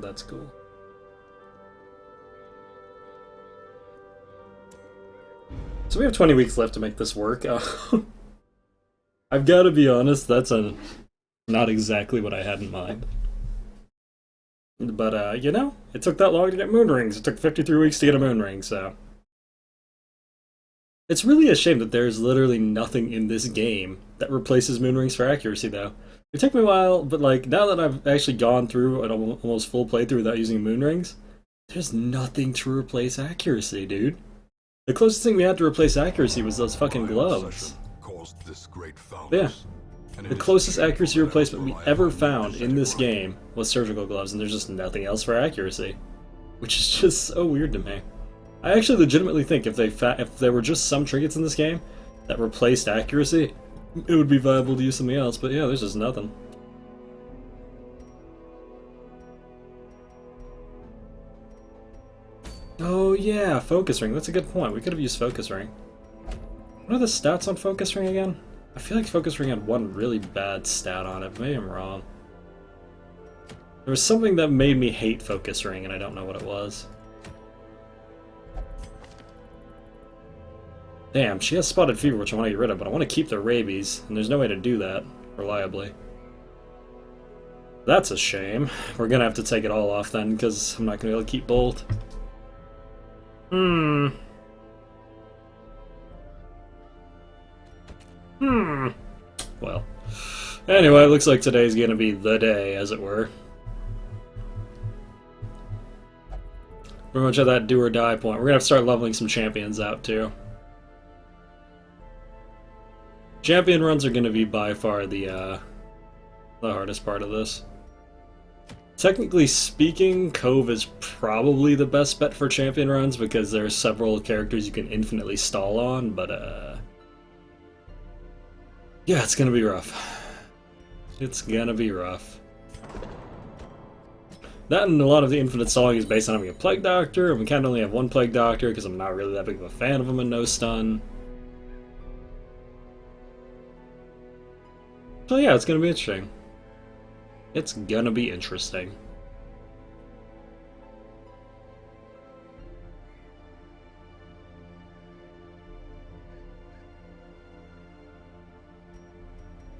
That's cool. So we have 20 weeks left to make this work. I've got to be honest, that's not exactly what I had in mind. But, you know, it took that long to get moon rings. It took 53 weeks to get a moon ring, so... It's really a shame that there's literally nothing in this game that replaces moon rings for accuracy, though. It took me a while, but, like, now that I've actually gone through an almost full playthrough without using moon rings, there's nothing to replace accuracy, dude. The closest thing we had to replace accuracy was those fucking gloves. Yeah. The closest accuracy replacement we ever found in this game was surgical gloves, and there's just nothing else for accuracy. Which is just so weird to me. I actually legitimately think if there were just some trinkets in this game that replaced accuracy, it would be viable to use something else, but yeah, there's just nothing. Oh yeah, focus ring, that's a good point. We could have used focus ring. What are the stats on focus ring again? I feel like focus ring had one really bad stat on it, maybe I'm wrong. There was something that made me hate focus ring, and I don't know what it was. Damn, she has spotted fever, which I want to get rid of, but I want to keep the rabies, and there's no way to do that reliably. That's a shame. We're gonna have to take it all off then, because I'm not gonna be able to keep both. Well. Anyway, it looks like today's gonna be the day, as it were. Pretty much at that do or die point. We're gonna have to start leveling some champions out, too. Champion runs are gonna be by far the hardest part of this. Technically speaking, Cove is probably the best bet for champion runs because there are several characters you can infinitely stall on, but yeah, it's gonna be rough. It's gonna be rough. That and a lot of the infinite stalling is based on having a Plague Doctor, and we can't only have one Plague Doctor because I'm not really that big of a fan of him in No Stun. So yeah, it's gonna be interesting. It's gonna be interesting.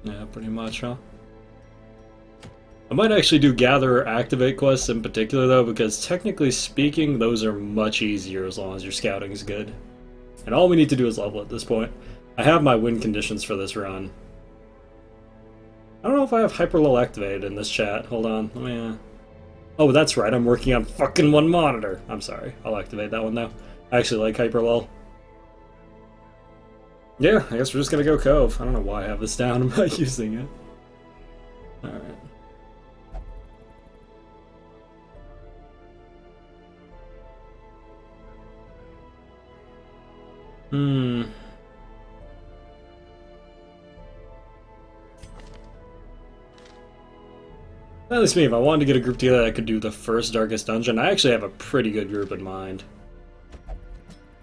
Yeah, pretty much, huh? I might actually do gather or activate quests in particular, though, because technically speaking, those are much easier as long as your scouting is good. And all we need to do is level at this point. I have my win conditions for this run. I don't know if I have Hyperlull activated in this chat. Hold on, let me, Oh, that's right, I'm working on fucking one monitor. I'm sorry, I'll activate that one though. I actually like Hyperlull. Yeah, I guess we're just gonna go Cove. I don't know why I have this down, I'm not using it. Alright. At least me, if I wanted to get a group together that could do the first Darkest Dungeon, I actually have a pretty good group in mind.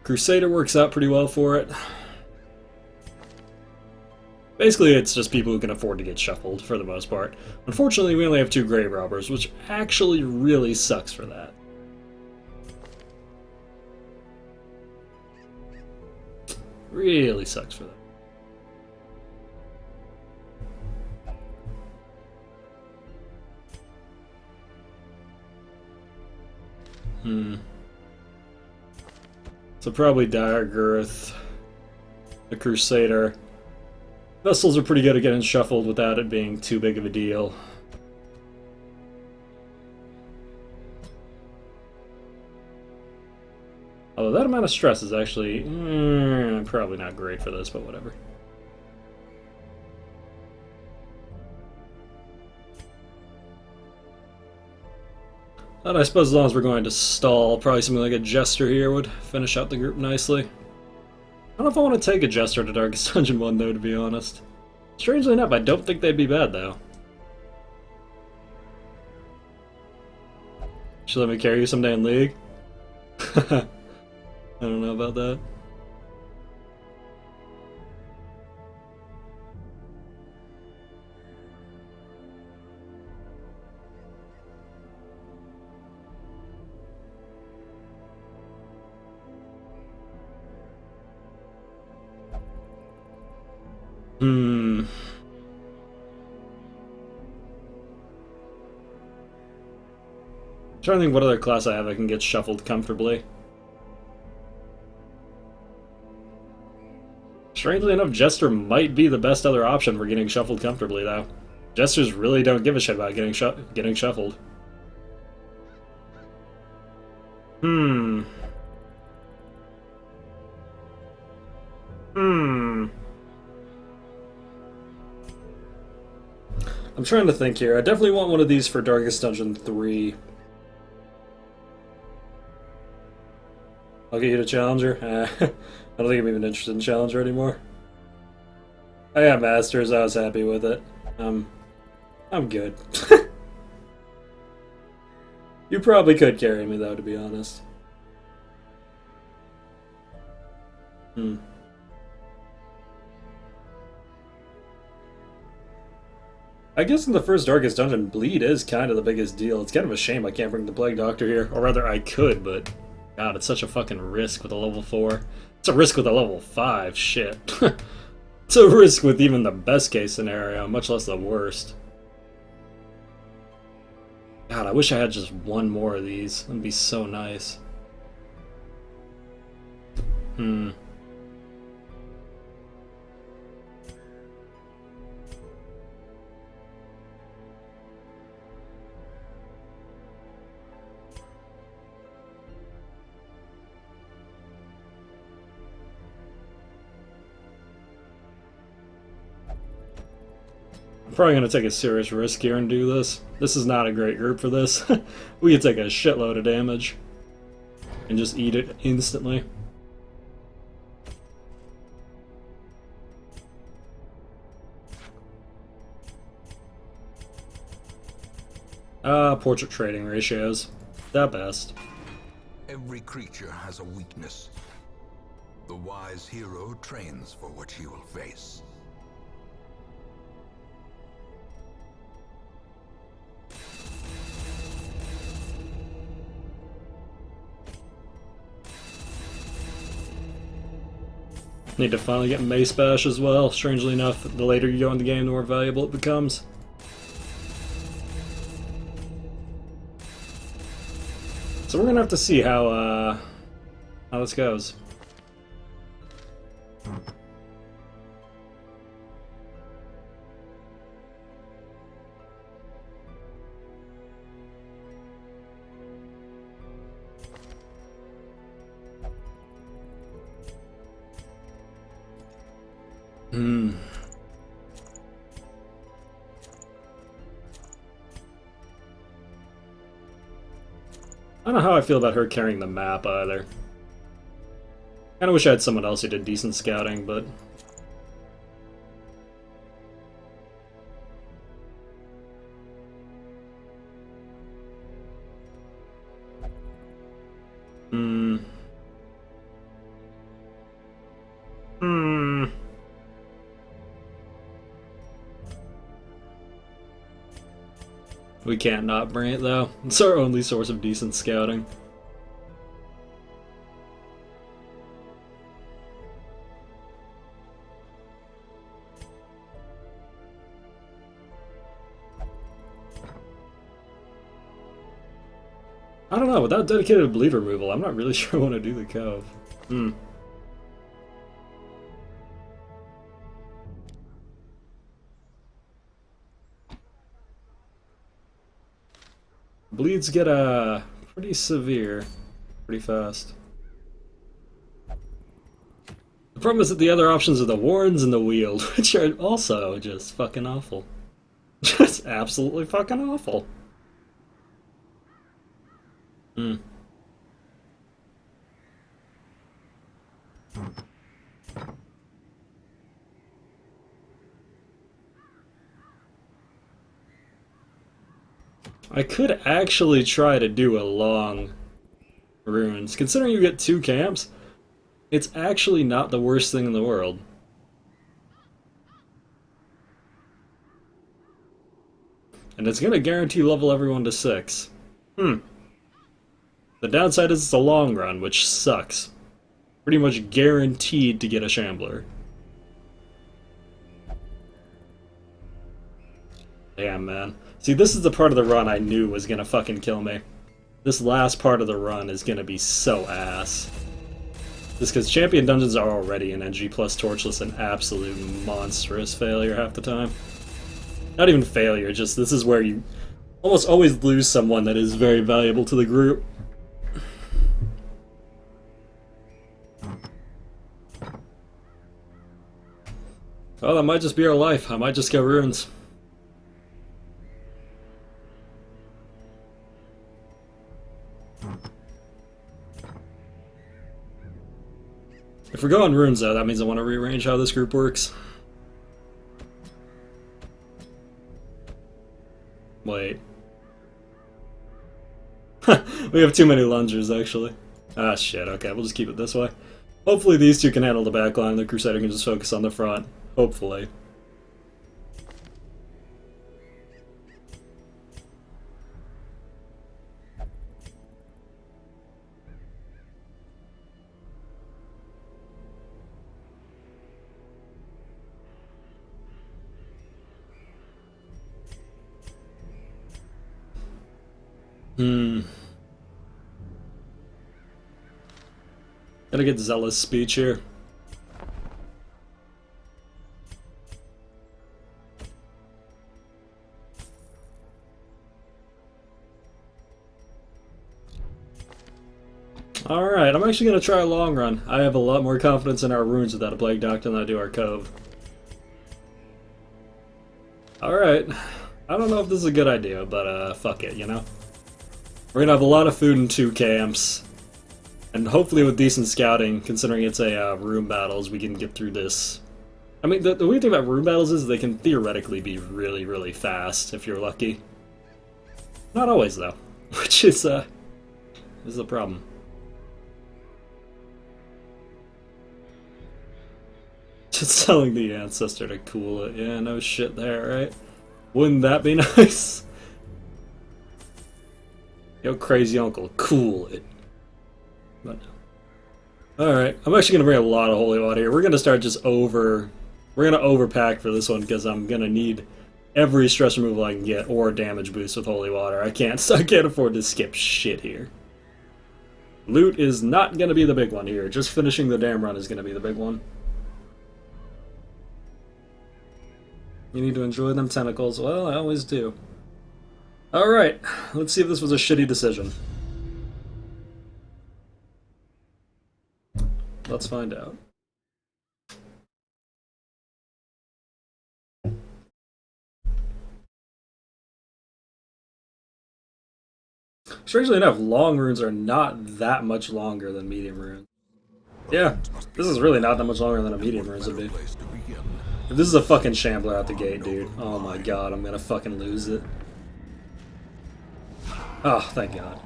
Crusader works out pretty well for it. Basically, it's just people who can afford to get shuffled, for the most part. Unfortunately, we only have 2 Grave Robbers, which actually really sucks for that. Really sucks for that. So probably Dire Girth, the Crusader. Vessels are pretty good at getting shuffled without it being too big of a deal. Although that amount of stress is actually probably not great for this, but whatever. And I suppose as long as we're going to stall, probably something like a Jester here would finish out the group nicely. I don't know if I want to take a Jester to Darkest Dungeon 1 though, to be honest. Strangely enough, I don't think they'd be bad though. Should let me carry you someday in League? I don't know about that. trying to think what other class I have I can get shuffled comfortably. Strangely enough, Jester might be the best other option for getting shuffled comfortably, though. Jesters really don't give a shit about getting shuffled. Hmm. I'm trying to think here. I definitely want one of these for Darkest Dungeon 3. I'll get you to Challenger. I don't think I'm even interested in Challenger anymore. I got Masters. I was happy with it. I'm good. You probably could carry me, though, to be honest. I guess in the first Darkest Dungeon, bleed is kind of the biggest deal. It's kind of a shame I can't bring the Plague Doctor here. Or rather, I could, but... God, it's such a fucking risk with a level 4. It's a risk with a level 5, shit. It's a risk with even the best case scenario, much less the worst. God, I wish I had just one more of these. That'd be so nice. I'm probably going to take a serious risk here and do this. This is not a great group for this. We could take a shitload of damage and just eat it instantly. Portrait trading ratios. The best. Every creature has a weakness. The wise hero trains for what he will face. Need to finally get Mace Bash as well. Strangely enough, the later you go in the game, the more valuable it becomes. So we're gonna have to see how this goes. I don't know how I feel about her carrying the map either. Kinda wish I had someone else who did decent scouting, but... We can't not bring it, though. It's our only source of decent scouting. I don't know, without dedicated bleed removal, I'm not really sure I want to do the Cove. Bleeds get pretty severe, pretty fast. The problem is that the other options are the Warrens and the Wield, which are also just fucking awful. Just absolutely fucking awful. I could actually try to do a long ruins. Considering you get 2 camps, it's actually not the worst thing in the world. And it's gonna guarantee level everyone to 6. The downside is it's a long run, which sucks. Pretty much guaranteed to get a Shambler. Damn, man. See, this is the part of the run I knew was gonna fucking kill me. This last part of the run is gonna be so ass. Just because champion dungeons are already in NG plus torchless an absolute monstrous failure half the time. Not even failure, just this is where you almost always lose someone that is very valuable to the group. Oh, that might just be our life. I might just go runes. If we're going runes, though, that means I want to rearrange how this group works. Wait. We have too many lungers, actually. Ah, shit. Okay, we'll just keep it this way. Hopefully these two can handle the backline, the Crusader can just focus on the front. Hopefully. Gotta get Zealous speech here. Alright, I'm actually gonna try a long run. I have a lot more confidence in our runes without a Plague Doctor than I do our Cove. Alright. I don't know if this is a good idea, but fuck it, you know? We're gonna have a lot of food in 2 camps. And hopefully with decent scouting, considering it's a room battles, we can get through this. I mean, the weird thing about room battles is they can theoretically be really, really fast if you're lucky. Not always, though. Which is the problem. Just telling the ancestor to cool it. Yeah, no shit there, right? Wouldn't that be nice? Yo, crazy uncle, cool it. But no. Alright, I'm actually gonna bring a lot of holy water here. We're gonna start just we're gonna overpack for this one because I'm gonna need every stress removal I can get or damage boost with holy water. I can't afford to skip shit here. Loot is not gonna be the big one here. Just finishing the damn run is gonna be the big one. You need to enjoy them tentacles. Well, I always do. Alright, let's see if this was a shitty decision. Let's find out. Strangely enough, long runes are not that much longer than medium runes. Yeah, this is really not that much longer than a medium runes would be. If this is a fucking shambler out the gate, dude. Oh my god, I'm gonna fucking lose it. Oh, thank god.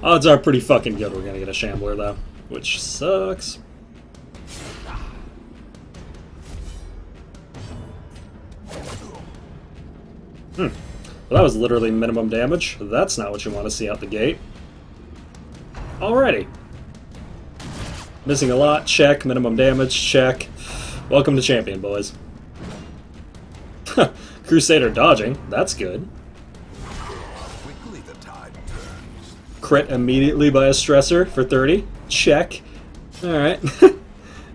Odds are pretty fucking good we're gonna get a shambler, though. Which sucks. Well, that was literally minimum damage. That's not what you want to see out the gate. Alrighty. Missing a lot, check. Minimum damage, check. Welcome to Champion, boys. Crusader dodging, that's good. Quickly the tide turns. Crit immediately by a stressor for 30, check. Alright.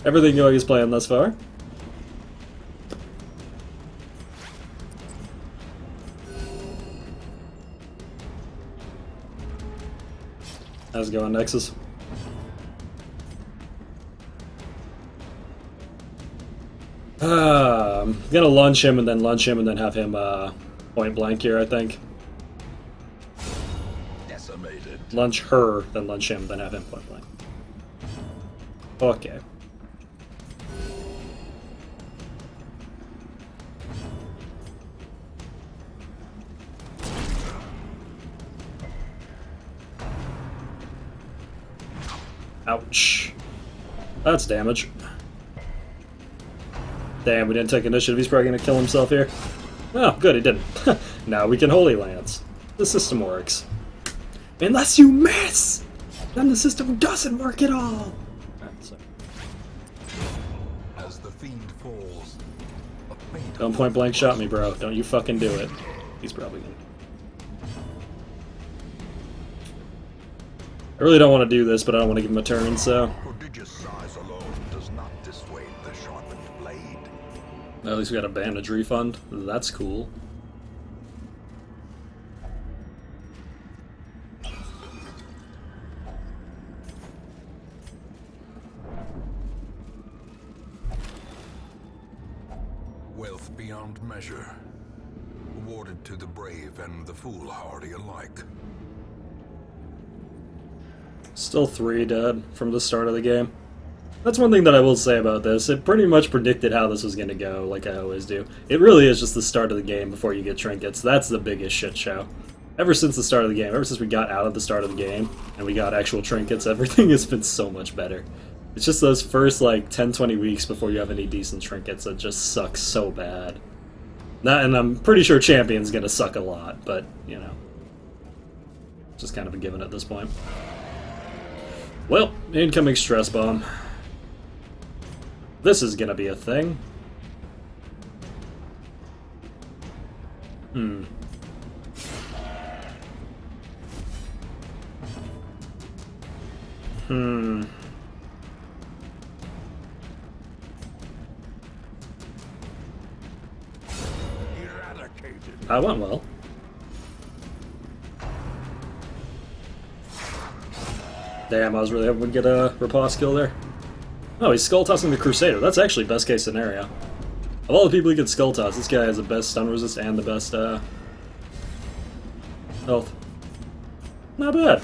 Everything going as planned thus far. How's it going, Nexus? I'm gonna lunge him and then have him point blank here, I think. Decimated. Lunge her, then lunge him, then have him point blank. Okay. Ouch. That's damage. Damn, we didn't take initiative. He's probably gonna kill himself here. Oh, good, he didn't. Now we can Holy Lance. The system works. Unless you miss! Then the system doesn't work at all! Alright, so. As the fiend falls, a faint Don't point blank shot me, bro. Don't you fucking do it. He's probably gonna. I really don't want to do this, but I don't want to give him a turn, so... Prodigious size alone does not dissuade the sharpened blade. At least we got a bandage refund. That's cool. Wealth beyond measure, awarded to the brave and the foolhardy alike. Still 3 dead from the start of the game. That's one thing that I will say about this. It pretty much predicted how this was going to go, like I always do. It really is just the start of the game before you get trinkets. That's the biggest shit show. Ever since the start of the game, ever since we got out of the start of the game, and we got actual trinkets, everything has been so much better. It's just those first, like, 10-20 weeks before you have any decent trinkets that just suck so bad. And I'm pretty sure Champion's gonna suck a lot, but, you know. Just kind of a given at this point. Well, incoming stress bomb. This is gonna be a thing. Hmm. That went well. Damn, I was really hoping we'd get a riposte kill there. Oh, he's skull tossing the Crusader. That's actually best case scenario. Of all the people he could skull toss, this guy has the best stun resist and the best health. Not bad.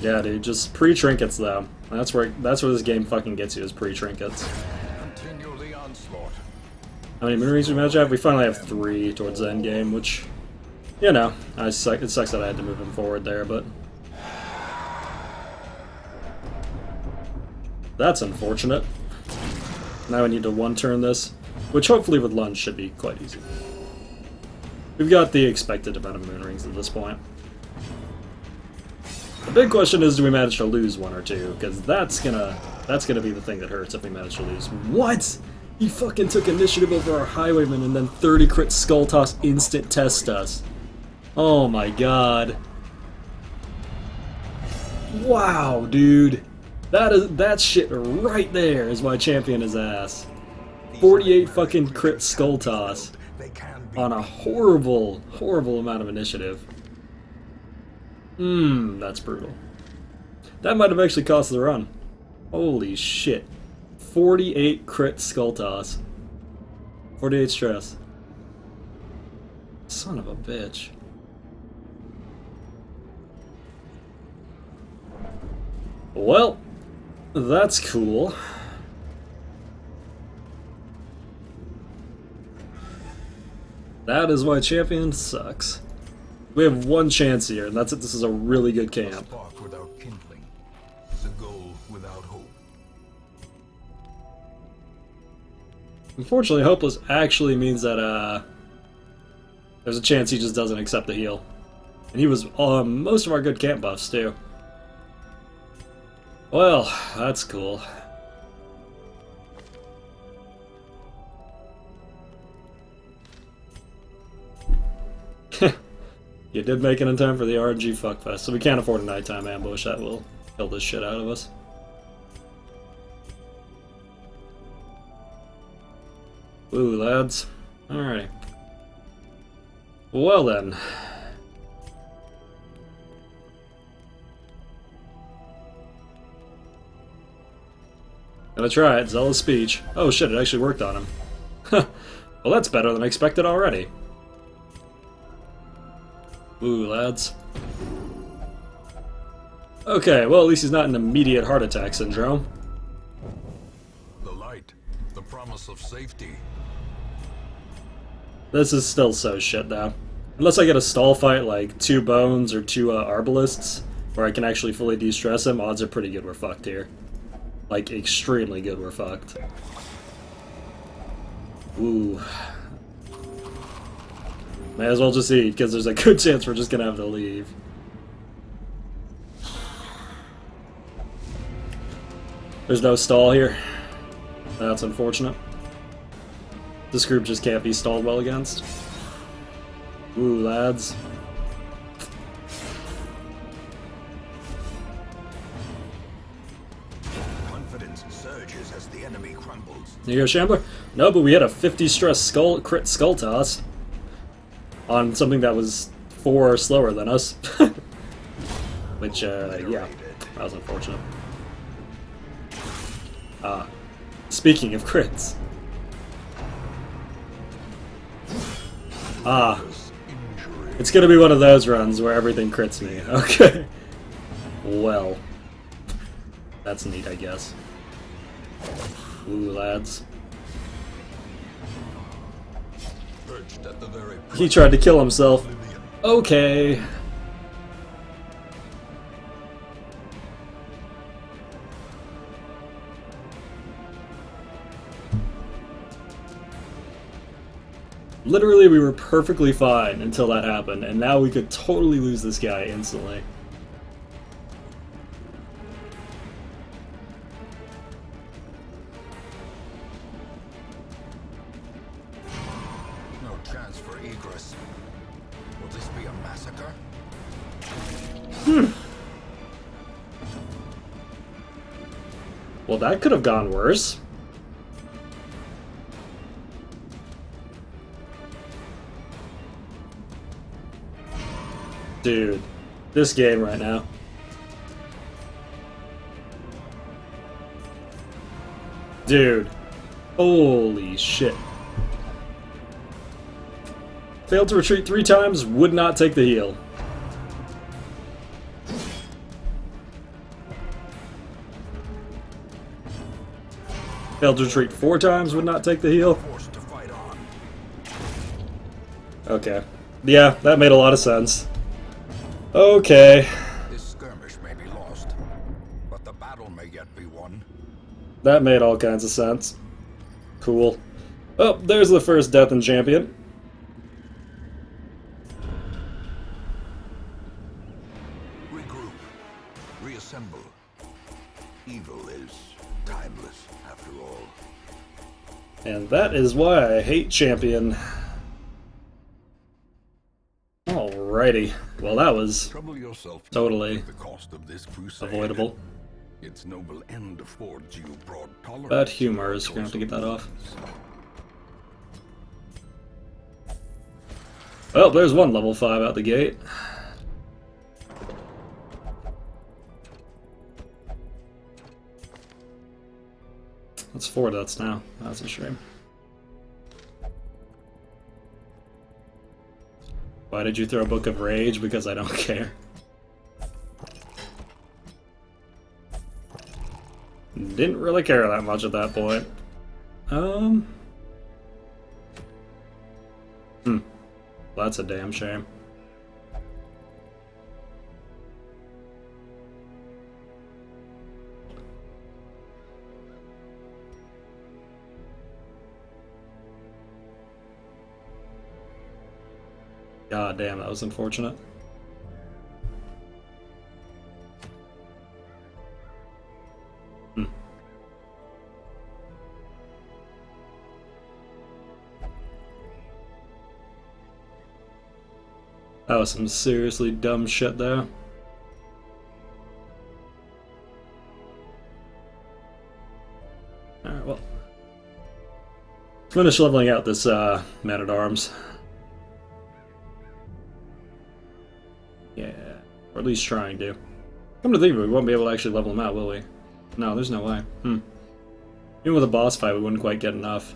Yeah, dude, just pre-trinkets though. That's where this game fucking gets you, is pre-trinkets. Continue the onslaught. How many moon rings we managed to have? We finally have 3 towards the end game, which, you know, it sucks that I had to move him forward there, but that's unfortunate. Now we need to one-turn this, which hopefully with lunge should be quite easy. We've got the expected amount of moon rings at this point. The big question is, do we manage to lose 1 or 2? Because that's gonna be the thing that hurts if we manage to lose. What? He fucking took initiative over our highwayman and then 30 crit skull toss instant test us. Oh my god. Wow, dude. That shit right there is why Champion is ass. 48 fucking crit skull toss on a horrible, horrible amount of initiative. That's brutal. That might have actually cost the run. Holy shit. 48 crit skull toss. 48 stress. Son of a bitch. Well, that's cool. That is why Champion sucks. We have 1 chance here, and that's it. This is a really good camp. A spark without kindling, the goal without hope. Unfortunately, hopeless actually means that there's a chance he just doesn't accept the heal. And he was on most of our good camp buffs, too. Well, that's cool. You did make it in time for the RNG fuckfest, so we can't afford a nighttime ambush. That will kill this shit out of us. Ooh, lads. Alrighty. Well then. Gonna try it. Zealous speech. Oh shit, it actually worked on him. Well, that's better than I expected already. Ooh, lads. Okay, well, at least he's not in immediate heart attack syndrome. The light, the promise of safety. This is still so shit, though. Unless I get a stall fight like 2 bones or 2 arbalists, where I can actually fully de-stress him, odds are pretty good we're fucked here. Like, extremely good we're fucked. Ooh. May as well just eat, because there's a good chance we're just gonna have to leave. There's no stall here. That's unfortunate. This group just can't be stalled well against. Ooh, lads. enemy crumbles. There you go, Shambler. No, but we had a 50 stress crit skull toss on something that was 4 slower than us. Which, yeah, that was unfortunate. Speaking of crits. It's gonna be one of those runs where everything crits me. Okay. Well. That's neat, I guess. Ooh, lads. He tried to kill himself. Okay. Literally, we were perfectly fine until that happened, and now we could totally lose this guy instantly. No chance for egress. Will this be a massacre? Well, that could have gone worse. Dude, this game right now. Dude. Holy shit. Failed to retreat 3 times, would not take the heal. Failed to retreat 4 times, would not take the heal. Forced to fight on. Okay. Yeah, that made a lot of sense. Okay. This skirmish may be lost, but the battle may yet be won. That made all kinds of sense. Cool. Oh, there's the first death in Champion. Regroup. Reassemble. Evil is timeless, after all. And that is why I hate Champion. Alrighty. Well, that was Trouble yourself totally with the cost of this crusade. avoidable. Its noble end affords you broad tolerance. Bad humors, we're gonna have to get that off. Well, there's one level 5 out the gate. That's 4 deaths now. That's a shame. Why did you throw Book of Rage? Because I don't care. Didn't really care that much at that point. That's a damn shame. God damn, that was unfortunate. That was some seriously dumb shit there. Alright, well. Finish leveling out this man-at-arms. Yeah, or at least trying to. Come to think of it, we won't be able to actually level them out, will we? No, there's no way. Even with a boss fight, we wouldn't quite get enough.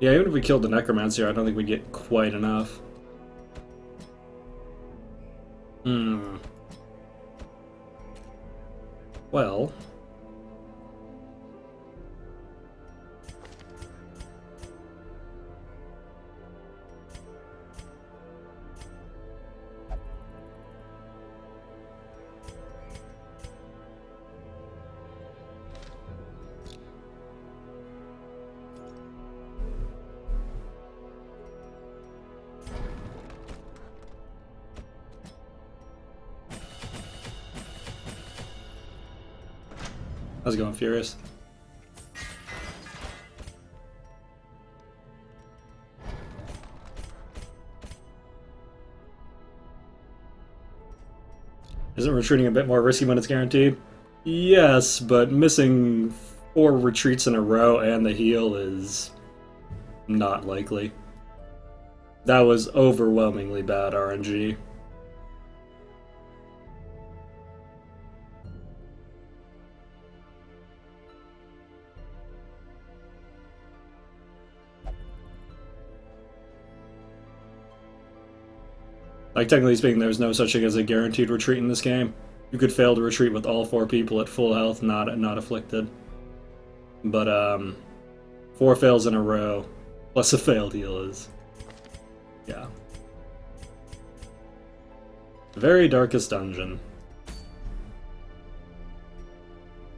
Yeah, even if we killed the Necromancer, I don't think we'd get quite enough. Well... How's it going, Furious? Isn't retreating a bit more risky when it's guaranteed? Yes, but missing 4 retreats in a row and the heal is not likely. That was overwhelmingly bad RNG. Like, technically speaking, there's no such thing as a guaranteed retreat in this game. You could fail to retreat with all 4 people at full health, not afflicted. But, 4 fails in a row, plus a failed heal is... yeah. The very darkest dungeon.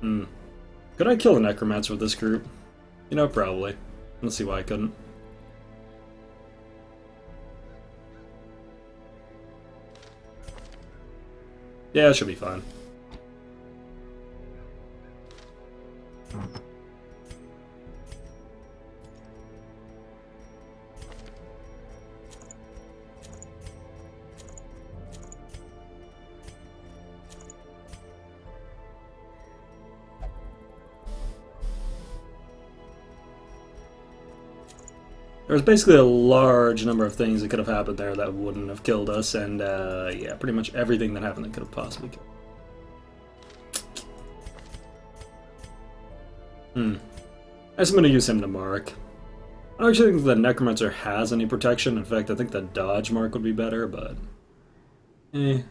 Could I kill a Necromancer with this group? You know, probably. Let's see why I couldn't. Yeah, it should be fine. There was basically a large number of things that could have happened there that wouldn't have killed us, and yeah, pretty much everything that happened that could have possibly killed. I guess I'm going to use him to mark. I don't actually think the Necromancer has any protection. In fact, I think the dodge mark would be better, but... eh.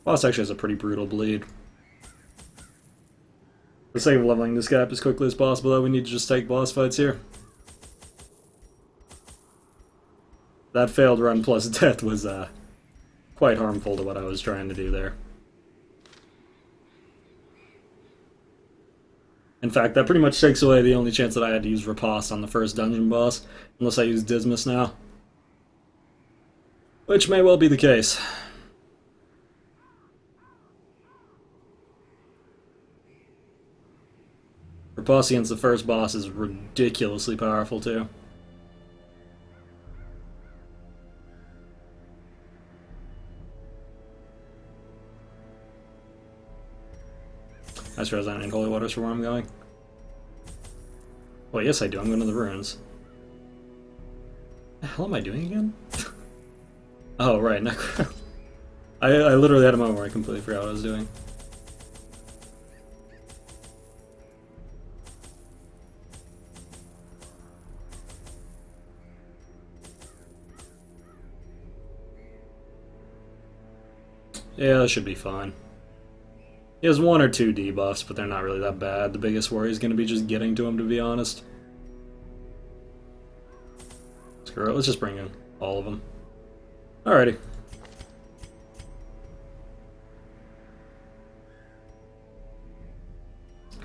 Boss actually has a pretty brutal bleed. For the sake of leveling this guy up as quickly as possible, though, we need to just take boss fights here. That failed run plus death was quite harmful to what I was trying to do there. In fact, that pretty much takes away the only chance that I had to use Riposte on the first dungeon boss, unless I use Dismas now. Which may well be the case. Riposte against the first boss is ridiculously powerful, too. I just realized I don't need holy waters for where I'm going. Well, yes I do, I'm going to the ruins. What the hell am I doing again? Oh, right, Necro. I literally had a moment where I completely forgot what I was doing. Yeah, that should be fine. He has 1 or 2 debuffs, but they're not really that bad. The biggest worry is going to be just getting to him, to be honest. Screw it, let's just bring in all of them. Alrighty.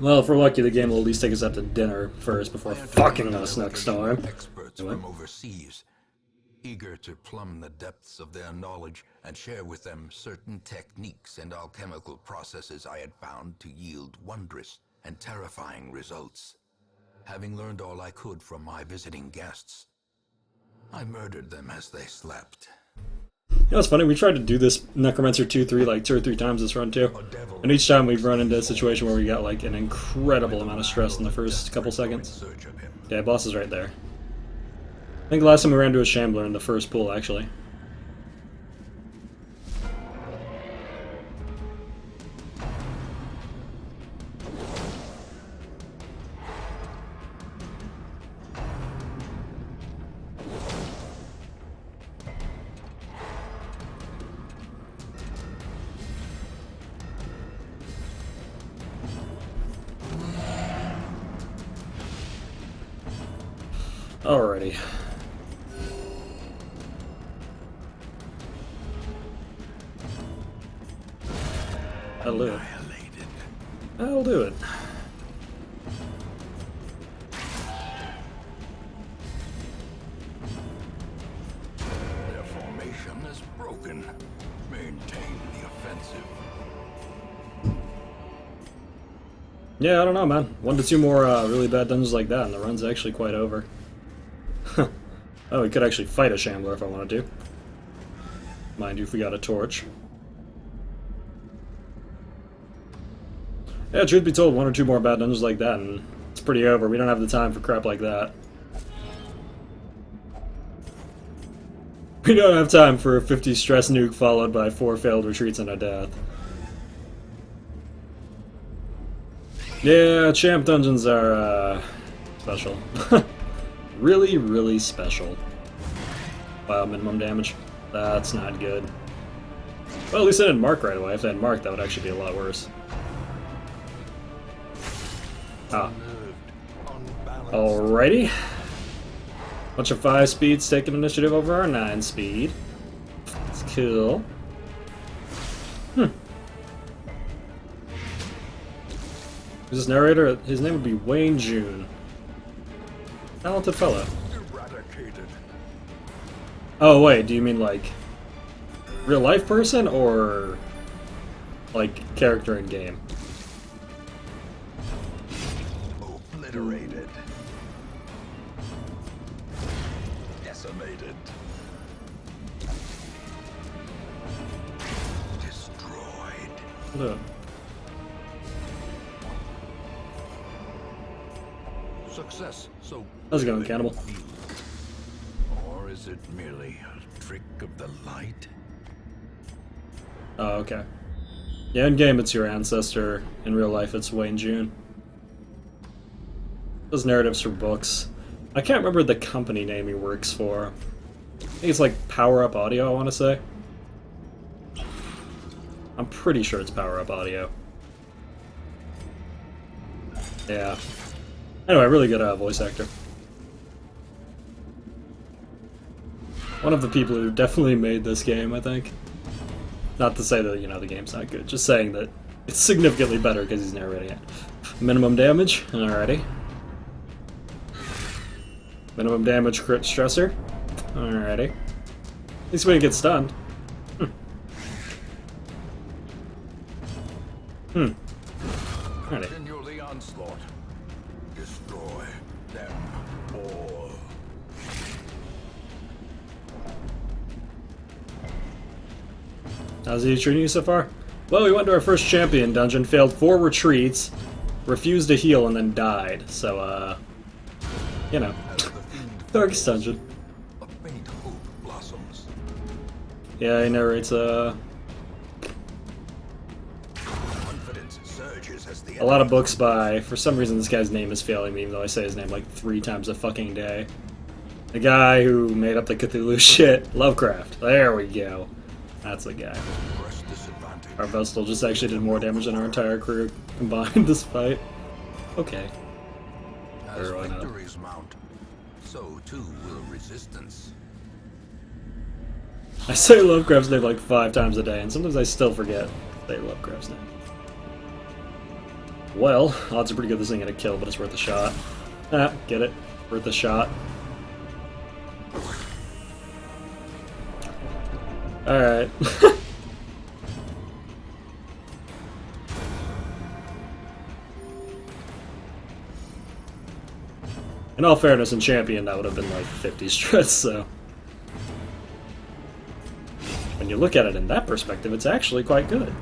well, if we're lucky, the game will at least take us out to dinner first before fucking us next time. Experts from overseas, eager to plumb the depths of their knowledge and share with them certain techniques and alchemical processes I had found to yield wondrous and terrifying results. Having learned all I could from my visiting guests, I murdered them as they slept. You know, it's funny, we tried to do this Necromancer 2-3 like 2 or 3 times this run too. And each time we've run into a situation where we got like an incredible amount of stress in the first couple seconds. Yeah, boss is right there. I think the last time we ran into a Shambler in the first pool, actually. Alrighty. That'll do it. That'll do it. Their formation Yeah, I don't know, man. 1 to 2 more really bad dungeons like that, and the run's actually quite over. Oh, we could actually fight a Shambler if I wanted to. Mind you, if we got a torch. Yeah, truth be told, 1 or 2 more bad dungeons like that, and it's pretty over. We don't have the time for crap like that. We don't have time for a 50 stress nuke followed by 4 failed retreats and a death. Yeah, champ dungeons are, special. Really, really special. Wow, minimum damage. That's not good. Well, at least I didn't mark right away. If I had marked, that would actually be a lot worse. Ah. Alrighty. Bunch of 5 speeds taking initiative over our 9 speed. That's cool. Who's this narrator? His name would be Wayne June. Talented fellow. Eradicated. Oh wait, do you mean like real life person or like character in game? Obliterated. Decimated. Destroyed. Hold up. Success. So How's it going, Cannibal? Or is it merely a trick of the light? Oh, okay. Yeah, in game it's your ancestor. In real life it's Wayne June. Those narratives for books. I can't remember the company name he works for. I think it's like Power Up Audio, I want to say. I'm pretty sure it's Power Up Audio. Yeah. Anyway, really good voice actor. One of the people who definitely made this game, I think. Not to say that, you know, the game's not good, just saying that it's significantly better because he's narrating it. Minimum damage, alrighty. Minimum damage crit stressor, alrighty. At least when he gets stunned. Alrighty. Continue the onslaught. Destroy them all. How's he treating you so far? Well, we went to our first champion dungeon, failed 4 retreats, refused to heal, and then died. So, you know, darkest dungeon. A faint hope blossoms. Yeah, he narrates, Confidence surges as the a lot of books by, for some reason this guy's name is failing me, even though I say his name like 3 times a fucking day. The guy who made up the Cthulhu shit, Lovecraft. There we go. That's the guy. Press disadvantage. Our Vestal just actually did more damage than our entire crew combined this fight. Okay. As Or why not? victories mount, so too will resistance. I say Lovecraft's name like 5 times a day, and sometimes I still forget to say Lovecraft's name. Well, odds are pretty good this ain't gonna kill, but it's worth a shot. Ah, get it? Worth a shot. Alright. In all fairness, in Champion, that would have been like 50 stress, so... When you look at it in that perspective, it's actually quite good.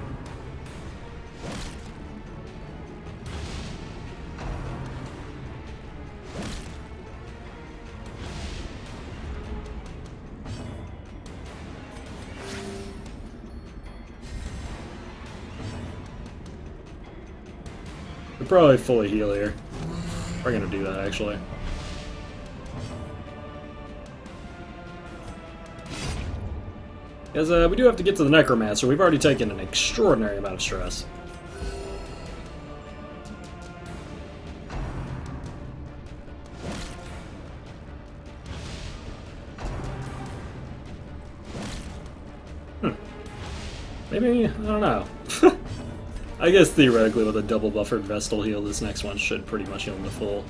We'll probably fully heal here. We're gonna do that, actually. Because we do have to get to the Necromancer. We've already taken an extraordinary amount of stress. Maybe, I don't know. I guess theoretically with a double buffered Vestal heal, this next one should pretty much heal him to full.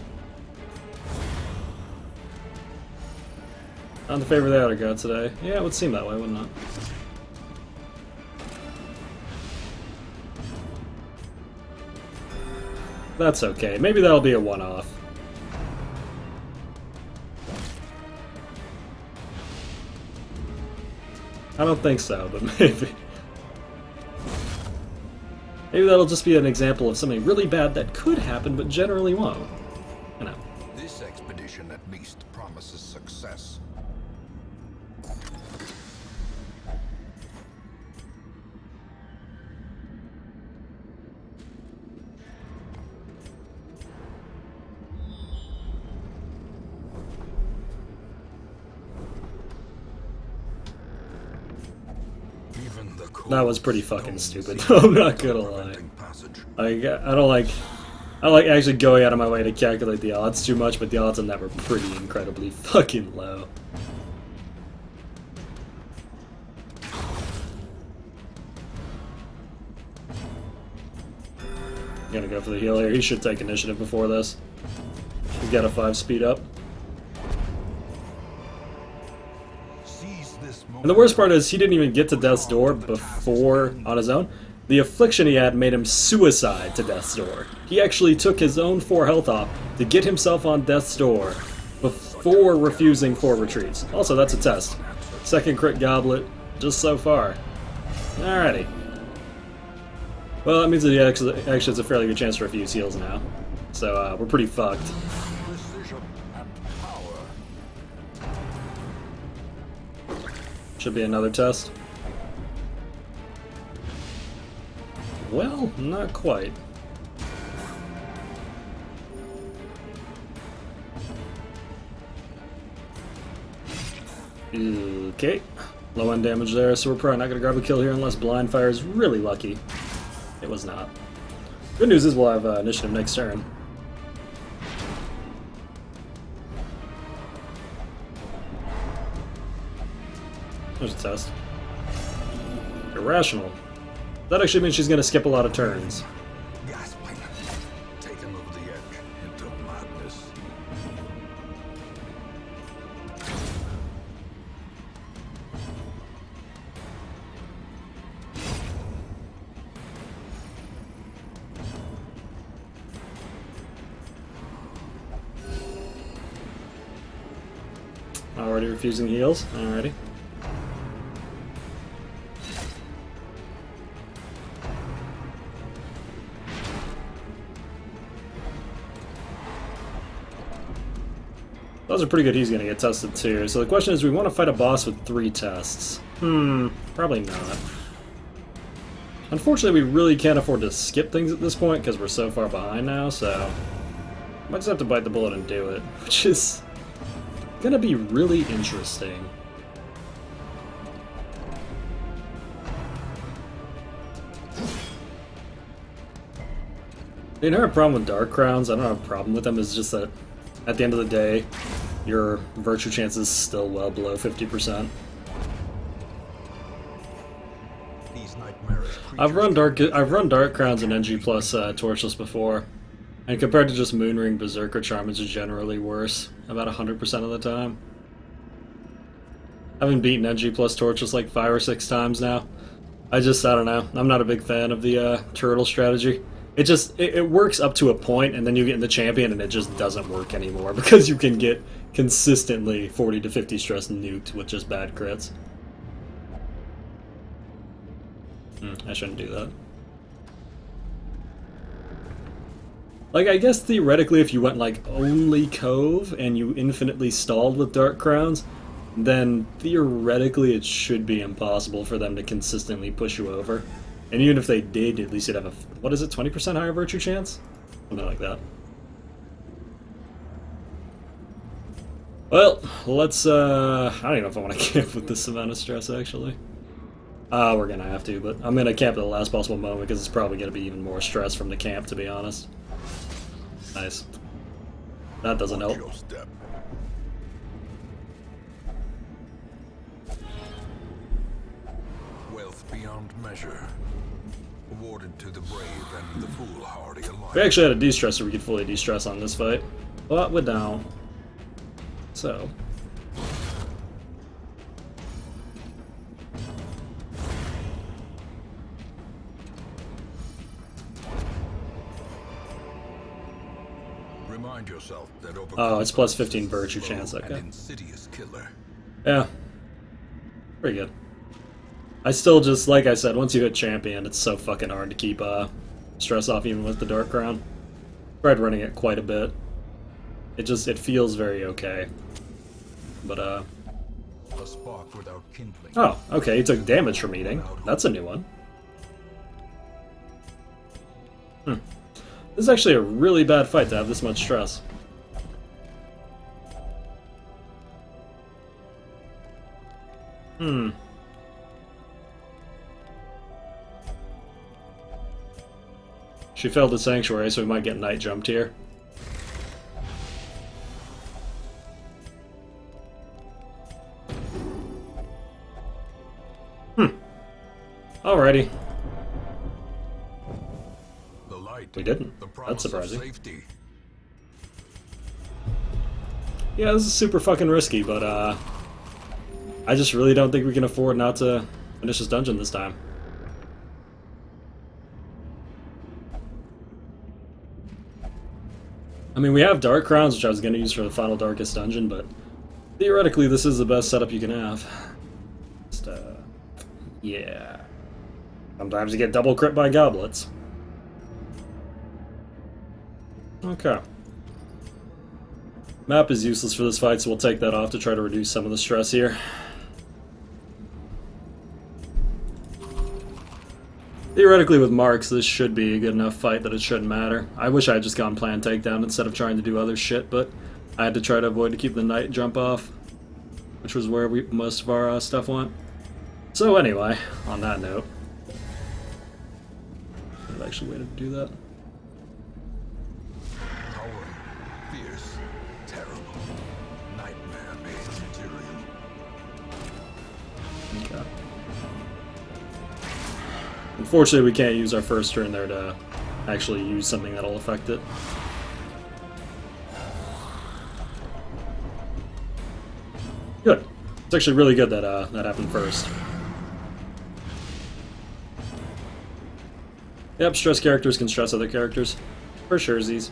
Not in favor of the outer god today. Yeah, it would seem that way, wouldn't it? That's okay. Maybe that'll be a one-off. I don't think so, but maybe. Maybe that'll just be an example of something really bad that could happen, but generally won't. You know. This expedition at least promises success. That was pretty fucking stupid. I'm not gonna lie. I don't like. I like actually going out of my way to calculate the odds too much, but the odds on that were pretty incredibly fucking low. Gonna go for the heal here. He should take initiative before this. He's got a 5 speed up. And the worst part is he didn't even get to Death's Door before on his own. The affliction he had made him suicide to Death's Door. He actually took his own 4 health off to get himself on Death's Door before refusing 4 retreats. Also, that's a test. Second crit goblet, just so far. Alrighty. Well, that means that he actually has a fairly good chance to refuse heals now. So, we're pretty fucked. Should be another test. Well, not quite. Okay. Low end damage there, so we're probably not going to grab a kill here unless Blind Fire is really lucky. It was not. Good news is we'll have initiative next turn. There's a test. Irrational. That actually means she's going to skip a lot of turns. Gasping, taken over the edge into madness. Already refusing heals. Alrighty. Those are pretty good. He's going to get tested too. So the question is, we want to fight a boss with 3 tests. Probably not. Unfortunately, we really can't afford to skip things at this point because we're so far behind now, so might just have to bite the bullet and do it, which is going to be really interesting. The inherent problem with Dark Crowns, I don't have a problem with them, is just that at the end of the day, your virtue chance is still well below 50%. I've run Dark Crowns and NG plus Torchless before, and compared to just Moonring, Berserker Charm is generally worse, about 100% of the time. I haven't beaten NG plus Torchless like 5 or 6 times now. I don't know. I'm not a big fan of the turtle strategy. It works up to a point, and then you get in the champion, and it just doesn't work anymore because you can get consistently 40 to 50 stress nuked with just bad crits. I shouldn't do that. Like, I guess theoretically, if you went like only Cove and you infinitely stalled with Dark Crowns, then theoretically it should be impossible for them to consistently push you over. And even if they did, at least you'd have a, what is it, 20% higher virtue chance? Something like that. Well, let's, I don't even know if I want to camp with this amount of stress, actually. We're gonna have to, but I'm gonna camp at the last possible moment because it's probably gonna be even more stress from the camp, to be honest. Nice. That doesn't help. Wealth beyond measure. Awarded to the brave and the foolhardy alike. We actually had a de-stressor we could fully de-stress on this fight. But we don't. So. Remind yourself that Oh, it's plus 15 virtue chance, an okay. insidious killer. Yeah. Pretty good. I still just, like I said, once you hit champion, it's so fucking hard to keep stress off even with the Dark Crown. Tried running it quite a bit. It feels very okay. But, A spark without kindling. Oh, okay, he took damage from eating. That's a new one. This is actually a really bad fight to have this much stress. She failed the Sanctuary, so we might get Night Jumped here. Alrighty. The light. We didn't. The That's promise of surprising. safety. Yeah, this is super fucking risky, but I just really don't think we can afford not to finish this dungeon this time. I mean, we have Dark Crowns, which I was going to use for the final Darkest Dungeon, but theoretically this is the best setup you can have. Just, yeah. Sometimes you get double crit by goblets. Okay. Map is useless for this fight, so we'll take that off to try to reduce some of the stress here. Theoretically, with marks, this should be a good enough fight that it shouldn't matter. I wish I had just gone plan takedown instead of trying to do other shit, but I had to try to avoid to keep the night jump off, which was where most of our stuff went. So anyway, on that note, I've actually waited to do that. Towering, fierce, terrible, nightmare-based material. Okay. Unfortunately, we can't use our first turn there to actually use something that'll affect it. Good. It's actually really good that that happened first. Yep, stress characters can stress other characters. For sure, Z's.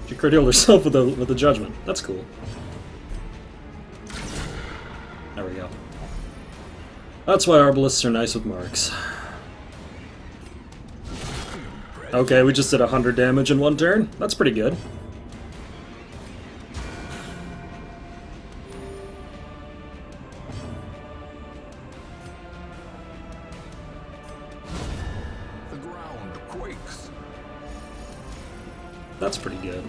She crit healed herself with the judgment. That's cool. There we go. That's why Arbalists are nice with marks. Okay, we just did 100 damage in one turn. That's pretty good. The ground quakes. That's pretty good.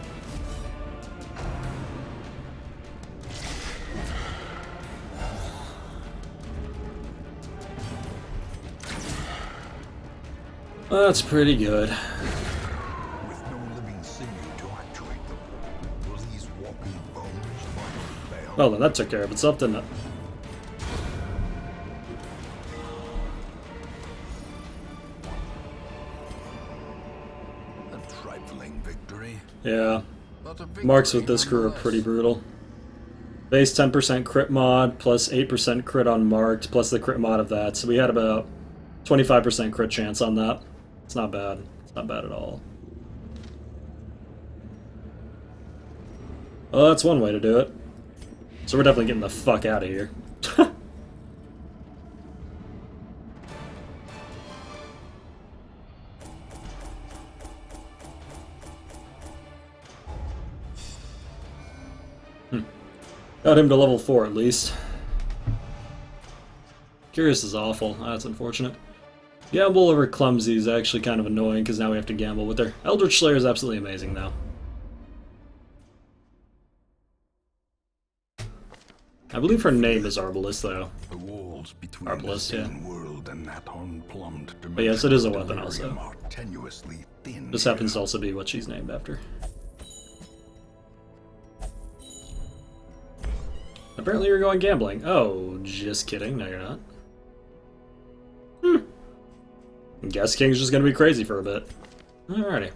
That's pretty good. With no living sinew to actuate them, will these walking bones fail? Well then, that took care of itself, didn't it? A trifling victory. Yeah. But a Marks with victory this crew are nonetheless. pretty brutal. Base 10% crit mod, plus 8% crit on marked, plus the crit mod of that. So we had about 25% crit chance on that. It's not bad. It's not bad at all. Well, that's one way to do it. So we're definitely getting the fuck out of here. Got him to level 4 at least. Curious is awful. That's unfortunate. Gamble over Clumsy is actually kind of annoying because now we have to gamble with her. Eldritch Slayer is absolutely amazing though. I believe her name is Arbalist though. The walls between Arbalist, the yeah. sane world and that unplumbed dimension But yes, it is a of weapon delirium also. are tenuously thin This happens to also be what she's named after. Apparently you're going gambling. Oh, just kidding. No, you're not. Guess King's just gonna be crazy for a bit. Alrighty.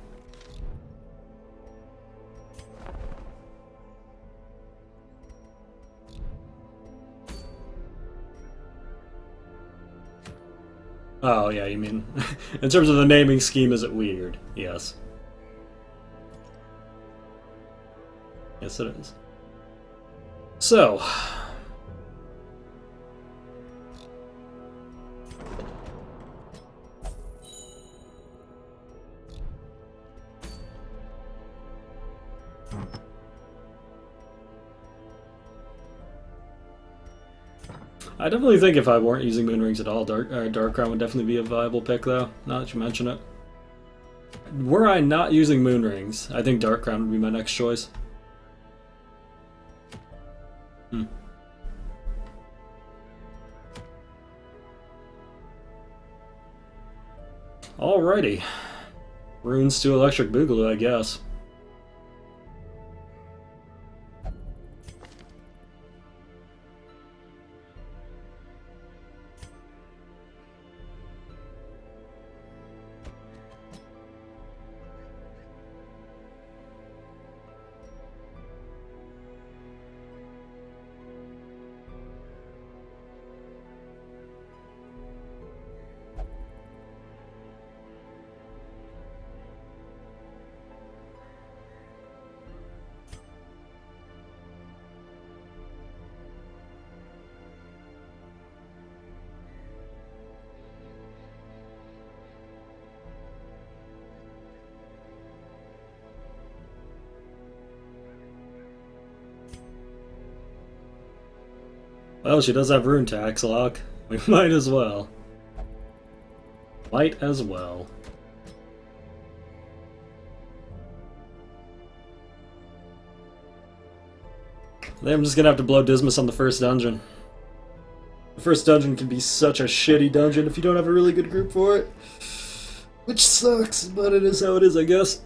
Oh, yeah, you mean... in terms of the naming scheme, is it weird? Yes. Yes, it is. So... I definitely think if I weren't using moon rings at all, Dark Crown would definitely be a viable pick, though, now that you mention it. Were I not using moon rings, I think Dark Crown would be my next choice. Hmm. Alrighty. Runes to Electric Boogaloo, I guess. Well, she does have rune tax lock. We might as well. Might as well. Then I'm just gonna have to blow Dismas on the first dungeon. The first dungeon can be such a shitty dungeon if you don't have a really good group for it. Which sucks, but it is how it is, I guess.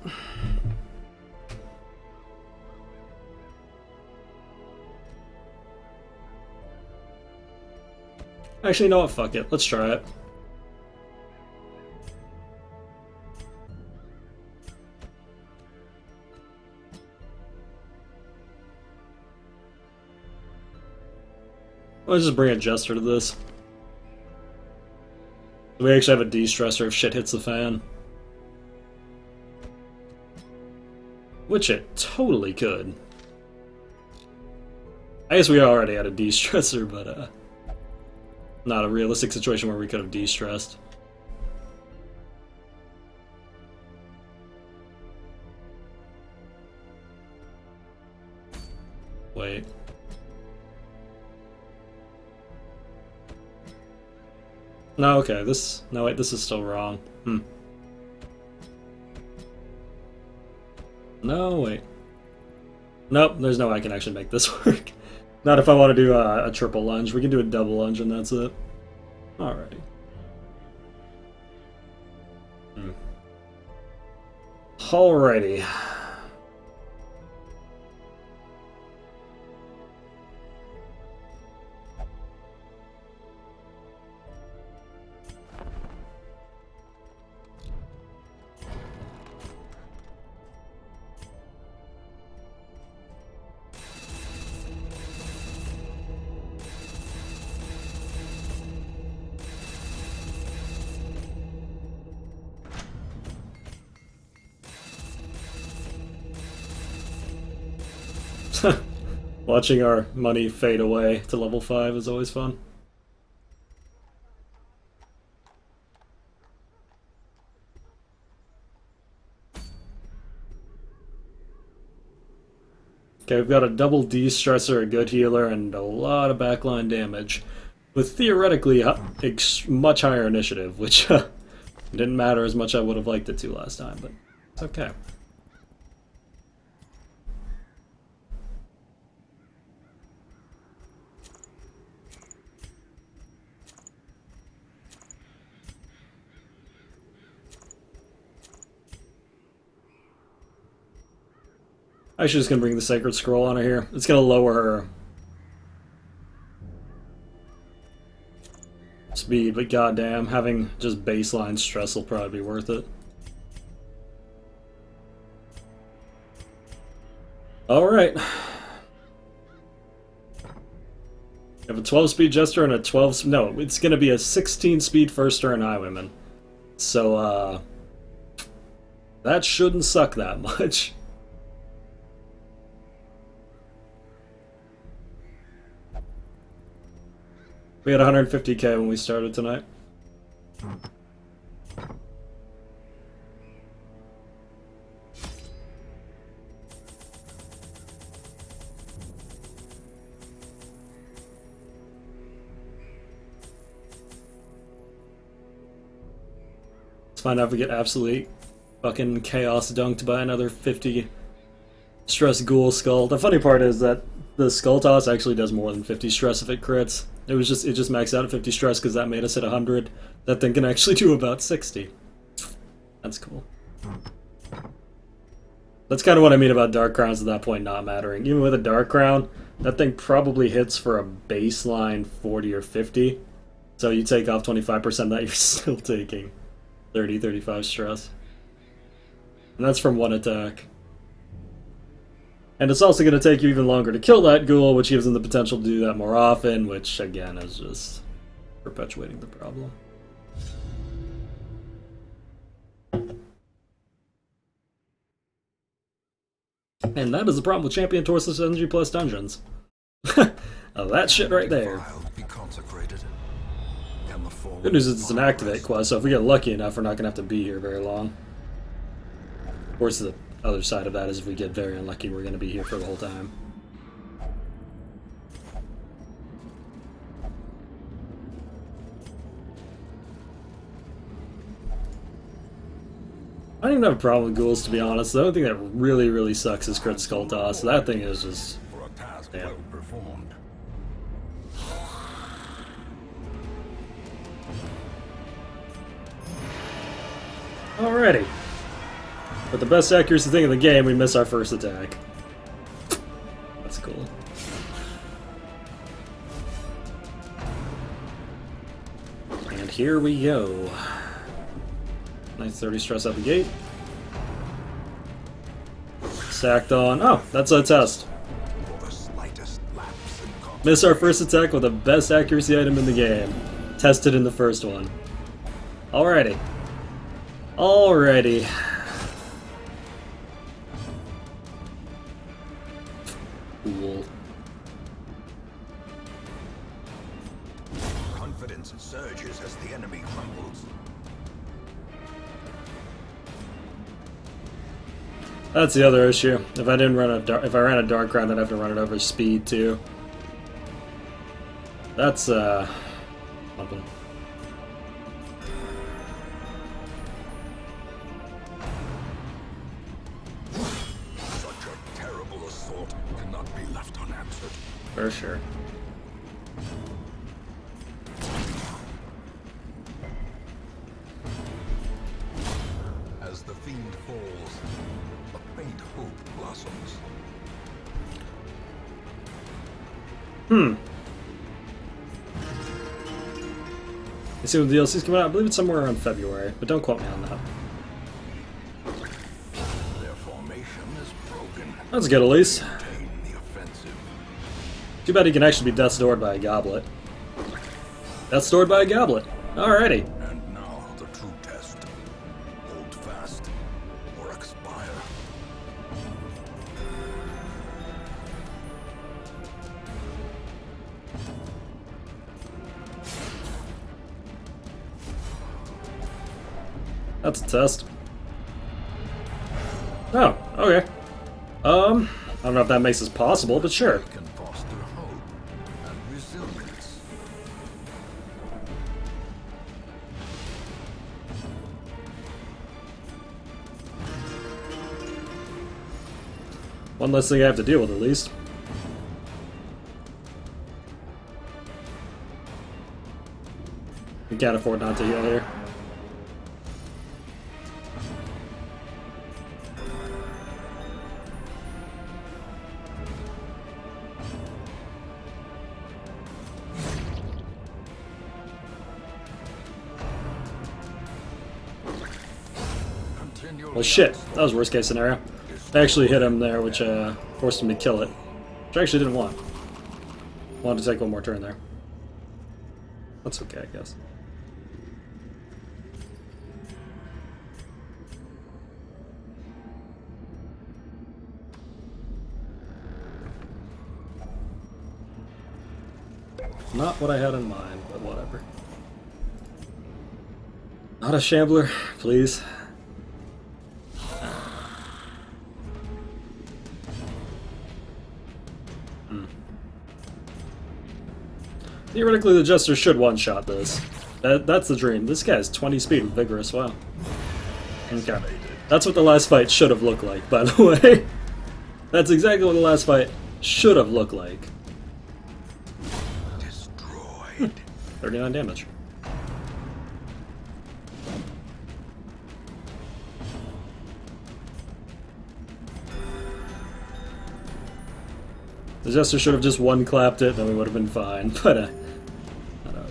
Actually, you know what? Fuck it. Let's try it. Let's just bring a Jester to this. We actually have a de-stressor if shit hits the fan. Which it totally could. I guess we already had a de-stressor, but not a realistic situation where we could have de-stressed. Wait. No, okay, no wait, this is still wrong. No, wait. Nope, there's no way I can actually make this work. Not if I want to do a triple lunge. We can do a double lunge and that's it. Alrighty. Alrighty. Watching our money fade away to level 5 is always fun. Okay, we've got a double de-stressor, a good healer, and a lot of backline damage. With theoretically much higher initiative, which didn't matter as much as I would have liked it to last time, but it's okay. Actually, just gonna bring the Sacred Scroll on her here. It's gonna lower her speed, but goddamn, having just baseline stress will probably be worth it. Alright. You have a 12-speed Jester and a 12... No, it's going to be a 16-speed first turn Highwayman. So, that shouldn't suck that much. We had 150k when we started tonight. Let's find out if we get absolutely fucking chaos dunked by another 50 stress ghoul skull. The funny part is that the skull toss actually does more than 50 stress if it crits. It just maxed out at 50 stress because that made us hit 100. That thing can actually do about 60. That's cool. That's kind of what I mean about Dark Crowns at that point not mattering. Even with a Dark Crown, that thing probably hits for a baseline 40 or 50. So you take off 25% that, you're still taking 30, 35 stress. And that's from one attack. And it's also going to take you even longer to kill that ghoul, which gives them the potential to do that more often, which, again, is just perpetuating the problem. And that is the problem with Champion Torsus Energy plus Dungeons. That shit right there. Good news is it's an activate quest, so if we get lucky enough, we're not going to have to be here very long. Of course, the other side of that is if we get very unlucky, we're going to be here for the whole time. I don't even have a problem with ghouls, to be honest. The only thing that really, really sucks is crit skull toss. That thing is just... damn. Alrighty. With the best accuracy thing in the game, we miss our first attack. That's cool. And here we go. Nice 30 stress out the gate. Stacked on. Oh, that's a test. Miss our first attack with the best accuracy item in the game. Tested in the first one. Alrighty. Alrighty. Cool. Confidence surges as the enemy crumbles. That's the other issue. If I didn't run if I ran a Dark Crown, I'd have to run it over speed too. That's something. Such a terrible assault cannot be left unanswered. For sure. As the fiend falls, a faint hope blossoms. You see when the DLC's coming out? I believe it's somewhere around February, but don't quote me on that. Their formation is broken. That's good at least. Maintain the offensive. Too bad he can actually be death stored by a goblet. Death stored by a goblet. Alrighty. And now the true test. Hold fast or expire. That's a test. Oh, okay. I don't know if that makes this possible, but sure. Can foster hope and resilience. One less thing I have to deal with, at least. We can't afford not to heal here. Well, shit. That was worst case scenario. I actually hit him there, which forced him to kill it. Which I actually didn't want. Wanted to take one more turn there. That's okay, I guess. Not what I had in mind, but whatever. Not a shambler, please. Theoretically, the Jester should one-shot this. That's the dream. This guy has 20 speed with Vigorous, wow. Okay. That's what the last fight should have looked like, by the way. That's exactly what the last fight should have looked like. Destroyed. 39 damage. The Jester should have just one-clapped it, then we would have been fine, but I don't know.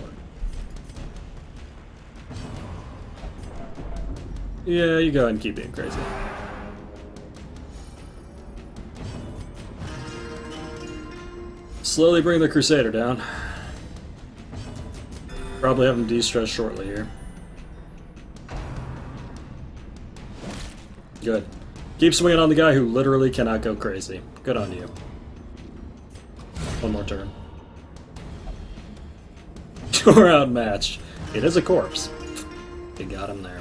Yeah, you go ahead and keep being crazy. Slowly bring the Crusader down. Probably have him de-stress shortly here. Good. Keep swinging on the guy who literally cannot go crazy. Good on you. One more turn. You're outmatched. It is a corpse. You got him there.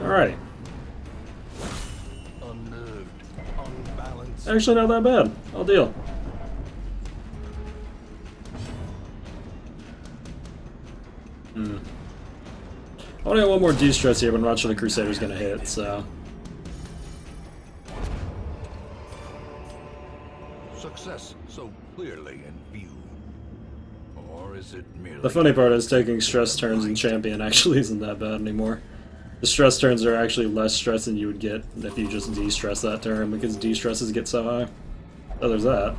Alrighty. Unnerved, unbalanced. Actually, not that bad. I'll deal. I want to get one more de-stress here, but I'm not sure the Crusader's gonna hit, so. Success so clearly in view. Or is it merely... The funny part is taking stress turns in Champion actually isn't that bad anymore. The stress turns are actually less stress than you would get if you just de-stress that turn, because de-stresses get so high. So there's that.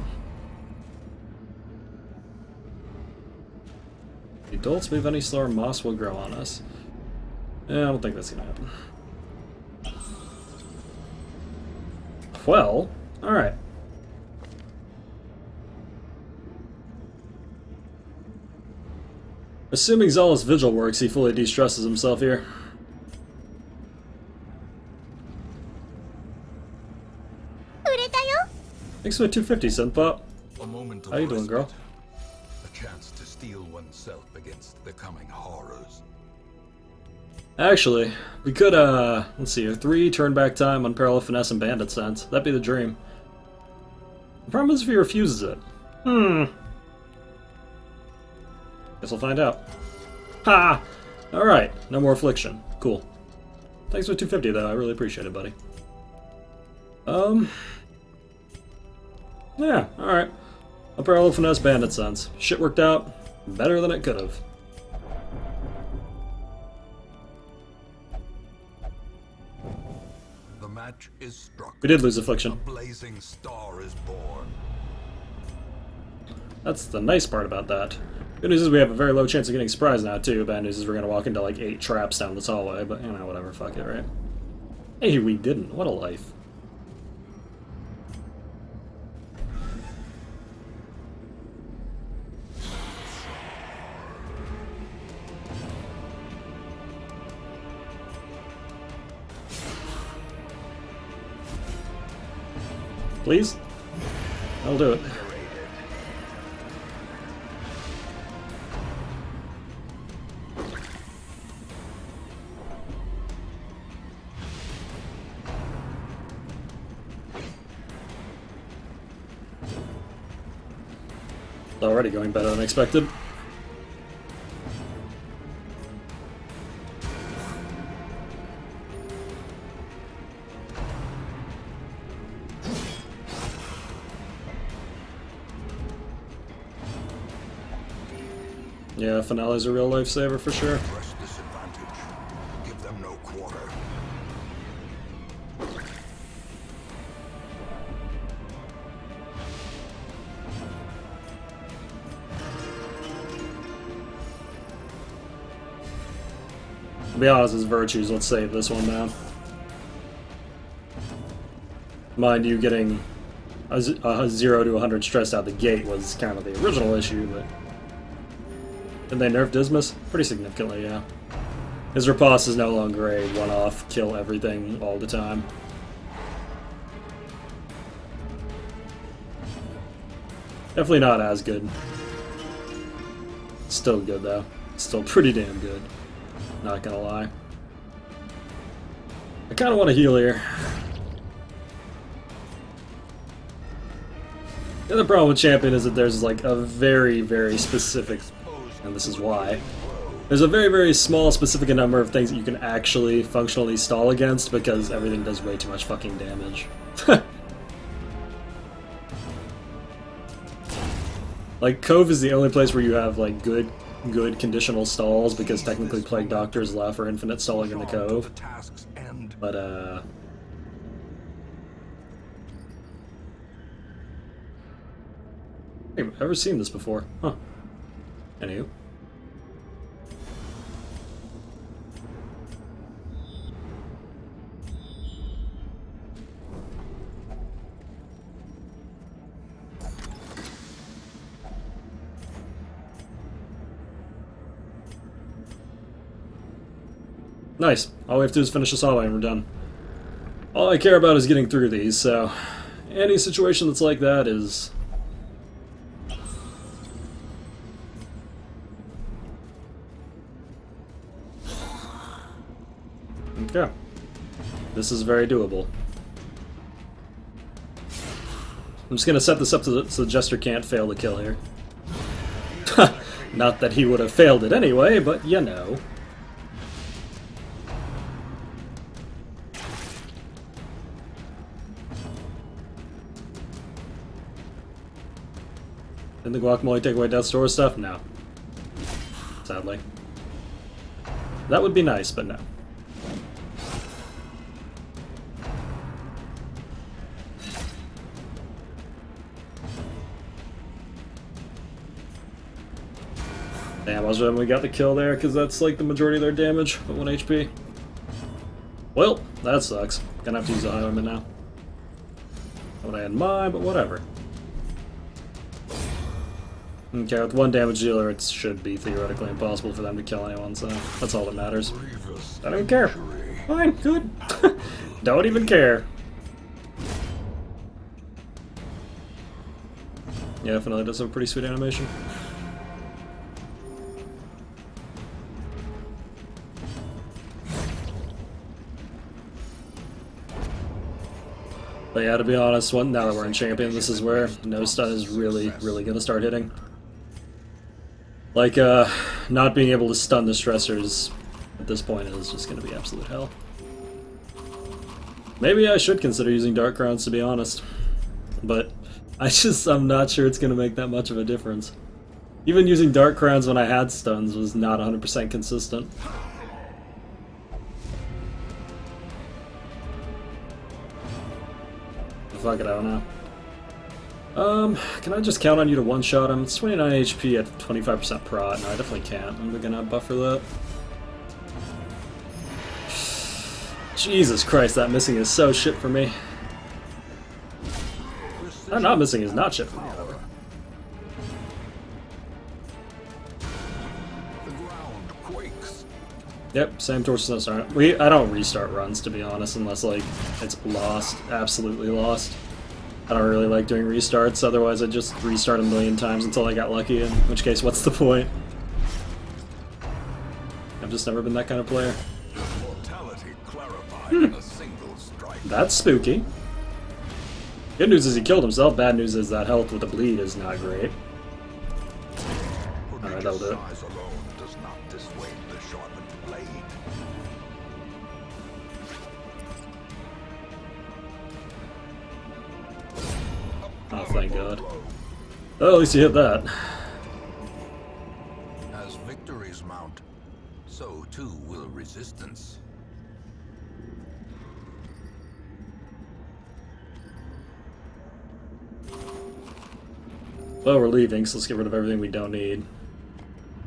If adults move any slower, moss will grow on us. Yeah, I don't think that's gonna happen. Well, alright. Assuming Zealous Vigil works, he fully de-stresses himself here. Thanks for the 250, Synthpop. A moment of How you doing, girl? respite. A chance to steel oneself against the coming horrors. Actually, we could, let's see here, 3 turn back time, Unparalleled Finesse, and Bandit Sense. That'd be the dream. The problem is if he refuses it. Guess we'll find out. Ha! Alright, no more Affliction. Cool. Thanks for 250 though, I really appreciate it, buddy. Yeah, alright. Unparalleled Finesse, Bandit Sense. Shit worked out better than it could have. The match is struck. We did lose A Affliction. blazing star is born. That's the nice part about that. Good news is we have a very low chance of getting surprised now, too. Bad news is we're gonna walk into like 8 traps down this hallway, but you know, whatever, fuck it, right? Hey, we didn't. What a life. Please? I'll do it. Already going better than expected. Yeah, Finale's a real lifesaver for sure. Press disadvantage. Give them no quarter. be honest, his virtues, let's save this one now. Mind you, getting a 0 to 100 stressed out the gate was kind of the original issue, but... Did they nerf Dismas? Pretty significantly, yeah. His riposte is no longer a one-off, kill everything all the time. Definitely not as good. Still good, though. Still pretty damn good. Not gonna lie. I kinda want to heal here. The other problem with Champion is that there's like a very, very specific, and this is why, there's a very, very small specific number of things that you can actually functionally stall against because everything does way too much fucking damage. Like, Cove is the only place where you have like good conditional stalls because technically Plague Doctors allow for infinite stalling in the Cove. But hey, I've never seen this before. Huh. Anywho. Nice. All we have to do is finish this hallway and we're done. All I care about is getting through these, so any situation that's like that is... Okay. This is very doable. I'm just gonna set this up so the Jester can't fail the kill here. Not that he would have failed it anyway, but you know. Didn't the Guacamole take away Death's Door stuff? No. Sadly. That would be nice, but no. Damn, I was hoping we got the kill there, because that's like the majority of their damage at 1 HP. Well, that sucks. Gonna have to use the high limit now. Not what I had in mind, but whatever. Okay, with 1 damage dealer, it should be theoretically impossible for them to kill anyone, so that's all that matters. I don't care. Fine, good. Don't even care. Yeah, definitely does have a pretty sweet animation. But yeah, to be honest, now that we're in Champion, this is where no stun is really going to start hitting. Like, not being able to stun the stressors at this point is just going to be absolute hell. Maybe I should consider using Dark Crowns, to be honest. But I'm not sure it's going to make that much of a difference. Even using Dark Crowns when I had stuns was not 100% consistent. Fuck it, I don't know. Can I just count on you to one-shot him? It's 29 HP at 25% prot. No, I definitely can't. I'm gonna buffer that. Jesus Christ, that missing is so shit for me. Not missing is not shit for me, however. Yep, same Torso Start. I don't restart runs, to be honest, unless like it's lost, absolutely lost. I don't really like doing restarts, otherwise I just restart a million times until I got lucky, in which case, what's the point? I've just never been that kind of player. That's spooky. Good news is he killed himself, bad news is that health with the bleed is not great. Alright, that'll do it. Oh, thank God. Well, at least you hit that. As victories mount, so too will resistance. Well, we're leaving, so let's get rid of everything we don't need.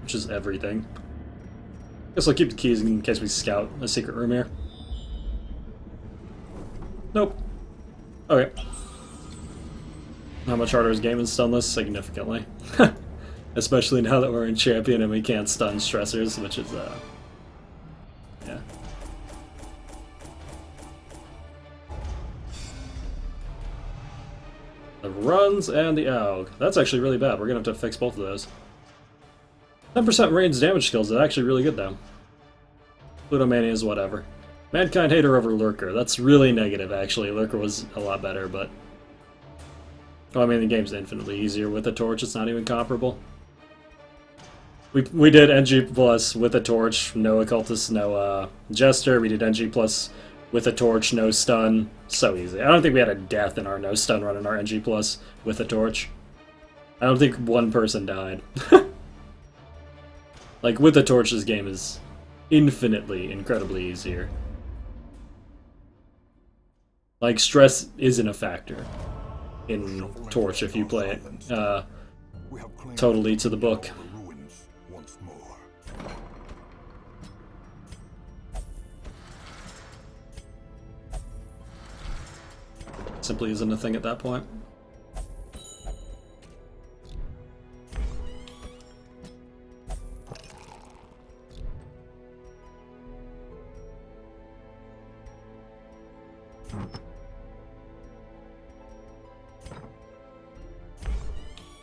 Which is everything. Guess I'll keep the keys in case we scout a secret room here. Nope. Okay. How much harder is game and stunless? Significantly. Especially now that we're in champion and we can't stun stressors, which is, yeah. The runs and the AUG. That's actually really bad. We're gonna have to fix both of those. 10% range damage skills is actually really good, though. Plutomania is whatever. Mankind Hater over Lurker. That's really negative, actually. Lurker was a lot better, but... Well, I mean, the game's infinitely easier with a torch. It's not even comparable. We did NG plus with a torch, no occultist, no jester. We did NG plus with a torch, no stun. So easy. I don't think we had a death in our no stun run in our NG plus with a torch. I don't think one person died. Like, with a torch, this game is infinitely, incredibly easier. Like, stress isn't a factor in Torch if you play it totally to the book. Simply isn't a thing at that point.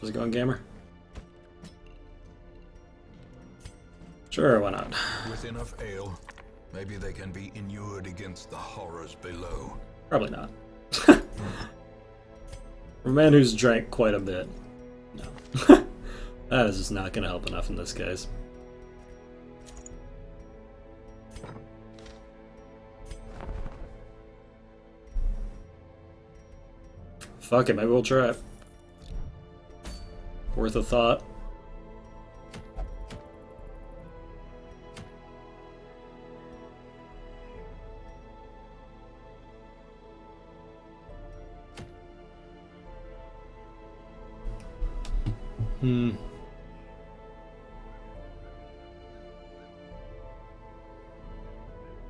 How's it going, gamer? Sure, why not? With enough ale, maybe they can be inured against the horrors below. Probably not. For a man who's drank quite a bit, no. That is just not going to help enough in this case. Fuck it, maybe we'll try it. Worth a thought.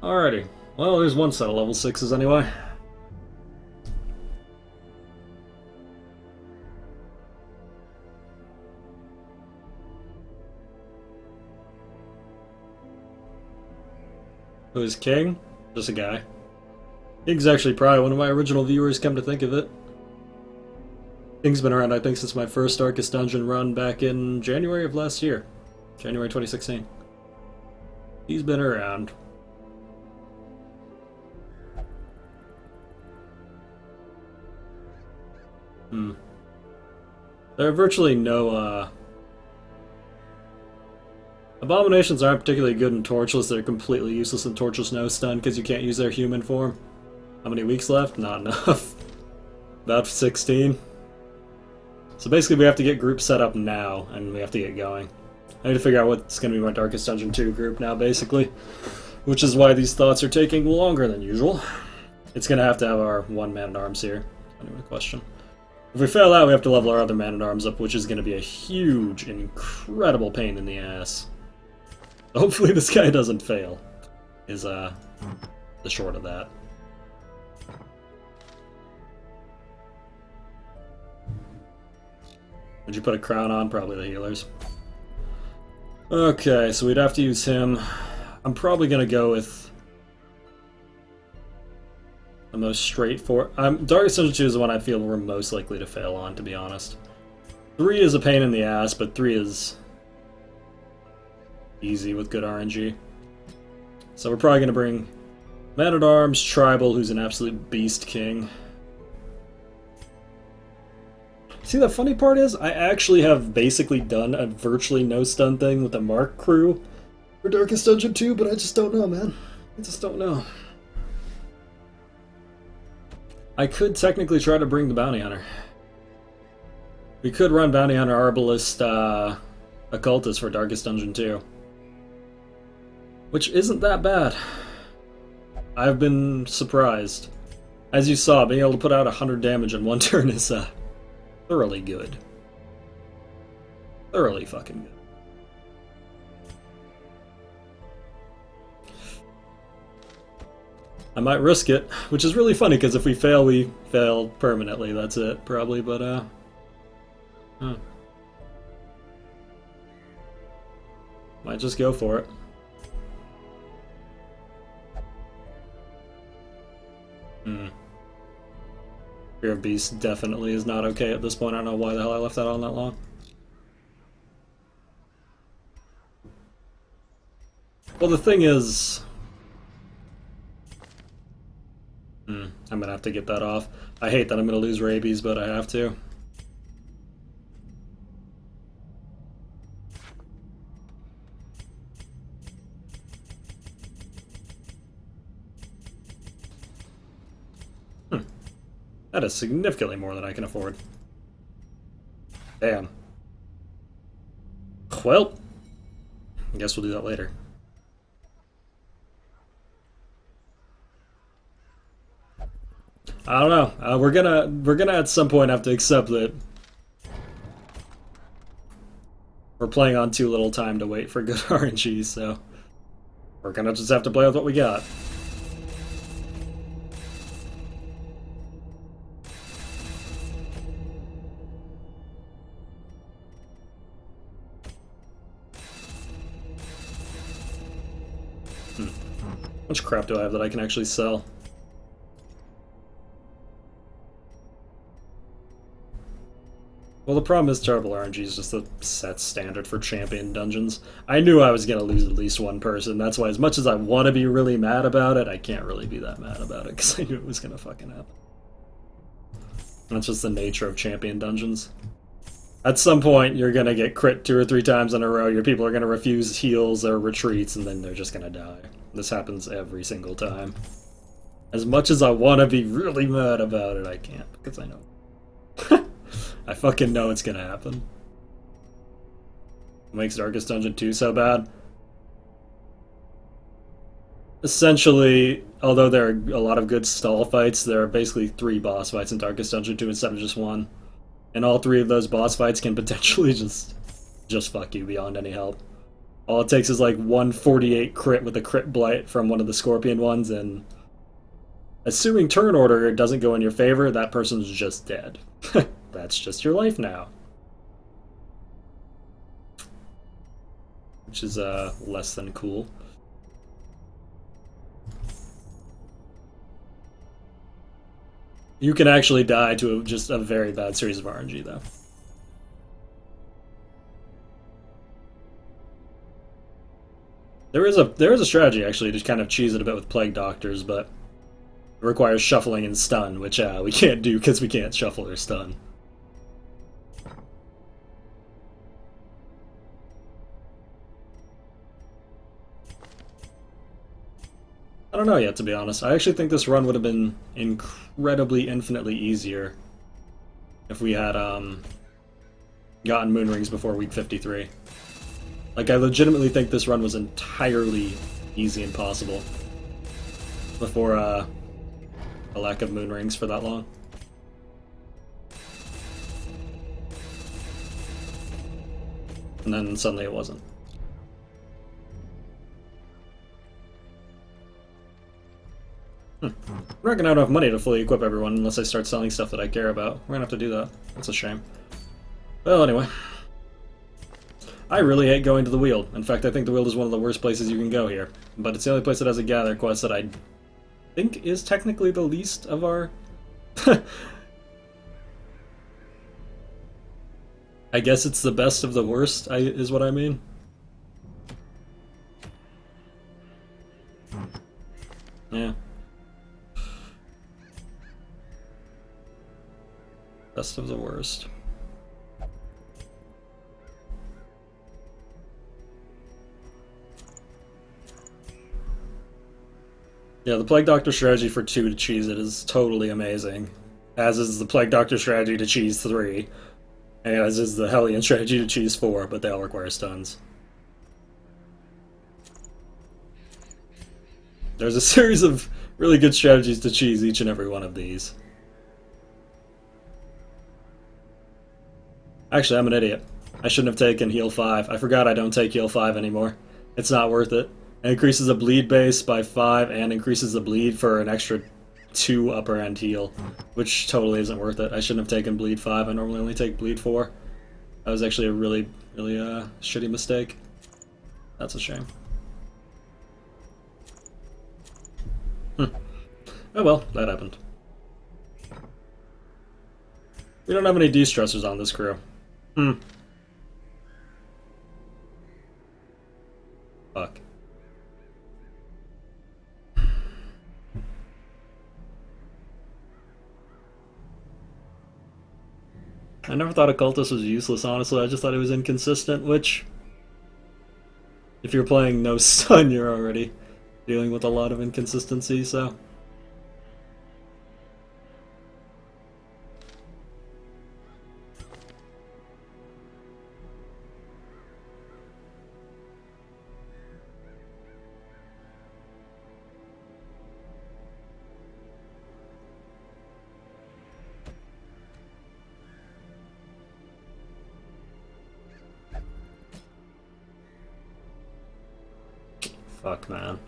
Alrighty. Well, there's one set of level 6s anyway. Who's King? Just a guy. King's actually probably one of my original viewers, come to think of it. King's been around, I think, since my first Darkest Dungeon run back in January of last year. January 2016. He's been around. There are virtually no, Abominations aren't particularly good in Torchless. They're completely useless in Torchless no stun because you can't use their human form. How many weeks left? Not enough. About 16. So basically we have to get groups set up now, and we have to get going. I need to figure out what's going to be my Darkest Dungeon 2 group now, basically. Which is why these thoughts are taking longer than usual. It's going to have our one man-at-arms here. Anyway, question. If we fail out, we have to level our other man-at-arms up, which is going to be a huge, incredible pain in the ass. Hopefully this guy doesn't fail, is the short of that. Would you put a crown on? Probably the healers. Okay, so we'd have to use him. I'm probably going to go with the most straightforward. Darkest Dungeon 2 is the one I feel we're most likely to fail on, to be honest. 3 is a pain in the ass, but 3 is easy with good RNG. So we're probably going to bring Man-at-Arms, Tribal, who's an absolute beast king. See, the funny part is, I actually have basically done a virtually no-stun thing with the Mark crew for Darkest Dungeon 2, but I just don't know, man. I just don't know. I could technically try to bring the Bounty Hunter. We could run Bounty Hunter, Arbalist, Occultist for Darkest Dungeon 2. Which isn't that bad. I've been surprised. As you saw, being able to put out 100 damage in one turn is, thoroughly good. Thoroughly fucking good. I might risk it, which is really funny because if we fail permanently. That's it, probably. But huh. Might just go for it. Fear of Beast definitely is not okay at this point. I don't know why the hell I left that on that long. Well, the thing is... I'm gonna have to get that off. I hate that I'm gonna lose rabies, but I have to. That is significantly more than I can afford. Damn. Well, I guess we'll do that later. I don't know. We're gonna at some point have to accept that we're playing on too little time to wait for good RNG, so we're gonna just have to play with what we got. How much crap do I have that I can actually sell? Well, the problem is terrible RNG is just the set standard for champion dungeons. I knew I was going to lose at least one person. That's why as much as I want to be really mad about it, I can't really be that mad about it because I knew it was going to fucking happen. That's just the nature of champion dungeons. At some point, you're going to get crit 2 or 3 times in a row. Your people are going to refuse heals or retreats, and then they're just going to die. This happens every single time. As much as I want to be really mad about it, I can't, because I know. I fucking know it's going to happen. What makes Darkest Dungeon 2 so bad? Essentially, although there are a lot of good stall fights, there are basically 3 boss fights in Darkest Dungeon 2 instead of just 1. And all 3 of those boss fights can potentially just fuck you beyond any help. All it takes is like 148 crit with a crit blight from one of the Scorpion ones, and assuming turn order doesn't go in your favor, that person's just dead. That's just your life now. Which is less than cool. You can actually die to just a very bad series of RNG, though. There is a strategy, actually, to kind of cheese it a bit with Plague Doctors, but it requires shuffling and stun, which we can't do because we can't shuffle or stun. I don't know yet, to be honest. I actually think this run would have been incredibly, infinitely easier if we had gotten Moon Rings before week 53. Like, I legitimately think this run was entirely easy and possible before a lack of Moon Rings for that long. And then suddenly it wasn't. I'm not gonna have enough money to fully equip everyone unless I start selling stuff that I care about. We're gonna have to do that. That's a shame. Well, anyway. I really hate going to the Weald. In fact, I think the Weald is one of the worst places you can go here. But it's the only place that has a gather quest that I think is technically the least of our... I guess it's the best of the worst, is what I mean. Yeah. Best of the worst. Yeah, the Plague Doctor strategy for 2 to cheese it is totally amazing. As is the Plague Doctor strategy to cheese 3. And as is the Hellion strategy to cheese 4, but they all require stuns. There's a series of really good strategies to cheese each and every one of these. Actually, I'm an idiot. I shouldn't have taken heal 5. I forgot I don't take heal 5 anymore. It's not worth it. It increases the bleed base by 5 and increases the bleed for an extra 2 upper end heal, which totally isn't worth it. I shouldn't have taken bleed 5. I normally only take bleed 4. That was actually a really shitty mistake. That's a shame. Oh well, that happened. We don't have any de-stressors on this crew. Fuck. I never thought Occultist was useless, honestly. I just thought it was inconsistent, which... If you're playing no stun, you're already dealing with a lot of inconsistency, so... Fuck, man.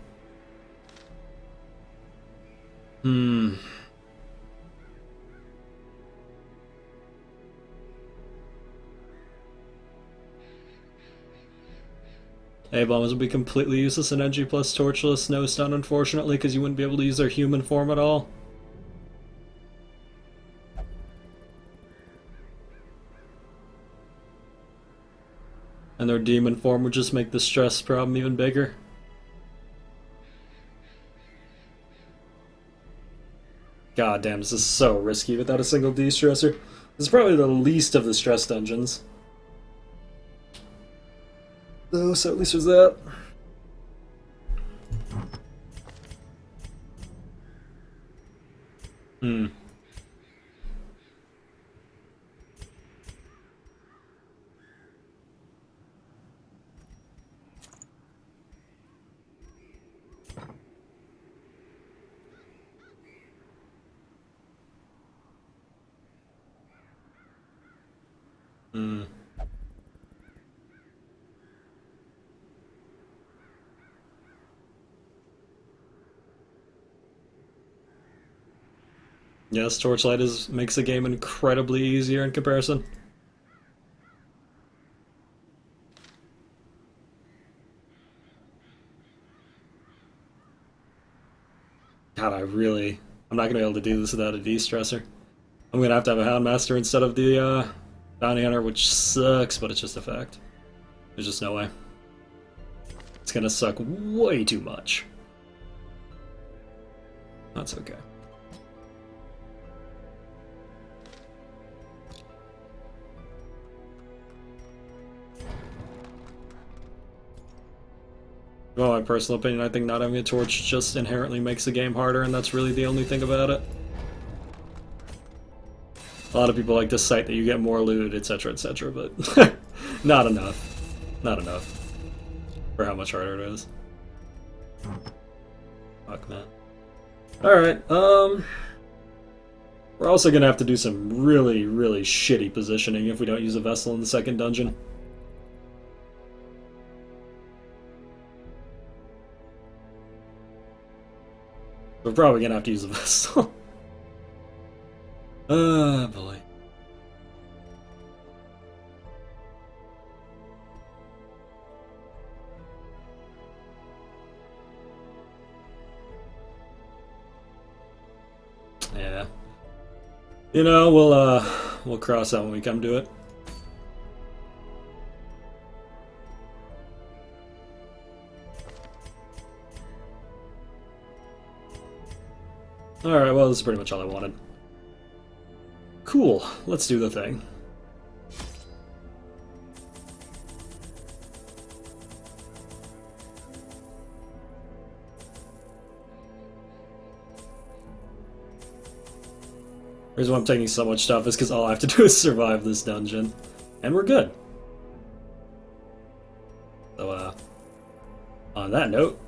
A-bombs would be completely useless in NG plus Torchless, no stun, unfortunately, because you wouldn't be able to use their human form at all. And their demon form would just make the stress problem even bigger. God damn, this is so risky without a single de-stressor. This is probably the least of the stress dungeons. Oh, so at least there's that. Yes, Torchlight makes the game incredibly easier in comparison. God, I'm not gonna be able to do this without a de-stressor. I'm gonna have to have a Houndmaster instead of the Bounty Hunter, which sucks, but it's just a fact. There's just no way. It's gonna suck way too much. That's okay. Well, my personal opinion, I think not having a torch just inherently makes the game harder, and that's really the only thing about it. A lot of people like to cite that you get more loot, etc., but not enough. Not enough for how much harder it is. Fuck, man. Alright, we're also gonna have to do some really shitty positioning if we don't use a vessel in the second dungeon. We're probably gonna have to use a vessel. Ah, boy. Yeah. You know, we'll cross that when we come to it. Alright, well, this is pretty much all I wanted. Cool, let's do the thing. The reason why I'm taking so much stuff is because all I have to do is survive this dungeon. And we're good. So, on that note...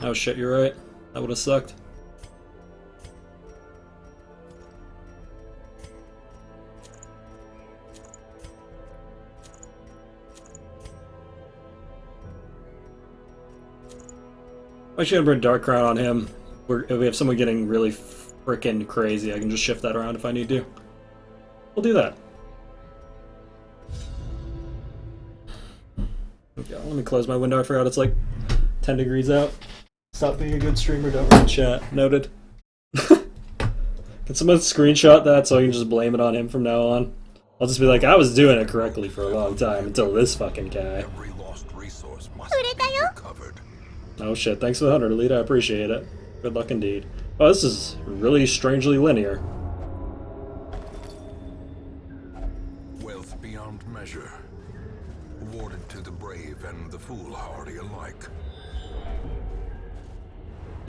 Oh shit, you're right. That would have sucked. I'm actually gonna bring Dark Crown on him. If we have someone getting really freaking crazy, I can just shift that around if I need to. We'll do that. Okay, let me close my window. I forgot it's like 10 degrees out. Stop being a good streamer, don't read chat. Noted. Can someone screenshot that so I can just blame it on him from now on? I'll just be like, I was doing it correctly for a long time until this fucking guy. Every lost resource must be recovered. Oh shit, thanks for the 100, Elite. I appreciate it. Good luck indeed. Oh, this is really strangely linear. Wealth beyond measure. Awarded to the brave and the foolhardy alike.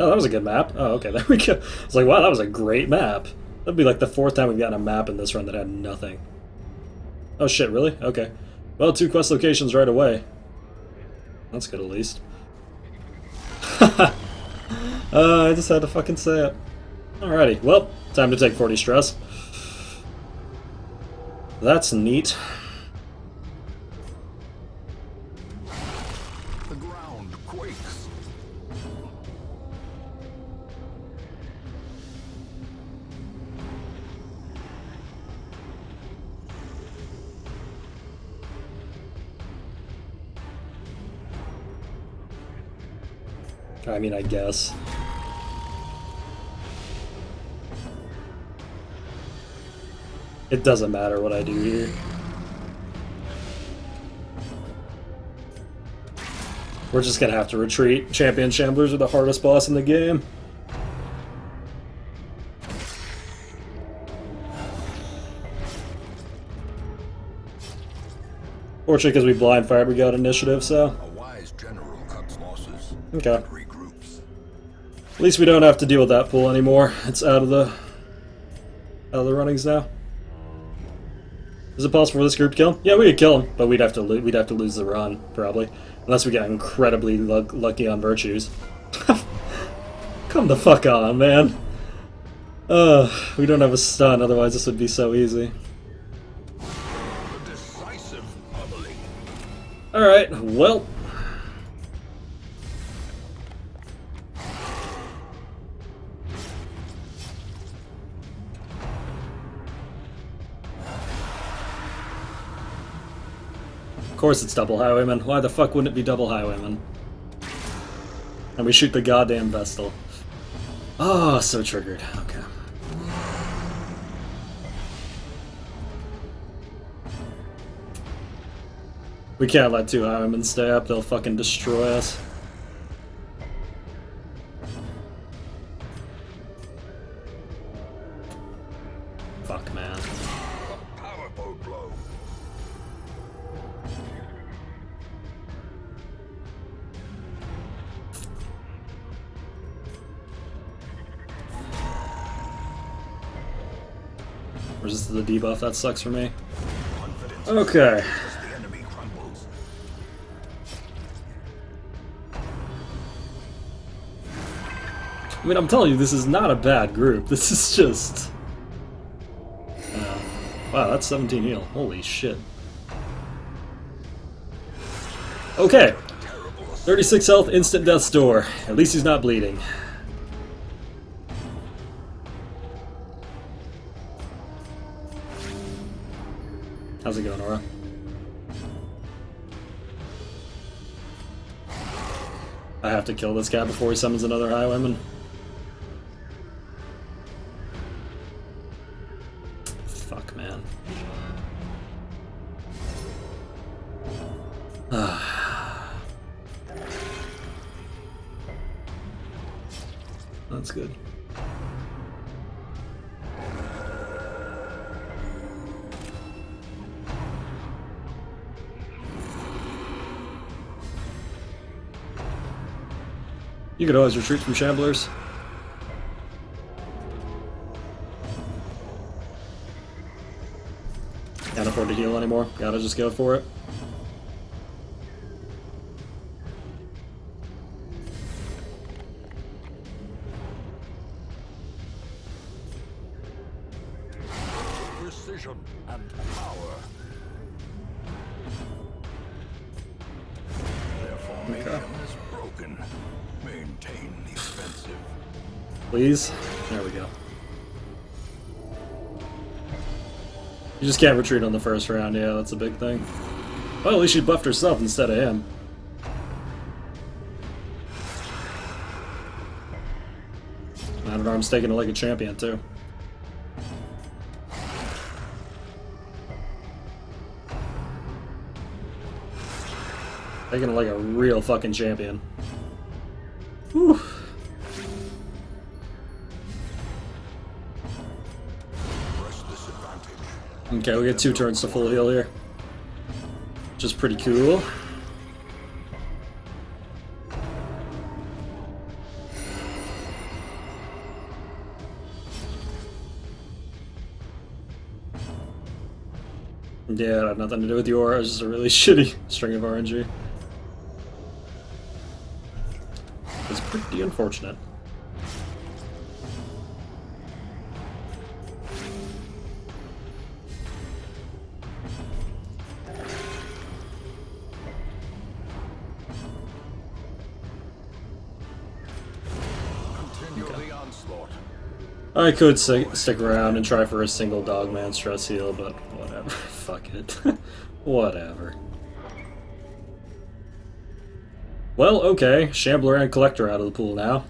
Oh, that was a good map. Oh, okay, there we go. It's like, wow, that was a great map. That'd be like the 4th time we've gotten a map in this run that had nothing. Oh shit, really? Okay. Well, 2 quest locations right away. That's good, at least. I just had to fucking say it. Alrighty, well, time to take 40 stress. That's neat. The ground quakes. I mean, I guess. It doesn't matter what I do here. We're just gonna have to retreat. Champion Shamblers are the hardest boss in the game. Fortunately, because we blind fired, we got initiative, so. A wise general cuts losses. Okay. And regroups. At least we don't have to deal with that pool anymore. It's out of the runnings now. Is it possible for this group to kill him? Yeah, we could kill him, but we'd have to lose the run probably, unless we got incredibly lucky on virtues. Come the fuck on, man. We don't have a stun, otherwise this would be so easy. Decisive bubbling. Alright, well. Of course it's double highwayman. Why the fuck wouldn't it be double highwayman? And we shoot the goddamn Vestal. Oh, so triggered. Okay. We can't let 2 highwaymen stay up, they'll fucking destroy us. Fuck, man. A powerful blow. Resist the debuff, that sucks for me. Confidence Okay. as the enemy crumbles. I mean, I'm telling you, this is not a bad group. This is just... wow, that's 17 heal. Holy shit. Okay. 36 health, instant death's door. At least he's not bleeding. How's it going, Aura? I have to kill this guy before he summons another highwayman. Fuck, man. That's good. You could always retreat from Shamblers. Can't afford to heal anymore. Gotta just go for it. Precision and power. Their formation is broken. position. Maintain the offensive. Please? There we go. You just can't retreat on the first round, yeah, that's a big thing. Well, at least she buffed herself instead of him. Man-at-Arms taking it like a champion, too. Taking it like a real fucking champion. Whew. Okay, we get 2 turns to full heal here. Which is pretty cool. Yeah, it had nothing to do with the aura, it was just a really shitty string of RNG. It's pretty unfortunate. I could stick around and try for a single dogman stress heal, but whatever. Fuck it. Whatever. Well, okay. Shambler and Collector out of the pool now.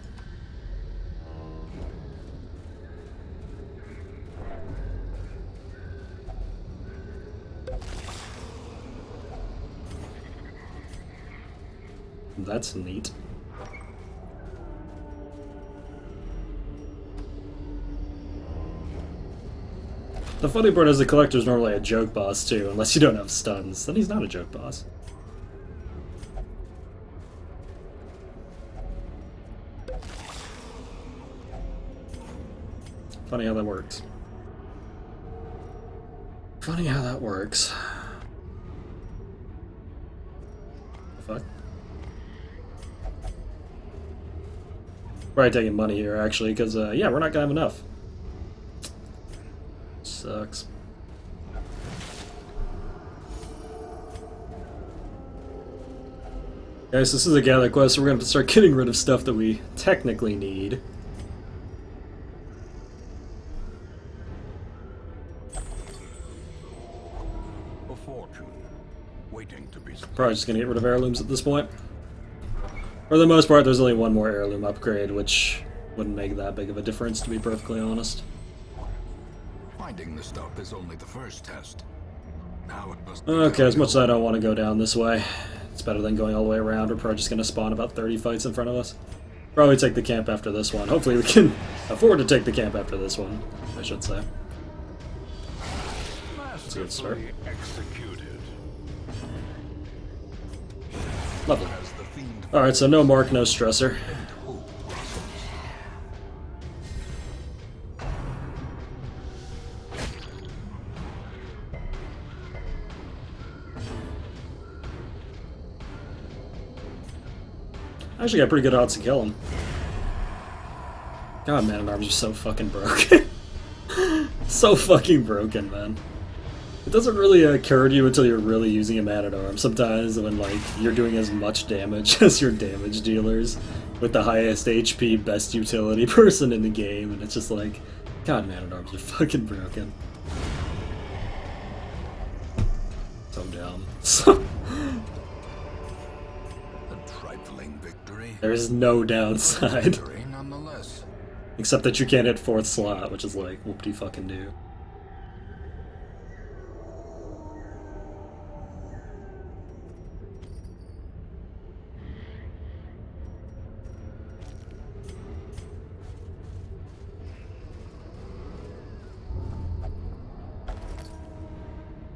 That's neat. The funny part is the Collector's normally a joke boss too, unless you don't have stuns. Then he's not a joke boss. Funny how that works. Funny how that works. The fuck? Probably taking money here actually, because yeah, we're not gonna have enough. Sucks. Guys, this is a gather quest, so we're gonna start getting rid of stuff that we technically need. A fortune waiting to be spent. Probably just gonna get rid of heirlooms at this point. For the most part, there's only one more heirloom upgrade, which wouldn't make that big of a difference, to be perfectly honest. Finding the stuff is only the first test. Now it must be Okay, as much as I don't want to go down this way, it's better than going all the way around. We're probably just gonna spawn about 30 fights in front of us. Probably take the camp after this one. Hopefully we can afford to take the camp after this one, I should say. That's a good start. executed. Lovely. As the fiend Alright, so no mark, no stressor. hope blossoms. I actually got pretty good odds to kill him. God, Man-at-Arms are so fucking broken. So fucking broken, man. It doesn't really occur to you until you're really using a Man-at-Arm. Sometimes when, like, you're doing as much damage as your damage dealers with the highest HP, best utility person in the game, and it's just like, God, Man-at-Arms are fucking broken. So dumb. So... There's no downside. Victory nonetheless. Except that you can't hit 4th slot, which is like, whoop-de-fucking-do.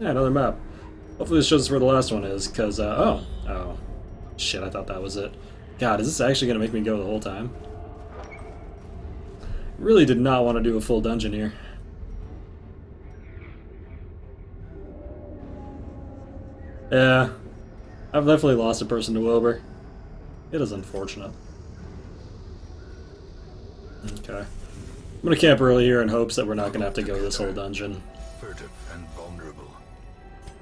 Yeah, another map. Hopefully this shows us where the last one is, because, oh. Shit, I thought that was it. God, is this actually going to make me go the whole time? Really did not want to do a full dungeon here. Yeah, I've definitely lost a person to Wilbur. It is unfortunate. Okay. I'm going to camp early here in hopes that we're not going to have to go this whole dungeon. Furtive and vulnerable.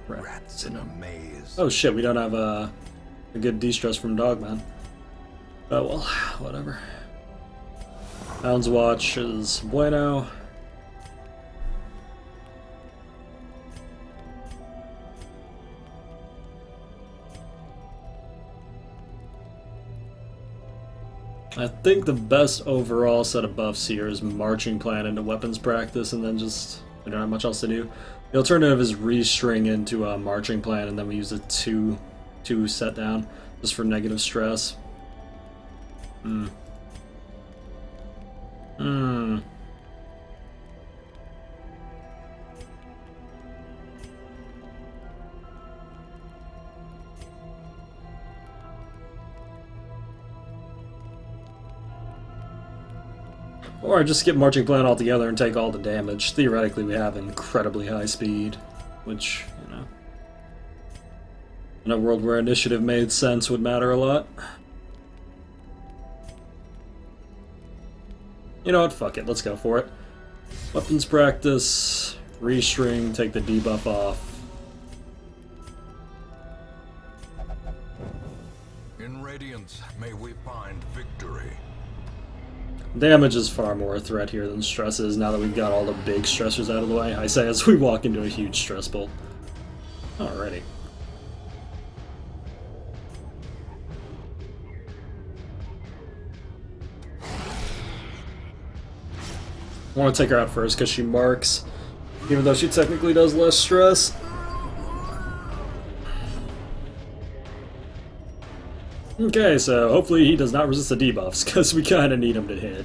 Rats in a maze. Oh shit, we don't have a good de-stress from Dogman. Oh well, whatever. Hound's Watch is bueno. I think the best overall set of buffs here is Marching Plan into Weapons Practice, and then just, I don't have much else to do. The alternative is Restring into Marching Plan, and then we use a 2 set down, just for negative stress. Or I just skip Marching Plan altogether and take all the damage. Theoretically, we have incredibly high speed, which, you know, in a world where initiative made sense would matter a lot. You know what? Fuck it. Let's go for it. Weapons Practice, Restring, take the debuff off. In Radiance, may we find victory. Damage is far more a threat here than stress is, now that we've got all the big stressors out of the way. I say as we walk into a huge stress bowl. Alrighty. I want to take her out first because she marks, even though she technically does less stress. Okay, so hopefully he does not resist the debuffs, because we kind of need him to hit.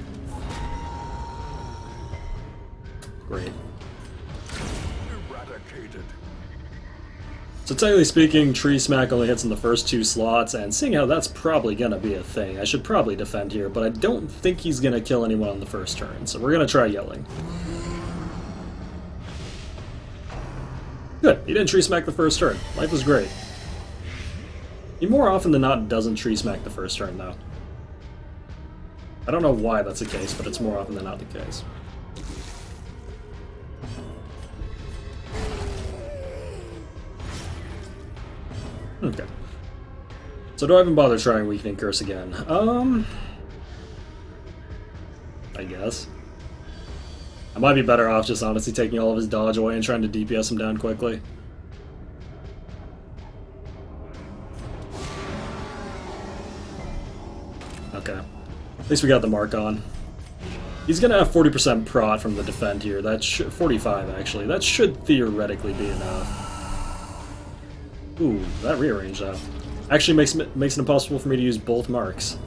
Great. Eradicated. So technically speaking, Tree Smack only hits in the first 2 slots, and seeing how that's probably going to be a thing, I should probably defend here, but I don't think he's going to kill anyone on the first turn, so we're going to try Yelling. Good, he didn't Tree Smack the first turn. Life is great. He more often than not doesn't Tree Smack the first turn, though. I don't know why that's the case, but it's more often than not the case. Okay. So do I even bother trying Weakening Curse again? I guess. I might be better off just honestly taking all of his dodge away and trying to DPS him down quickly. Okay. At least we got the mark on. He's gonna have 40% prot from the defend here. That should 45 actually. That should theoretically be enough. Ooh, that rearrange though. Actually makes it impossible for me to use both marks.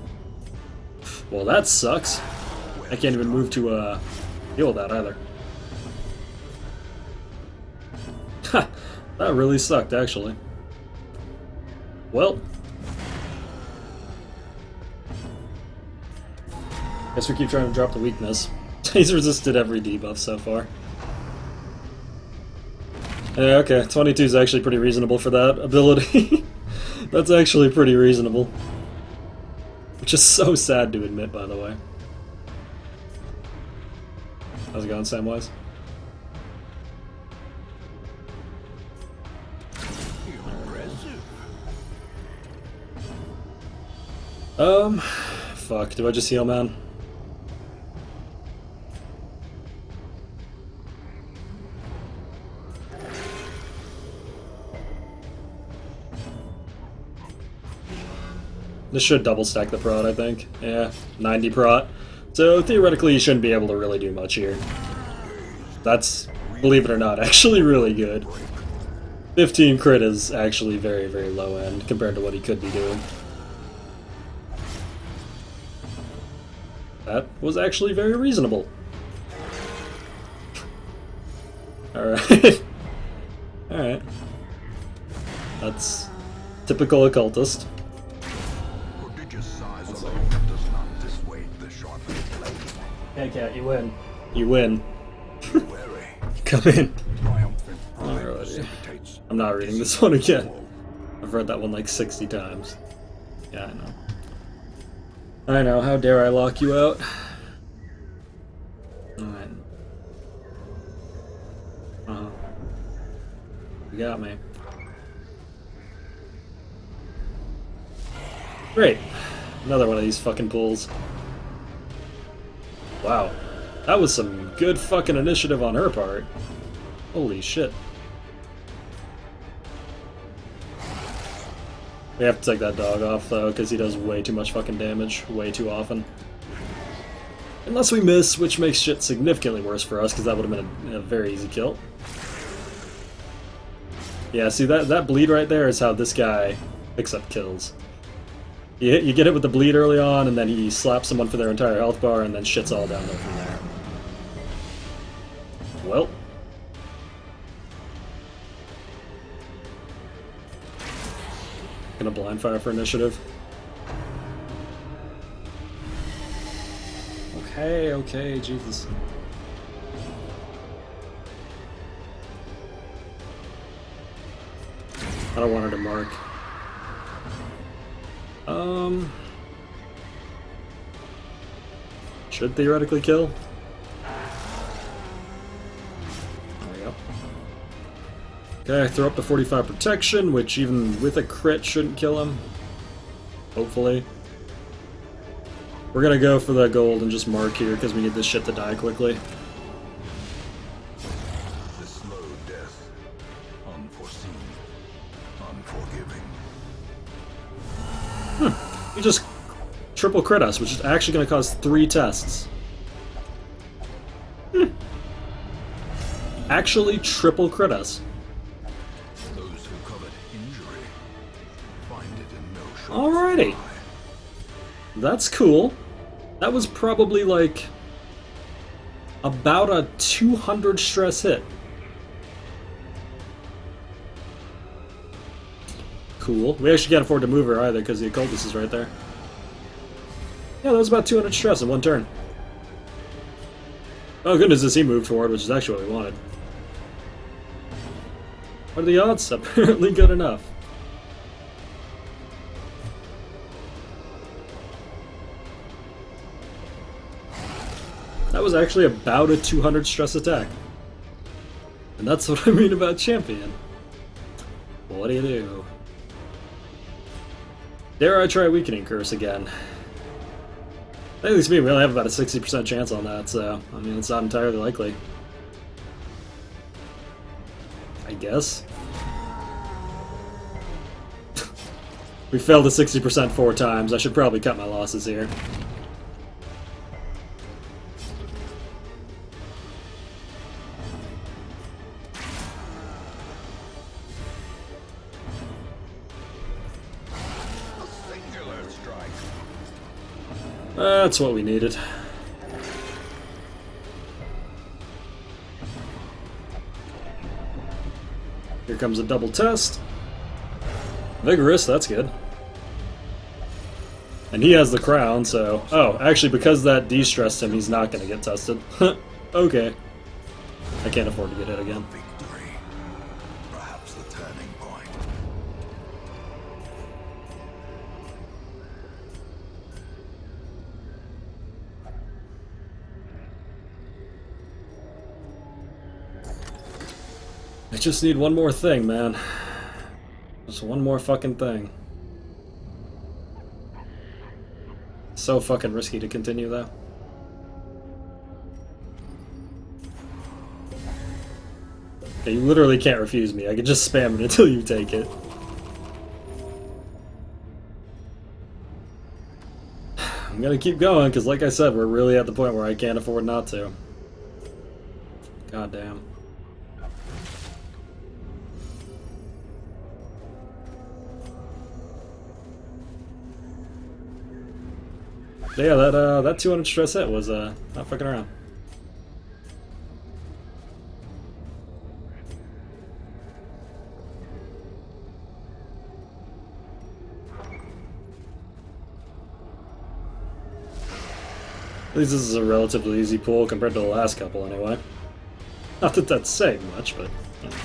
Well, that sucks. I can't even move to deal with that either. Ha! That really sucked actually. Well. Guess we keep trying to drop the weakness. He's resisted every debuff so far. Yeah, okay, 22 is actually pretty reasonable for that ability. That's actually pretty reasonable. Which is so sad to admit, by the way. How's it going, Samwise? Fuck, do I just heal, man? This should double stack the prot, I think. Yeah, 90 prot. So theoretically you shouldn't be able to really do much here. That's, believe it or not, actually really good. 15 crit is actually very, very low end compared to what he could be doing. That was actually very reasonable. Alright. Alright. That's typical occultist. Hey cat, you win. You win. Come in. Alrighty. I'm not reading this one again. I've read that one like 60 times. Yeah, I know. I know, how dare I lock you out? Alright. You got me. Great. Another one of these fucking pulls. Wow. That was some good fucking initiative on her part. Holy shit. We have to take that dog off, though, because he does way too much fucking damage, way too often. Unless we miss, which makes shit significantly worse for us, because that would have been a very easy kill. Yeah, see, that bleed right there is how this guy picks up kills. You get it with the bleed early on, and then he slaps someone for their entire health bar, and then shit's all downhill from there. Well. Gonna blind fire for initiative. Okay, Jesus. I don't want her to mark. Should theoretically kill. There we go. Okay, throw up the 45 protection, which even with a crit shouldn't kill him. Hopefully. We're gonna go for the gold and just mark here because we need this shit to die quickly. The slow death, unforeseen, unforgiving. We just triple crit us, which is actually gonna cause 3 tests. Actually triple crit us. Those who covet injury find it in no short Alrighty. supply. That's cool. That was probably like about a 200 stress hit. Cool. We actually can't afford to move her either because the occultist is right there. Yeah, that was about 200 stress in one turn. Oh goodness, does he move forward, which is actually what we wanted. What are the odds? Apparently good enough. That was actually about a 200 stress attack. And that's what I mean about champion. What do you do? Dare I try weakening curse again? At least me, we only have about a 60% chance on that, so I mean it's not entirely likely. I guess. We failed a 60% 4 times. I should probably cut my losses here. Singular strike. That's what we needed. Here comes a double test. Vigorous, that's good. And he has the crown, so... Oh, actually, because that de-stressed him, he's not going to get tested. Okay. I can't afford to get hit again. Victory. Perhaps the turning point. I just need one more thing, man. Just one more fucking thing. So fucking risky to continue, though. Okay, you literally can't refuse me. I can just spam it until you take it. I'm gonna keep going, because like I said, we're really at the point where I can't afford not to. God damn. Yeah, that 200 stress hit was not fucking around. At least this is a relatively easy pull compared to the last couple, anyway. Not that that's saying much, but... You know.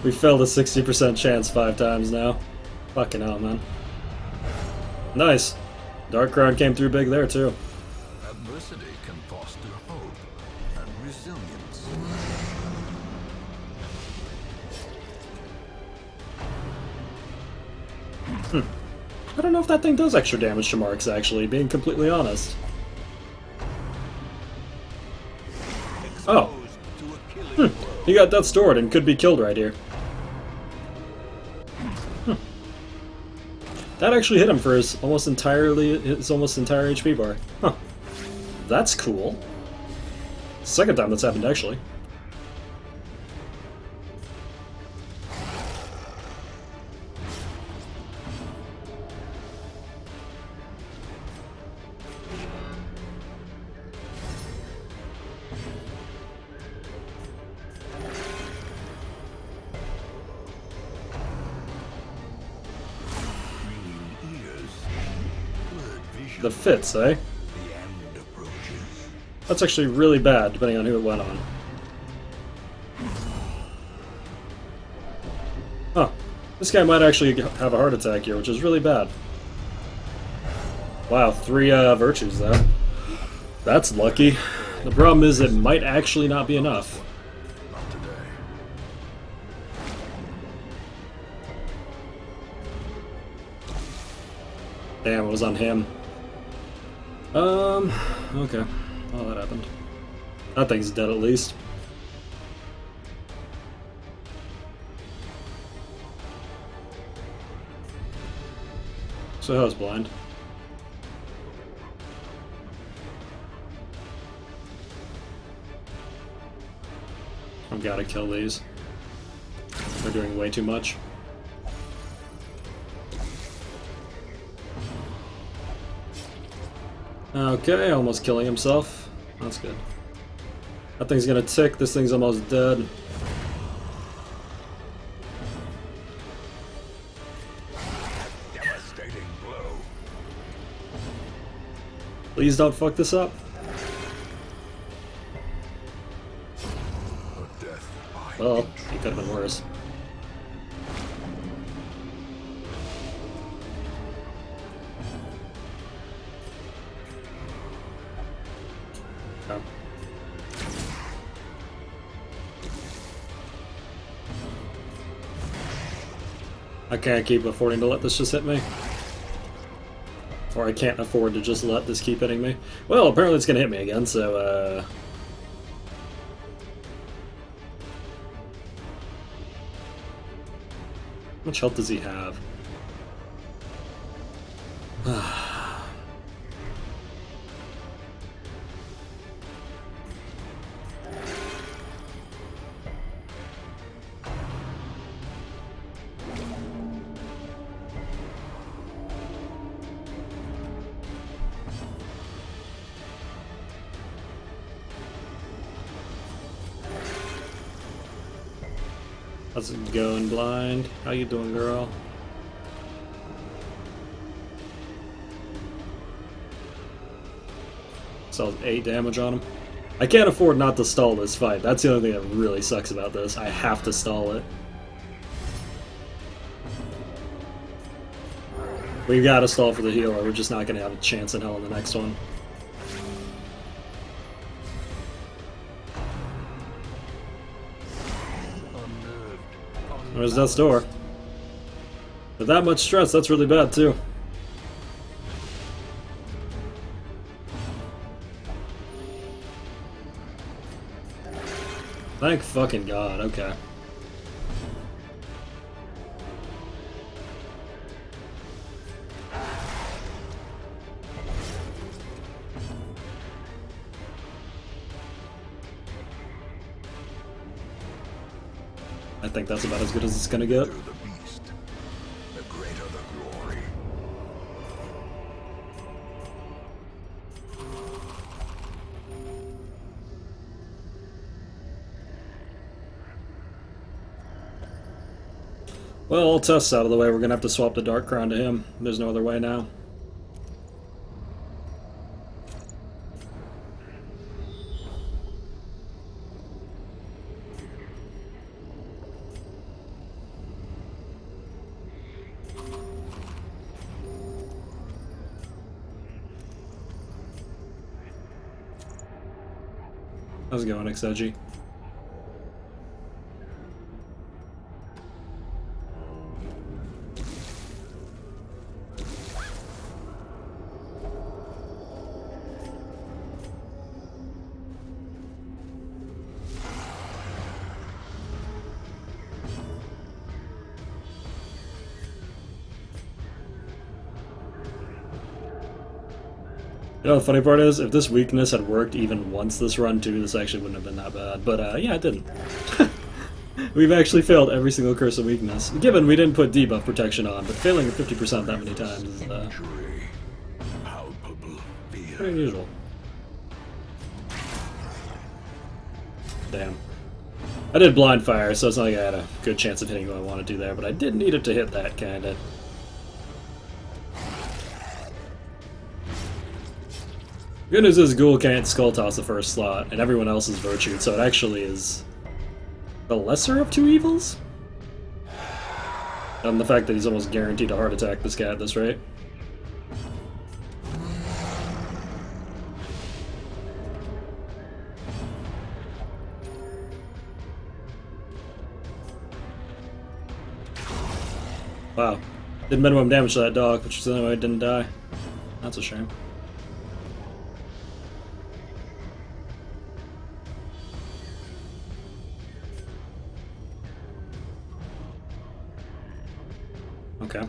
We failed a 60% chance 5 times now. Fucking hell, man. Nice. Dark Crown came through big there, too. Adversity can foster hope and resilience. I don't know if that thing does extra damage to marks, actually, being completely honest. Oh. He got that stored and could be killed right here. That actually hit him for his almost entire HP bar. Huh. That's cool. Second time that's happened, actually. The fits, eh? That's actually really bad, depending on who it went on. Huh. This guy might actually have a heart attack here, which is really bad. Wow, 3 virtues, though. That's lucky. The problem is it might actually not be enough. Not today. Damn, it was on him. Okay. Well, that happened. That thing's dead at least. So how's blind? I've gotta kill these. They're doing way too much. Okay, almost killing himself. That's good. That thing's gonna tick, this thing's almost dead. Devastating blow. Please don't fuck this up. A death by Well, it could have been worse. Oh. I can't keep affording to let this just hit me. Or I can't afford to just let this keep hitting me. Well, apparently it's gonna hit me again, so, how much health does he have? How's it going, blind? How you doing, girl? So 8 damage on him. I can't afford not to stall this fight. That's the only thing that really sucks about this. I have to stall it. We've got to stall for the healer. We're just not going to have a chance in hell in the next one. There's death's door. With that much stress, that's really bad too. Thank fucking God, okay. I think that's about as good as it's gonna get. To the beast, the greater the glory. Well, all tests out of the way, we're gonna have to swap the Dark Crown to him. There's no other way now. How's it going, Exoji? You know, the funny part is, if this weakness had worked even once this run too, this actually wouldn't have been that bad. But yeah, it didn't. We've actually failed every single curse of weakness. Given we didn't put debuff protection on, but failing 50% that many times is pretty unusual. Damn. I did blind fire, so it's not like I had a good chance of hitting what I wanted to there, but I did need it to hit that, kinda. Good news is Ghoul can't Skull Toss the first slot, and everyone else is Virtued, so it actually is the lesser of two evils? And the fact that he's almost guaranteed a heart attack this guy at this rate. Wow. Did minimum damage to that dog, which is the only way it didn't die. That's a shame. Okay.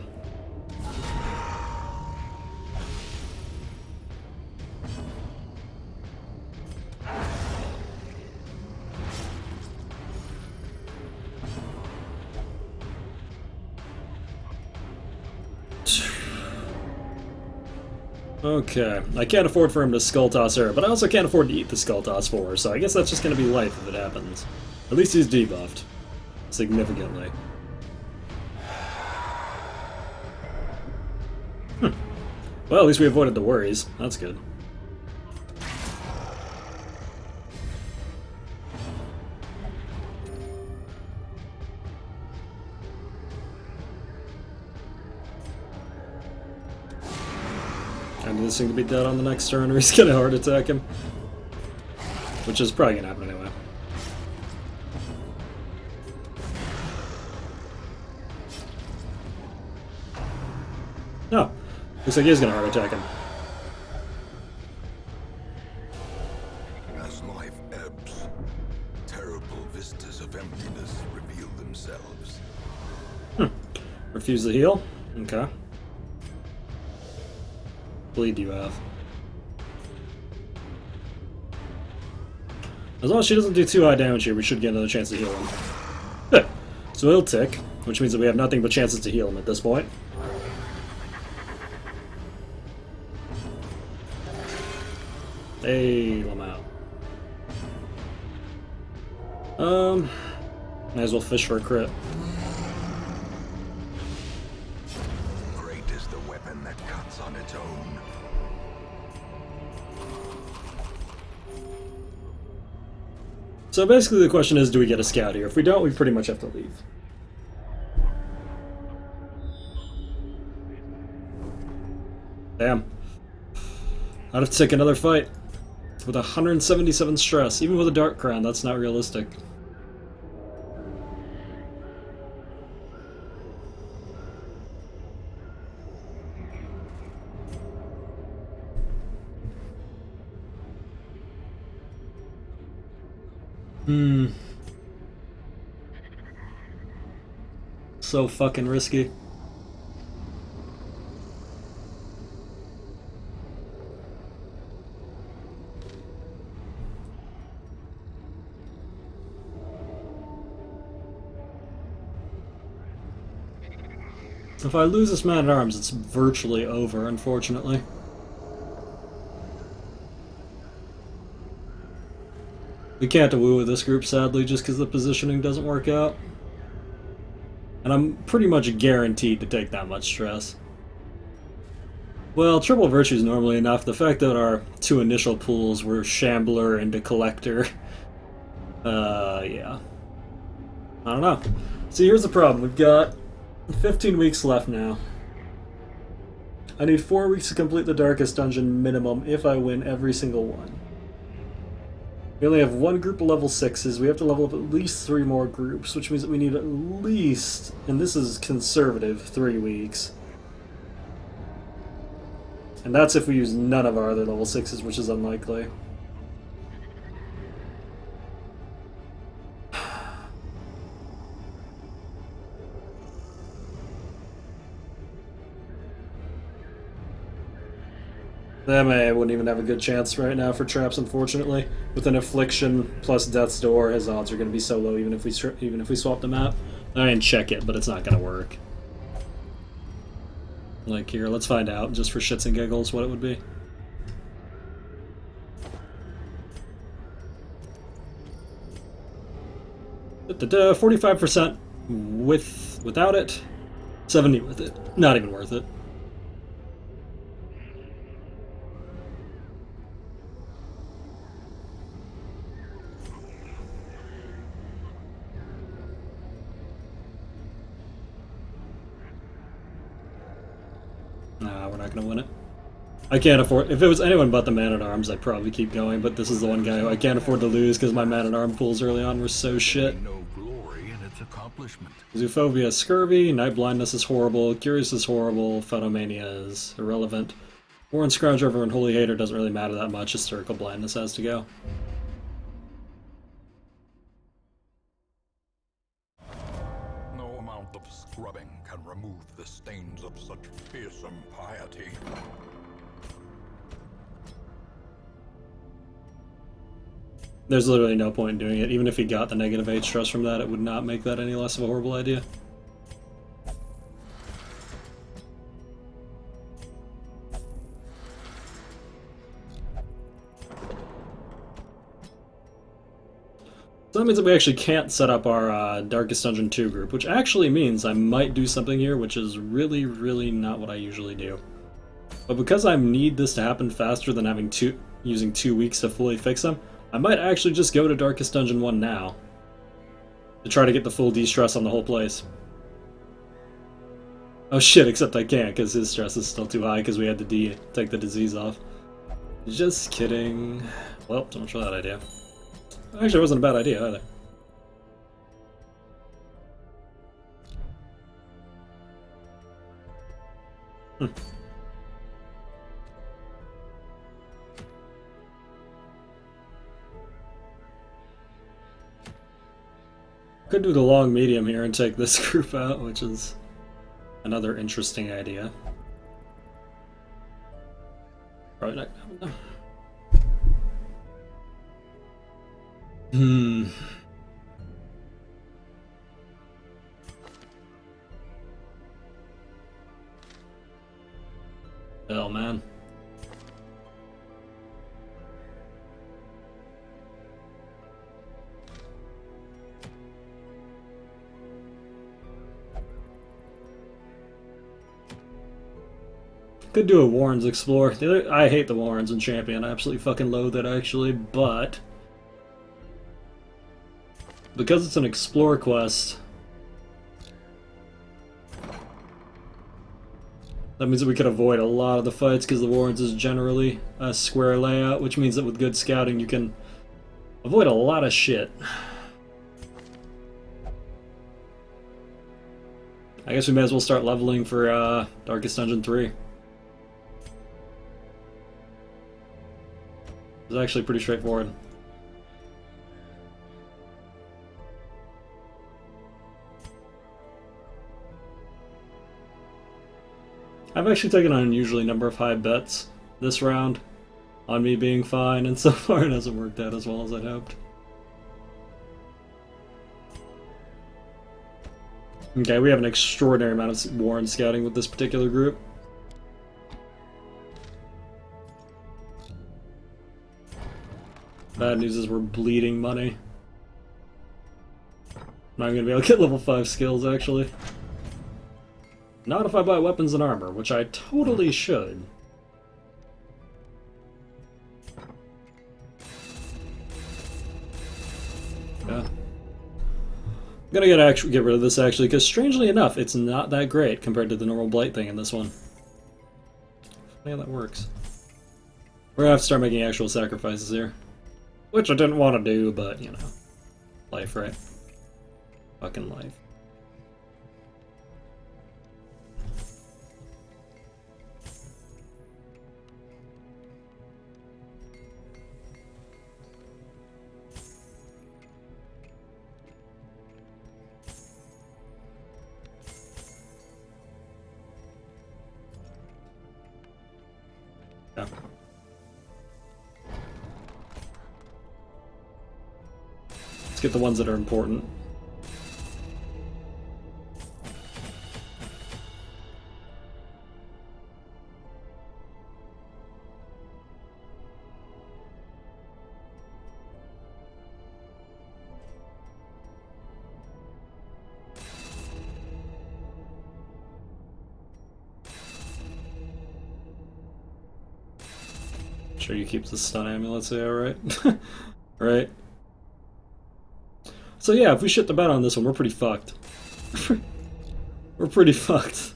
Okay, I can't afford for him to Skull Toss her, but I also can't afford to eat the Skull Toss for her, so I guess that's just gonna be life if it happens. At least he's debuffed. Significantly. Well, at least we avoided the worries. That's good. And this thing to be dead on the next turn, or he's gonna heart attack him. Which is probably gonna happen anyway. No. Looks like he's gonna heart attack him. As life ebbs, terrible vistas of emptiness reveal themselves. Refuse to heal? Okay. Bleed do you have? As long as she doesn't do too high damage here, we should get another chance to heal him. Good. So he'll tick, which means that we have nothing but chances to heal him at this point. Hey, I'm out. Might as well fish for a crit. Great is the weapon that cuts on its own. So basically the question is, do we get a scout here? If we don't, we pretty much have to leave. Damn. I'd have to take another fight. With 177 stress, even with a Dark Crown, that's not realistic. So fucking risky. If I lose this man-at-arms, it's virtually over, unfortunately. We can't woo with this group, sadly, just because the positioning doesn't work out. And I'm pretty much guaranteed to take that much stress. Well, triple virtue is normally enough. The fact that our two initial pools were Shambler and a Collector... yeah. I don't know. See, here's the problem. We've got 15 weeks left now. I need 4 weeks to complete the Darkest Dungeon minimum if I win every single one. We only have one group of level 6s. We have to level up at least 3 more groups, which means that we need at least, and this is conservative, 3 weeks. And that's if we use none of our other level 6s, which is unlikely. I wouldn't even have a good chance right now for traps, unfortunately. With an affliction plus death's door, his odds are going to be so low even if we swap the map. I didn't check it, but it's not going to work. Like here, let's find out just for shits and giggles what it would be. Da-da-da, 45% without it, 70 with it. Not even worth it. Nah, we're not gonna win it. I can't afford. If it was anyone but the Man-at-Arms, I'd probably keep going, but this is the one guy who I can't afford to lose because my Man-at-Arm pools early on were so shit. No glory in its accomplishment. Zoophobia is scurvy, Night Blindness is horrible, Curious is horrible, Photomania is irrelevant. Warren Scroungeover and Holy Hater doesn't really matter that much, Hysterical Blindness has to go. No amount of scrubbing can remove the stains of such fearsome piety. There's literally no point in doing it. Even if he got the negative 8 stress from that, it would not make that any less of a horrible idea. So that means that we actually can't set up our Darkest Dungeon 2 group, which actually means I might do something here, which is really, really not what I usually do. But because I need this to happen faster than using 2 weeks to fully fix them, I might actually just go to Darkest Dungeon 1 now. To try to get the full de-stress on the whole place. Oh shit, except I can't, because his stress is still too high, because we had to take the disease off. Just kidding. Well, don't much for that idea. Actually, it wasn't a bad idea, either. Could do the long medium here and take this group out, which is another interesting idea. Probably not. Hell, man. Could do a Warrens Explore. I hate the Warrens in Champion. I absolutely fucking loathe it, actually, but because it's an Explore quest, that means that we could avoid a lot of the fights because the Warrens is generally a square layout, which means that with good scouting you can avoid a lot of shit. I guess we may as well start leveling for Darkest Dungeon 3. It's actually pretty straightforward. I've actually taken an unusually number of high bets this round on me being fine, and so far it hasn't worked out as well as I'd hoped. Okay, we have an extraordinary amount of Warren scouting with this particular group. Bad news is we're bleeding money. I'm not gonna be able to get level 5 skills, actually. Not if I buy weapons and armor, which I totally should. Yeah. I'm gonna get rid of this, actually, because strangely enough, it's not that great compared to the normal blight thing in this one. Funny how that works. We're gonna have to start making actual sacrifices here. Which I didn't want to do, but, you know. Life, right? Fucking life. Yeah. Let's get the ones that are important. Sure you keep the stun amulets there, right? Right? So yeah, if we shit the bed on this one, we're pretty fucked. We're pretty fucked.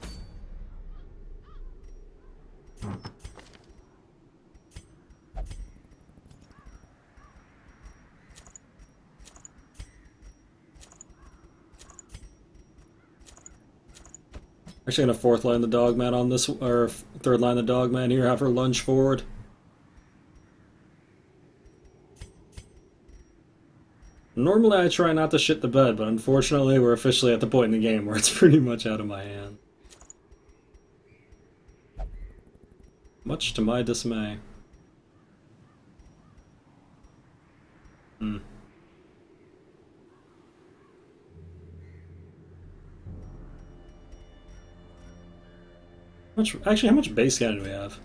Actually gonna fourth line the dogman on this, or third line the dogman here, have her lunge forward. Normally I try not to shit the bed, but unfortunately we're officially at the point in the game where it's pretty much out of my hand. Much to my dismay. Hmm. Actually, how much base scan do we have?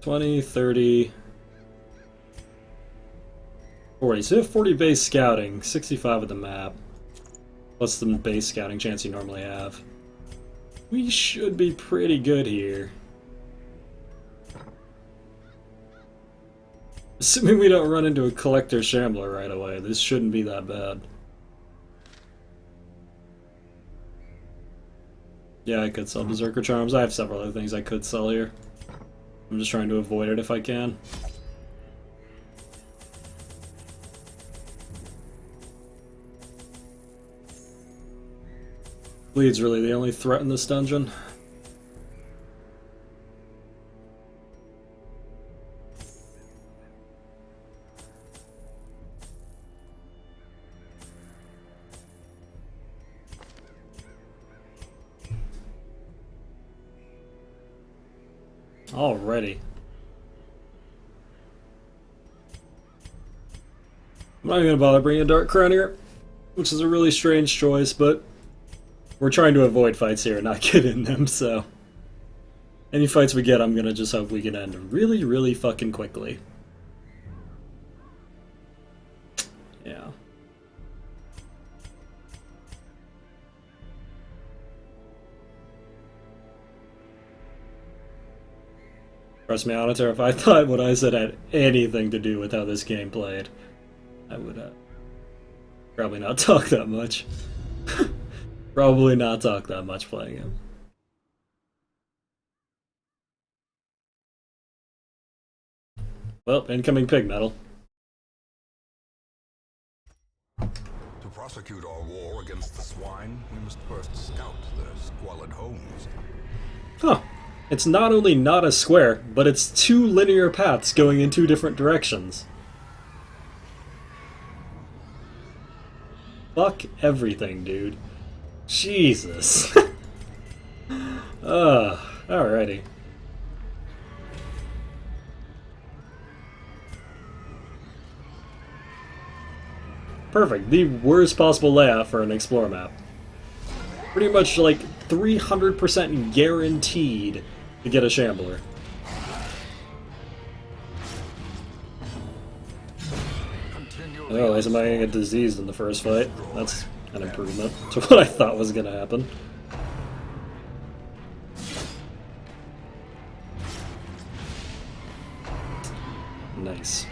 20, 30... 40. So we have 40 base scouting, 65 of the map. Plus the base scouting chance you normally have. We should be pretty good here. Assuming we don't run into a collector shambler right away, this shouldn't be that bad. Yeah, I could sell Berserker Charms. I have several other things I could sell here. I'm just trying to avoid it if I can. Bleed's really the only threat in this dungeon. Alrighty. I'm not even gonna bother bringing a Dark Crown here, which is a really strange choice, but we're trying to avoid fights here and not get in them, so... Any fights we get, I'm gonna just hope we can end really, really fucking quickly. Yeah. Trust me, Onator, if I thought what I said had anything to do with how this game played, I would probably not talk that much. Probably not talk that much playing him. Well, incoming pig metal. To prosecute our war against the swine, we must first scout their squalid homes. Huh. It's not only not a square, but it's two linear paths going in two different directions. Fuck everything, dude. Jesus. Alrighty. Perfect. The worst possible layout for an Explore map. Pretty much like 300% guaranteed to get a Shambler. Oh, at least I'm not gonna get diseased in the first fight. That's an improvement to what I thought was gonna happen. Nice.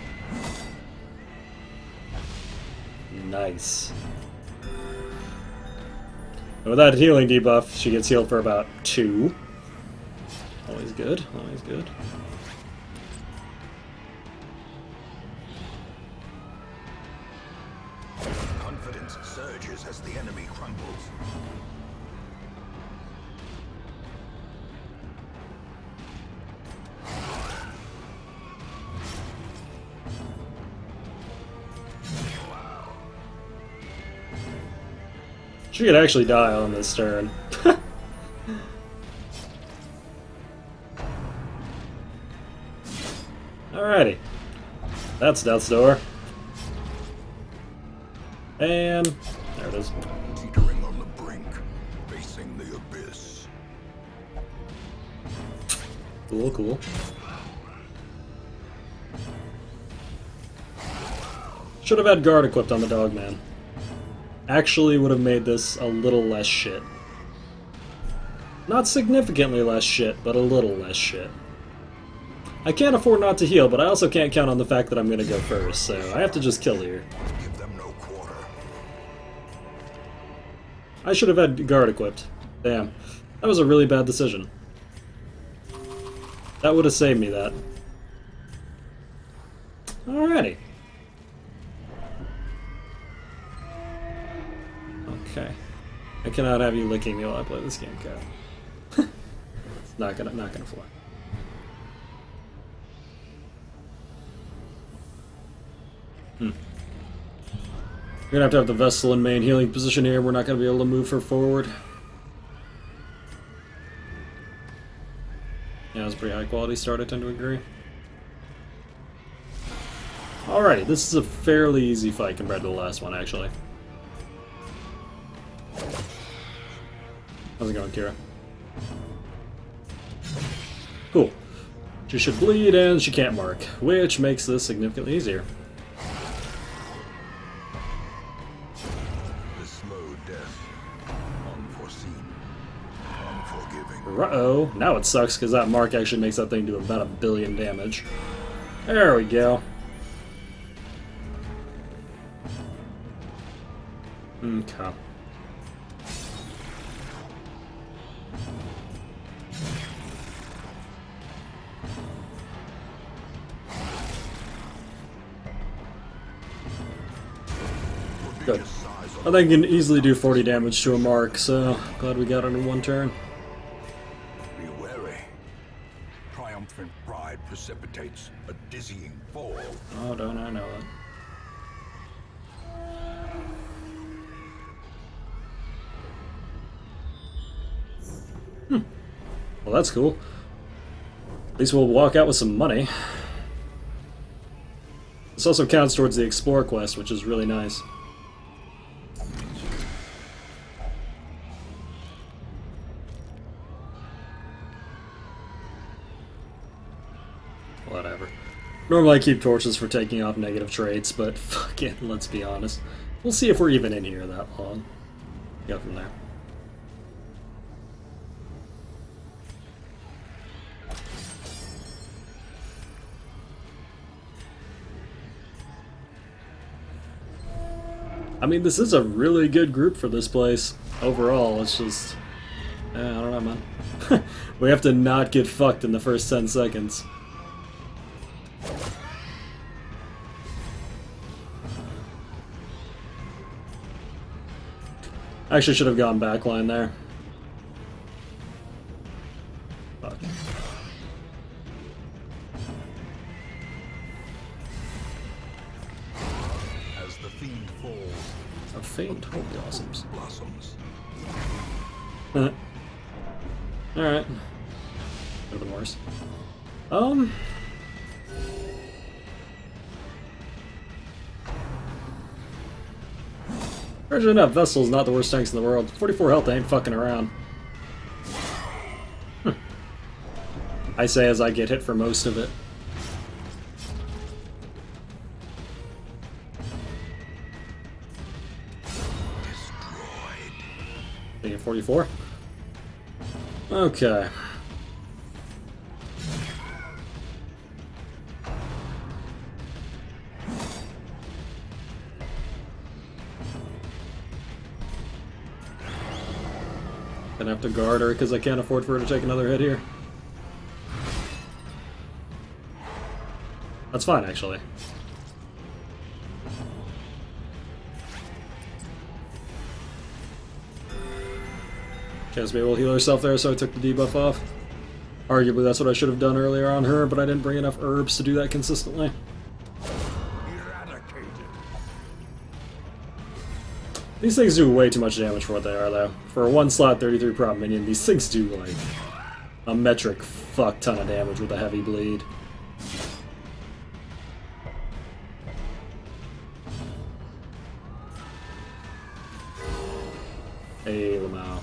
Nice. And with that healing debuff, she gets healed for about 2. Always good, always good. resistance surges as the enemy crumbles. She could actually die on this turn. Alrighty. That's death's door. And there it is. Teetering on the brink, facing the abyss. Cool, cool. Should have had guard equipped on the dog man. Actually would have made this a little less shit. Not significantly less shit, but a little less shit. I can't afford not to heal, but I also can't count on the fact that I'm gonna go first, so I have to just kill here. Give them no quarter. I should have had guard equipped. Damn. That was a really bad decision. That would have saved me that. Alrighty. Okay. I cannot have you licking me while I play this game, Cat. It's not gonna fly. We're gonna have to have the vessel in main healing position here. We're not gonna be able to move her forward. Yeah, it's a pretty high quality start, I tend to agree. Alrighty, this is a fairly easy fight compared to the last one, actually. How's it going, Kira? Cool. She should bleed and she can't mark, which makes this significantly easier. The slow death, unforeseen, unforgiving. Uh-oh. Now it sucks because that mark actually makes that thing do about 1 billion damage. There we go. Okay. Good. I think I can easily do 40 damage to a mark, so glad we got it in one turn. Be wary. Triumphant pride precipitates a dizzying fall. Oh, don't I know it. Well, that's cool. At least we'll walk out with some money. This also counts towards the Explore quest, which is really nice. Whatever. Normally I keep torches for taking off negative traits, but fuck it, let's be honest. We'll see if we're even in here that long. Go from there. I mean, this is a really good group for this place. Overall, it's just... I don't know, man. We have to not get fucked in the first 10 seconds. Actually should have gone backline there. Fuck. As the fiend falls, A faint hope blossoms. blossoms. Alright. Could have been worse. Fortunately enough, Vessel's not the worst tanks in the world. 44 health ain't fucking around. I say as I get hit for most of it. Destroyed. They get 44? Okay. Gonna have to guard her because I can't afford for her to take another hit here. That's fine, actually. Guess maybe we'll heal herself there, so I took the debuff off. Arguably, that's what I should have done earlier on her, but I didn't bring enough herbs to do that consistently. Eradicated. These things do way too much damage for what they are, though. For a 1-slot 33 prop minion, these things do, like, a metric fuck ton of damage with a heavy bleed. Hey, Lamau.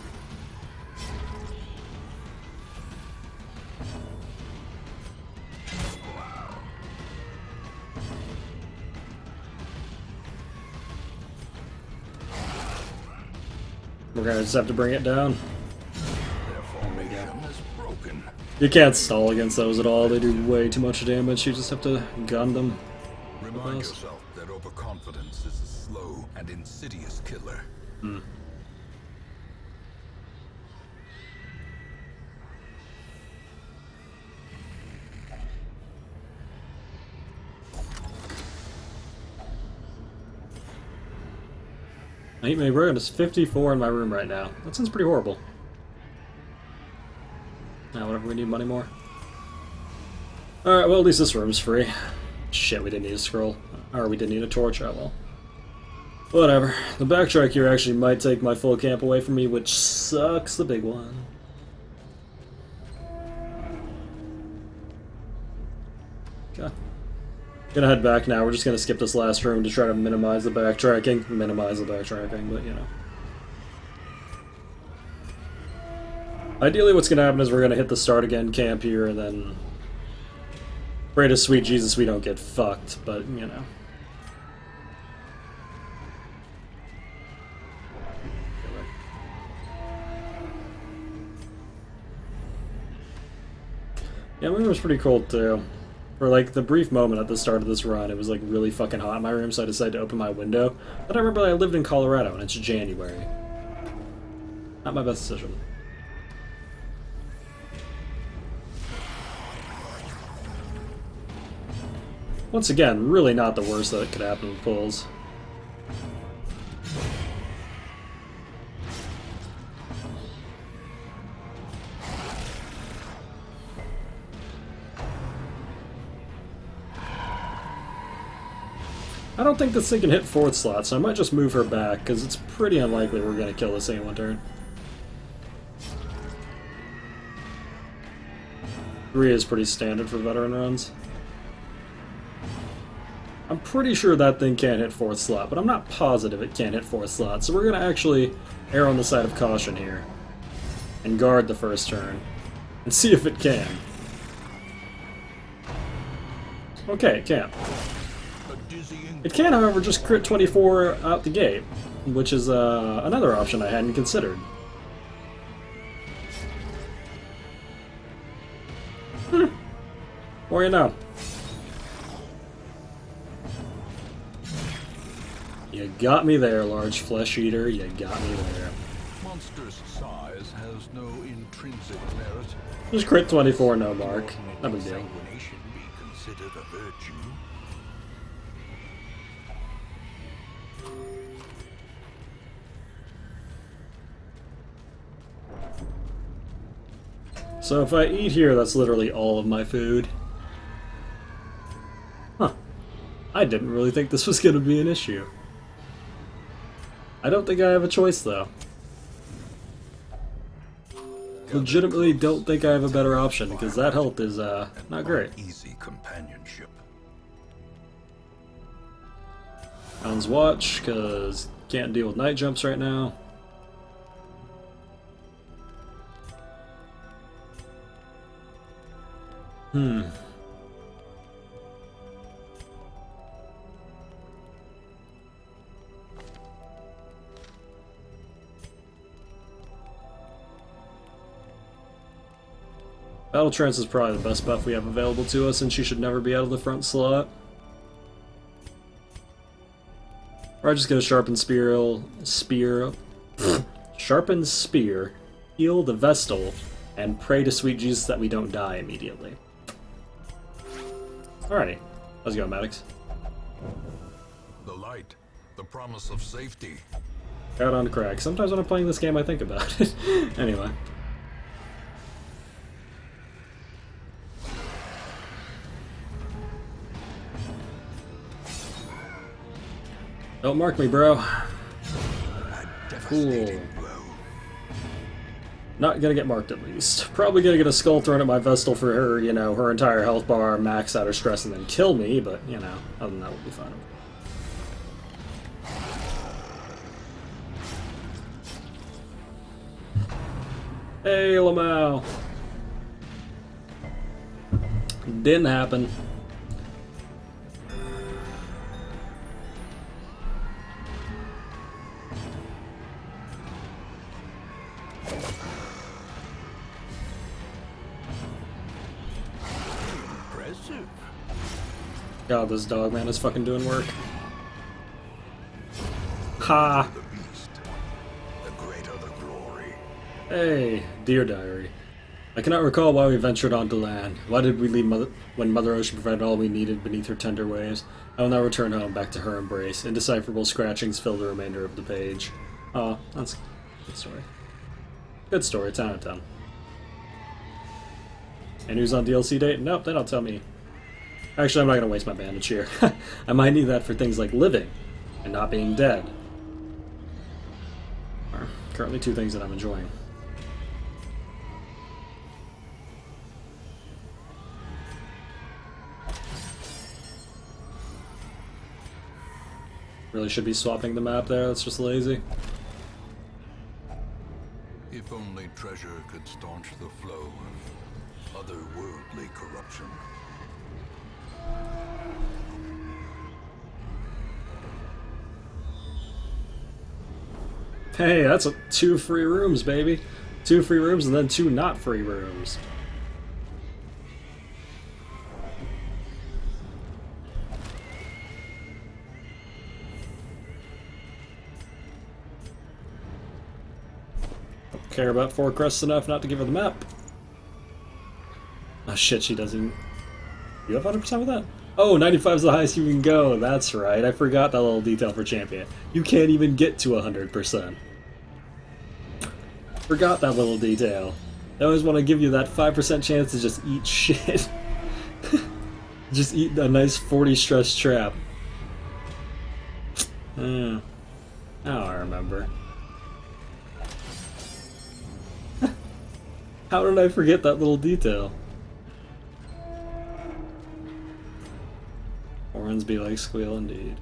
We're gonna just have to bring it down. Their formation is broken. You can't stall against those at all. They do way too much damage. You just have to gun them. Remind yourself that overconfidence is a slow and insidious killer. I hate my room. It's 54 in my room right now. That sounds pretty horrible. Now, whatever, we need money more. Alright, well, at least this room's free. Shit, we didn't need a scroll. Or we didn't need a torch. Oh, well. Whatever. The backtrack here actually might take my full camp away from me, which sucks the big one. Okay. Gonna head back now. We're just gonna skip this last room to try to minimize the backtracking. But you know. Ideally, what's gonna happen is we're gonna hit the start again camp here, and then pray to sweet Jesus we don't get fucked. But you know. Yeah, my room was pretty cold too. For like the brief moment at the start of this run, it was like really fucking hot in my room, so I decided to open my window. But I remember that I lived in Colorado and it's January. Not my best decision. Once again, really not the worst that could happen with pulls. I don't think this thing can hit 4th slot, so I might just move her back, because it's pretty unlikely we're going to kill this thing in one turn. 3 is pretty standard for veteran runs. I'm pretty sure that thing can't hit 4th slot, but I'm not positive it can't hit 4th slot, so we're going to actually err on the side of caution here. And guard the first turn. And see if it can. Okay, it can. It can, however, just crit 24 out the gate, which is another option I hadn't considered. Or you know. You got me there, large flesh eater. You got me there. Monster's size has no intrinsic merit. Just crit 24, no mark. No big deal. Sanguination be considered a virtue. So if I eat here, that's literally all of my food. Huh. I didn't really think this was going to be an issue. I don't think I have a choice, though. Legitimately don't think I have a better option, because that health is, not great. Easy companionship. Hound's Watch, because can't deal with night jumps right now. Battle Trance is probably the best buff we have available to us, and she should never be out of the front slot. Or I just get a Sharpened Sharpened Spear, heal the Vestal, and pray to sweet Jesus that we don't die immediately. Alrighty, let's go, Maddox. The light, the promise of safety. Out on crack. Sometimes when I'm playing this game, I think about it. Anyway. Don't mark me, bro. Cool. Not gonna get marked at least. Probably gonna get a skull thrown at my Vestal for her, you know, her entire health bar, max out her stress, and then kill me, but, you know, other than that, we'll be fine. Hey, Lamau. Didn't happen. Impressive. God, this dog man is fucking doing work. Ha! The beast, the greater the glory. Hey, dear diary. I cannot recall why we ventured onto land. Why did we leave when Mother Ocean provided all we needed beneath her tender waves? I will now return home, back to her embrace. Indecipherable scratchings fill the remainder of the page. Oh, that's a good story. Good story, 10 out of 10. And who's on DLC date? Nope, they don't tell me. Actually, I'm not going to waste my bandage here. I might need that for things like living and not being dead. Are currently two things that I'm enjoying. Really should be swapping the map there, that's just lazy. If only treasure could staunch the flow of otherworldly corruption. Hey, that's 2 free rooms, baby. 2 free rooms and then 2 not free rooms. Don't care about 4 crests enough not to give her the map. Oh shit, she doesn't. You have 100% with that? Oh, 95 is the highest you can go. That's right. I forgot that little detail for champion. You can't even get to 100%. Forgot that little detail. I always want to give you that 5% chance to just eat shit. Just eat a nice 40 stress trap. Now I remember. How did I forget that little detail? Horns be like squeal indeed.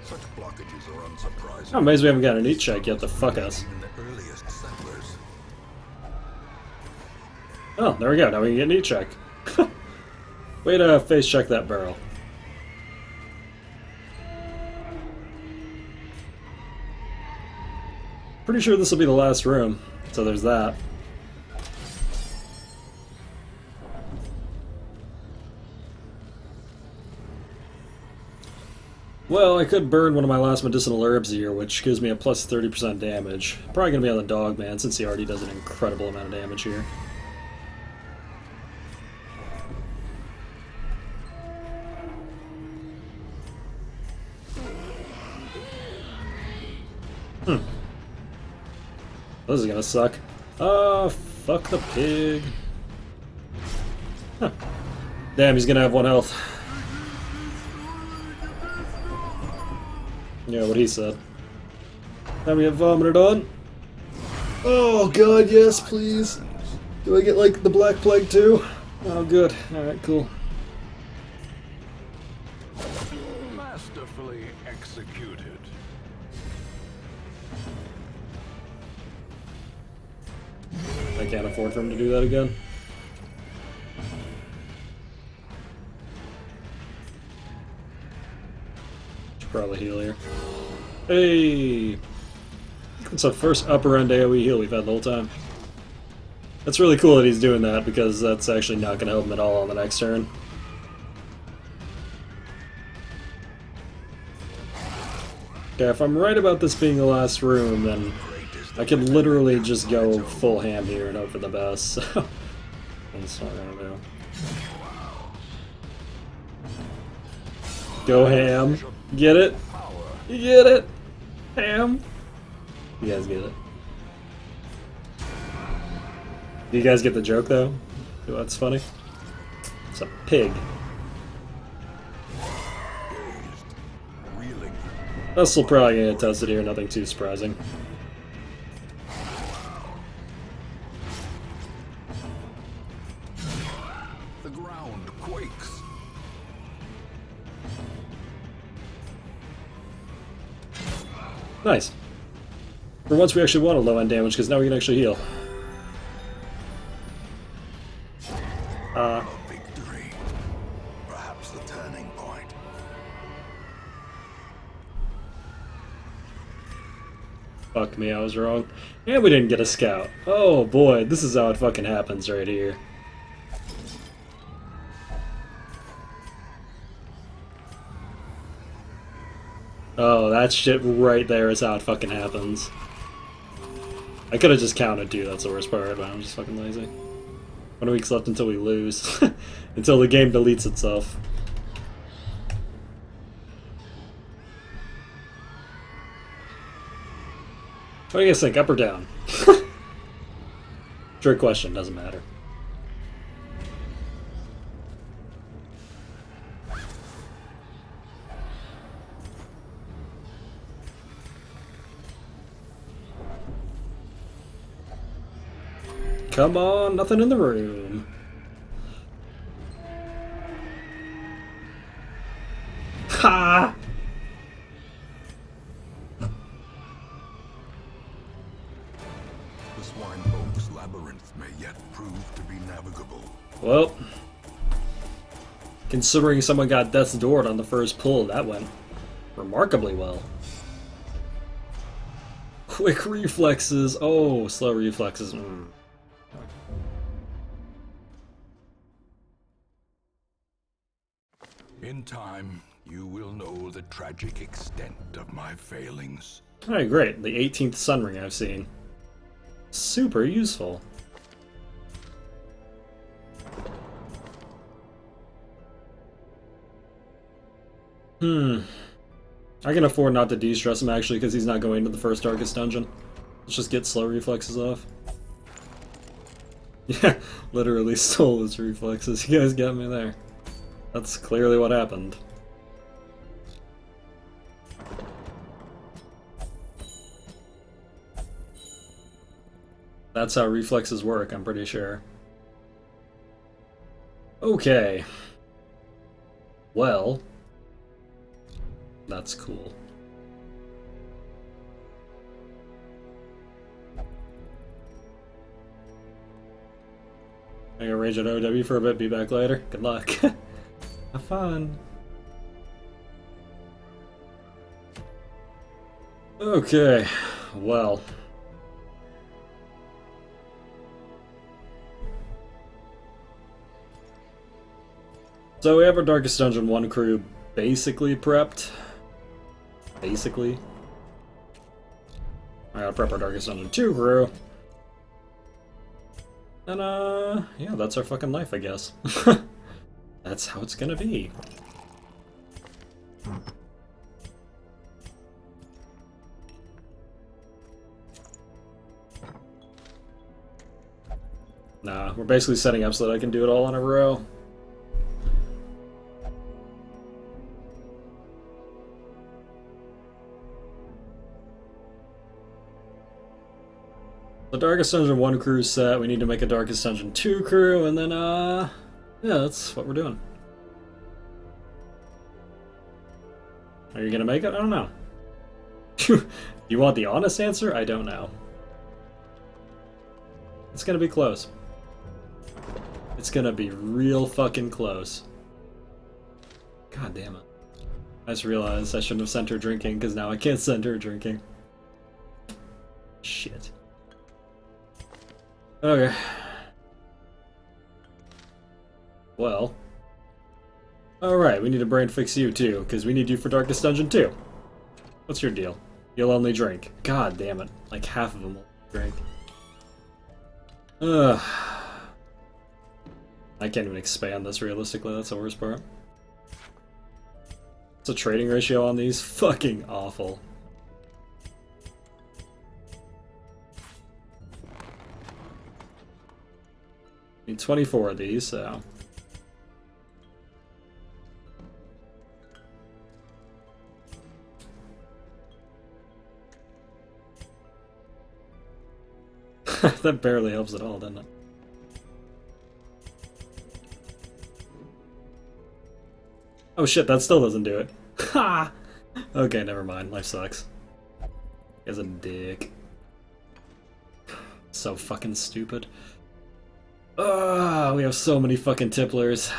Such blockages are unsurprising. I'm amazed we haven't got an eat check yet to fuck us. Even the earliest settlers. Oh, there we go. Now we can get an eat check. Way to face check that barrel. Pretty sure this will be the last room, so there's that. Well, I could burn one of my last medicinal herbs here, which gives me a plus 30% damage. Probably gonna be on the dog man, since he already does an incredible amount of damage here. This is gonna suck. Oh, fuck the pig. Huh. Damn, he's gonna have 1 health. Yeah, what he said. Time to get vomited on. Oh god, yes, please. Do I get, like, the Black Plague too? Oh, good. Alright, cool. Masterfully executed. I can't afford for him to do that again. Should probably heal here. Hey! It's the first upper end AoE heal we've had the whole time. That's really cool that he's doing that, because that's actually not going to help him at all on the next turn. Okay, if I'm right about this being the last room, then I could literally just go full ham here and hope for the best, so that's what I'm gonna do. Go ham. Get it? You get it? Ham? You guys get it. Do you guys get the joke though? Oh, that's funny. It's a pig. That's still probably gonna get tested here, nothing too surprising. The ground quakes. Nice. For once we actually want a low end damage, because now we can actually heal. A victory. Perhaps the turning point. Fuck me, I was wrong. And we didn't get a scout. Oh boy, this is how it fucking happens right here. Oh, that shit right there is how it fucking happens. I could have just counted too, that's the worst part, but I'm just fucking lazy. 1 week's left until we lose. Until the game deletes itself. What do you guys think, up or down? Trick question, doesn't matter. Come on, nothing in the room. Ha! The Swine Oak's labyrinth may yet prove to be navigable. Well, considering someone got Death's Door on the first pull, that went remarkably well. Quick reflexes. Oh, slow reflexes. In time, you will know the tragic extent of my failings. Alright, great. The 18th Sun Ring I've seen. Super useful. I can afford not to de-stress him actually because he's not going to the first Darkest Dungeon. Let's just get slow reflexes off. Yeah, literally stole his reflexes. You guys got me there. That's clearly what happened. That's how reflexes work, I'm pretty sure. Okay. Well, that's cool. I'm gonna rage at OW for a bit, be back later. Good luck. Have fun. Okay, well. So we have our Darkest Dungeon 1 crew basically prepped. Basically. I gotta prep our Darkest Dungeon 2 crew. And yeah, that's our fucking life, I guess. That's how it's gonna be. Nah, we're basically setting up so that I can do it all in a row. The Darkest Dungeon 1 crew set, we need to make a Darkest Dungeon 2 crew, and then, yeah, that's what we're doing. Are you gonna make it? I don't know. You want the honest answer? I don't know. It's gonna be close. It's gonna be real fucking close. God damn it. I just realized I shouldn't have sent her drinking, because now I can't send her drinking. Shit. Okay. Well. Alright, we need to brain fix you too, because we need you for Darkest Dungeon 2. What's your deal? You'll only drink. God damn it. Like half of them will drink. Ugh. I can't even expand this realistically, that's the worst part. It's a trading ratio on these. Fucking awful. Need 24 of these, so. That barely helps at all, doesn't it? Oh shit, that still doesn't do it. Ha! Okay, never mind. Life sucks. He's a dick. So fucking stupid. Ah, we have so many fucking tipplers.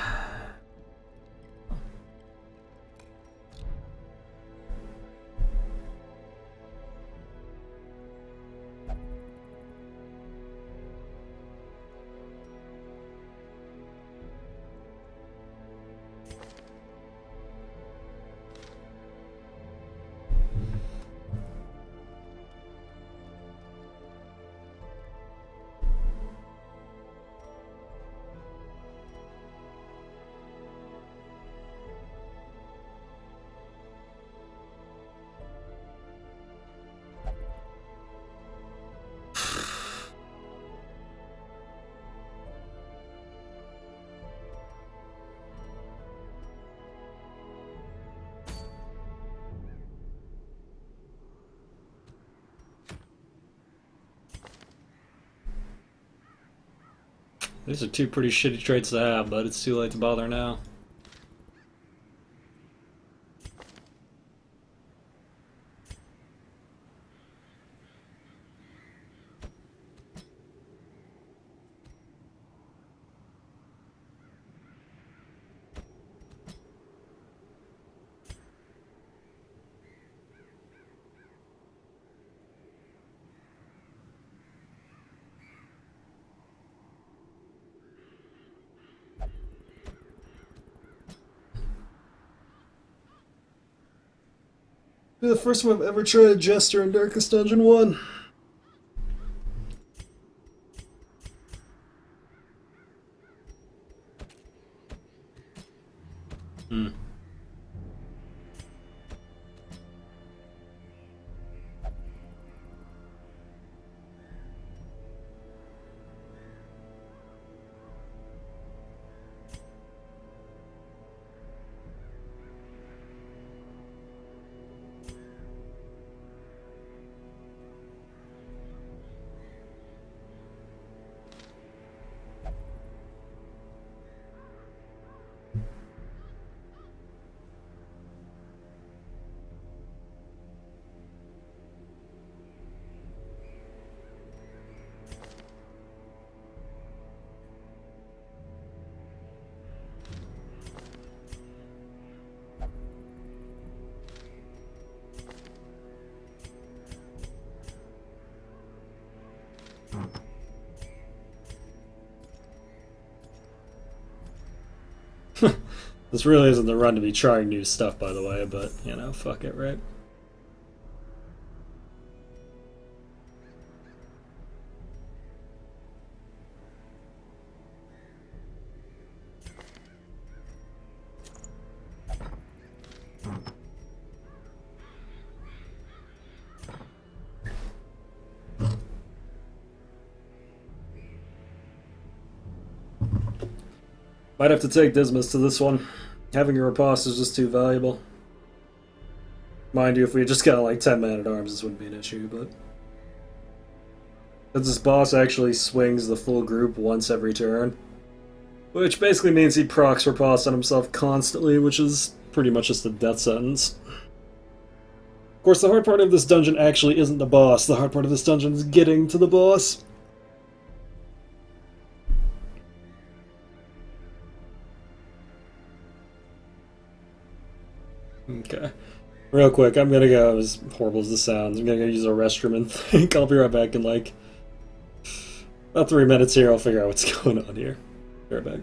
These are two pretty shitty traits to have, but it's too late to bother now. The first time I've ever tried a Jester in Darkest Dungeon 1. Hmm. This really isn't the run to be trying new stuff, by the way, but, you know, fuck it, right? Might have to take Dismas to this one. Having a riposte is just too valuable. Mind you, if we just got like 10 man at arms, this wouldn't be an issue, but. Since this boss actually swings the full group once every turn, which basically means he procs riposte on himself constantly, which is pretty much just a death sentence. Of course, the hard part of this dungeon actually isn't the boss. The hard part of this dungeon is getting to the boss. Okay. Real quick, I'm gonna go, as horrible as this sounds, I'm gonna go use a restroom and think. I'll be right back in like about 3 minutes here. I'll figure out what's going on here. Be right back.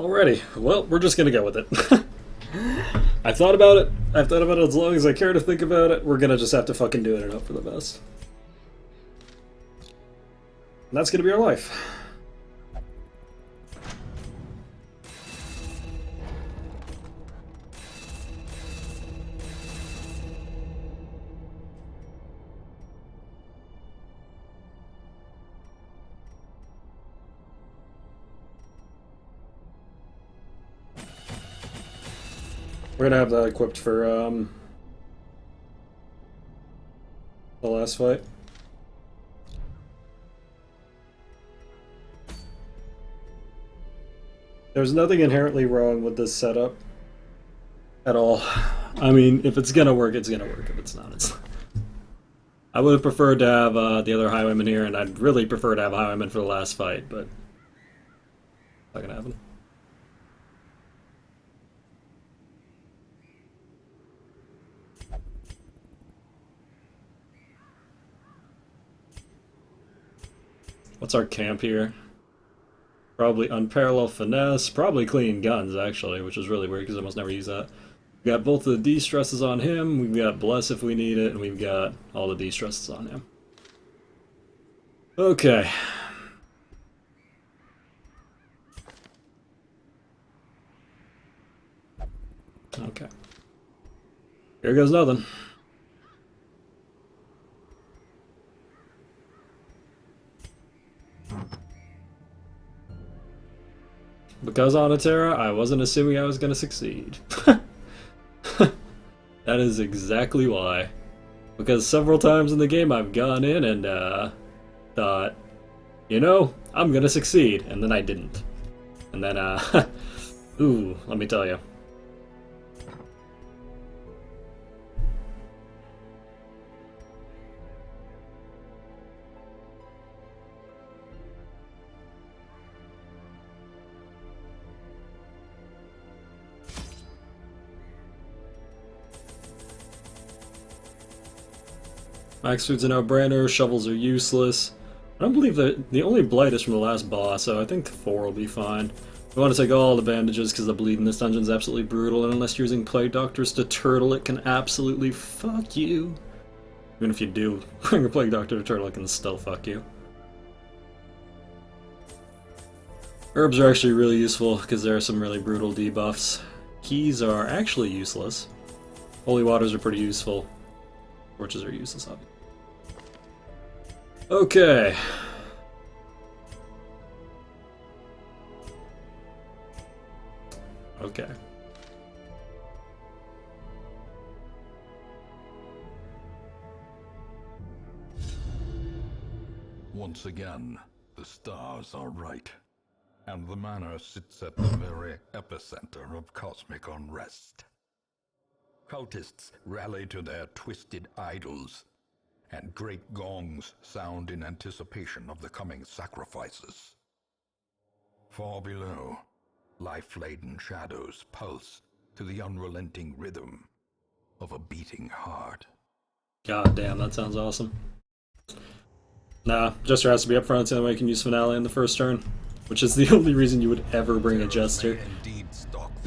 Alrighty, well, we're just gonna go with it. I thought about it. I've thought about it as long as I care to think about it. We're gonna just have to fucking do it and hope for the best. And that's gonna be our life. We're gonna have that equipped for the last fight. There's nothing inherently wrong with this setup at all. I mean, if it's gonna work, it's gonna work. If it's not, it's not. I would have preferred to have the other highwayman here, and I'd really prefer to have highwayman for the last fight, but not gonna happen. What's our camp here? Probably unparalleled finesse, probably clean guns actually, which is really weird because I almost never use that. We've got both of the de-stresses on him, we've got bless if we need it, and we've got all the de-stresses on him. Okay. Okay. Here goes nothing. Because on a Terra, I wasn't assuming I was going to succeed. That is exactly why. Because several times in the game I've gone in and thought, you know, I'm going to succeed, and then I didn't. And then, ooh, let me tell you. Max food's a no-brainer, shovels are useless. I don't believe that the only blight is from the last boss, so I think 4 will be fine. We want to take all the bandages because the bleed in this dungeon is absolutely brutal, and unless you're using plague doctors to turtle, it can absolutely fuck you. Even if you do bring a plague doctor to turtle, it can still fuck you. Herbs are actually really useful because there are some really brutal debuffs. Keys are actually useless. Holy waters are pretty useful. Torches are useless, obviously. Okay. Okay. Once again, the stars are right, and the manor sits at the very epicenter of cosmic unrest. Cultists rally to their twisted idols, and great gongs sound in anticipation of the coming sacrifices. Far below, life-laden shadows pulse to the unrelenting rhythm of a beating heart. God damn, that sounds awesome. Nah, Jester has to be up front, so the way you can use Finale in the first turn, which is the only reason you would ever bring a Jester.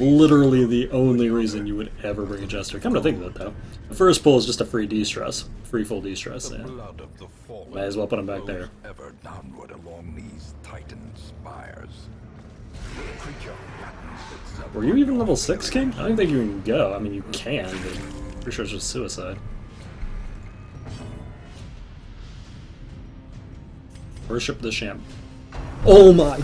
Literally the only reason you would ever bring a Jester. Come to think of it, though. The first pull is just a free de-stress. Free full de-stress, yeah. Might as well put him back there. Ever downward along these titan spires. Were you even level 6, King? I don't think you can go. I mean, you can, but I'm pretty sure it's just suicide. Worship the Sham. Oh my!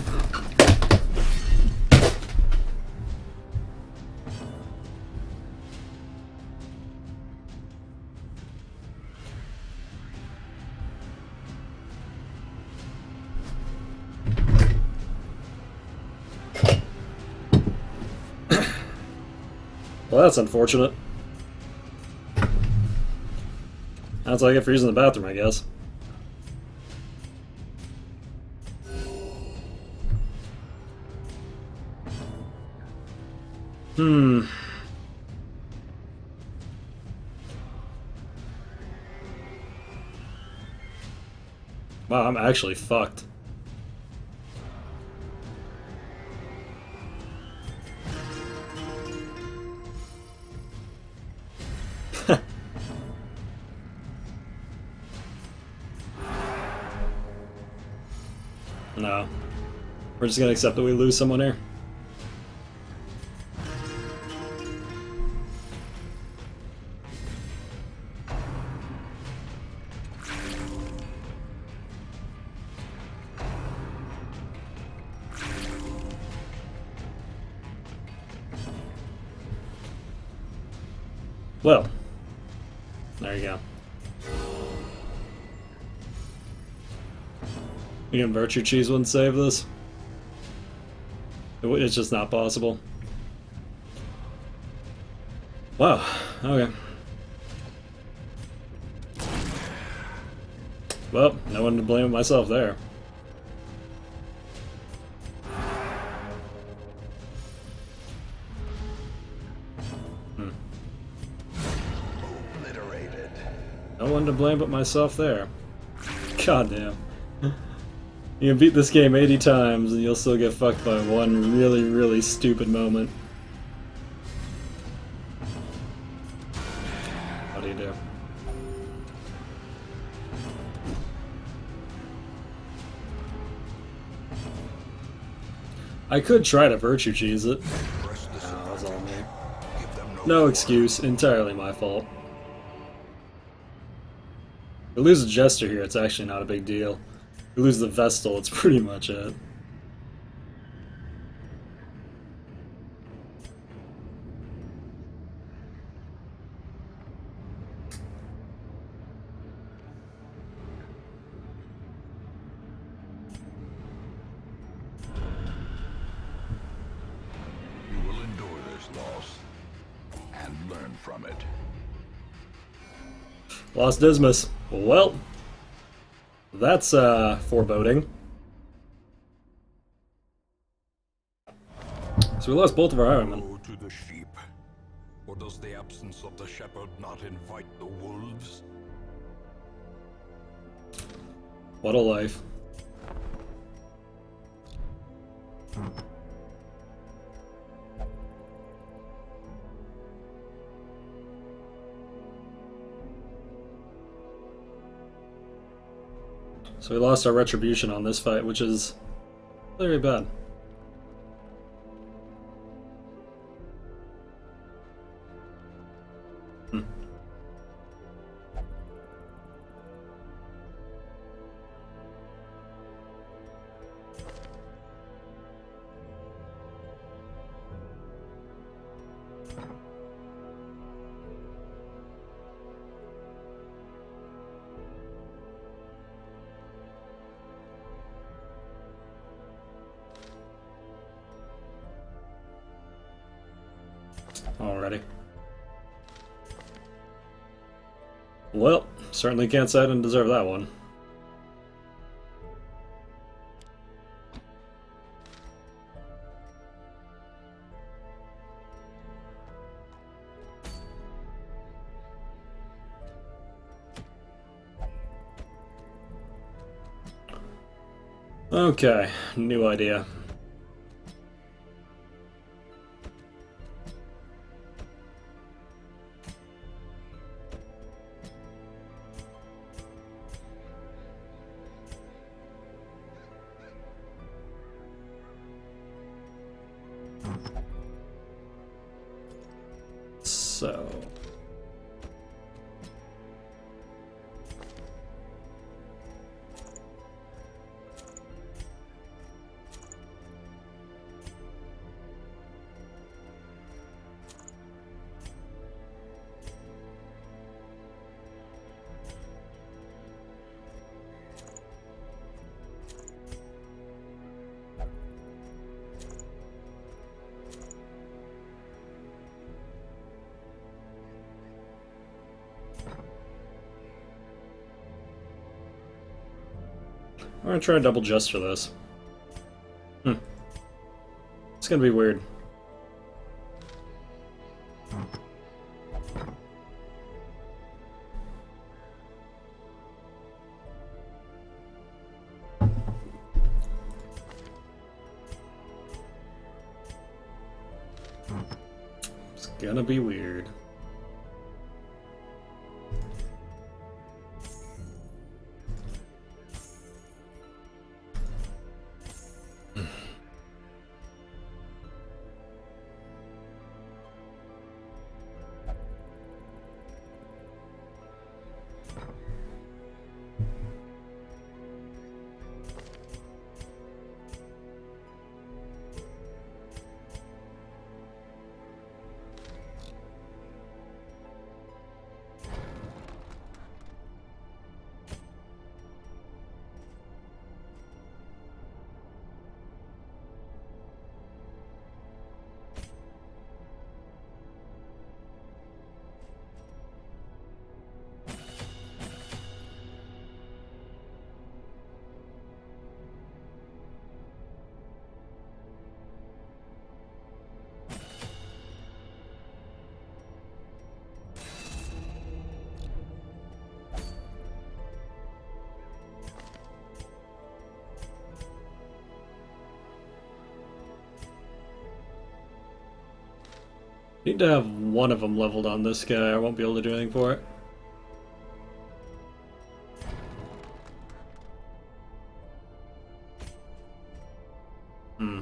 Well, that's unfortunate. That's all I get for using the bathroom, I guess. Wow, I'm actually fucked. No. We're just gonna accept that we lose someone here. Well, there you go. You can virtue cheese wouldn't save this? It's just not possible. Wow, okay. Well, no one to blame but myself there. Obliterated. No one to blame but myself there. Goddamn. You can beat this game 80 times and you'll still get fucked by one really, really stupid moment. What do you do? I could try to virtue cheese it. That was all me. No excuse, entirely my fault. If we lose a Jester here, it's actually not a big deal. If we lose the Vestal, it's pretty much it. You will endure this loss and learn from it. Lost Dismas. Well, that's foreboding. So we lost both of our Ironmen. Go to the sheep, or does the absence of the shepherd not invite the wolves? What a life. So we lost our retribution on this fight, which is very bad. Alrighty. Well, certainly can't say I didn't deserve that one. Okay, new idea. So... I'm gonna try a double Jester this. It's gonna be weird. It's gonna be weird. Need to have one of them leveled on this guy. I won't be able to do anything for it. Hmm.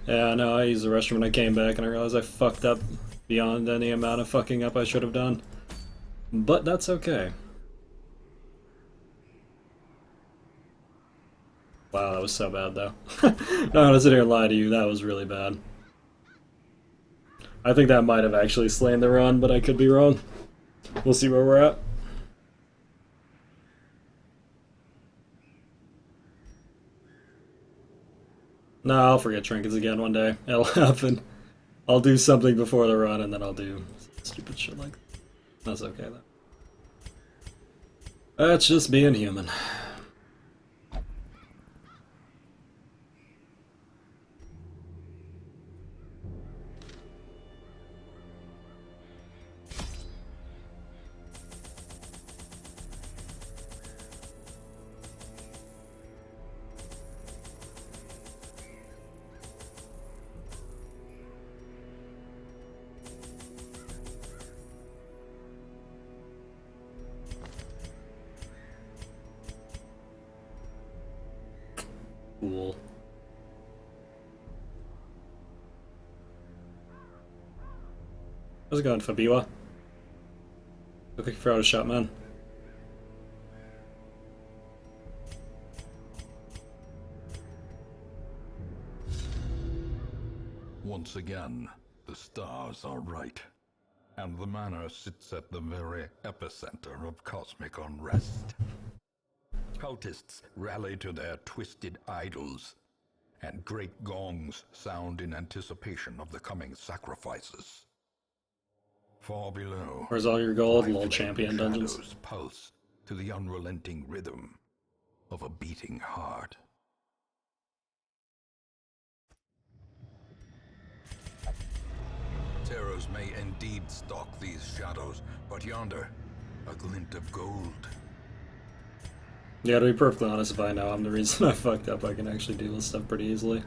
Yeah, no, I used the restroom when I came back and I realized I fucked up beyond any amount of fucking up I should have done. But that's okay. Wow, that was so bad though. Not gonna sit here and lie to you, that was really bad. I think that might have actually slain the run, but I could be wrong. We'll see where we're at. No, I'll forget trinkets again one day. It'll happen. I'll do something before the run and then I'll do stupid shit like that. That's okay though. That's just being human. Cool. How's it going, Fabiwa? Looking for out a shot, man. Once again, the stars are right, and the manor sits at the very epicenter of cosmic unrest. Cultists rally to their twisted idols, and great gongs sound in anticipation of the coming sacrifices. Far below, Where's all your gold, little lifelink champion dungeons? shadows pulse to the unrelenting rhythm of a beating heart. Terrors may indeed stalk these shadows, but yonder, a glint of gold. Yeah, to be perfectly honest, if I know I'm the reason I fucked up, I can actually deal with stuff pretty easily.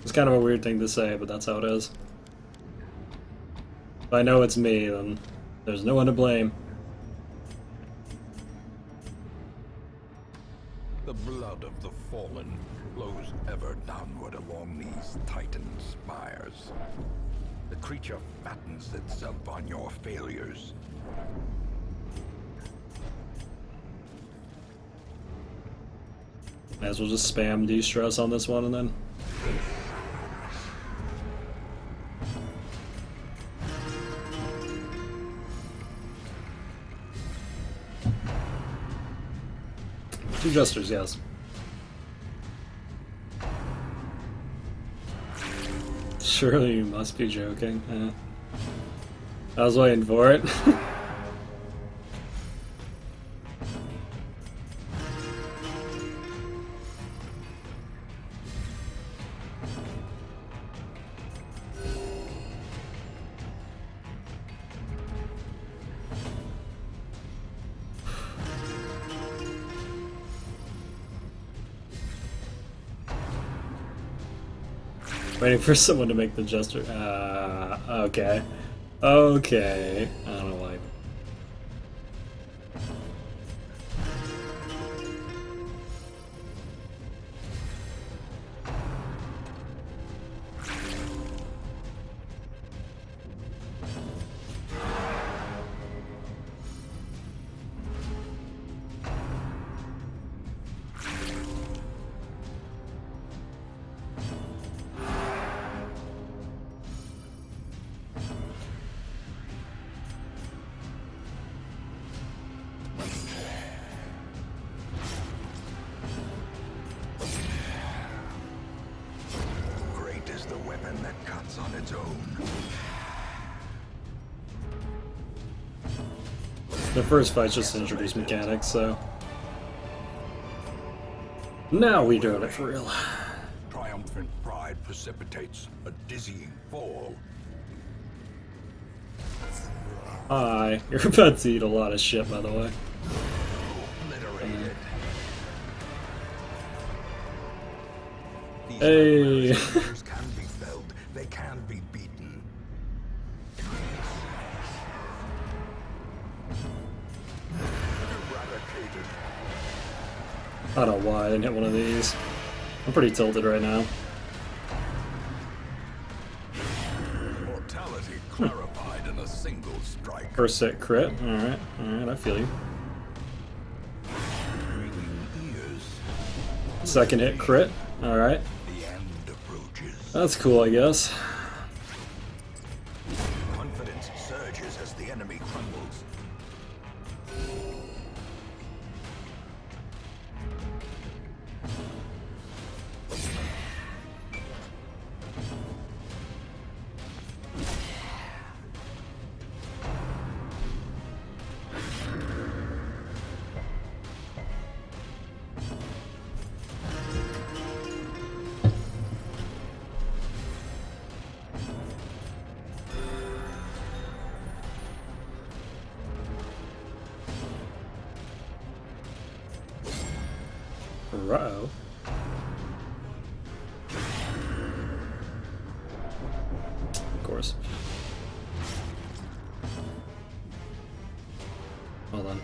It's kind of a weird thing to say, but that's how it is. If I know it's me, then there's no one to blame. The blood of the fallen flows ever downward along these titan spires. The creature fattens itself on your failures. Might as well just spam de-stress on this one and then... Two jesters, yes. Surely you must be joking. I was waiting for it. Waiting for someone to make the gesture. Okay. Okay. I don't know why. on its own. The first fight's just to introduce mechanics, so... Now we doing it for real. Triumphant pride precipitates a dizzying fall. Hi. You're about to eat a lot of shit, by the way. Obliterated. Hey. These warriors can be felled. They can be beaten. Eradicated. I don't know why I didn't hit one of these. I'm pretty tilted right now. Mortality clarified in a single strike. First hit crit. Alright, I feel you. Ringing ears. Second hit crit. Alright. The end approaches. That's cool, I guess. Confidence surges as the enemy crumbles. Uh-oh. Of course. Hold on.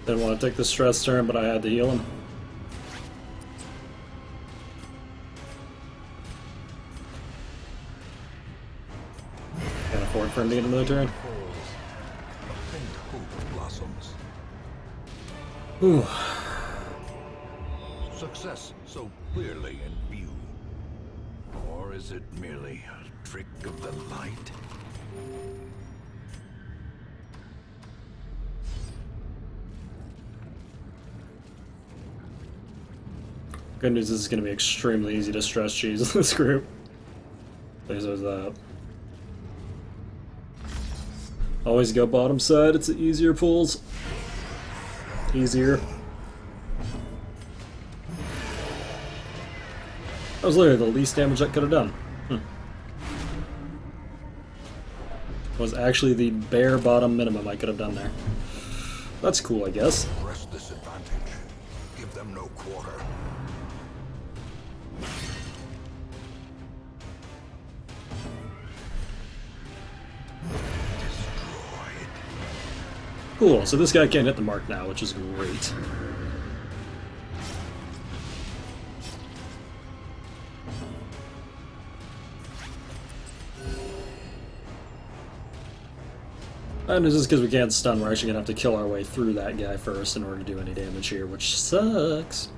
Didn't want to take the stress turn, but I had to heal him. Can't afford for him to get another turn. A faint hope blossoms. Ooh. Success so clearly in view. Or is it merely a trick of the light? Good news is it's going to be extremely easy to stress cheese in this group. There's that. Always go bottom side, it's the easier pulls. Easier. That was literally the least damage I could have done. Was actually the bare bottom minimum I could have done there. That's cool, I guess. Press this advantage. Give them no quarter. Destroyed. Cool, so this guy can't hit the mark now, which is great. And it's just because we can't stun, we're actually going to have to kill our way through that guy first in order to do any damage here, which sucks.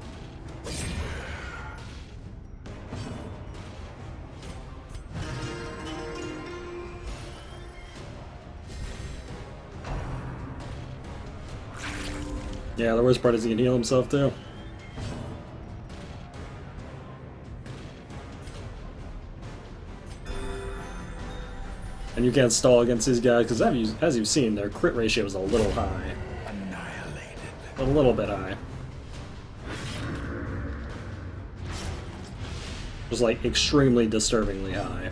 Yeah, the worst part is he can heal himself too. And you can't stall against these guys because, as you've seen, their crit ratio is a little high. Annihilated. A little bit high. Just like extremely disturbingly high.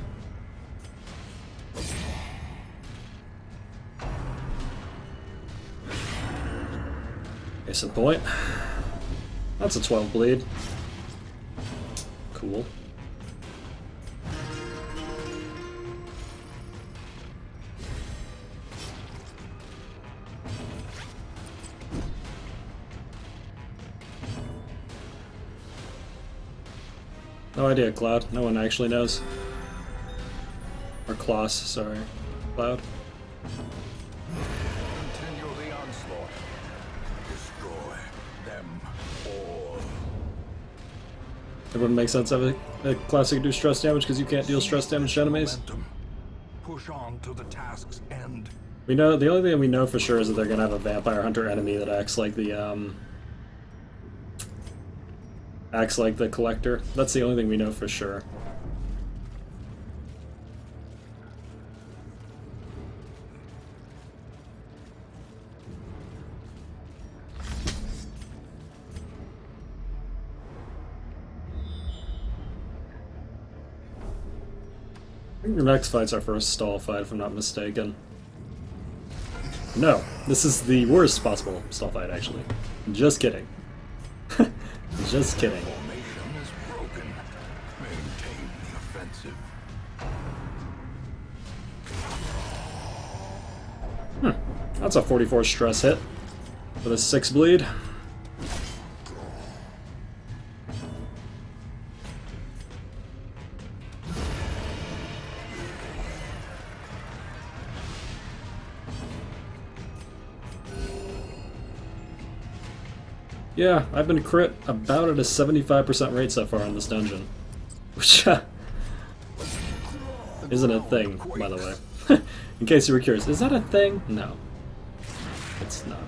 Case in point. That's a 12 bleed. Cool. No idea, Cloud. No one actually knows. Or Kloss, sorry. Cloud. Continue the onslaught. Destroy. It wouldn't make sense to have a classic do stress damage because you can't deal stress damage to enemies. Momentum. Push on to the task's end. We know the only thing we know for sure is that they're gonna have a vampire hunter enemy that acts like the collector. That's the only thing we know for sure. I think the next fight's our first stall fight, if I'm not mistaken. No, this is the worst possible stall fight, actually. Just kidding. Just kidding. Formation is broken. Maintain the offensive. That's a 44 stress hit with a 6 bleed. Yeah, I've been crit about at a 75% rate so far in this dungeon. Which isn't a thing, by the way. In case you were curious, is that a thing? No. It's not.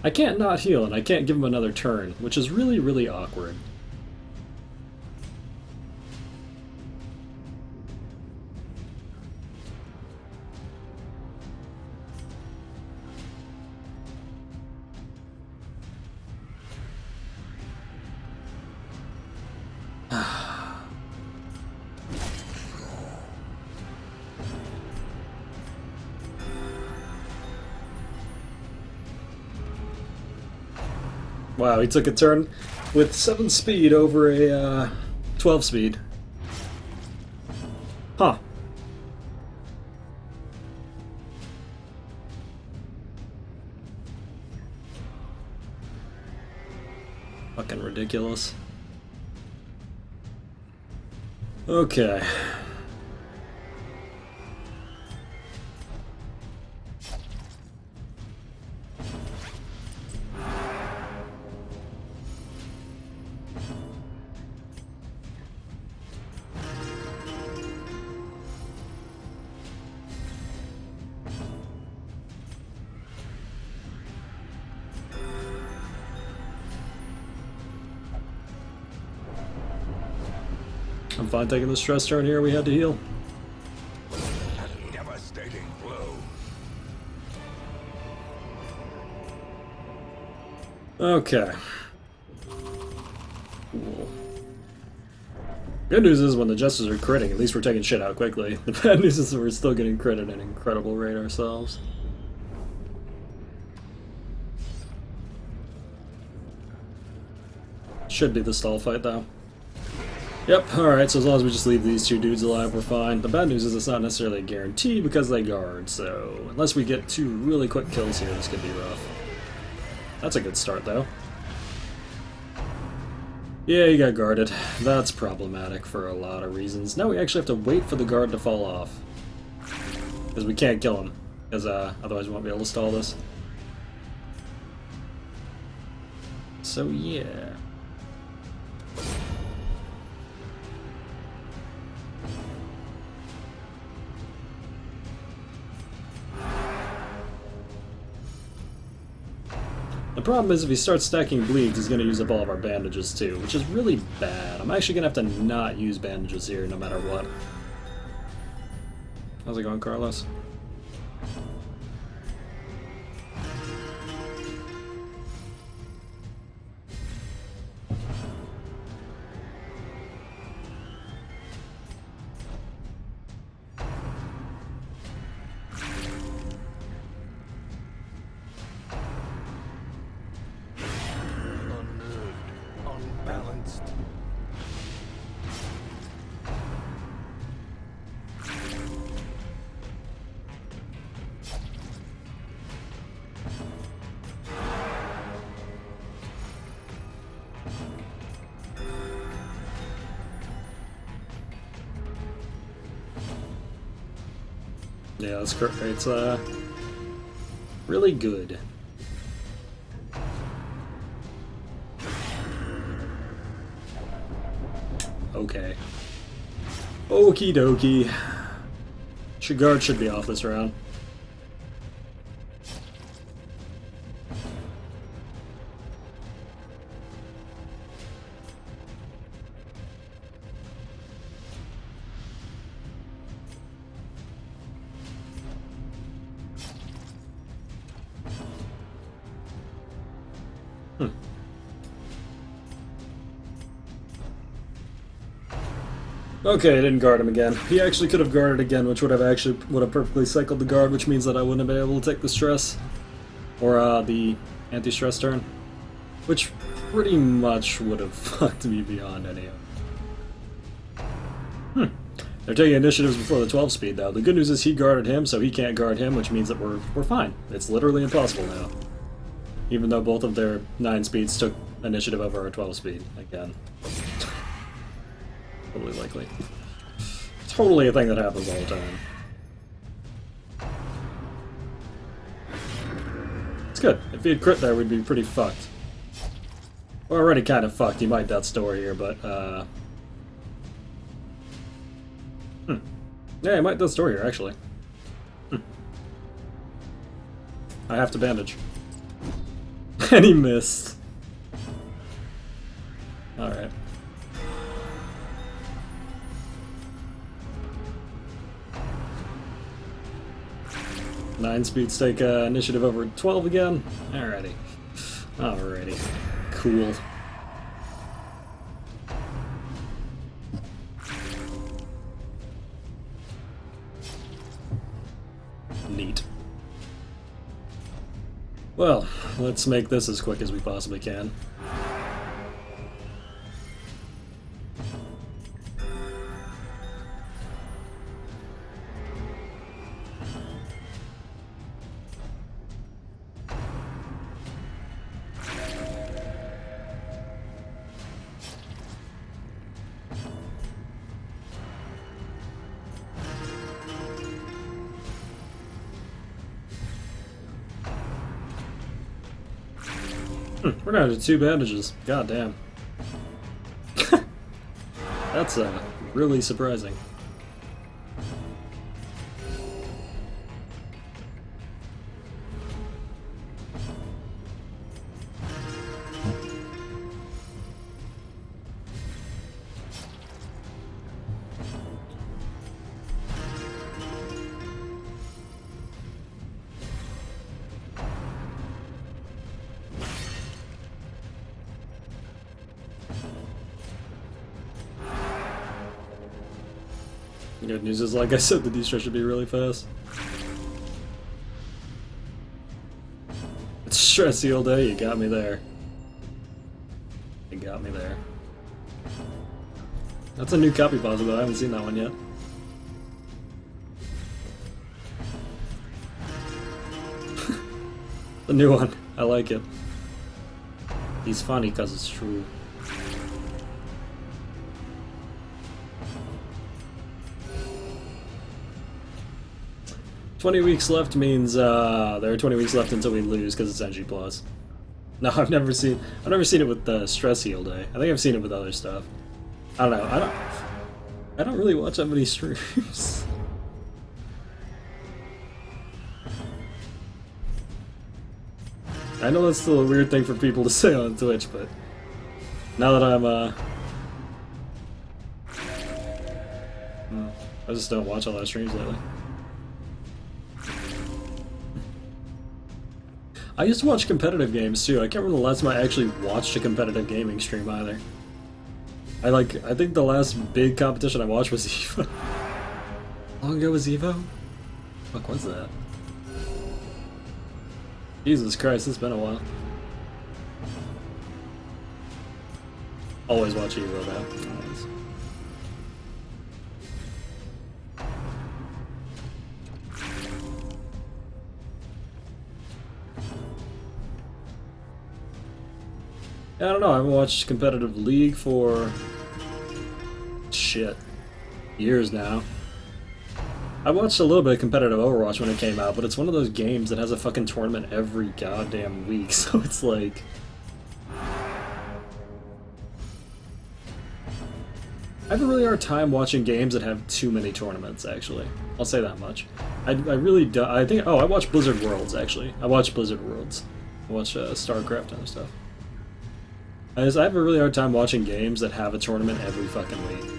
I can't not heal, and I can't give him another turn, which is really, really awkward. Wow, he took a turn with 7 speed over a 12 speed. Huh. Fucking ridiculous. Okay. I'm fine taking the stress turn here, we had to heal. A devastating blow. Okay. Cool. Good news is when the Jesters are critting, at least we're taking shit out quickly. The bad news is that we're still getting crit at an incredible rate ourselves. Should be the stall fight though. Yep, alright, so as long as we just leave these two dudes alive, we're fine. The bad news is it's not necessarily a guarantee because they guard, so unless we get 2 really quick kills here, this could be rough. That's a good start, though. Yeah, he got guarded. That's problematic for a lot of reasons. Now we actually have to wait for the guard to fall off. Because we can't kill him, because otherwise we won't be able to stall this. So yeah. The problem is if he starts stacking bleeds, he's going to use up all of our bandages too, which is really bad. I'm actually going to have to not use bandages here no matter what. How's it going, Carlos? Unbalanced. Yeah, that's correct. It's really good. Okay. Okie dokie. Guard should be off this round. Okay, I didn't guard him again. He actually could have guarded again, which would have perfectly cycled the guard, which means that I wouldn't have been able to take the stress or the anti-stress turn, which pretty much would have fucked me beyond any of. They're taking initiatives before the 12 speed though. The good news is he guarded him, so he can't guard him, which means that we're fine. It's literally impossible now. Even though both of their 9 speeds took initiative over our 12 speed again. Totally likely. Totally a thing that happens all the time. It's good. If he had crit there, we'd be pretty fucked. We're already kind of fucked. He might death store here, but yeah, he might death store here actually. I have to bandage. And he missed. Alright. 9 speeds take initiative over 12 again. Alrighty. Alrighty. Cool. Neat. Well, let's make this as quick as we possibly can. We're down to 2 bandages. God damn. That's really surprising. The good news is, like I said, the D-stress should be really fast. It's stressy all day, you got me there. You got me there. That's a new copy puzzle though, I haven't seen that one yet. The new one, I like it. He's funny because it's true. 20 weeks left means there are 20 weeks left until we lose because it's NG+. No, I've never seen it with the stress heal day. I think I've seen it with other stuff. I don't know. I don't really watch that many streams. I know that's still a weird thing for people to say on Twitch, but now that I'm I just don't watch a lot of streams lately. I used to watch competitive games too. I can't remember the last time I actually watched a competitive gaming stream either. I think the last big competition I watched was EVO. How long ago was EVO? Fuck was that? Jesus Christ, it's been a while. Always watch EVO though. Always. I don't know, I haven't watched competitive League for shit, years now. I watched a little bit of competitive Overwatch when it came out, but it's one of those games that has a fucking tournament every goddamn week, so it's like... I have a really hard time watching games that have too many tournaments, actually. I'll say that much. I really do... I think... Oh, I watch Blizzard Worlds, actually. I watch Blizzard Worlds. I watch StarCraft and stuff. I have a really hard time watching games that have a tournament every fucking week.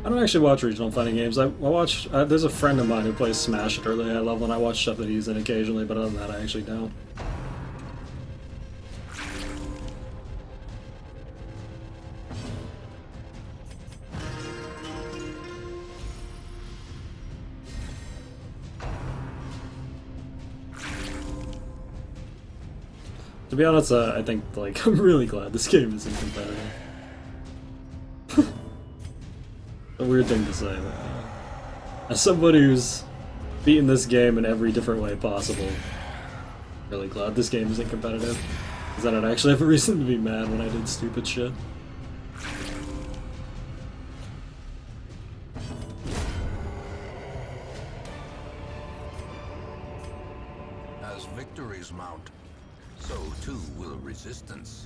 I don't actually watch regional fighting games. I watch... there's a friend of mine who plays Smash at early. I love when I watch stuff that he's in occasionally, but other than that, I actually don't. To be honest, I think, like, I'm really glad this game isn't competitive. A weird thing to say, but as somebody who's beaten this game in every different way possible, I'm really glad this game isn't competitive. Because then I'd actually have a reason to be mad when I did stupid shit. As victories mount, so too will resistance.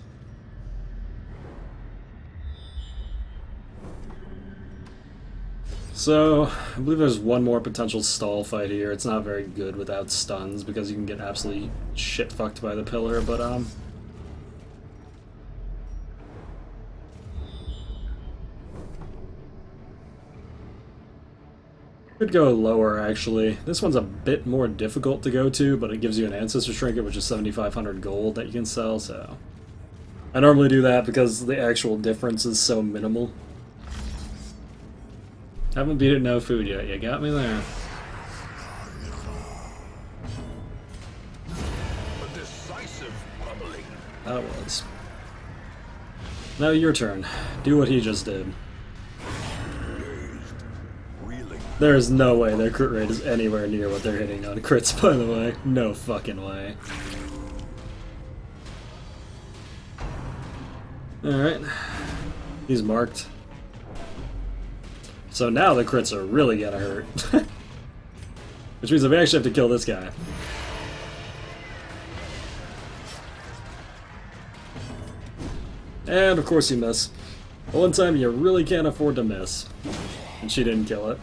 So, I believe there's one more potential stall fight here. It's not very good without stuns because you can get absolutely shit-fucked by the pillar, but could go lower, actually. This one's a bit more difficult to go to, but it gives you an Ancestor Trinket, which is 7,500 gold that you can sell, so... I normally do that because the actual difference is so minimal. Haven't beat it no food yet, you got me there. A decisive pummeling. That was. Now your turn. Do what he just did. Dazed. Reeling. There is no way their crit rate is anywhere near what they're hitting on crits, by the way. No fucking way. Alright. He's marked. So now the crits are really gonna hurt. Which means that we actually have to kill this guy. And of course you miss. But one time you really can't afford to miss. And she didn't kill it.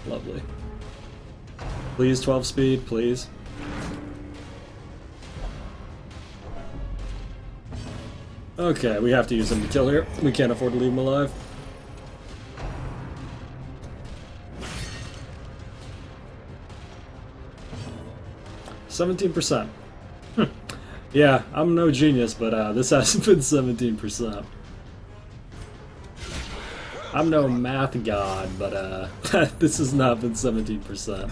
Lovely. Please 12 speed, please. Okay, we have to use him to kill her. We can't afford to leave him alive. %17%. Yeah, I'm no genius, but this hasn't been 17%. I'm no math god, but this has not been 17%.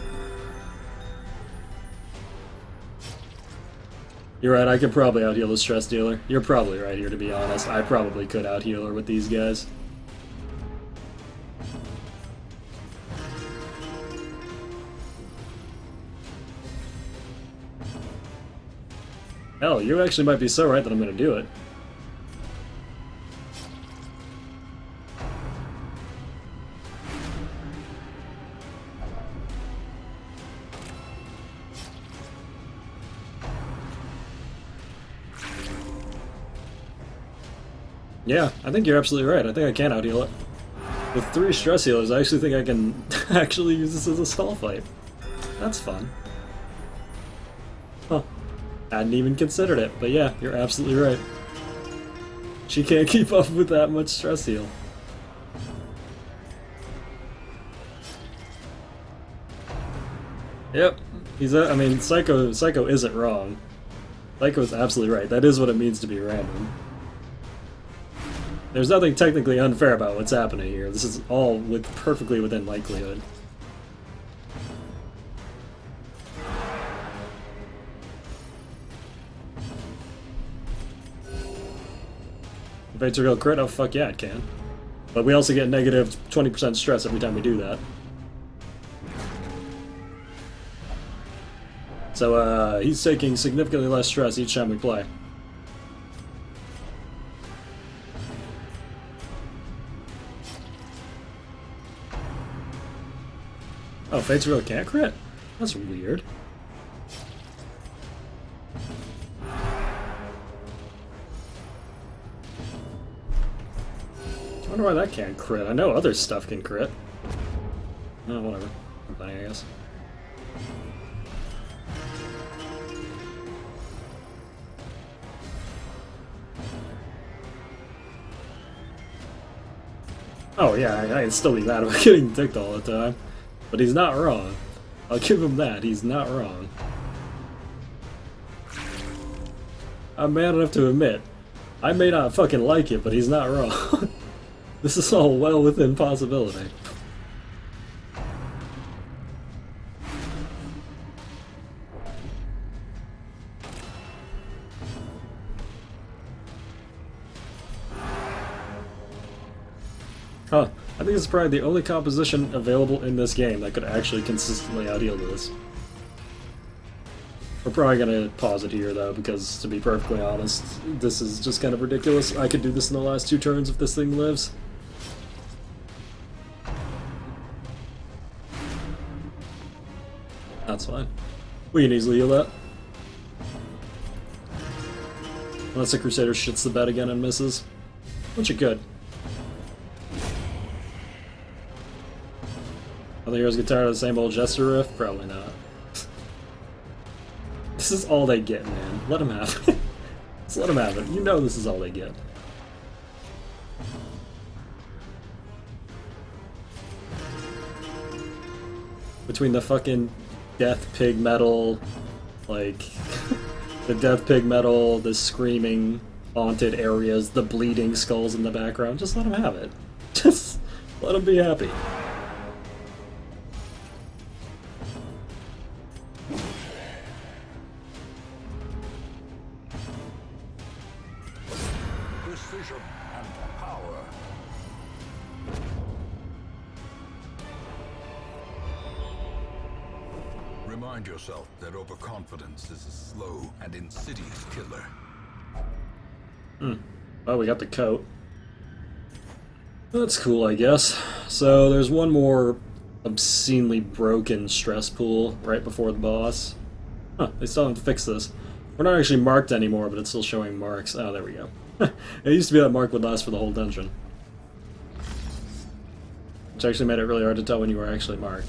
You're right, I could probably outheal the stress dealer. You're probably right here, to be honest. I probably could outheal her with these guys. Hell, you actually might be so right that I'm gonna do it. Yeah, I think you're absolutely right. I think I can outheal it. With 3 stress healers, I actually think I can actually use this as a stall fight. That's fun. Huh. Hadn't even considered it, but yeah, you're absolutely right. She can't keep up with that much stress heal. Yep. I mean, Psycho isn't wrong. Psycho's absolutely right. That is what it means to be random. There's nothing technically unfair about what's happening here. This is all perfectly within likelihood. Fates real crit? Oh fuck yeah, it can. But we also get negative 20% stress every time we do that. So he's taking significantly less stress each time we play. Oh, Fates really can't crit? That's weird. I wonder why that can't crit. I know other stuff can crit. Oh, whatever. I'm playing, I guess. Oh yeah, I can still be mad about getting dicked all the time. But he's not wrong. I'll give him that, he's not wrong. I'm man enough to admit, I may not fucking like it, but he's not wrong. This is all well within possibility. Huh. I think it's probably the only composition available in this game that could actually consistently out-heal this. We're probably gonna pause it here though, because to be perfectly honest, this is just kind of ridiculous. I could do this in the last 2 turns if this thing lives. That's fine. We can easily heal that. Unless the Crusader shits the bed again and misses. Which it could. Are the heroes get tired of the same old Jester riff? Probably not. This is all they get, man. Let them have it. Just let them have it. You know this is all they get. Between the fucking death pig metal, like, the death pig metal, the screaming haunted areas, the bleeding skulls in the background, just let them have it. Just let them be happy. Precision and power. Remind yourself that overconfidence is a slow and insidious killer. Oh, we got the coat. That's cool, I guess. So there's one more obscenely broken stress pool right before the boss. Huh, they still haven't fixed this. We're not actually marked anymore, but it's still showing marks. Oh, there we go. It used to be that mark would last for the whole dungeon. Which actually made it really hard to tell when you were actually marked.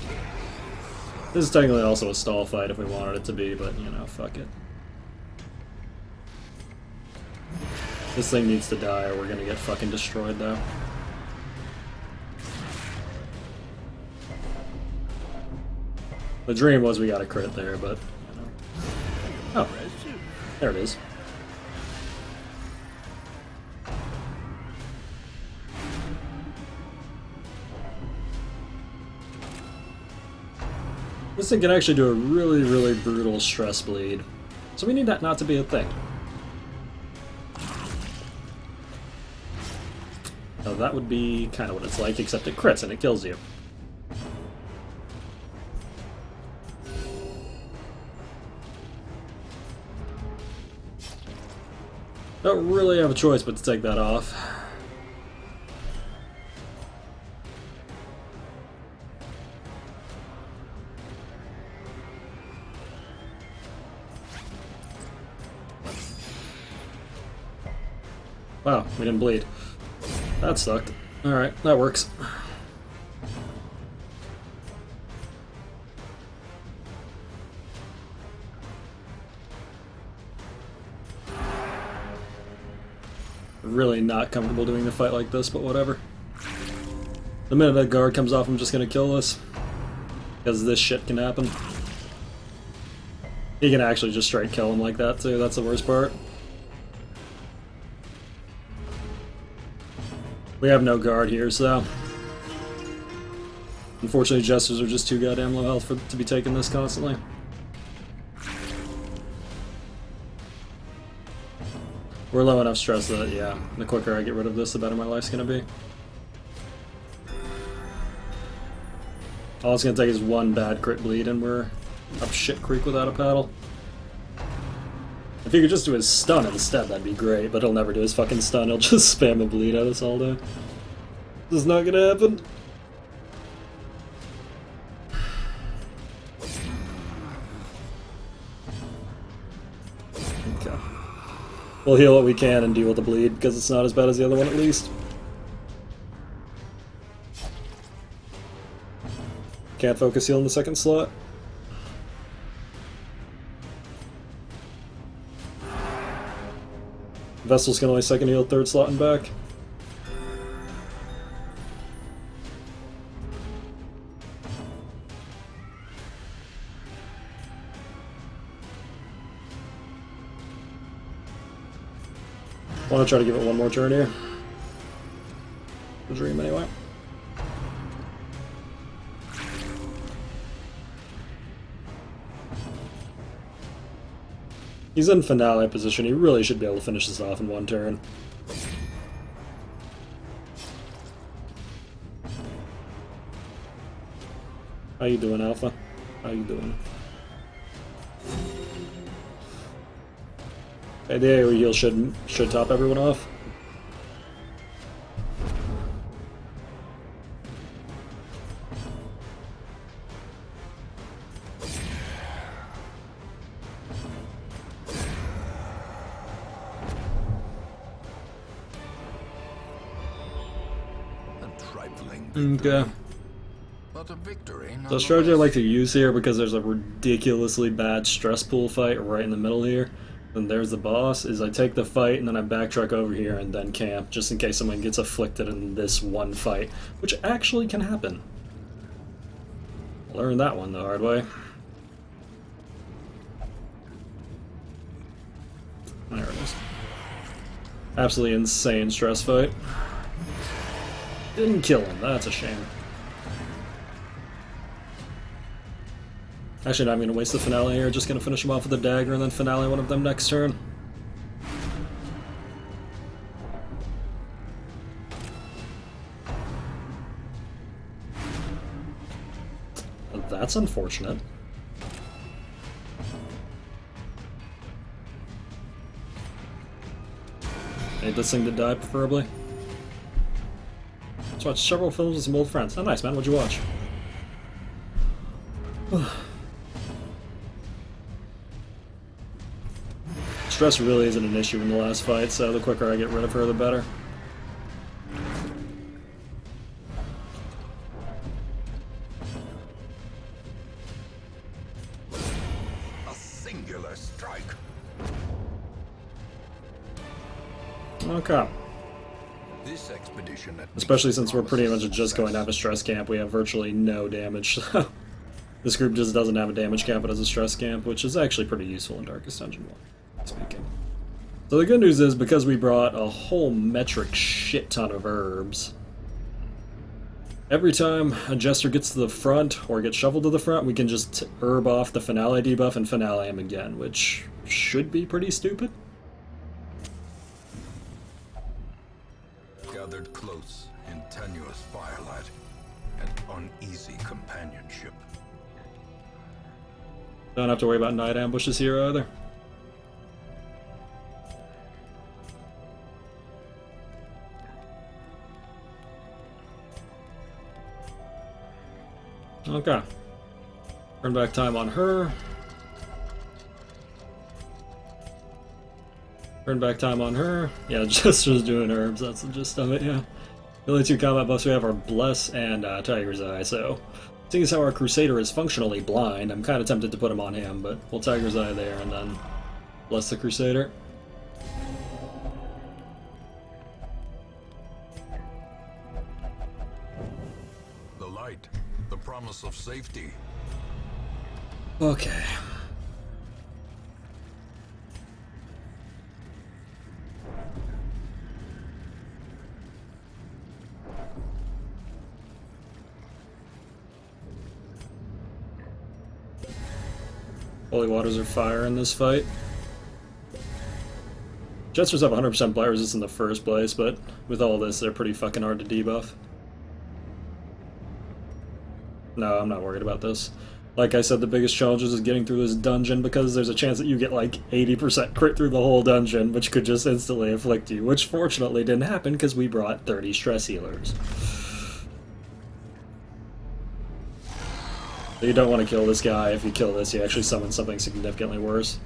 This is technically also a stall fight if we wanted it to be, but, you know, fuck it. This thing needs to die or we're gonna get fucking destroyed, though. The dream was we got a crit there, but, you know. Oh, there it is. This thing can actually do a really, really brutal stress bleed. So we need that not to be a thing. Now that would be kind of what it's like, except it crits and it kills you. Don't really have a choice but to take that off. Wow, we didn't bleed. That sucked. Alright, that works. Really not comfortable doing the fight like this, but whatever. The minute that guard comes off, I'm just gonna kill this. Because this shit can happen. He can actually just straight kill him like that too, that's the worst part. We have no guard here, so... Unfortunately, Jesters are just too goddamn low health to be taking this constantly. We're low enough stress that, yeah, the quicker I get rid of this, the better my life's gonna be. All it's gonna take is one bad crit bleed and we're up shit creek without a paddle. If he could just do his stun instead, that'd be great, but he'll never do his fucking stun, he'll just spam a bleed at us all day. This is not gonna happen. Okay. We'll heal what we can and deal with the bleed, because it's not as bad as the other one at least. Can't focus heal in the second slot. Vessel's can only second heal third slot and back. I want to try to give it one more turn here. The dream anyway. He's in finale position. He really should be able to finish this off in one turn. How you doing, Alpha? How you doing? Okay, the AoE heal should top everyone off. Okay. But a victory. So the strategy I like to use here, because there's a ridiculously bad stress pool fight right in the middle here, and there's the boss, is I take the fight and then I backtrack over here and then camp, just in case someone gets afflicted in this one fight, which actually can happen. Learned that one the hard way. There it is. Absolutely insane stress fight. Didn't kill him, that's a shame. Actually, not even gonna waste the finale here, just gonna finish him off with a dagger and then finale one of them next turn. That's unfortunate. Need this thing to die, preferably. Let's watch several films with some old friends. Oh, nice, man. What'd you watch? Stress really isn't an issue in the last fight, so the quicker I get rid of her, the better. A singular strike. Okay. This expedition Especially since we're pretty much just going to have a stress camp, we have virtually no damage. This group just doesn't have a damage camp, but has a stress camp, which is actually pretty useful in Darkest Dungeon 1, speaking. So the good news is, because we brought a whole metric shit ton of herbs, every time a Jester gets to the front, or gets shuffled to the front, we can just herb off the finale debuff and finale him again, which should be pretty stupid. gathered close in tenuous firelight and uneasy companionship. Don't have to worry about night ambushes here either. Okay. Turn back time on her. Turn back time on her. Yeah, Jester's doing herbs, that's the gist of it, yeah. The only two combat buffs we have are Bless and Tiger's Eye, so seeing as how our Crusader is functionally blind, I'm kind of tempted to put him on him, but we'll Tiger's Eye there and then Bless the Crusader. The light, the promise of safety. Okay. Holy waters are fire in this fight. Jesters have 100% blight resist in the first place, but with all this, they're pretty fucking hard to debuff. No, I'm not worried about this. Like I said, the biggest challenge is getting through this dungeon because there's a chance that you get like 80% crit through the whole dungeon, which could just instantly afflict you, which fortunately didn't happen because we brought 30 stress healers. So you don't want to kill this guy. If you kill this, you actually summon something significantly worse.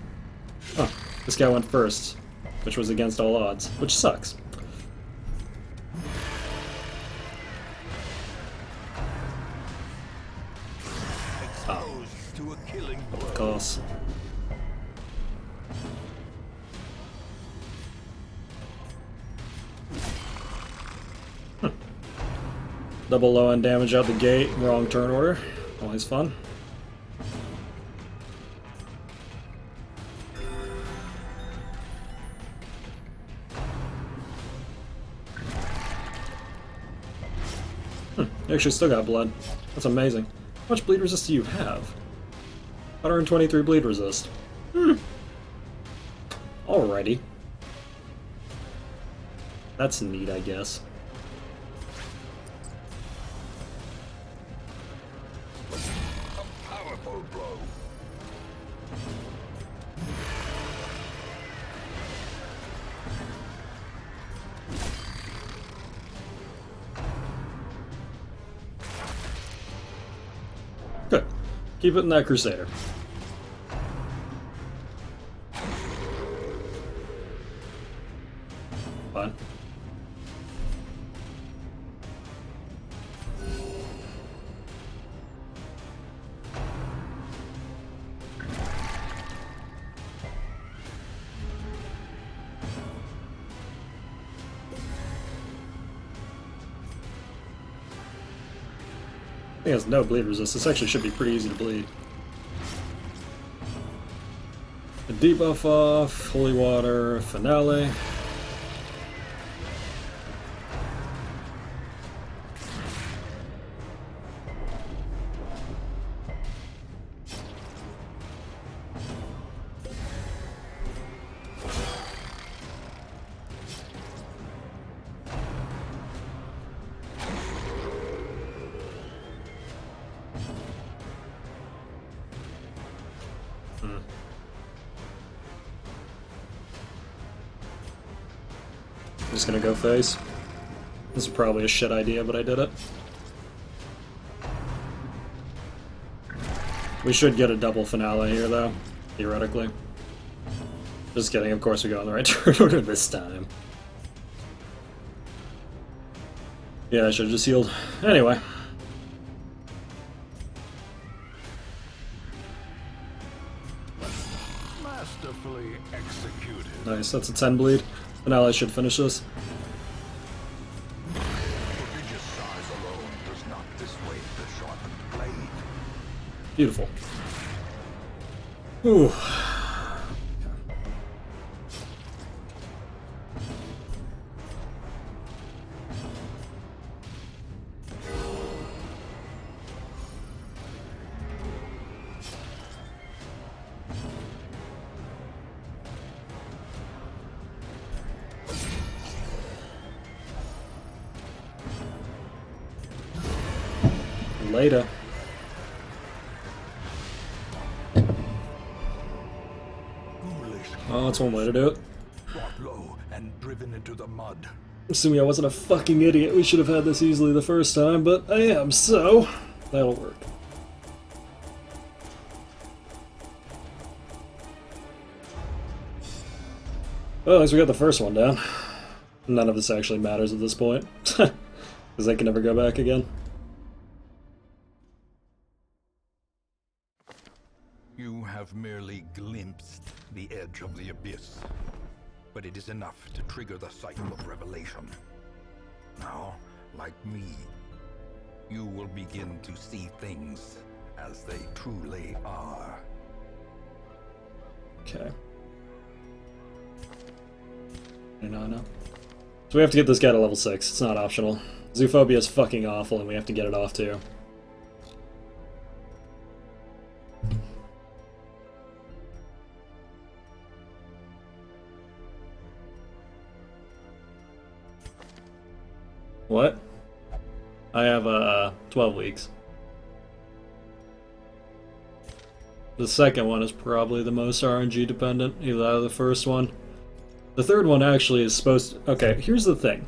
Oh, this guy went first, which was against all odds, which sucks. To a killing blow. Of course. Double low on damage out the gate, wrong turn order. Always fun. You actually still got blood. That's amazing. How much bleed resist do you have? 123 bleed resist. Alrighty. That's neat, I guess. A powerful blow. Good. Keep it in that Crusader. Fine. I think it has no bleed resist. This actually should be pretty easy to bleed. A debuff off, holy water, finale. I'm just gonna go face. This is probably a shit idea, but I did it. We should get a double finale here, though, theoretically. Just kidding, of course we go on the right turn order this time. Yeah, I should have just healed. Anyway. Masterfully executed. Nice, that's a 10 bleed. Finale should finish this. Prodigious size alone does not dissuade the sharpened blade. Beautiful. Ooh. Later. Oh, that's one way to do it. Brought low and driven into the mud. Assuming I wasn't a fucking idiot, we should have had this easily the first time, but I am, so that'll work. Well, at least we got the first one down. None of this actually matters at this point, because they can never go back again. You have merely glimpsed the edge of the abyss, but it is enough to trigger the cycle of revelation. Now, like me, you will begin to see things as they truly are. Okay. No. So we have to get this guy to level 6. It's not optional. Zoophobia is fucking awful, and we have to get it off too. What? I have 12 weeks. The second one is probably the most RNG dependent, either out of the first one. The third one actually is supposed to... Okay, here's the thing.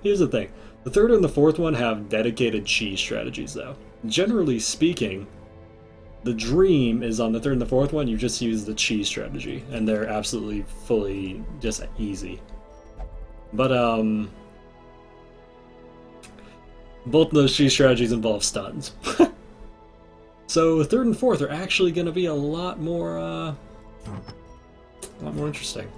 Here's the thing. The third and the fourth one have dedicated cheese strategies, though. Generally speaking, the dream is on the third and the fourth one, you just use the cheese strategy, and they're absolutely fully just easy. But, both of those cheese strategies involve stuns. So third and fourth are actually going to be a lot more interesting.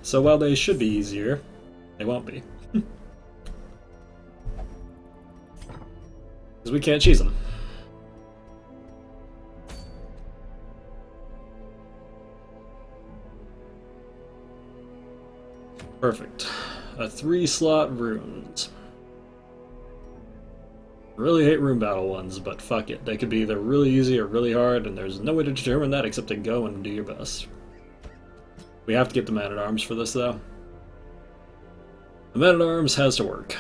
So while they should be easier, they won't be. Because we can't cheese them. Perfect. A 3-slot runes. I really hate rune battle ones, but fuck it. They could be either really easy or really hard, and there's no way to determine that except to go and do your best. We have to get the Man-at-Arms for this, though. The Man-at-Arms has to work.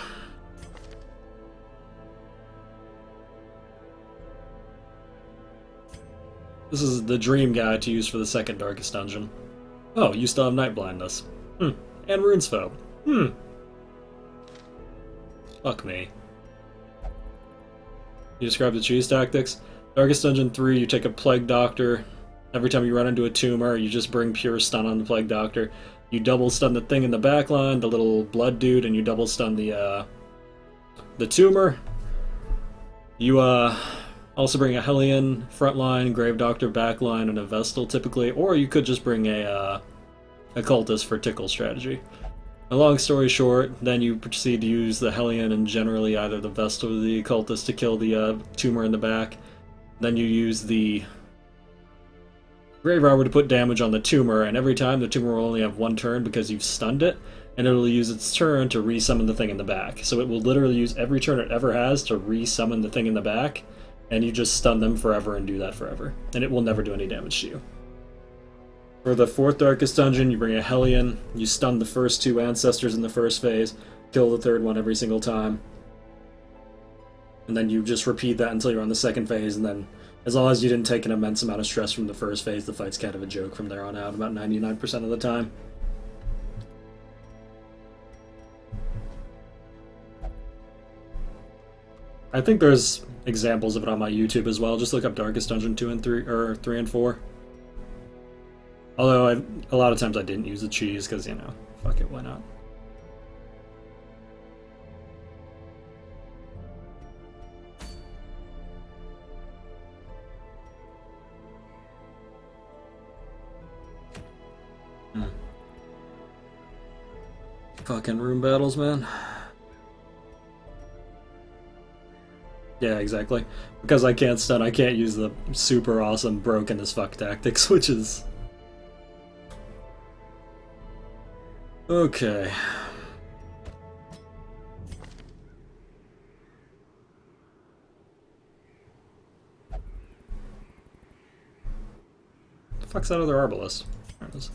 This is the dream guy to use for the second Darkest Dungeon. Oh, you still have Night Blindness. And Runesfoe. Fuck me. You describe the cheese tactics? Darkest Dungeon 3, you take a Plague Doctor. Every time you run into a tumor, you just bring pure stun on the Plague Doctor. You double stun the thing in the backline, the little blood dude, and you double stun the tumor. You also bring a Hellion frontline, Grave Doctor backline, and a Vestal typically, or you could just bring a Cultist for tickle strategy. A long story short, then you proceed to use the Hellion and generally either the Vestal or the Cultist to kill the tumor in the back. Then you use the Grave Robber to put damage on the tumor, and every time the tumor will only have one turn because you've stunned it, and it'll use its turn to re-summon the thing in the back. So it will literally use every turn it ever has to re-summon the thing in the back, and you just stun them forever and do that forever. And it will never do any damage to you. For the fourth Darkest Dungeon, you bring a Hellion, you stun the first two Ancestors in the first phase, kill the third one every single time. And then you just repeat that until you're on the second phase, and then as long as you didn't take an immense amount of stress from the first phase, the fight's kind of a joke from there on out, about 99% of the time. I think there's examples of it on my YouTube as well. Just look up Darkest Dungeon 2 and 3, or 3 and 4. Although a lot of times I didn't use the cheese because, you know, fuck it, why not? Fucking room battles, man. Yeah, exactly. Because I can't stun, I can't use the super awesome broken as fuck tactics, which is... Okay. The fuck's that other Arbalest? There it is.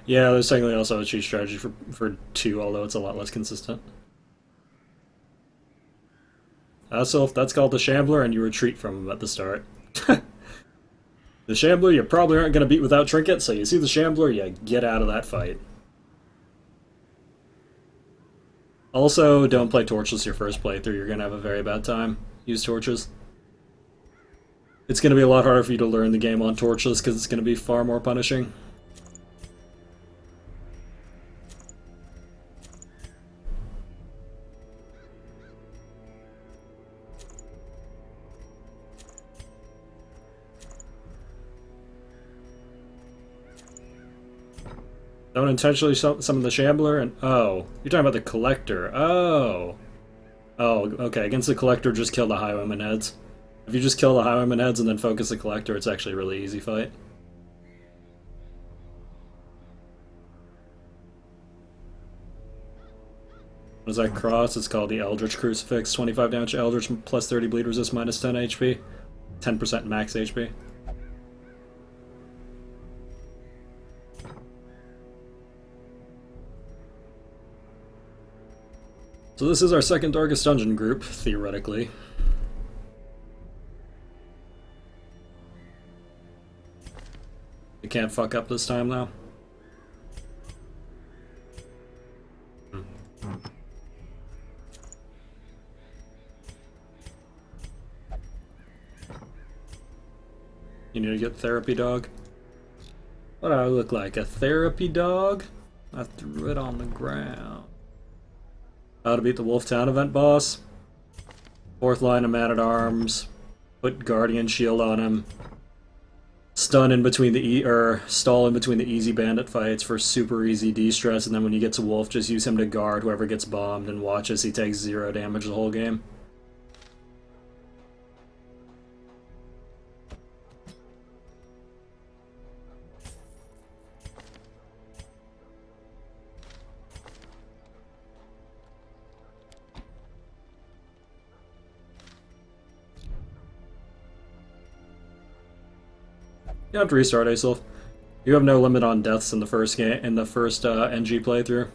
Yeah, there's technically also a cheese strategy for 2, although it's a lot less consistent. So if that's called the Shambler, and you retreat from him at the start. The Shambler you probably aren't going to beat without Trinket, so you see the Shambler, you get out of that fight. Also, don't play Torchless your first playthrough, you're going to have a very bad time. Use Torches. It's going to be a lot harder for you to learn the game on Torchless, because it's going to be far more punishing. Don't intentionally summon the Shambler, and oh, you're talking about the Collector. Oh, Oh, okay. Against the Collector, just kill the Highwayman heads. If you just kill the Highwayman heads and then focus the Collector, it's actually a really easy fight. What is that cross? It's called the Eldritch Crucifix. 25 damage Eldritch plus 30 bleed resist minus 10 HP. 10% max HP. So this is our second Darkest Dungeon group, theoretically. You can't fuck up this time, though. You need to get therapy dog. What do I look like? A therapy dog? I threw it on the ground. How to beat the Wolf Town event boss. 4th line of Man-at-Arms. Put Guardian Shield on him. Stun in between the stall in between the easy bandit fights for super easy de-stress, and then when you get to Wolf, just use him to guard whoever gets bombed and watch as he takes 0 damage the whole game. You have to restart, Aesop. You have no limit on deaths in the first game, in the first NG playthrough.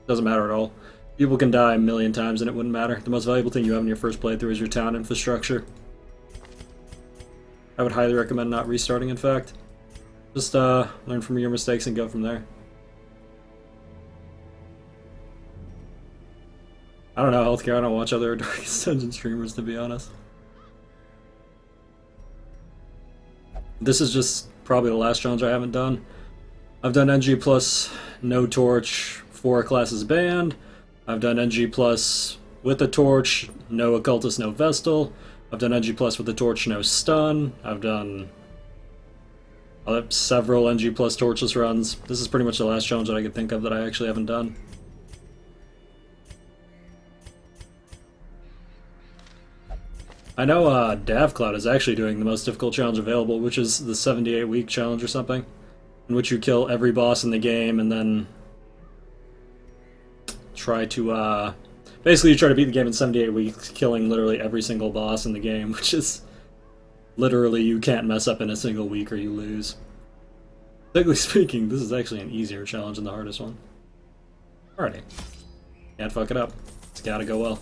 Doesn't matter at all. People can die a million times and it wouldn't matter. The most valuable thing you have in your first playthrough is your town infrastructure. I would highly recommend not restarting, in fact. Just learn from your mistakes and go from there. I don't know, healthcare, I don't watch other Darkest Dungeon streamers, to be honest. This is just probably the last challenge I haven't done. I've done NG plus no torch, 4 classes banned. I've done NG plus with a torch, no occultist, no vestal. I've done NG plus with a torch, no stun. I've done several NG plus torchless runs. This is pretty much the last challenge that I could think of that I actually haven't done. I know DavCloud is actually doing the most difficult challenge available, which is the 78-week challenge or something, in which you kill every boss in the game and then try to, basically you try to beat the game in 78 weeks, killing literally every single boss in the game, which is literally you can't mess up in a single week or you lose. Technically speaking, this is actually an easier challenge than the hardest one. Alrighty. Can't fuck it up. It's gotta go well.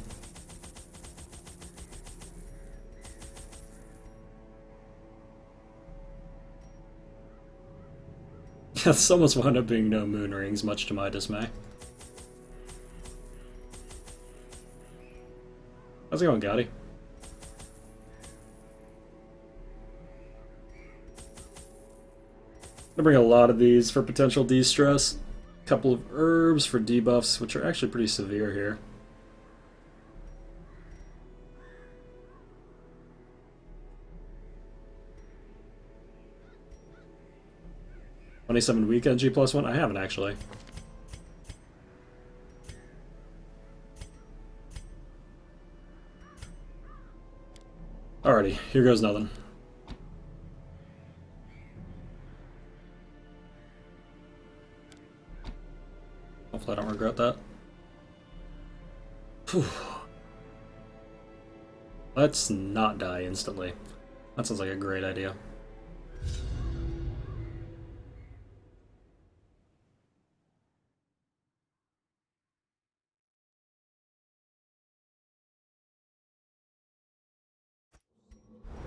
This almost wound up being no moon rings, much to my dismay. How's it going, Gotti? I'm gonna bring a lot of these for potential de-stress. A couple of herbs for debuffs, which are actually pretty severe here. $27 weekend G plus 1? I haven't actually. Alrighty, here goes nothing. Hopefully I don't regret that. Whew. Let's not die instantly. That sounds like a great idea.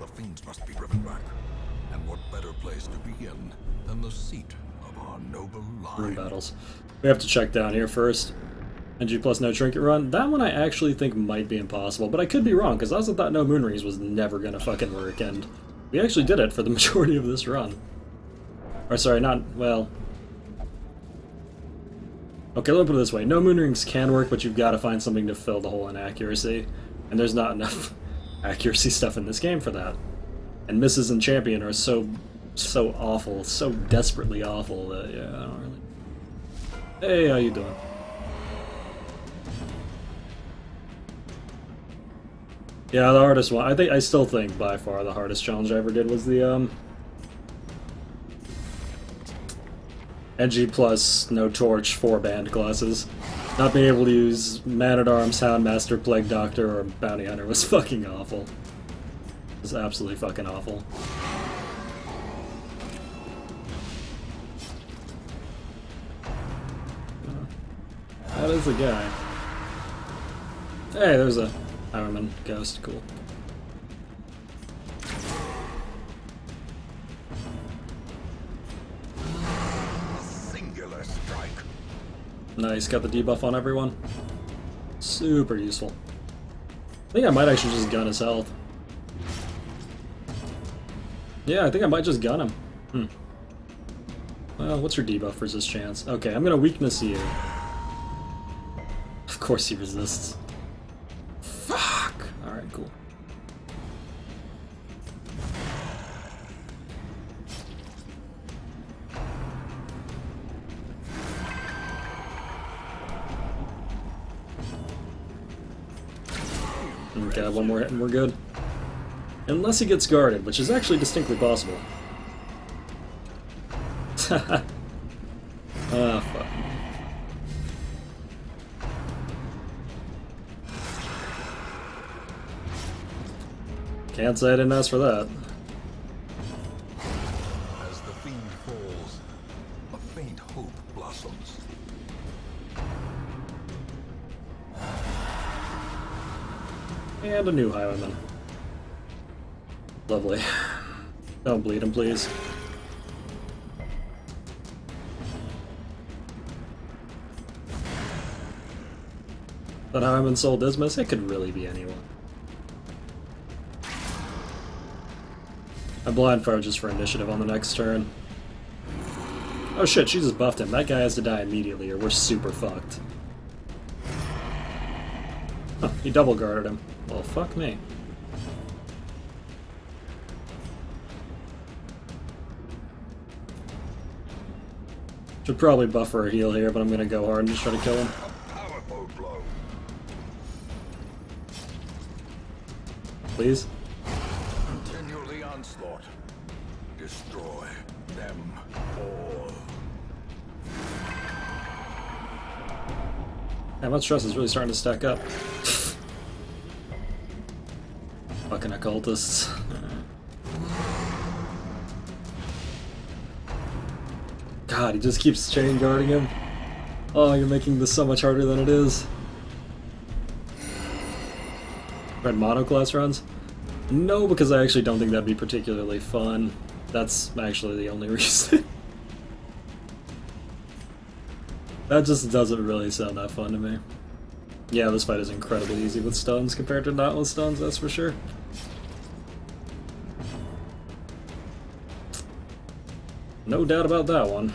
The fiends must be driven back. And what better place to begin than the seat of our noble Rune line? battles. We have to check down here first. NG plus no trinket run. That one I actually think might be impossible, but I could be wrong, because I also thought no moon rings was never gonna fucking work, and we actually did it for the majority of this run. Or sorry, not, well... Okay, let me put it this way. No moon rings can work, but you've got to find something to fill the hole in accuracy. And there's not enough accuracy stuff in this game for that. And misses and champion are so awful, so desperately awful that, yeah, I don't really... Hey, how you doing? Yeah, the hardest one. I still think by far the hardest challenge I ever did was the NG plus no torch 4 band classes. Not being able to use Man-at-Arms, Houndmaster, Plague Doctor, or Bounty Hunter was fucking awful. It was absolutely fucking awful. That is a guy. Hey, there's a Ironman ghost. Cool. Singular strike. Nice, got the debuff on everyone. Super useful. I think I might actually just gun his health. Yeah, I think I might just gun him. Well, what's your debuff versus chance? Okay, I'm gonna weakness you. Of course he resists. Fuck! Alright, cool. Okay, one more hit and we're good. Unless he gets guarded, which is actually distinctly possible. Ah, fuck. Can't say I didn't ask for that. As the fiend falls, a faint hope blossoms. And a new highwayman. Lovely. Don't bleed him, please. That highwayman sold Dismas? It could really be anyone. I blind fire just for initiative on the next turn. Oh shit, she just buffed him. That guy has to die immediately or we're super fucked. Huh, he double guarded him. Well, fuck me. Should probably buff for a heal here, but I'm gonna go hard and just try to kill him. A powerful blow. Please? Continue the onslaught. Destroy them all. Yeah, my stress is really starting to stack up. Fucking occultists. God, he just keeps chain guarding him. Oh, you're making this so much harder than it is. Red monoclass runs? No, because I actually don't think that'd be particularly fun. That's actually the only reason. That just doesn't really sound that fun to me. Yeah, this fight is incredibly easy with stuns compared to not with stuns, that's for sure. No doubt about that one.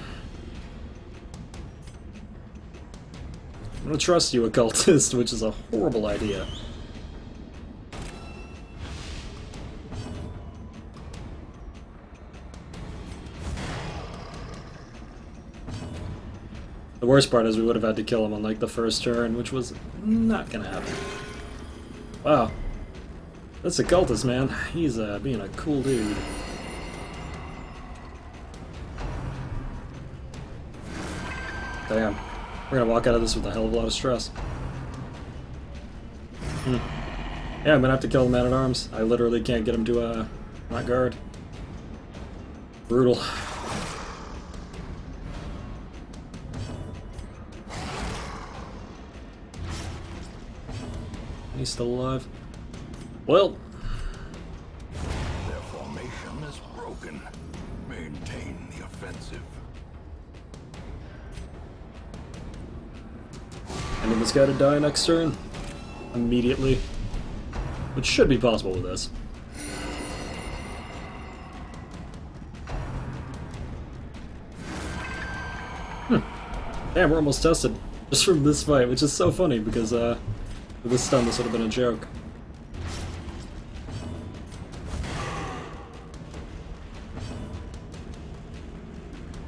I'm gonna trust you, occultist, which is a horrible idea. The worst part is we would have had to kill him on like the first turn, which was not gonna happen. Wow. That's occultist, man. He's being a cool dude. Damn. We're gonna walk out of this with a hell of a lot of stress. Yeah, I'm gonna have to kill the Man-at-Arms. I literally can't get him to, not guard. Brutal. He's still alive. Well. Their formation is broken. Maintain the offensive. I need this guy to die next turn. Immediately. Which should be possible with this. Damn, we're almost tested. Just from this fight, which is so funny because, with this stun, this would have been a joke.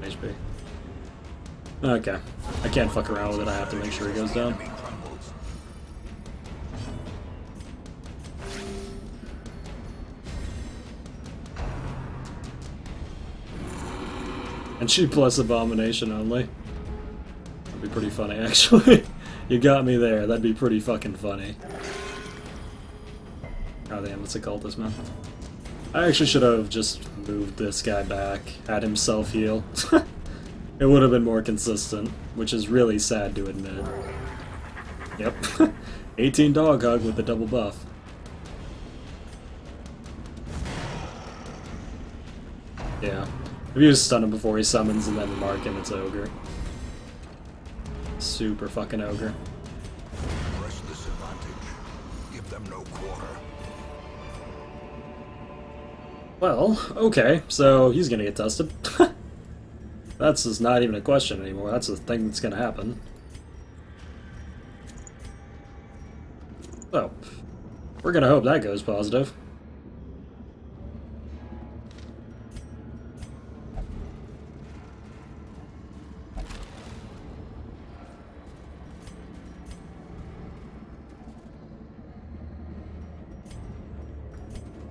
HP. Okay. I can't fuck around with it, I have to make sure he goes down. Enemy crumbles. And she plus abomination only. That'd be pretty funny, actually. You got me there. That'd be pretty fucking funny. Oh damn, it's a cultist, man. I actually should have just moved this guy back, had him self-heal. It would have been more consistent, which is really sad to admit. Yep. 18 dog hug with the double buff. Yeah. If you just stun him before he summons and then mark him, it's ogre. Super fucking ogre. Press this advantage. Give them no quarter. Well, okay, so he's gonna get tested. That's just not even a question anymore, that's the thing that's gonna happen. So, we're gonna hope that goes positive.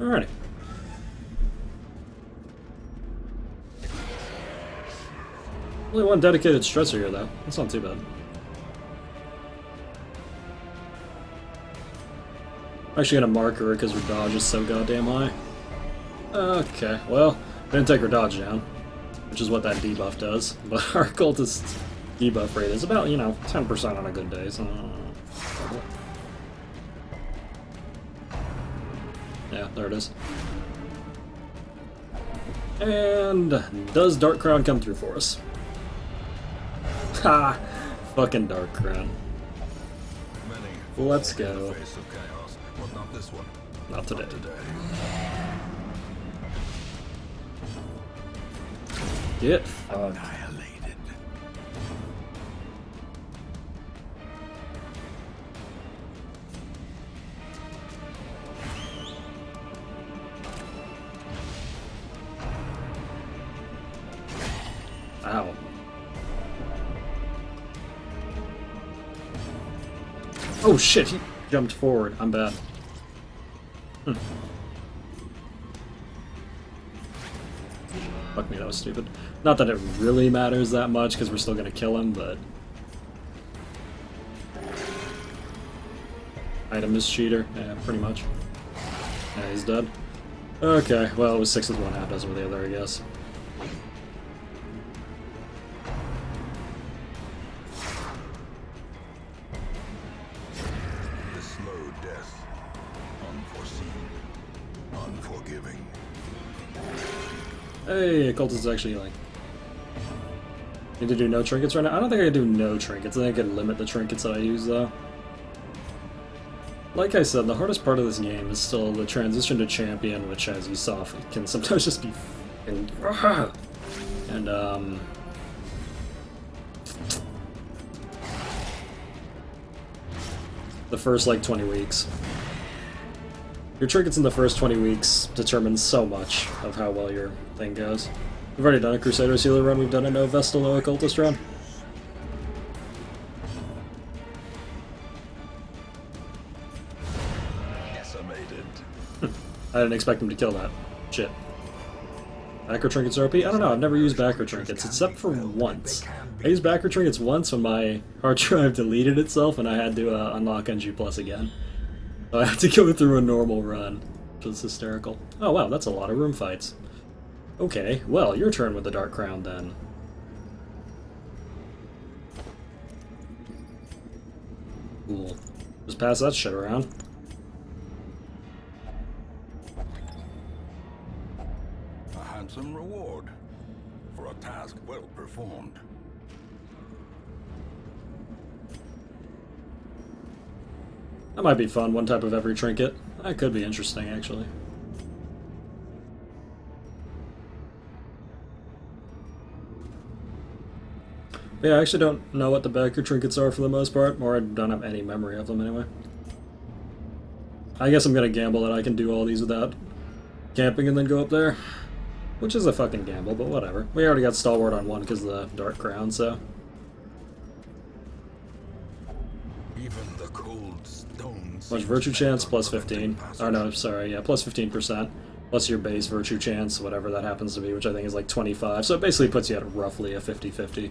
Alrighty. Only one dedicated stressor here, though. That's not too bad. I'm actually gonna mark her because her dodge is so goddamn high. Okay, well, didn't take her dodge down, which is what that debuff does. But our cultist debuff rate is about, you know, 10% on a good day, so... Yeah, there it is. And does Dark Crown come through for us? Ha! Fucking Dark Crown. Let's go. Face of chaos, but not this one. Not today. Get fucked. Annihilated. Ow. Oh shit, he jumped forward. I'm bad. Fuck me, that was stupid. Not that it really matters that much, because we're still gonna kill him, but... Item is cheater. Yeah, pretty much. Yeah, he's dead. Okay, well, it was 6 with 1, half dozen with the other, I guess. The slow death. Unforeseen. Unforgiving. Hey, cultist is actually healing. Need to do no trinkets right now? I don't think I can do no trinkets. I think I can limit the trinkets that I use, though. Like I said, the hardest part of this game is still the transition to champion, which, as you saw, can sometimes just be f***ing... And, the first, like, 20 weeks. Your trinkets in the first 20 weeks determine so much of how well your thing goes. We've already done a Crusader's Healer run, we've done a no Vestal, no Occultist run. Decimated. I didn't expect him to kill that. Shit. Backer trinkets are OP? I don't know, I've never used backer trinkets, except for once. I used backer trinkets once when my hard drive deleted itself and I had to unlock NG Plus again. So I had to go through a normal run, which was hysterical. Oh wow, that's a lot of room fights. Okay, well, your turn with the Dark Crown then. Cool. Just pass that shit around. A handsome reward for a task well performed. That might be fun, one type of every trinket. That could be interesting, actually. Yeah, I actually don't know what the backer trinkets are for the most part, or I don't have any memory of them anyway. I guess I'm gonna gamble that I can do all these without camping and then go up there. Which is a fucking gamble, but whatever. We already got Stalwart on one because of the Dark Crown, so... Even the cold stones. Much Virtue Chance, plus 15. Oh no, sorry, yeah, plus 15%. plus your base virtue chance, whatever that happens to be, which I think is like 25. So it basically puts you at roughly a 50-50,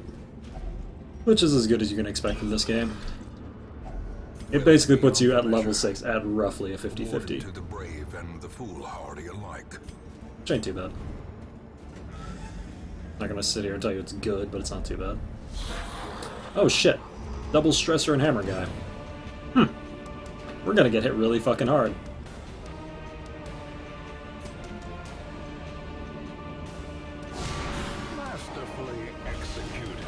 which is as good as you can expect in this game. It basically puts you at level 6 at roughly a 50-50. To the brave and the foolhardy alike. Which ain't too bad. Not gonna sit here and tell you it's good, but it's not too bad. Oh shit. Double stressor and hammer guy. We're gonna get hit really fucking hard. Masterfully executed.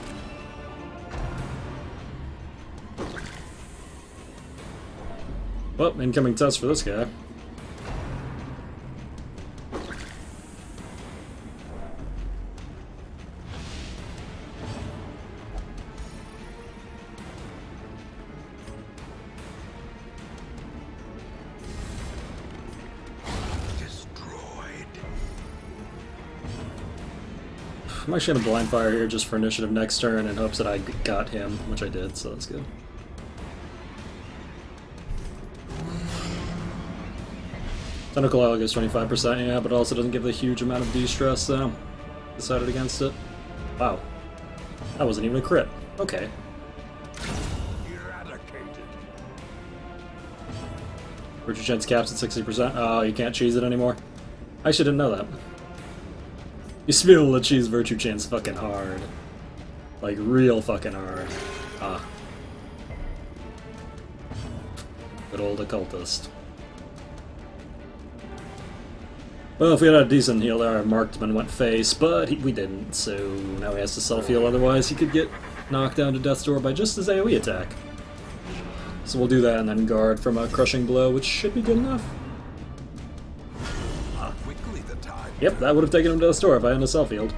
Well, incoming test for this guy. I'm actually gonna blind fire here just for initiative next turn in hopes that I got him, which I did, so that's good. Tentacle Owl gives 25%, yeah, but it also doesn't give a huge amount of de-stress, so decided against it. Wow. That wasn't even a crit. Okay. Eradicated. Virtue chance caps at 60%. Oh, you can't cheese it anymore? I actually didn't know that. You used to be able to cheese virtue chance fucking hard. Like, real fucking hard. Ah. Good old occultist. Well, if we had a decent heal there, our marksman went face, but we didn't, so now he has to self-heal, otherwise he could get knocked down to death's door by just his AoE attack. So we'll do that and then guard from a crushing blow, which should be good enough. Quickly the tide. Yep, that would have taken him to the store if I hadn't a self-healed.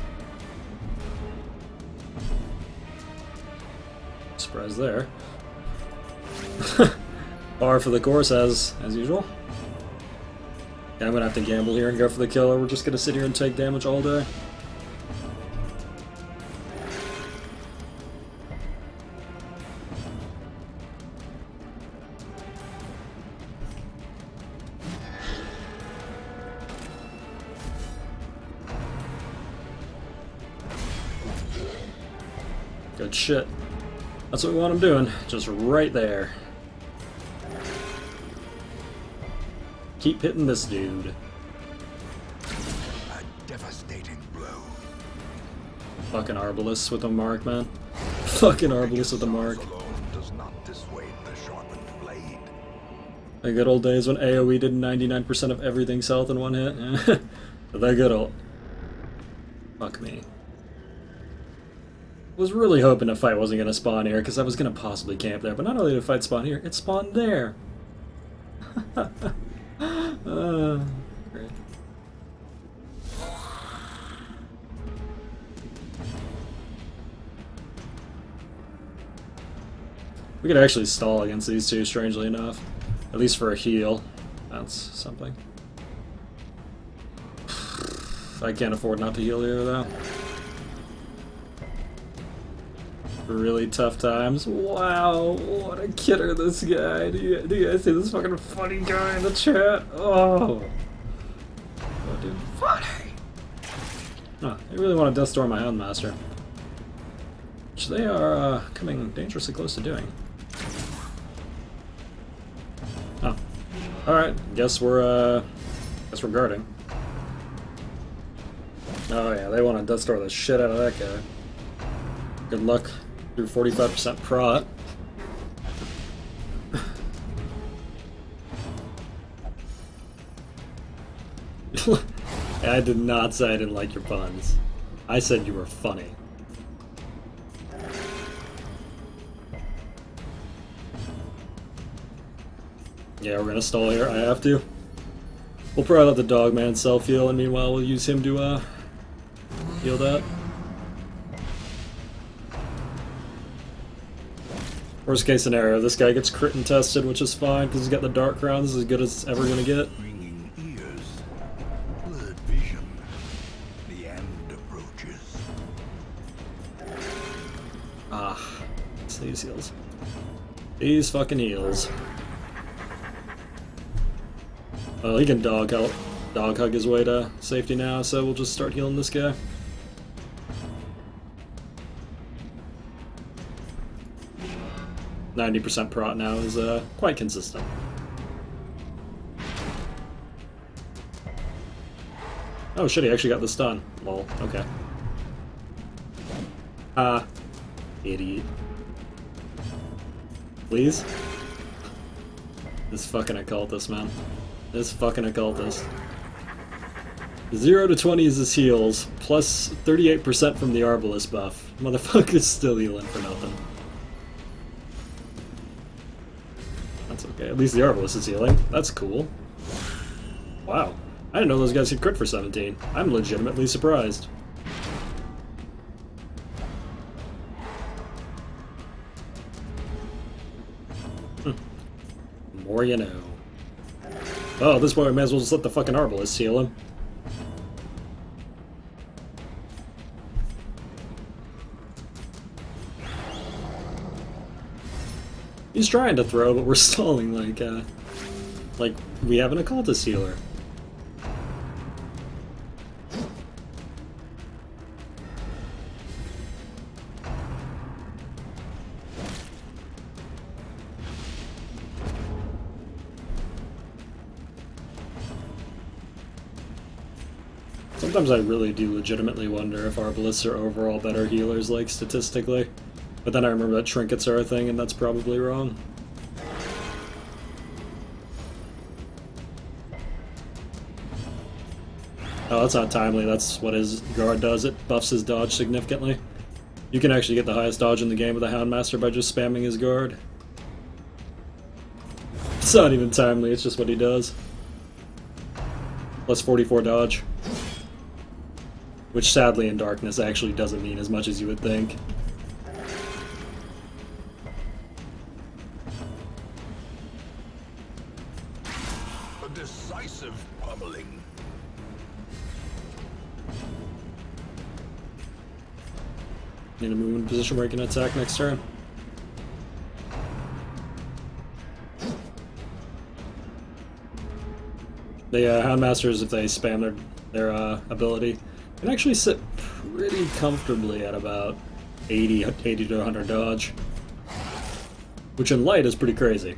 Surprise there. Par for the course, as usual. Yeah, I'm gonna have to gamble here and go for the kill, or we're just gonna sit here and take damage all day. Good shit. That's what we want him doing, just right there. Keep hitting this dude. A devastating blow. Fucking Arbalest with a mark, man. Fucking Arbalest with a mark. Alone does not dissuade the sharpened blade. The good old days when AoE did 99% of everything's health in one hit. The good old... Fuck me. Was really hoping a fight wasn't gonna spawn here, because I was gonna possibly camp there, but not only did a fight spawn here, it spawned there. Great. We could actually stall against these two, strangely enough. At least for a heal. That's something. I can't afford not to heal here, though. Really tough times. Wow, what a kidder this guy. Do you guys see this fucking funny guy in the chat? Oh. Oh, dude. Funny. Huh, I really want to Death Storm my Houndmaster. Which they are coming dangerously close to doing. Oh. Alright, guess we're guarding. Oh yeah, they want to Death Storm the shit out of that guy. Good luck. Through 45% prot. I did not say I didn't like your puns. I said you were funny. Yeah, we're gonna stall here. I have to. We'll probably let the dogman self-heal, and meanwhile we'll use him to heal that. Worst case scenario, this guy gets crit and tested, which is fine because he's got the Dark Crown. This is as good as it's ever gonna get. Ringing ears. Blurred vision. The end approaches. Ah, it's these heals. These fucking heals. Oh, he can dog out dog hug his way to safety now, so we'll just start healing this guy. %90 prot now is quite consistent. Oh shit, he actually got the stun. Lol, okay. Ah, idiot. Please? This fucking occultist, man. This fucking occultist. 0 to 20 is his heals, plus 38% from the Arbalest buff. Motherfucker's still healing for nothing. That's okay, at least the Arbalest is healing. That's cool. Wow. I didn't know those guys could crit for 17. I'm legitimately surprised. More you know. Oh, at this point we may as well just let the fucking Arbalest heal him. He's trying to throw, but we're stalling like we have an occultist healer. Sometimes I really do legitimately wonder if Arbalists are overall better healers, like, statistically. But then I remember that trinkets are a thing, and that's probably wrong. Oh, that's not timely. That's what his guard does. It buffs his dodge significantly. You can actually get the highest dodge in the game with a Houndmaster by just spamming his guard. It's not even timely, it's just what he does. Plus 44 dodge. Which sadly in Darkness actually doesn't mean as much as you would think. A decisive pummeling. Need to move in a position where he can attack next turn. The Houndmasters, if they spam their ability, can actually sit pretty comfortably at about 80 to 100 dodge. Which in light is pretty crazy.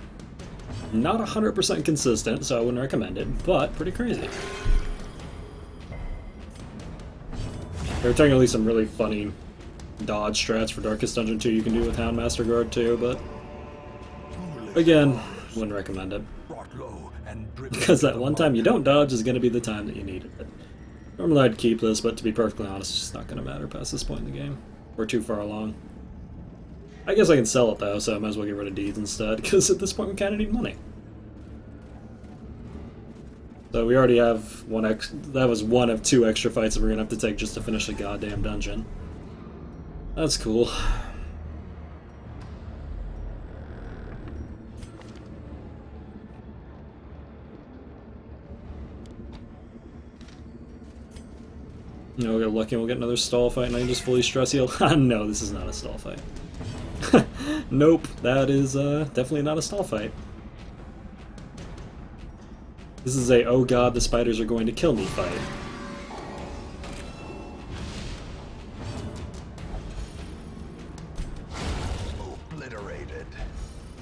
Not 100% consistent, so I wouldn't recommend it, but pretty crazy. There are technically some really funny dodge strats for Darkest Dungeon 2 you can do with Houndmaster Guard too, but again, wouldn't recommend it. Because that one time you don't dodge is going to be the time that you need it. Normally I'd keep this, but to be perfectly honest, it's just not going to matter past this point in the game. We're too far along. I guess I can sell it though, so I might as well get rid of deeds instead, because at this point we kind of need money. So we already have that was one of 2 extra fights that we're going to have to take just to finish the goddamn dungeon. That's cool. No, we'll get lucky and we'll get another stall fight and I can just fully stress heal. No, this is not a stall fight. Nope, that is definitely not a stall fight. This is a oh god, the spiders are going to kill me fight. Obliterated.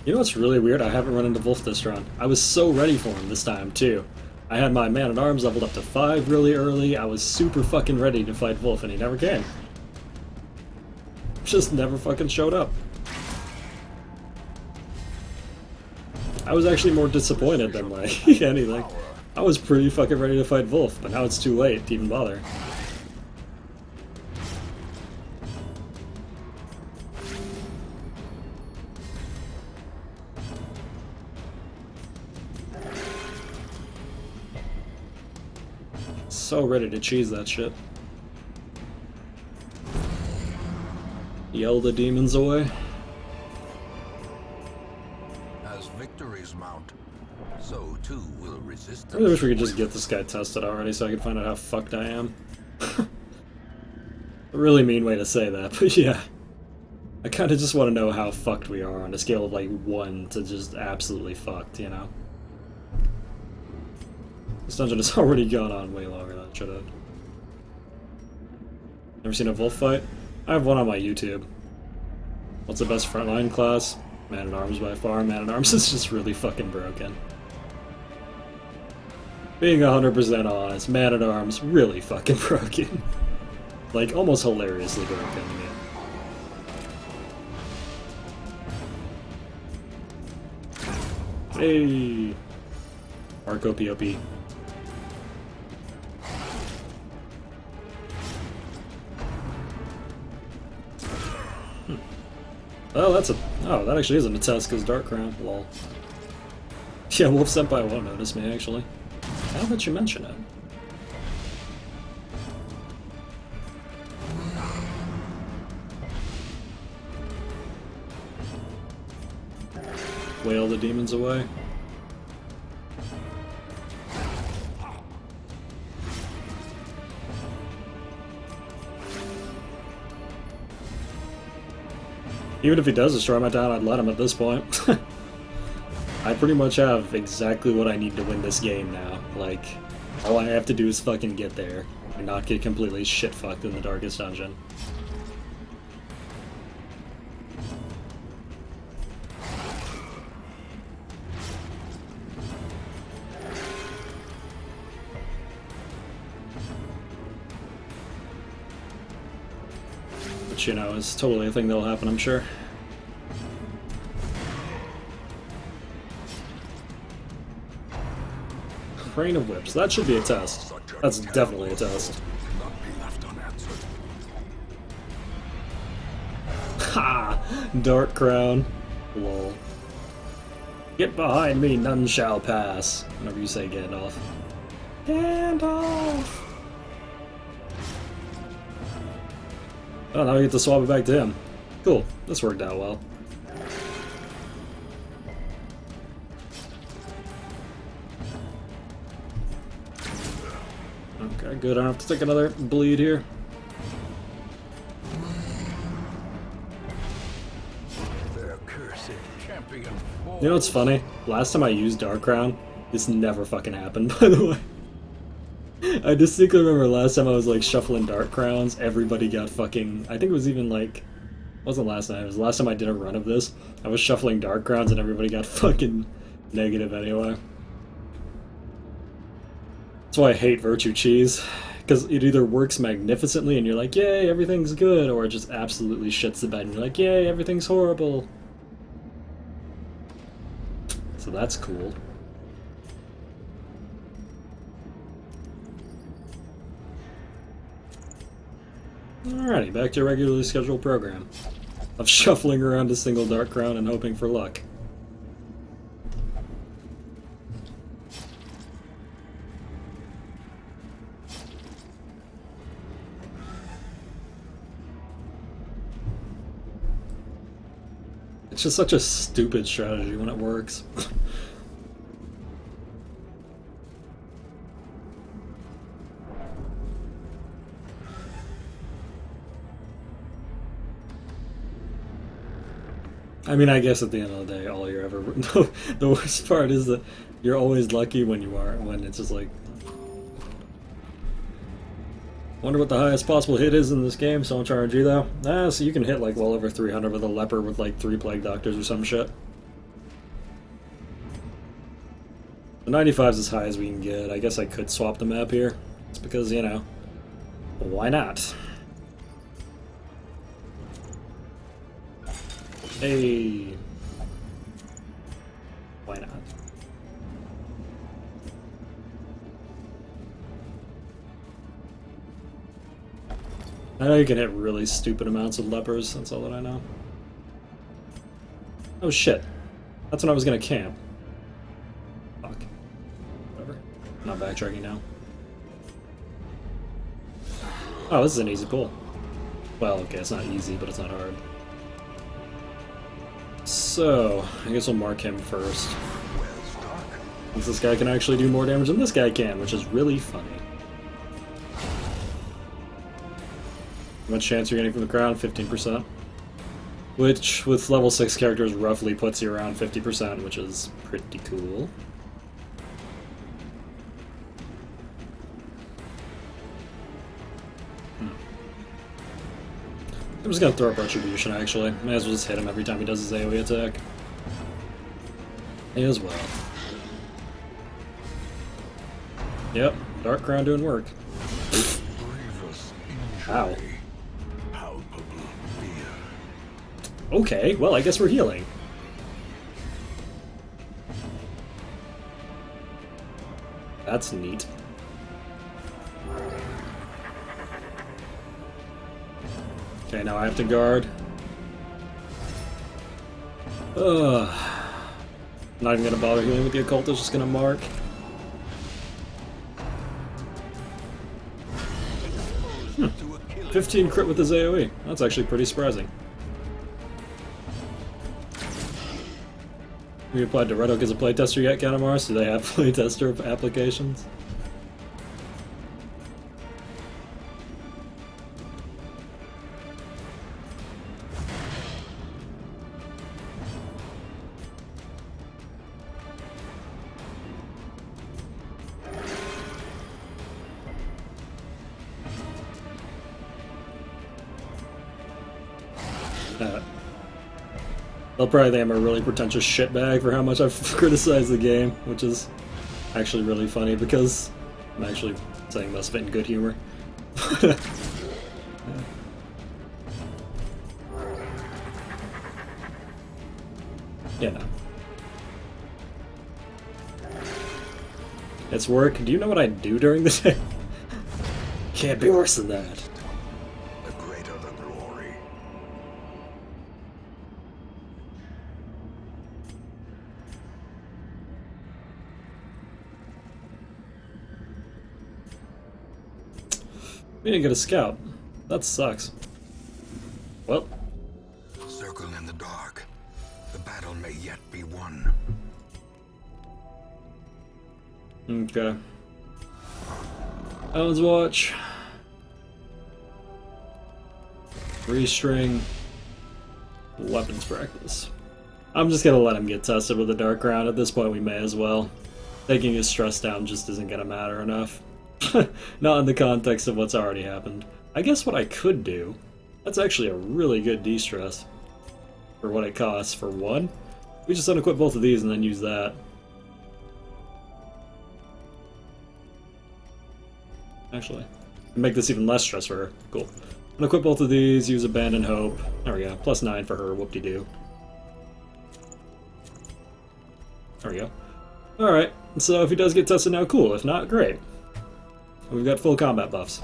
You know what's really weird? I haven't run into Wolf this run. I was so ready for him this time, too. I had my Man-at-Arms leveled up to 5 really early. I was super fucking ready to fight Wolf, and he never came. Just never fucking showed up. I was actually more disappointed than, like, anything. I was pretty fucking ready to fight Wolf, but now it's too late to even bother. So ready to cheese that shit. Yell the demons away. As victories mount, so too will resistance. I really wish we could just get this guy tested already so I could find out how fucked I am. A really mean way to say that, but yeah. I kinda just want to know how fucked we are on a scale of like 1 to just absolutely fucked, you know? This dungeon has already gone on way longer than it should have. Never seen a Wolf fight? I have one on my YouTube. What's the best frontline class? Man-at-Arms by far. Man-at-Arms is just really fucking broken. Being 100% honest, Man-at-Arms really fucking broken. Like, almost hilariously broken to me. Hey! Marco POP. Oh, that's a... Oh, that actually isn't a test, because Dark Crown. Lol. Yeah, Wolf Senpai won't notice me, actually. Now that you mention it. Wail the demons away. Even if he does destroy my town, I'd let him at this point. I pretty much have exactly what I need to win this game now. Like, all I have to do is fucking get there and not get completely shit-fucked in the darkest dungeon. Which, you know, is totally a thing that'll happen, I'm sure. Rain of Whips. That should be a test. That's definitely a test. Ha! Dark Crown. Lol. Get behind me, none shall pass. Whenever you say Gandalf. Gandalf! Oh, now I get to swap it back to him. Cool. This worked out well. Okay, good. I don't have to take another bleed here. You know what's funny? Last time I used Dark Crown, this never fucking happened, by the way. I distinctly remember last time I was like shuffling Dark Crowns, everybody got fucking... I think it was even like... It wasn't last night, it was the last time I did a run of this. I was shuffling Dark Crowns and everybody got fucking negative anyway. That's why I hate Virtue Cheese. Because it either works magnificently and you're like, yay, everything's good, or it just absolutely shits the bed and you're like, yay, everything's horrible. So that's cool. Alrighty, back to a regularly scheduled program of shuffling around a single Dark Crown and hoping for luck. It's just such a stupid strategy when it works. I mean, I guess at the end of the day, all you're ever... the worst part is that you're always lucky when you are, when it's just like... Wonder what the highest possible hit is in this game, so much RNG though. Ah, so you can hit like well over 300 with a leper with like 3 Plague Doctors or some shit. The 95's as high as we can get. I guess I could swap the map here. It's because, you know, why not? Hey. Why not? I know you can hit really stupid amounts of lepers, that's all that I know. Oh shit. That's when I was gonna camp. Fuck. Whatever. I'm not backtracking now. Oh, this is an easy pull. Well, okay, it's not easy, but it's not hard. So, I guess we'll mark him first. Since this guy can actually do more damage than this guy can, which is really funny. How much chance you're getting from the crown? 15%. Which, with level 6 characters, roughly puts you around 50%, which is pretty cool. I'm just gonna throw up Retribution, actually. May as well just hit him every time he does his AoE attack. May as well. Yep, Dark Crown doing work. Grievous Ow. injury. Palpable fear. Okay, well, I guess we're healing. That's neat. Okay, now I have to guard. Ugh. Not even gonna bother healing with the occultist, just gonna mark. To a killing 15 crit with his AoE. That's actually pretty surprising. We applied to Red Oak as a playtester yet, Katamars? Do they have playtester applications? They'll probably think I'm a really pretentious shitbag for how much I've criticized the game, which is actually really funny because I'm actually saying most of it in good humor. Yeah, no. It's work. Do you know what I do during the day? Can't be worse than that. the greater the glory. We didn't get a scout. That sucks. Well, Circle in the dark. The battle may yet be won. okay. Ellen's Watch. Restring. Weapons practice. I'm just gonna let him get tested with the Dark Crown. At this point, we may as well. Taking his stress down just isn't gonna matter enough. Not in the context of what's already happened. I guess what I could do, that's actually a really good de-stress. For what it costs. For one, we just unequip both of these and then use that. Actually, make this even less stress for her. Cool. Unequip both of these, use Abandon Hope. There we go. +9 for her. Whoop-de-doo. There we go. Alright, so if he does get tested now, cool. If not, great. We've got full combat buffs.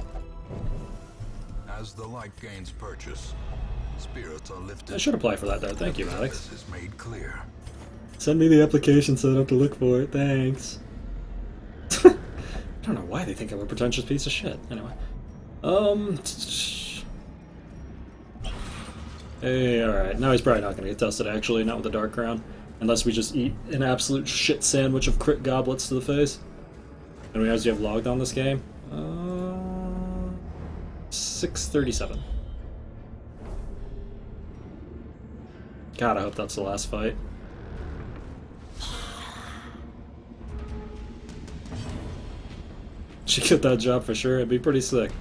As the light gains purchase, spirits are lifted. I should apply for that, though. Thank you, Alex. This is made clear. Send me the application so I don't have to look for it. Thanks. I don't know why they think I'm a pretentious piece of shit. Anyway. Hey, alright. Now he's probably not going to get tested, actually. Not with the Dark Crown. Unless we just eat an absolute shit sandwich of crit goblets to the face. And we actually have logged on this game. 637. God, I hope that's the last fight. Should get that job for sure. It'd be pretty sick.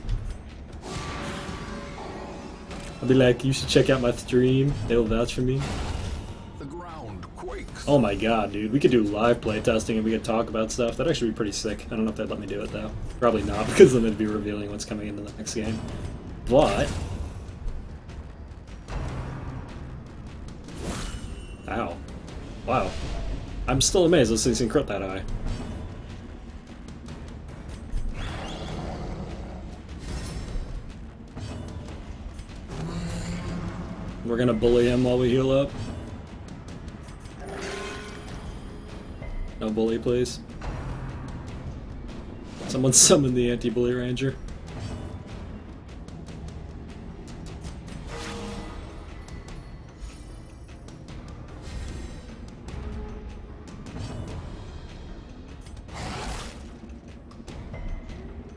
I'll be like, you should check out my stream. They'll vouch for me. The ground quakes. Oh my god, dude. We could do live playtesting and we could talk about stuff. That'd actually be pretty sick. I don't know if they'd let me do it, though. Probably not, because then they'd be revealing what's coming into the next game. But... Ow. Wow. I'm still amazed those things can crit that high. We're gonna bully him while we heal up. No bully, please. Someone summon the anti-bully ranger.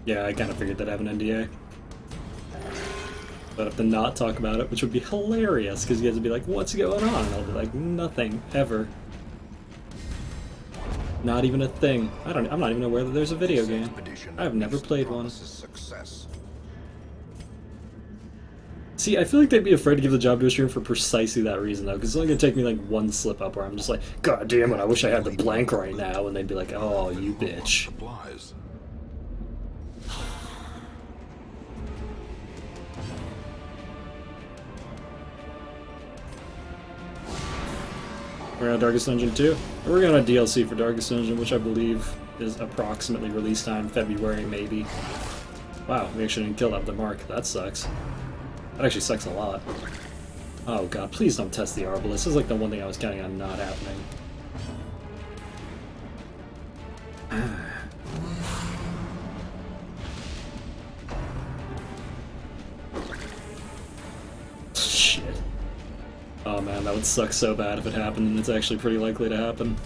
Yeah, I kind of figured they'd have an NDA. But have to not talk about it, which would be hilarious, because you guys would be like, what's going on? And I'll be like, nothing, ever. Not even a thing. I'm not even aware that there's a video game. I've never played one. Success. See, I feel like they'd be afraid to give the job to a streamer for precisely that reason, though, because it's only gonna take me like one slip up where I'm just like, God damn it, I wish I had the blank right now, and they'd be like, oh, you bitch. Supplies. We're on Darkest Dungeon 2. And we're going on a DLC for Darkest Dungeon, which I believe is approximately release time, February, maybe. Wow, we actually didn't kill that with the mark. That sucks. That actually sucks a lot. Oh god, please don't test the Arbalest. This is like the one thing I was counting on not happening. Shit. Oh man, that would suck so bad if it happened, and it's actually pretty likely to happen.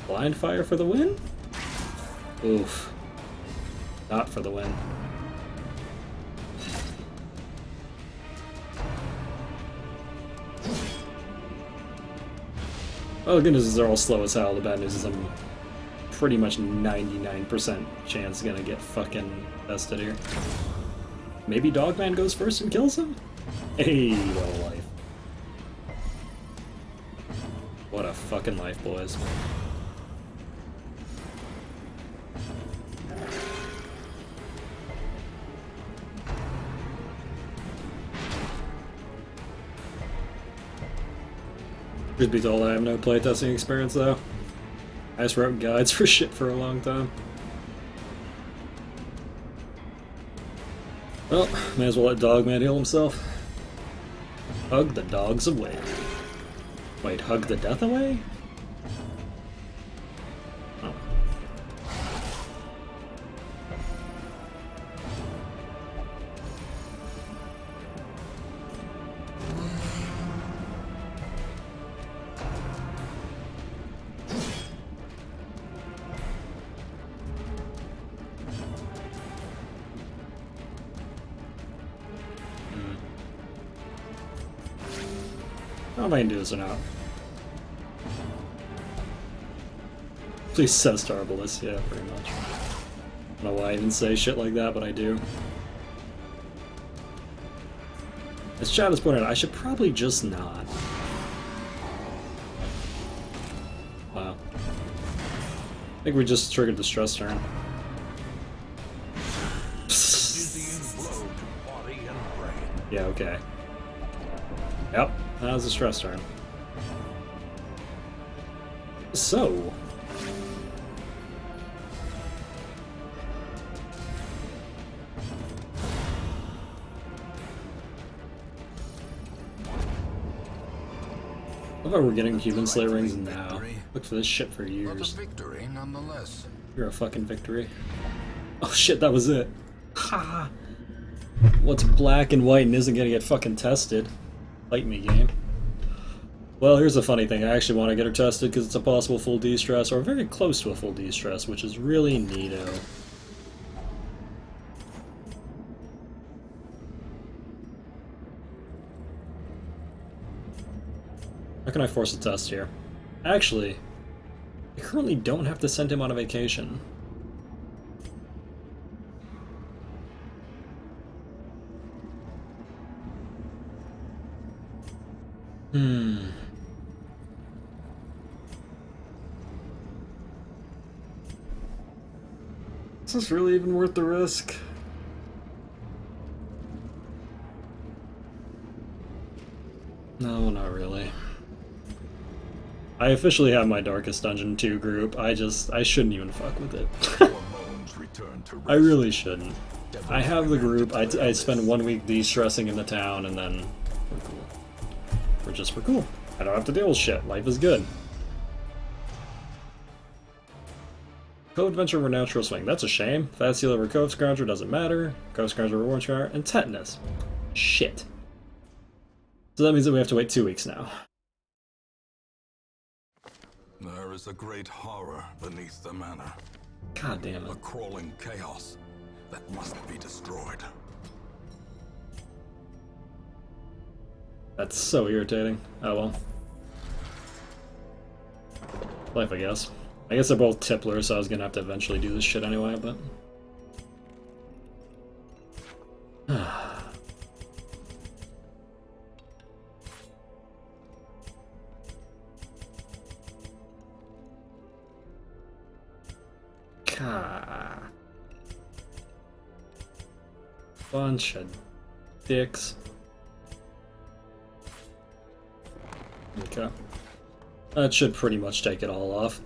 Blind fire for the win? Oof. Not for the win. Well, the good news is they're all slow as hell. The bad news is I'm pretty much 99% chance gonna get fucking bested here. Maybe Dogman goes first and kills him? Hey, what a life. What a fucking life, boys. Truth be told, I have no playtesting experience though. I just wrote guides for shit for a long time. Well, may as well let Dogman heal himself. Hug the dogs away. Wait, hug the death away? Oh. I don't know if I can do this or not. Please says Starbalist, yeah, pretty much. I don't know why I even say shit like that, but I do. As Chad has pointed out, I should probably just not. Wow. I think we just triggered the stress turn. Yeah, okay. Yep, that was a stress turn. So... I love how we're getting human slayer rings now. Look for this shit for years. But a victory nonetheless. You're a fucking victory. Oh shit, that was it. Ha! What's black and white and isn't gonna get fucking tested? Fight me, game. Well, here's the funny thing. I actually want to get her tested because it's a possible full de-stress, or very close to a full de-stress, which is really neato. How can I force a test here? Actually, I currently don't have to send him on a vacation. Is this really even worth the risk? No, not really. I officially have my Darkest Dungeon 2 group. I shouldn't even fuck with it. I really shouldn't. I have the group. I spend 1 week de-stressing in the town, and then we're cool. We're cool. I don't have to deal with shit. Life is good. Cove Adventure over Natural Swing. That's a shame. Fast Heal over Cove Scrounger doesn't matter. Cove Scrounger over Warren Scar, and Tetanus. Shit. So that means that we have to wait 2 weeks now. There is a great horror beneath the manor. God damn A it. crawling chaos that must be destroyed. That's so irritating. Oh well. Life, I guess. I guess they're both tipplers, so I was gonna have to eventually do this shit anyway, but... God. Bunch of dicks. Okay. That should pretty much take it all off.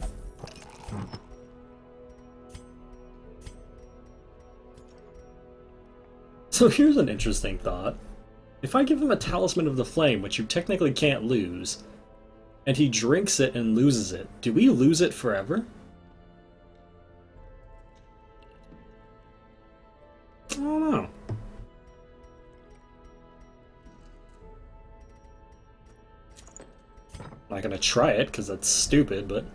So here's an interesting thought. If I give him a Talisman of the Flame, which you technically can't lose, and he drinks it and loses it, do we lose it forever? I don't know. I'm not gonna try it, because that's stupid, but...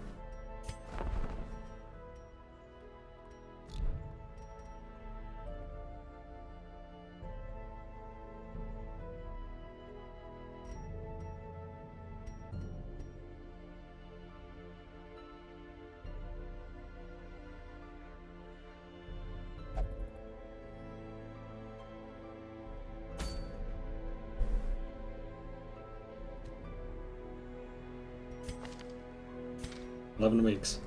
weeks.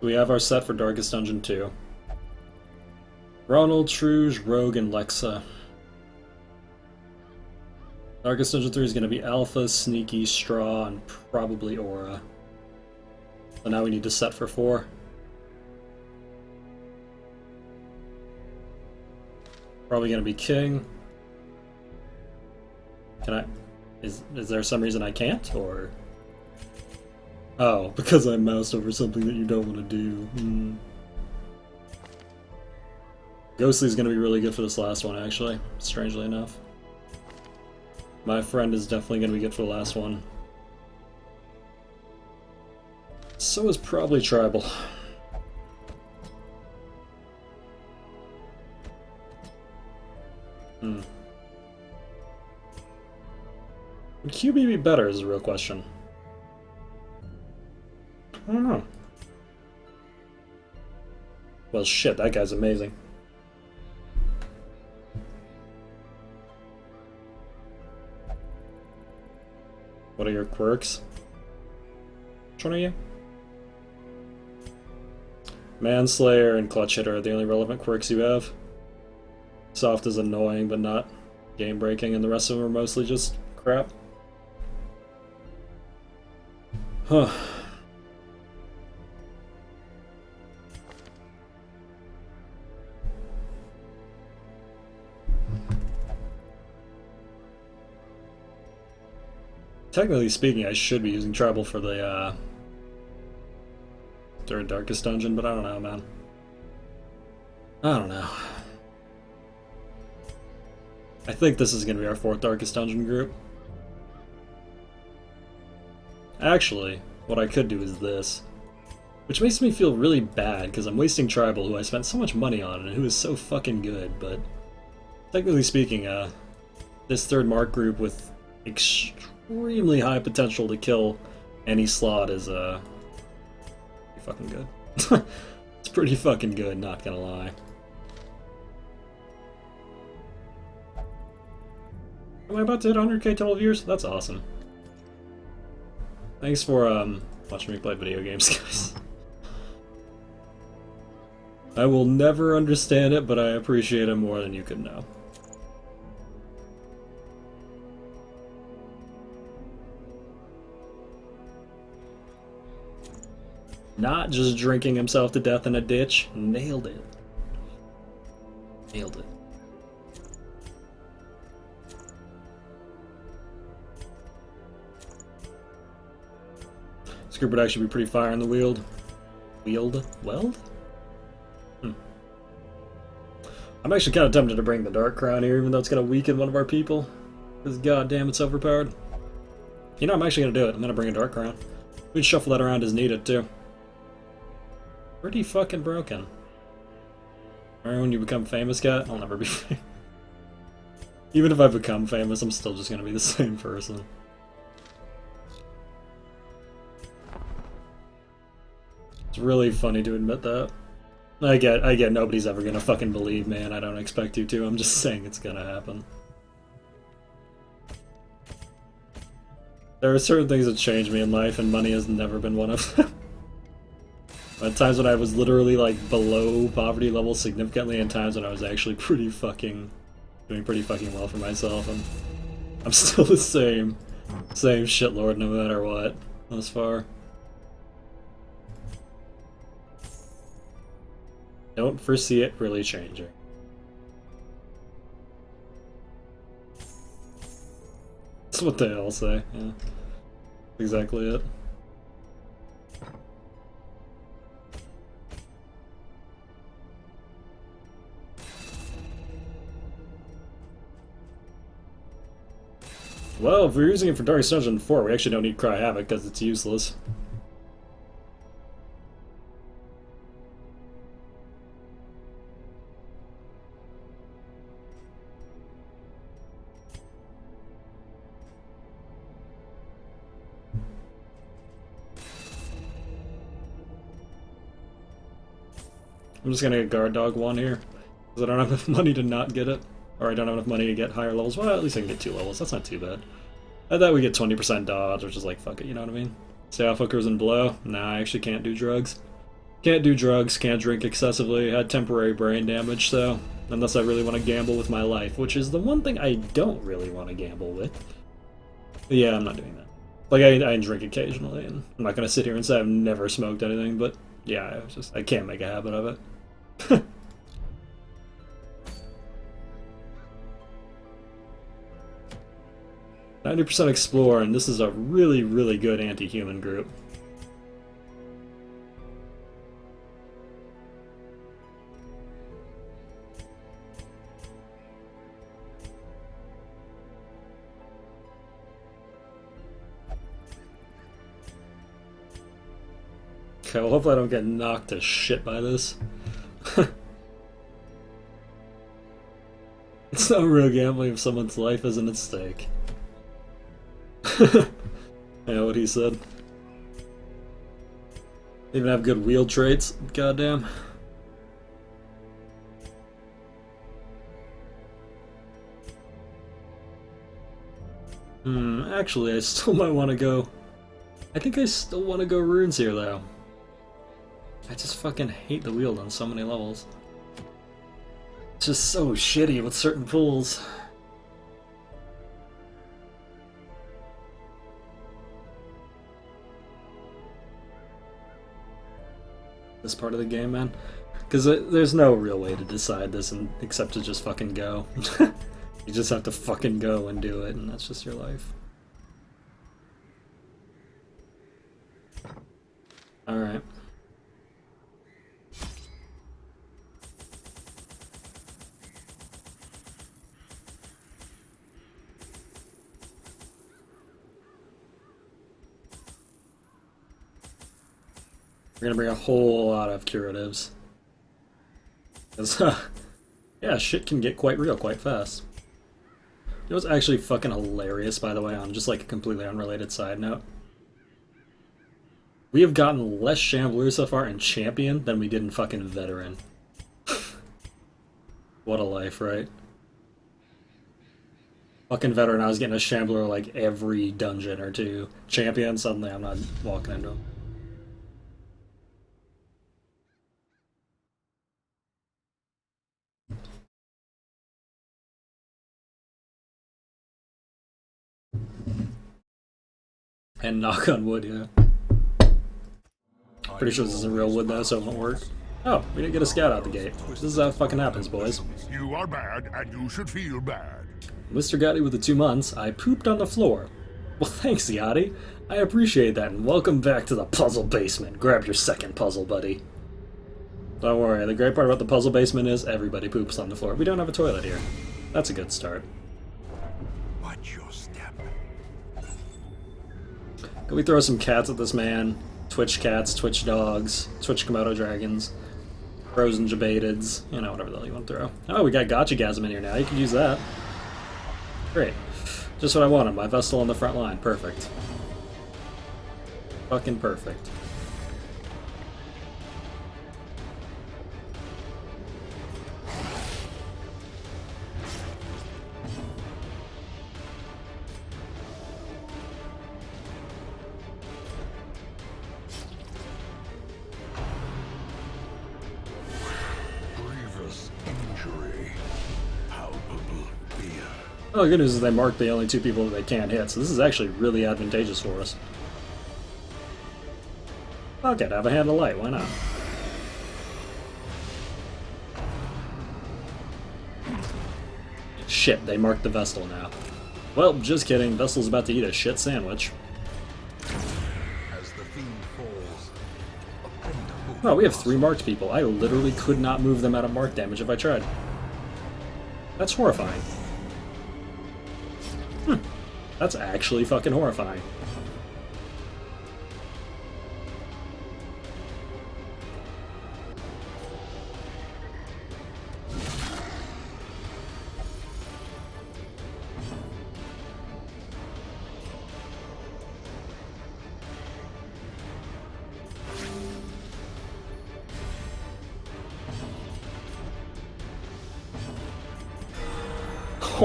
We have our set for Darkest Dungeon 2. Ronald, Truge, Rogue, and Lexa. Darkest Dungeon 3 is going to be Alpha, Sneaky, Straw, and probably Aura. So now we need to set for 4. Probably going to be King. Can I... Is there some reason I can't, or... Oh, because I moused over something that you don't want to do. Ghostly's going to be really good for this last one, actually, strangely enough. My friend is definitely going to be good for the last one. So is probably Tribal. Would QB be better is a real question. I don't know. Well, shit, that guy's amazing. What are your quirks? Which one are you? Manslayer and Clutch Hitter are the only relevant quirks you have. Soft is annoying, but not game-breaking, and the rest of them are mostly just crap. Huh. Technically speaking, I should be using Tribal for the, third Darkest Dungeon, but I don't know, man. I don't know. I think this is going to be our 4th Darkest Dungeon group. Actually, what I could do is this. Which makes me feel really bad, because I'm wasting Tribal, who I spent so much money on, and who is so fucking good, but... Technically speaking, this 3rd Mark group with extremely high potential to kill any slot is, pretty fucking good. It's pretty fucking good, not gonna lie. Am I about to hit 100k total viewers? That's awesome. Thanks for, watching me play video games, guys. I will never understand it, but I appreciate it more than you could know. Not just drinking himself to death in a ditch. Nailed it. Nailed it. This group would actually be pretty fire in the wield. Weld? I'm actually kind of tempted to bring the Dark Crown here, even though it's going to weaken one of our people. Because goddamn, it's overpowered. You know, I'm actually going to do it. I'm going to bring a Dark Crown. We can shuffle that around as needed, too. Pretty fucking broken. Remember when you become famous, cat? I'll never be famous. Even if I become famous, I'm still just going to be the same person. It's really funny to admit that. I get nobody's ever gonna fucking believe me, and I don't expect you to. I'm just saying it's gonna happen. There are certain things that change me in life, and money has never been one of them. At times when I was literally like below poverty level significantly, and times when I was actually doing pretty fucking well for myself, and I'm still the same shitlord no matter what thus far. Don't foresee it really changing. That's what they all say, yeah. Exactly it. Well, if we're using it for Darkest Dungeon 4, we actually don't need Cry Havoc because it's useless. I'm just gonna get Guard Dog 1 here, because I don't have enough money to not get it. Or I don't have enough money to get higher levels. Well, at least I can get 2 levels, that's not too bad. I thought we get 20% dodge, which is like, fuck it, you know what I mean? Stay off hookers and blow? Nah, I actually can't do drugs. Can't do drugs, can't drink excessively, had temporary brain damage, so... Unless I really want to gamble with my life, which is the one thing I don't really want to gamble with. But yeah, I'm not doing that. Like, I drink occasionally, and I'm not gonna sit here and say I've never smoked anything, but yeah, I can't make a habit of it. 90% explore, and this is a really, really good anti-human group. Okay, well hopefully I don't get knocked to shit by this. It's not real gambling if someone's life isn't at stake. Yeah, what he said. Even have good wheel traits, goddamn. Actually I still might want to go... I think I still want to go runes here though. I just fucking hate the wield on so many levels. It's just so shitty with certain pools. This part of the game, man. Because there's no real way to decide this except to just fucking go. You just have to fucking go and do it, and that's just your life. Alright. We're gonna bring a whole lot of curatives. Because, yeah, shit can get quite real quite fast. You know what's actually fucking hilarious, by the way, on just like a completely unrelated side note? We have gotten less Chamblers so far in Champion than we did in fucking Veteran. What a life, right? Fucking Veteran, I was getting a Shambler like every dungeon or two. Champion, suddenly I'm not walking into him. And knock on wood, yeah. Pretty sure this isn't real wood though, so it won't work. Oh, we didn't get a scout out the gate. This is how it fucking happens, boys. You are bad, and you should feel bad. Mr. Gotti with the 2 months, I pooped on the floor. Well, thanks, Gotti. I appreciate that, and welcome back to the puzzle basement. Grab your second puzzle, buddy. Don't worry, the great part about the puzzle basement is everybody poops on the floor. We don't have a toilet here. That's a good start. Watch your step. Can we throw some cats at this man? Twitch cats, Twitch dogs, Twitch Komodo dragons, frozen jabateds, you know, whatever the hell you want to throw. Oh, we got Gotchagasm in here now. You can use that. Great. Just what I wanted. My Vestal on the front line. Perfect. Fucking perfect. Oh, the good news is they marked the only two people that they can't hit, so this is actually really advantageous for us. Okay, to have a hand of light, why not? Shit, they marked the Vestal now. Well, just kidding, Vestal's about to eat a shit sandwich. As the fiend falls, a bend hope Oh, we have 3 marked people. I literally could not move them out of mark damage if I tried. That's horrifying. That's actually fucking horrifying.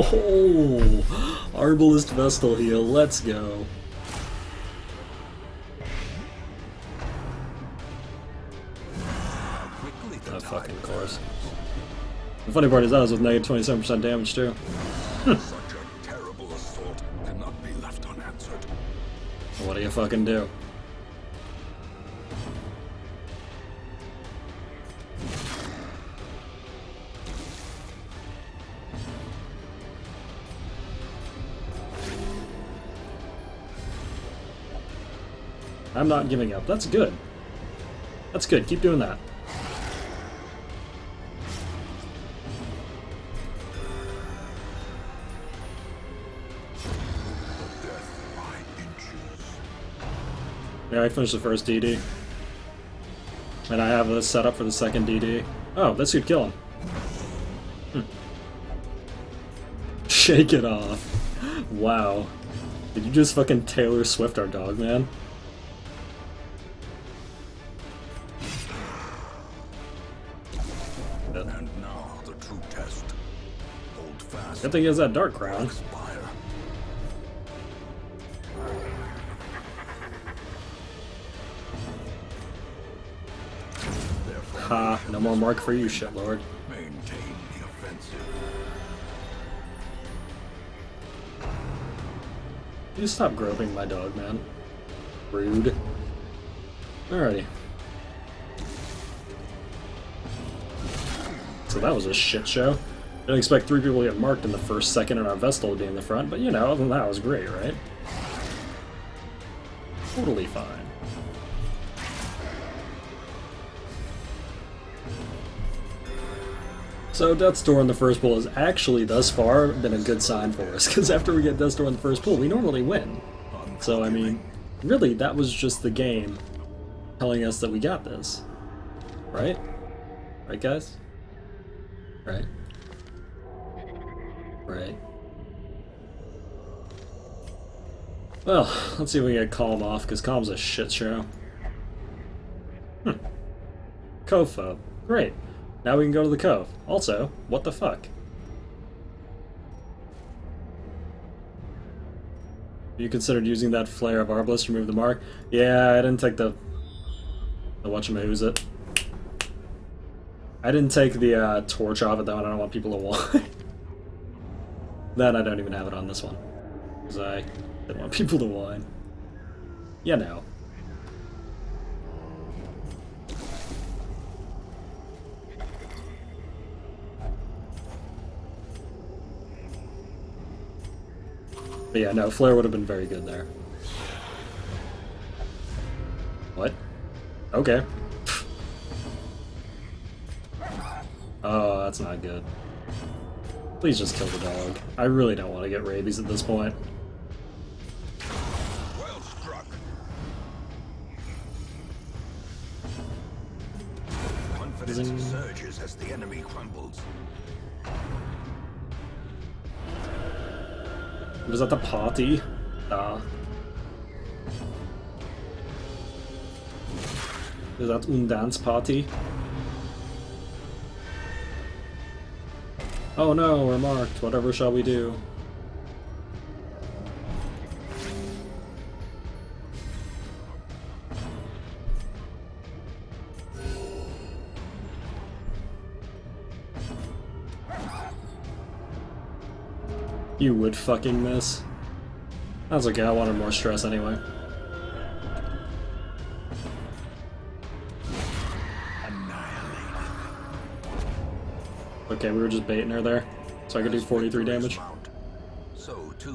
Oh, Arbalist Vestal heal, let's go. quickly the That tide fucking course. The funny part is that was with negative 27% damage too. Such a terrible assault cannot be left unanswered. What do you fucking do? I'm not giving up. That's good. That's good. Keep doing that. Death by inches. Yeah, I finished the first DD. And I have this set up for the second DD. Oh, this could kill him. Shake it off. Wow. Did you just fucking Taylor Swift our dog, man? And now the true test. Hold fast. Good thing he has that dark crown. Expire. Therefore, Ha, no more mark for you, shitlord. maintain the offensive. You stop groping my dog, man. Rude. Alrighty. So that was a shit show. Didn't expect 3 people to get marked in the first second and our Vestal to be in the front, but you know, other than that was great, right? Totally fine. So Death's Door in the first pull has actually, thus far, been a good sign for us, because after we get Death's Door in the first pull, we normally win. So, I mean, really, that was just the game telling us that we got this. Right? Right, guys? Right? Right. Well, let's see if we can get Calm off, because Calm's a shit show. Cove Foe. Great. Now we can go to the Cove. Also, what the fuck? You considered using that flare of Arbalest to remove the mark? Yeah, I didn't take the whatchamahoosit. I didn't take the torch off it though, and I don't want people to whine. Then I don't even have it on this one. Because I didn't want people to whine. You know. But yeah, no, flare would have been very good there. What? Okay. Oh, that's not good. Please just kill the dog. I really don't want to get rabies at this point. well struck. Confidence Zing. surges as the enemy crumbles. Was that the party? Is that un dance party? Oh no, we're marked. Whatever shall we do? You would fucking miss. That's okay, I wanted more stress anyway. Okay, we were just baiting her there. So I could do 43 damage.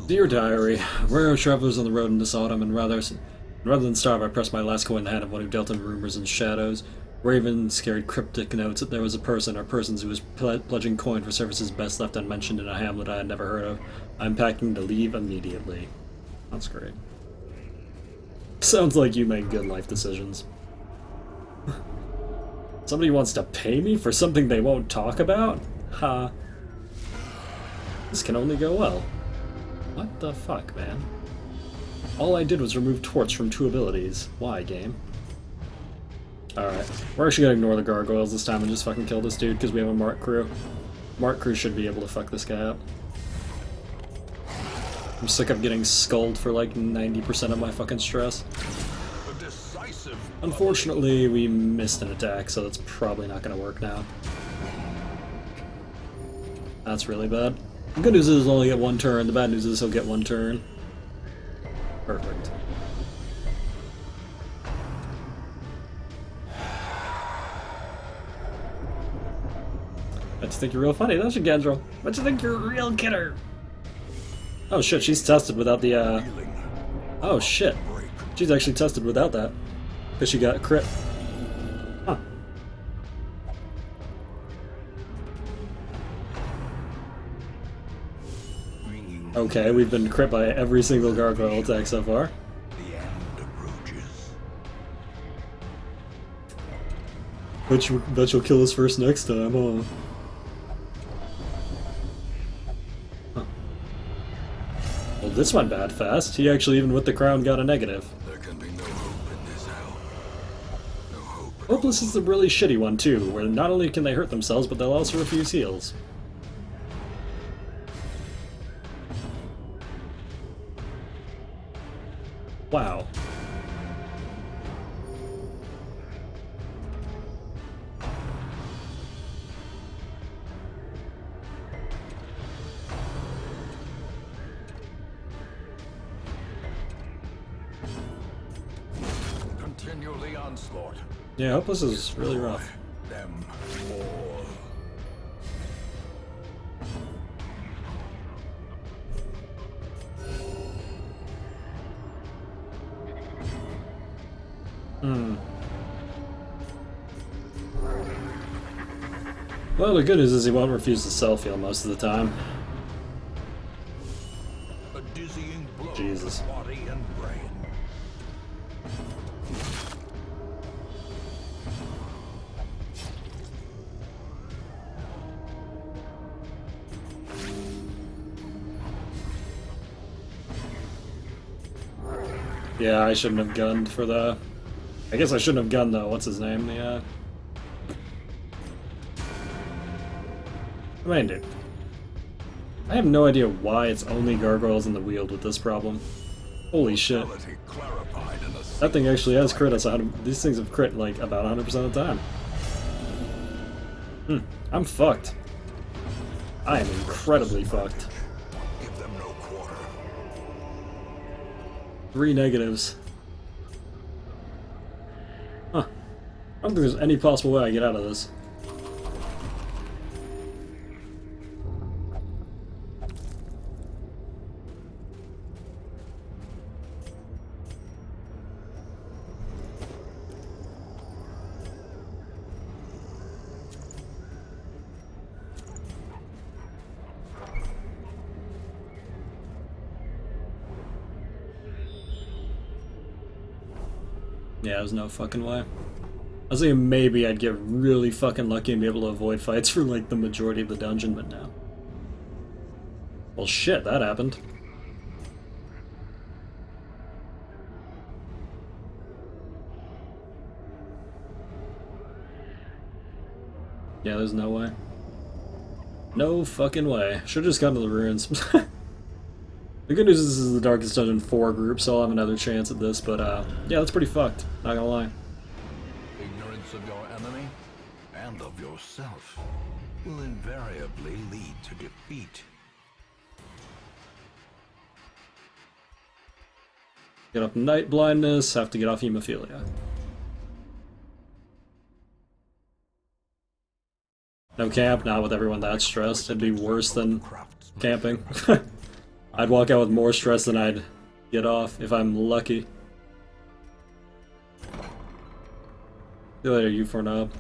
Dear Diary, we're our travelers on the road in this autumn, and rather than starve, I pressed my last coin in the hand of one who dealt in rumors and shadows. Ravens carried cryptic notes that there was a person or persons who was pledging coin for services best left unmentioned in a hamlet I had never heard of. I'm packing to leave immediately. That's great. Sounds like you make good life decisions. Somebody wants to pay me for something they won't talk about? Ha. This can only go well. What the fuck, man? All I did was remove torch from 2 abilities. Why, game? Alright. We're actually gonna ignore the gargoyles this time and just fucking kill this dude because we have a Mark crew. Mark crew should be able to fuck this guy up. I'm sick of getting sculled for like 90% of my fucking stress. Unfortunately, we missed an attack, so that's probably not gonna work now. That's really bad. The good news is he'll only get 1 turn, the bad news is he'll get 1 turn. Perfect. Bet you think you're real funny, don't you, Gendril? Bet you think you're a real kidder! Oh shit, she's tested without the, Oh shit. She's actually tested without that. Because she got crit. Huh. Okay, we've been crit by every single gargoyle attack so far. The end approaches. Bet you'll kill us first next time, huh? Well, this went bad fast. He actually, even with the crown, got a negative. There can be no hope in this hell. No hope. Hopeless is the really shitty one, too, where not only can they hurt themselves, but they'll also refuse heals. Wow. Continue the onslaught. Yeah, Hopeless is really rough. Them all. Well, the good news is he won't refuse to self-heal most of the time. A dizzying blow Jesus. to body and brain. Yeah, I shouldn't have gunned for the... I guess I shouldn't have gunned though. What's his name? The, I mean, dude. I have no idea why it's only gargoyles in the wield with this problem. Holy shit. Clarified in a That thing actually has crit us 100... These things have crit like about 100% of the time. I'm fucked. I am incredibly fucked. Give them no quarter. 3 negatives. Huh. I don't think there's any possible way I get out of this. Yeah, there's no fucking way. I was thinking maybe I'd get really fucking lucky and be able to avoid fights for like the majority of the dungeon, but no. Well shit, that happened. Yeah, there's no way. No fucking way. Should've just gone to the ruins. The good news is this is the Darkest Dungeon 4 group, so I'll have another chance at this, but yeah, that's pretty fucked, not gonna lie. Ignorance of your enemy and of yourself will invariably lead to defeat. Get off night blindness, have to get off hemophilia. No camp, not with everyone that stressed. It'd be worse than camping. I'd walk out with more stress than I'd get off, if I'm lucky. See you later, you for knob.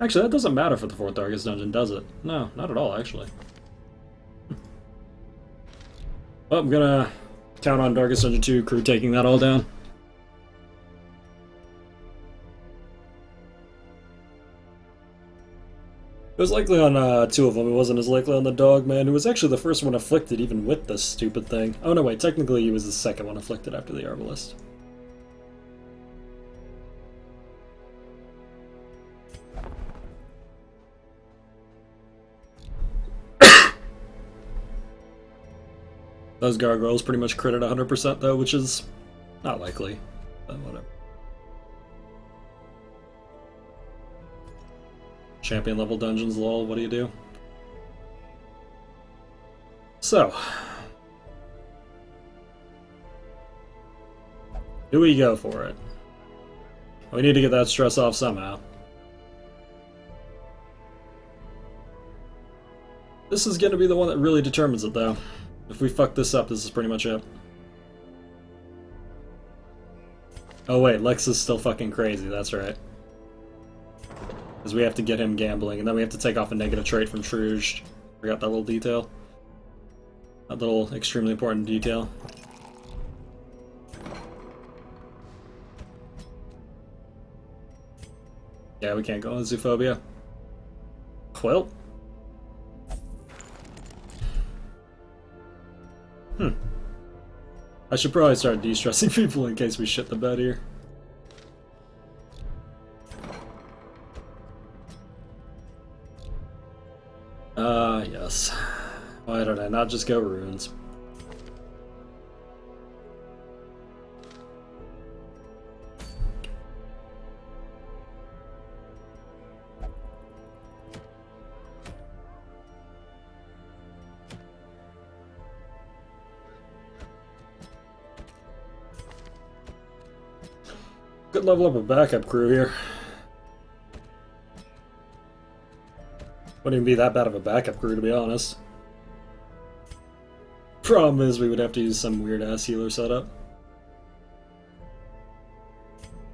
Actually, that doesn't matter for the 4th Darkest Dungeon, does it? No, not at all, actually. Well, I'm gonna count on Darkest Dungeon 2 crew taking that all down. It was likely on 2 of them, it wasn't as likely on the dog man, who was actually the first one afflicted even with this stupid thing. Oh no, wait, technically he was the second one afflicted after the Arbalist. Those gargoyles pretty much crit at 100% though, which is not likely, but whatever. Champion level dungeons, lol, what do you do? So. Do we go for it? We need to get that stress off somehow. This is gonna be the one that really determines it though. If we fuck this up, this is pretty much it. Oh wait, Lex is still fucking crazy, that's right. Because we have to get him gambling, and then we have to take off a negative trait from Truge. Forgot that little detail. That little extremely important detail. Yeah, we can't go on Zoophobia. Welp. I should probably start de-stressing people in case we shit the bed here. Yes. Why don't I not just go runes? Good level up a backup crew here. Wouldn't even be that bad of a backup crew, to be honest. Problem is, we would have to use some weird-ass healer setup.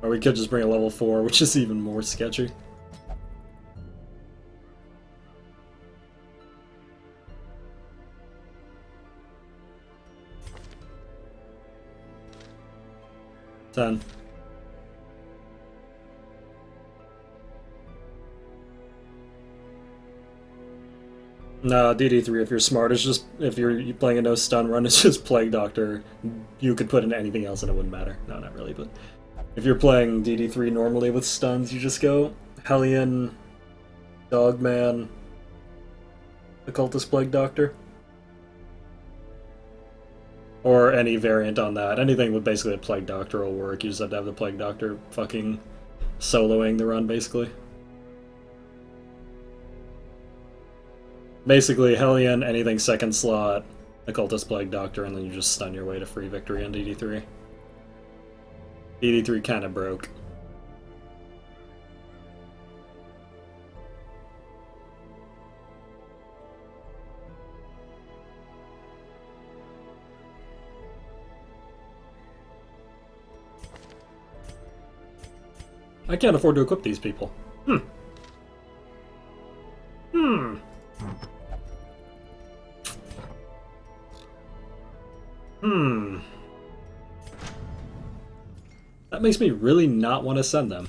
Or we could just bring a level 4, which is even more sketchy. Ten. No, DD3, if you're smart, it's just, if you're playing a no stun run, it's just Plague Doctor. You could put in anything else and it wouldn't matter. No, not really, but if you're playing DD3 normally with stuns, you just go Hellion, Dogman, Occultist Plague Doctor. Or any variant on that. Anything with basically a Plague Doctor will work. You just have to have the Plague Doctor fucking soloing the run, basically. Basically, Hellion, anything second slot, Occultist Plague Doctor, and then you just stun your way to free victory on DD3. DD3 kinda broke. I can't afford to equip these people. That makes me really not want to send them.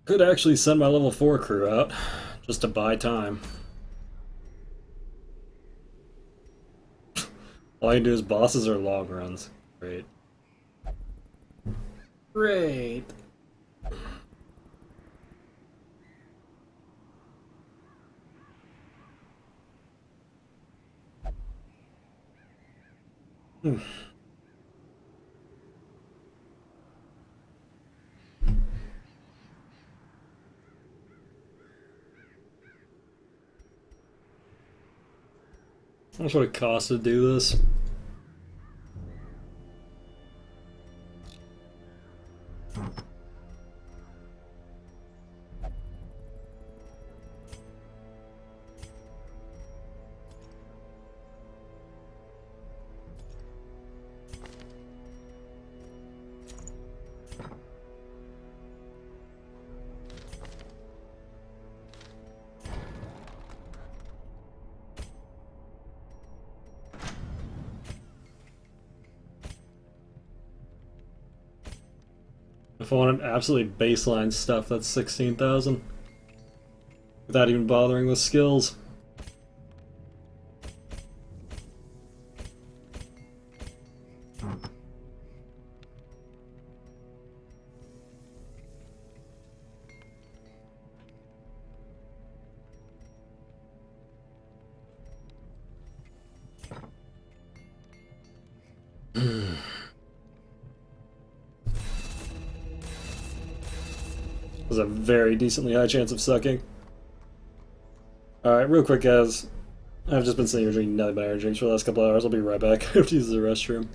Could actually send my level 4 crew out, just to buy time. All I can do is bosses or long runs. Great. Great. Hmm. How much would it cost to do this? If I wanted absolutely baseline stuff, that's 16,000. Without even bothering with skills. There's a very decently high chance of sucking. Alright, real quick, guys. I've just been sitting here drinking nothing but energy drinks for the last couple hours. I'll be right back. I have to use the restroom.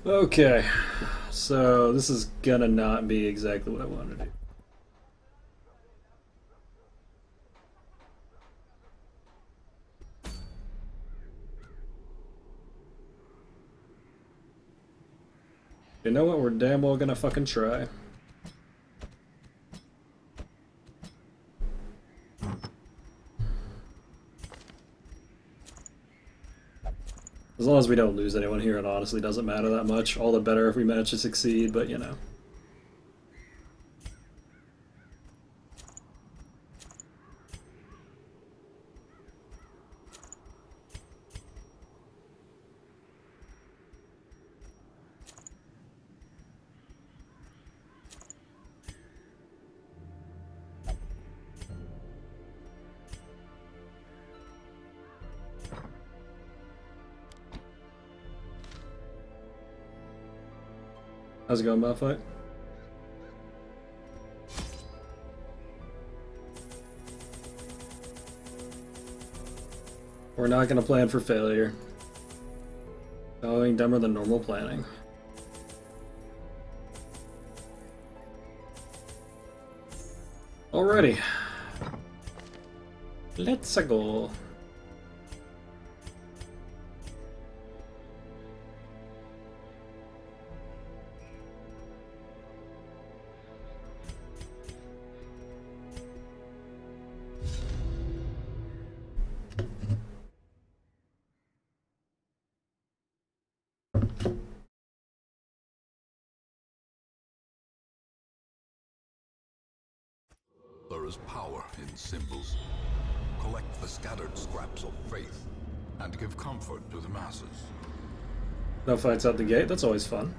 Okay, so this is gonna not be exactly what I wanted to do. You know what? We're damn well gonna fucking try. As long as we don't lose anyone here, it honestly doesn't matter that much. All the better if we manage to succeed, but you know. How's it going, Malphite? We're not gonna plan for failure. Going dumber than normal planning. Alrighty. Let's go. There is power in symbols. collect the scattered scraps of faith and give comfort to the masses. No fights out the gate, that's always fun.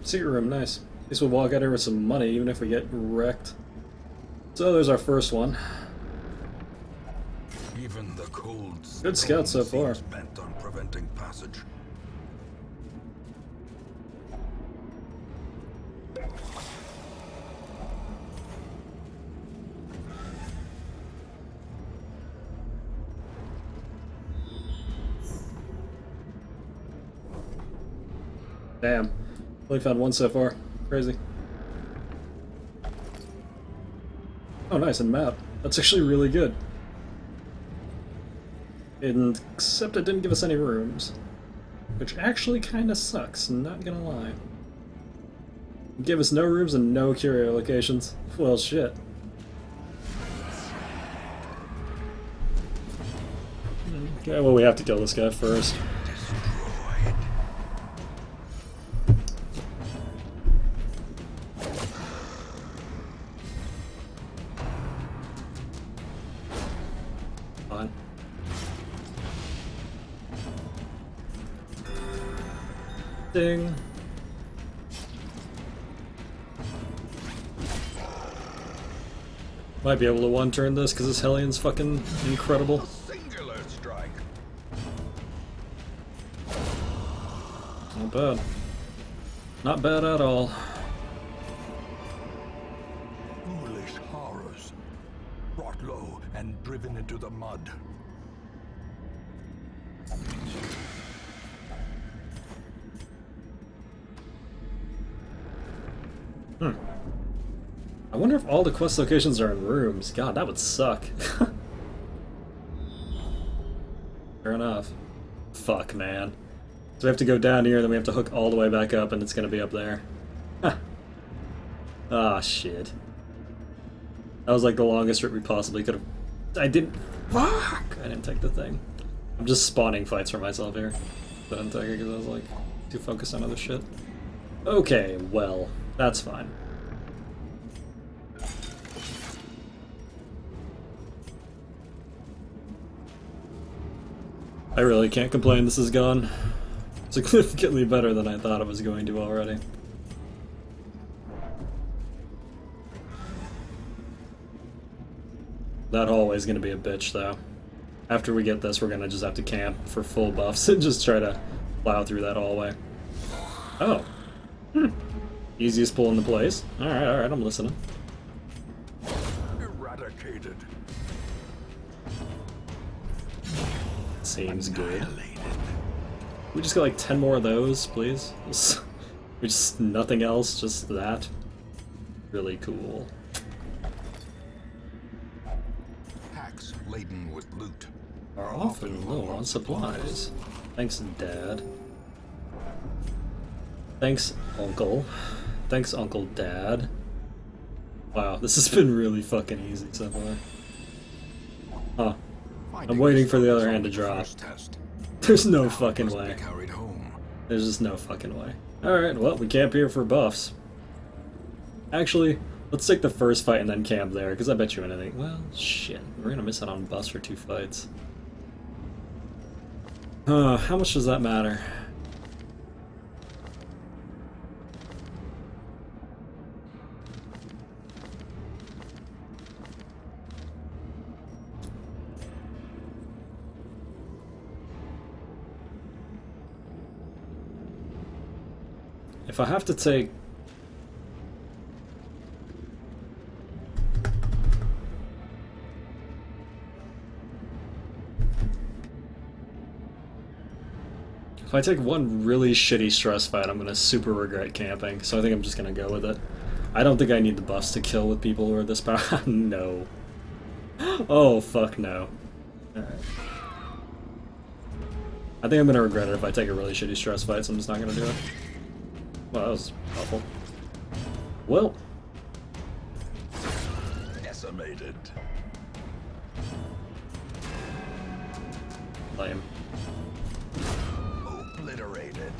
Secret room, nice. At least we'll walk out here with some money, even if we get wrecked. So there's our first one. Even the cold Good scout so far. seems bent on preventing passage. Damn. Only found one so far. Crazy. Oh, nice, and map. That's actually really good. And, except it didn't give us any rooms. Which actually kinda sucks, not gonna lie. It gave us no rooms and no curio locations. Well, shit. Okay, well, we have to kill this guy first. Fine. Ding. Might be able to one-turn this because this Hellion's fucking incredible. Singular strike. Not bad. Not bad at all. Foolish horrors. Brought low and driven into the mud. I wonder if all the quest locations are in rooms. God, that would suck. Fair enough. Fuck, man. So we have to go down here, then we have to hook all the way back up, and it's gonna be up there. Ah, shit. That was like the longest route we possibly could have. I didn't. Fuck! I didn't take the thing. I'm just spawning fights for myself here. But I didn't take it because I was like too focused on other shit. Okay, well, that's fine. I really can't complain this is gone. Significantly better than I thought it was going to already. That hallway's gonna be a bitch though. After we get this, we're gonna just have to camp for full buffs and just try to plow through that hallway. Oh. Easiest pull in the place. Alright, I'm listening. Eradicated. Seems good. We just got like 10 more of those, please. We just nothing else, just that. Really cool. Packs laden with loot. Are often low on supplies. Thanks, Dad. Thanks, Uncle. Thanks, Uncle Dad. Wow, this has been really fucking easy so far. Huh. I'm waiting for the other hand to drop. There's no fucking way. Carried home. There's just no fucking way. Alright, well, we camp here for buffs. Actually, let's take the first fight and then camp there, because I bet you anything. Well, shit. We're gonna miss out on buffs for 2 fights. How much does that matter? If I have to take... If I take one really shitty stress fight, I'm gonna super regret camping, so I think I'm just gonna go with it. I don't think I need the buffs to kill with people who are this powerful. No. Oh, fuck no. Alright. I think I'm gonna regret it if I take a really shitty stress fight, so I'm just not gonna do it. Well, that was awful. Well, Decimated. lame. Obliterated.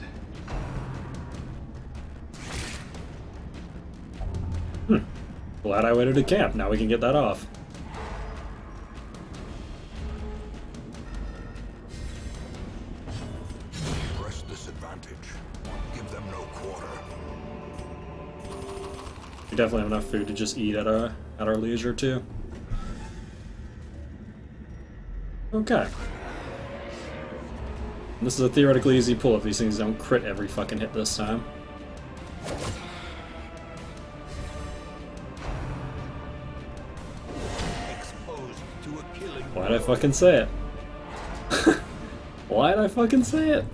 Glad I waited to camp. Now we can get that off. Press this advantage. Give them no quarter. We definitely have enough food to just eat at our leisure too. Okay. And this is a theoretically easy pull if these things don't crit every fucking hit this time. Exposed to a killing. Why'd I fucking say it? Why'd I fucking say it?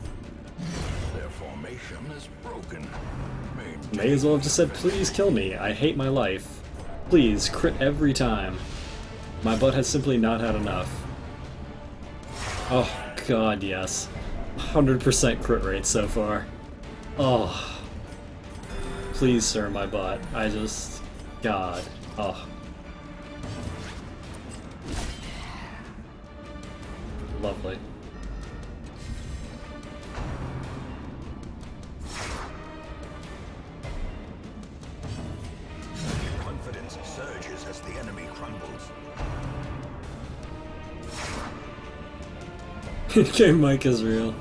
Their formation is broken. May as well have just said, please kill me. I hate my life. Please, crit every time. My butt has simply not had enough. Oh, god, yes. 100% crit rate so far. Oh. Please, sir, my butt. I just... God. Oh. Lovely. Confidence surges as the enemy crumbles. In-game mic is real.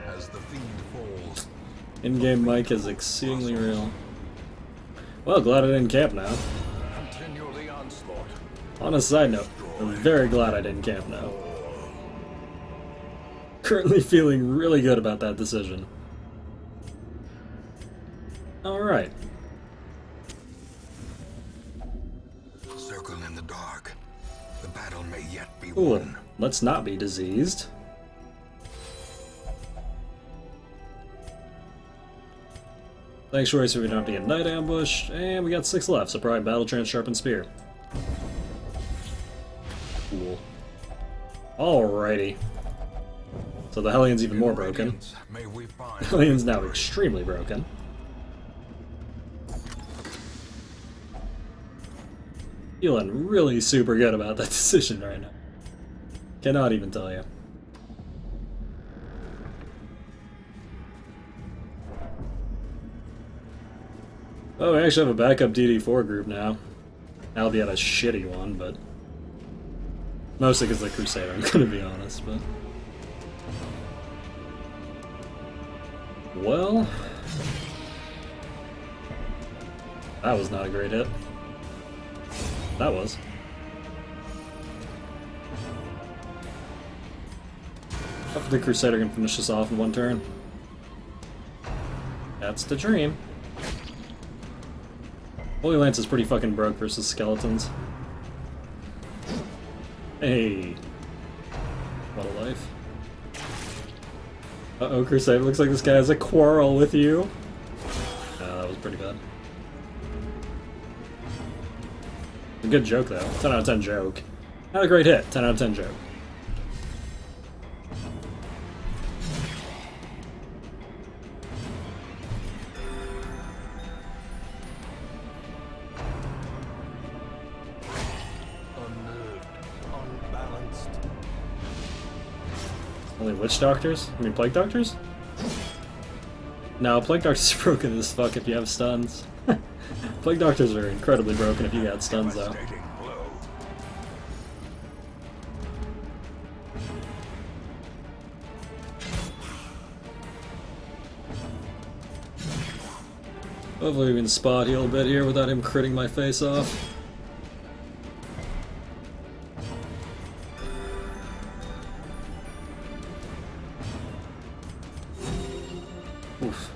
As the fiend falls, In-game mic is exceedingly real. Well, glad I didn't camp now. continue the onslaught. On a side note, I'm very glad I didn't camp now. Currently feeling really good about that decision. Alright. Circle in the dark. The battle may yet be Cool. won. Let's not be diseased. Sanctuary so we don't have to get night ambush, and we got 6 left, so probably Battle Trance Sharpened Spear. Cool. Alrighty. So the Hellion's even more broken. Radiance, may we find Hellion's now extremely broken. Feeling really super good about that decision right now. Cannot even tell you. Oh, we actually have a backup DD4 group now. I'll be at a shitty one, but... Mostly because the Crusader, I'm gonna be honest, but... Well... That was not a great hit. That was. Hopefully the Crusader can finish this off in one turn. That's the dream. Holy Lance is pretty fucking broke versus skeletons. Hey. What a life. Uh-oh, Crusader, looks like this guy has a quarrel with you. That was pretty bad. A good joke, though. 10 out of 10 joke. Not a great hit. 10 out of 10 joke. unnerved, unbalanced. Only witch doctors? I mean, plague doctors? No, plague doctors are broken as fuck if you have stuns. Plague doctors are incredibly broken if you got stuns, though. Devastating blow. Hopefully we can spot heal a bit here without him critting my face off. Oof.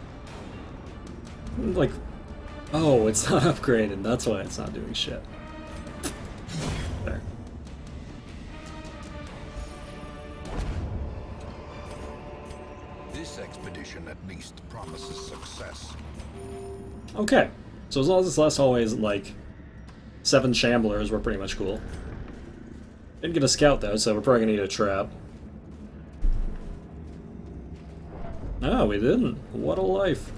Like, oh, it's not upgraded. That's why it's not doing shit. There. This expedition at least promises success. Okay. So as long as this last hallway isn't, like, 7 Shamblers were pretty much cool. Didn't get a scout though, so we're probably gonna need a trap. No, we didn't. What a life.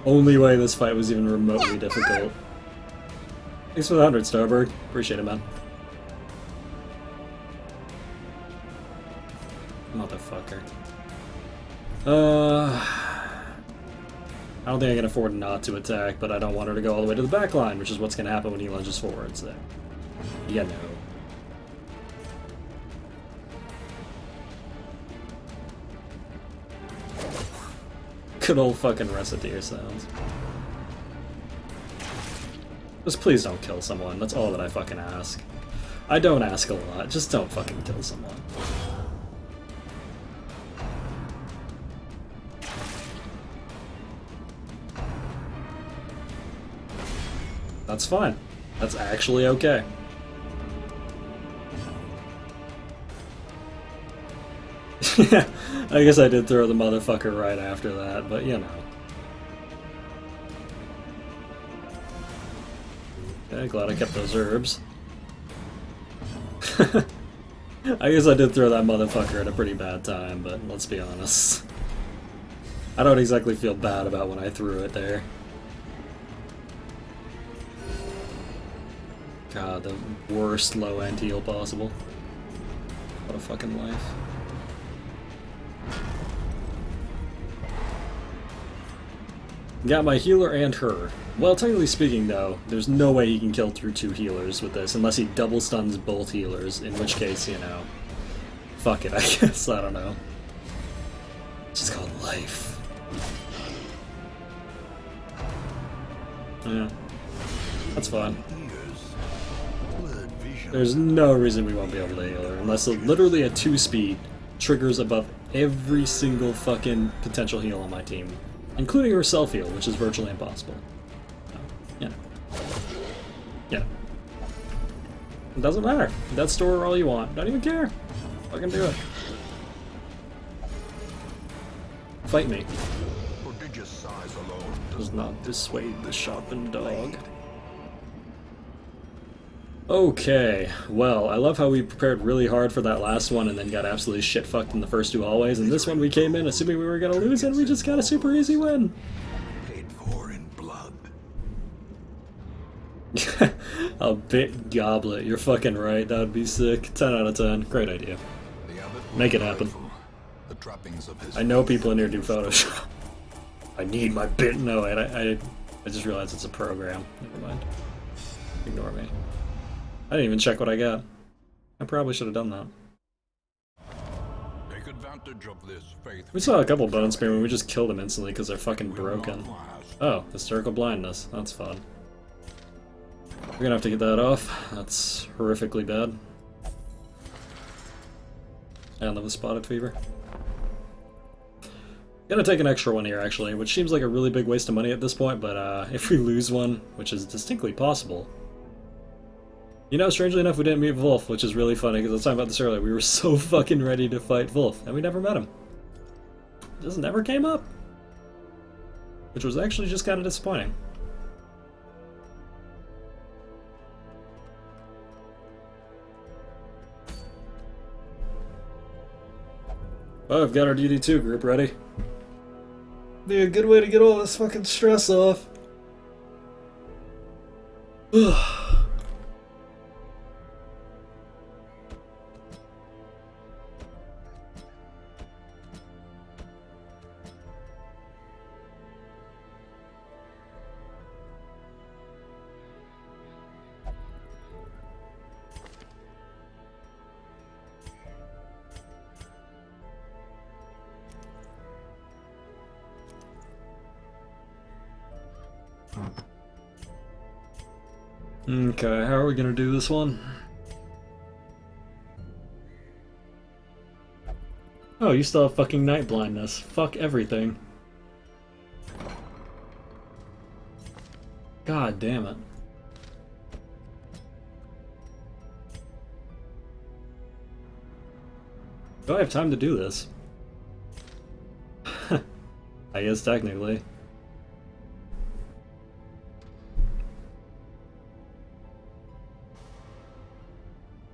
Only way this fight was even remotely difficult. Thanks for the 100, Starberg. Appreciate it, man. Motherfucker. I don't think I can afford not to attack, but I don't want her to go all the way to the back line, which is what's gonna happen when he lunges forward, so... Yeah, no. Good old fucking Reciteer sounds. Just please don't kill someone, that's all that I fucking ask. I don't ask a lot, just don't fucking kill someone. That's fine. That's actually okay. Yeah, I guess I did throw the motherfucker right after that, but you know. Okay, glad I kept those herbs. I guess I did throw that motherfucker at a pretty bad time, but let's be honest. I don't exactly feel bad about when I threw it there. God, the worst low-end heal possible. What a fucking life. Got my healer and her. Well, technically speaking, though, there's no way he can kill through 2 healers with this, unless he double stuns both healers, in which case, you know... Fuck it, I guess, I don't know. It's just called life. Yeah. That's fine. There's no reason we won't be able to heal her, unless literally a 2-speed triggers above every single fucking potential heal on my team. Including her self-heal, which is virtually impossible. Yeah. Yeah. It doesn't matter. Death store all you want. Don't even care. Fucking do it. Fight me. Prodigious size alone Does not dissuade the sharpened dog. Okay, well, I love how we prepared really hard for that last one and then got absolutely shit-fucked in the first 2 hallways, and this one we came in assuming we were gonna lose and we just got a super easy win! paid for in blood. A bit goblet, you're fucking right, that would be sick. 10 out of 10, great idea. The abbot Make it was happen. grateful. The trappings of his I know people in here do Photoshop. I need my bit. No, wait, I just realized it's a program. Never mind. Ignore me. I didn't even check what I got. I probably should have done that. Take advantage of this faith. We saw a couple bone spearmen, we just killed them instantly because they're fucking broken. Oh, hysterical blindness. That's fun. We're gonna have to get that off. That's horrifically bad. And live with spotted fever. Gonna take an extra one here, actually, which seems like a really big waste of money at this point, but if we lose one, which is distinctly possible... You know, strangely enough, we didn't meet Wolf, which is really funny, because I was talking about this earlier. We were so fucking ready to fight Wolf, and we never met him. Just never came up. Which was actually just kind of disappointing. Oh, I've got our DD2 group ready. Be a good way to get all this fucking stress off. Okay, how are we gonna do this one? Oh, you still have fucking night blindness. Fuck everything. God damn it. Do I have time to do this? I guess technically.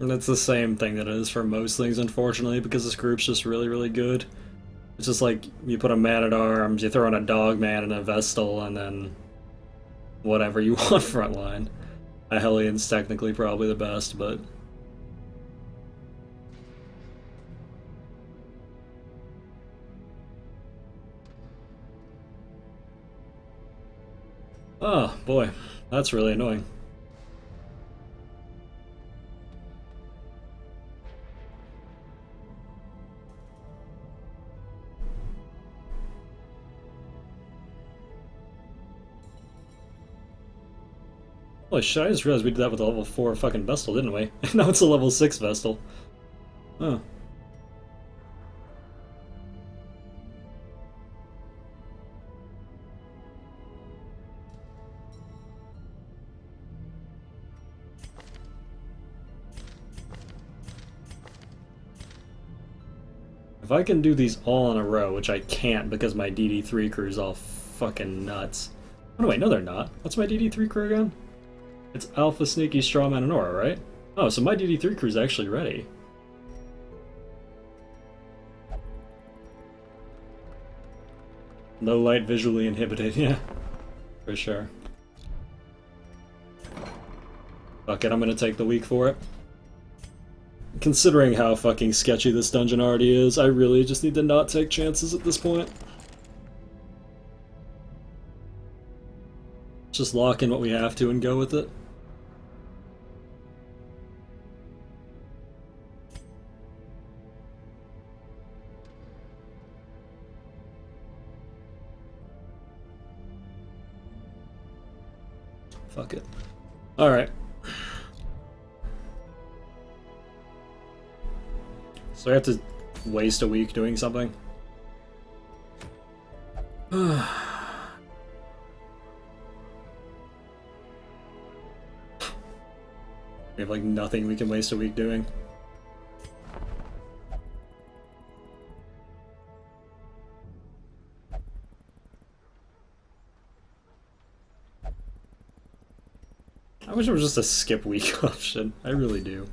And that's the same thing that it is for most things, unfortunately, because this group's just really, really good. It's just like, you put a man-at-arms, you throw in a dogman and a Vestal, and then whatever you want frontline. A Hellions technically probably the best, but... Oh, boy. That's really annoying. Holy shit, I just realized we did that with a level 4 fucking Vestal, didn't we? Now it's a level 6 Vestal. Huh. If I can do these all in a row, which I can't because my DD3 crew's all fucking nuts. Oh no, wait, no they're not. What's my DD3 crew again? It's Alpha, Sneaky, Strawman, and Aura, right? Oh, so my DD3 crew's actually ready. Low light, visually inhibited, yeah. For sure. Fuck it, I'm gonna take the weak for it. Considering how fucking sketchy this dungeon already is, I really just need to not take chances at this point. Just lock in what we have to and go with it. Fuck it. Alright. So I have to waste a week doing something? We have like nothing we can waste a week doing. I wish it was just a skip week option. I really do.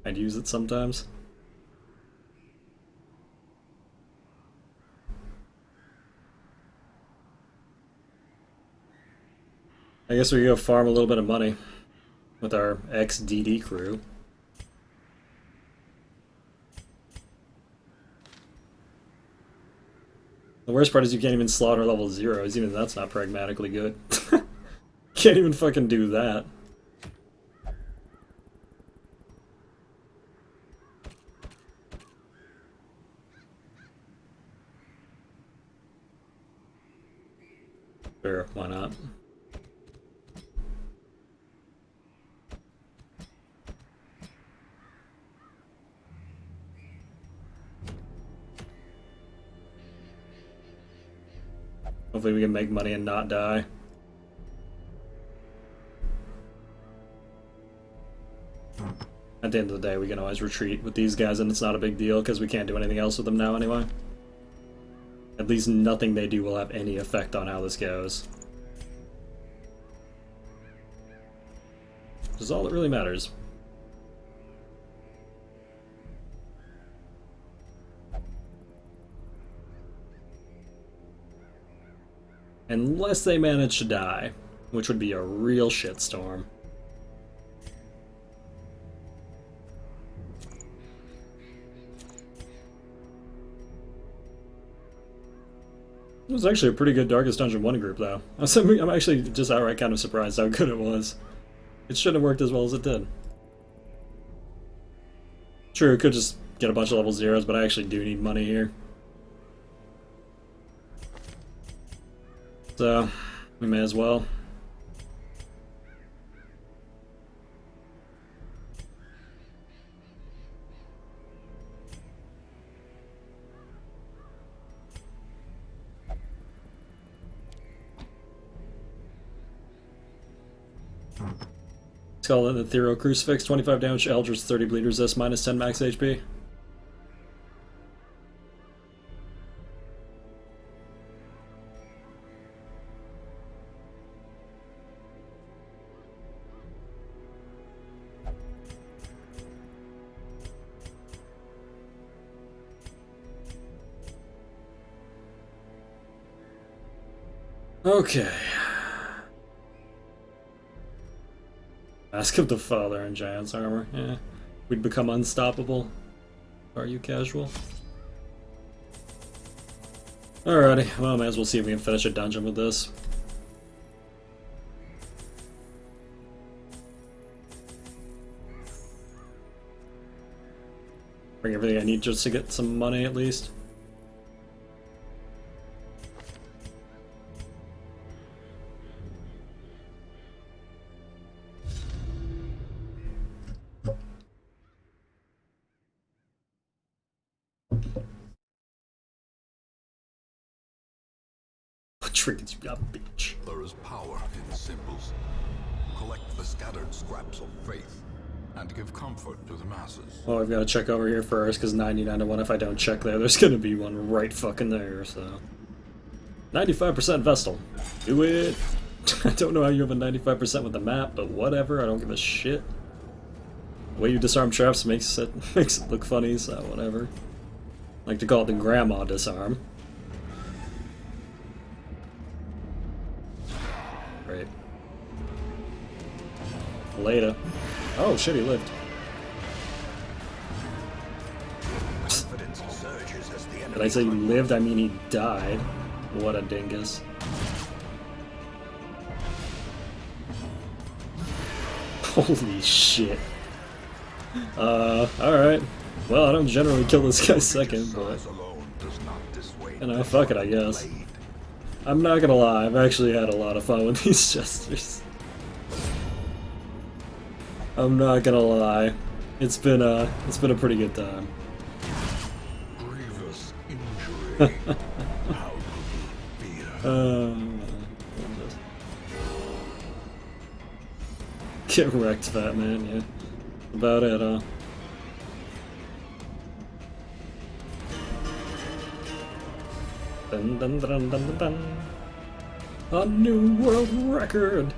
I'd use it sometimes. I guess we go farm a little bit of money with our ex-DD crew. The worst part is you can't even slaughter level 0s, even that's not pragmatically good. Can't even fucking do that. Sure, why not? Hopefully we can make money and not die. At the end of the day, we can always retreat with these guys and it's not a big deal because we can't do anything else with them now anyway. At least nothing they do will have any effect on how this goes. Which is all that really matters. Unless they manage to die, which would be a real shitstorm. It was actually a pretty good Darkest Dungeon 1 group, though. I'm actually just outright kind of surprised how good it was. It shouldn't have worked as well as it did. True, it could just get a bunch of level 0s, but I actually do need money here. So, we may as well. Let's call it the Ethereal Crucifix, 25 damage, Eldritch, 30 bleed resist, minus 10 max HP. Okay. Mask of the Father in Giant's armor. Yeah. We'd become unstoppable. Are you casual? Alrighty, well, might as well see if we can finish a dungeon with this. Bring everything I need just to get some money at least. What trinkets you got, bitch? There is power in symbols. Collect the scattered scraps of faith and give comfort to the masses. Well, I've got to check over here first, because 99 to 1, if I don't check there, there's going to be one right fucking there, so... 95% Vestal. Do it! I don't know how you have a 95% with the map, but whatever, I don't give a shit. The way you disarm traps makes it look funny, so whatever. I like to call it the grandma disarm. Great. Later. Oh shit, he lived. Did I say he lived? I mean he died. What a dingus. Holy shit. Alright. Well, I don't generally kill this guy second, but... You know, fuck it, I guess. I'm not gonna lie, I've actually had a lot of fun with these jesters. I'm not gonna lie. It's been a pretty good time. Grievous injury. How could you fear? Get wrecked, fat man, yeah. About it, huh? Dun dun dun dun dun dun. A new world record!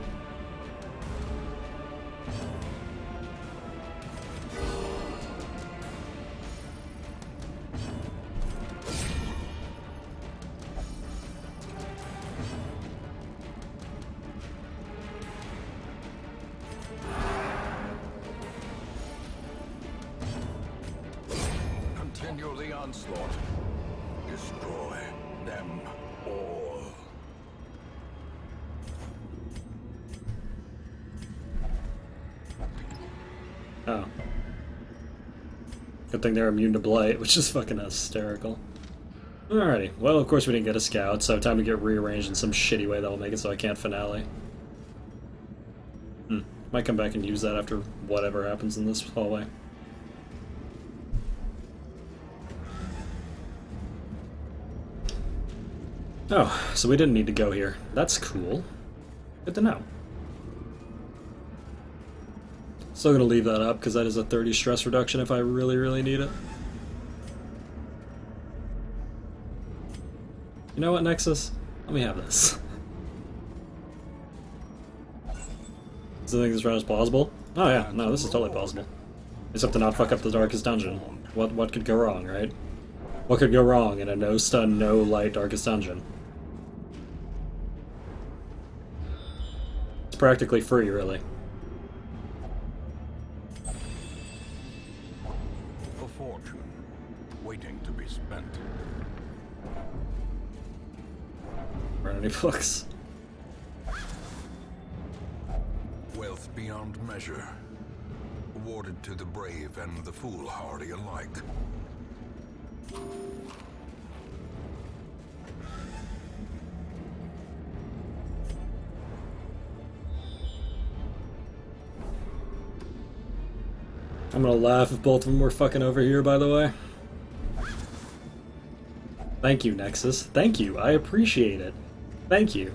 Continue the onslaught. Destroy them all. Oh. Good thing they're immune to blight, which is fucking hysterical. Alrighty, well of course we didn't get a scout, so time to get rearranged in some shitty way that will make it so I can't finale. Might come back and use that after whatever happens in this hallway. Oh, so we didn't need to go here. That's cool. Good to know. Still gonna leave that up, because that is a 30 stress reduction if I really, really need it. You know what, Nexus? Let me have this. Does you think this run is plausible? Oh yeah, no, this is totally plausible. Except to not fuck up the darkest dungeon. What could go wrong, right? What could go wrong in a no stun, no light darkest dungeon? It's practically free, really. A fortune waiting to be spent. Burn any books. Wealth beyond measure, awarded to the brave and the foolhardy alike. I'm gonna laugh if both of them were fucking over here, by the way. Thank you, Nexus. Thank you. I appreciate it. Thank you.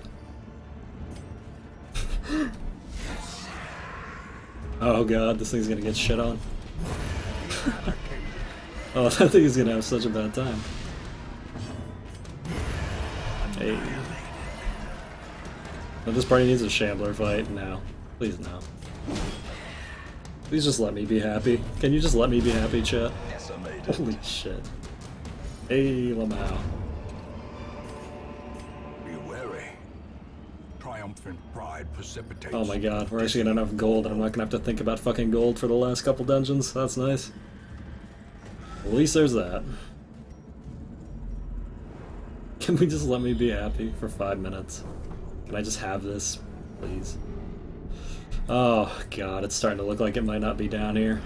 Oh god, this thing's gonna get shit on. Oh, that thing is gonna have such a bad time. Hey. No, this party needs a shambler fight. No. Please no. Please just let me be happy. Can you just let me be happy, chat? Holy shit. Hey, Lamau. Be wary. triumphant pride precipitates. Oh my god, we're actually gonna have enough gold and I'm not gonna have to think about fucking gold for the last couple dungeons. That's nice. At least there's that. Can we just let me be happy for 5 minutes? Can I just have this, please? Oh god, it's starting to look like it might not be down here.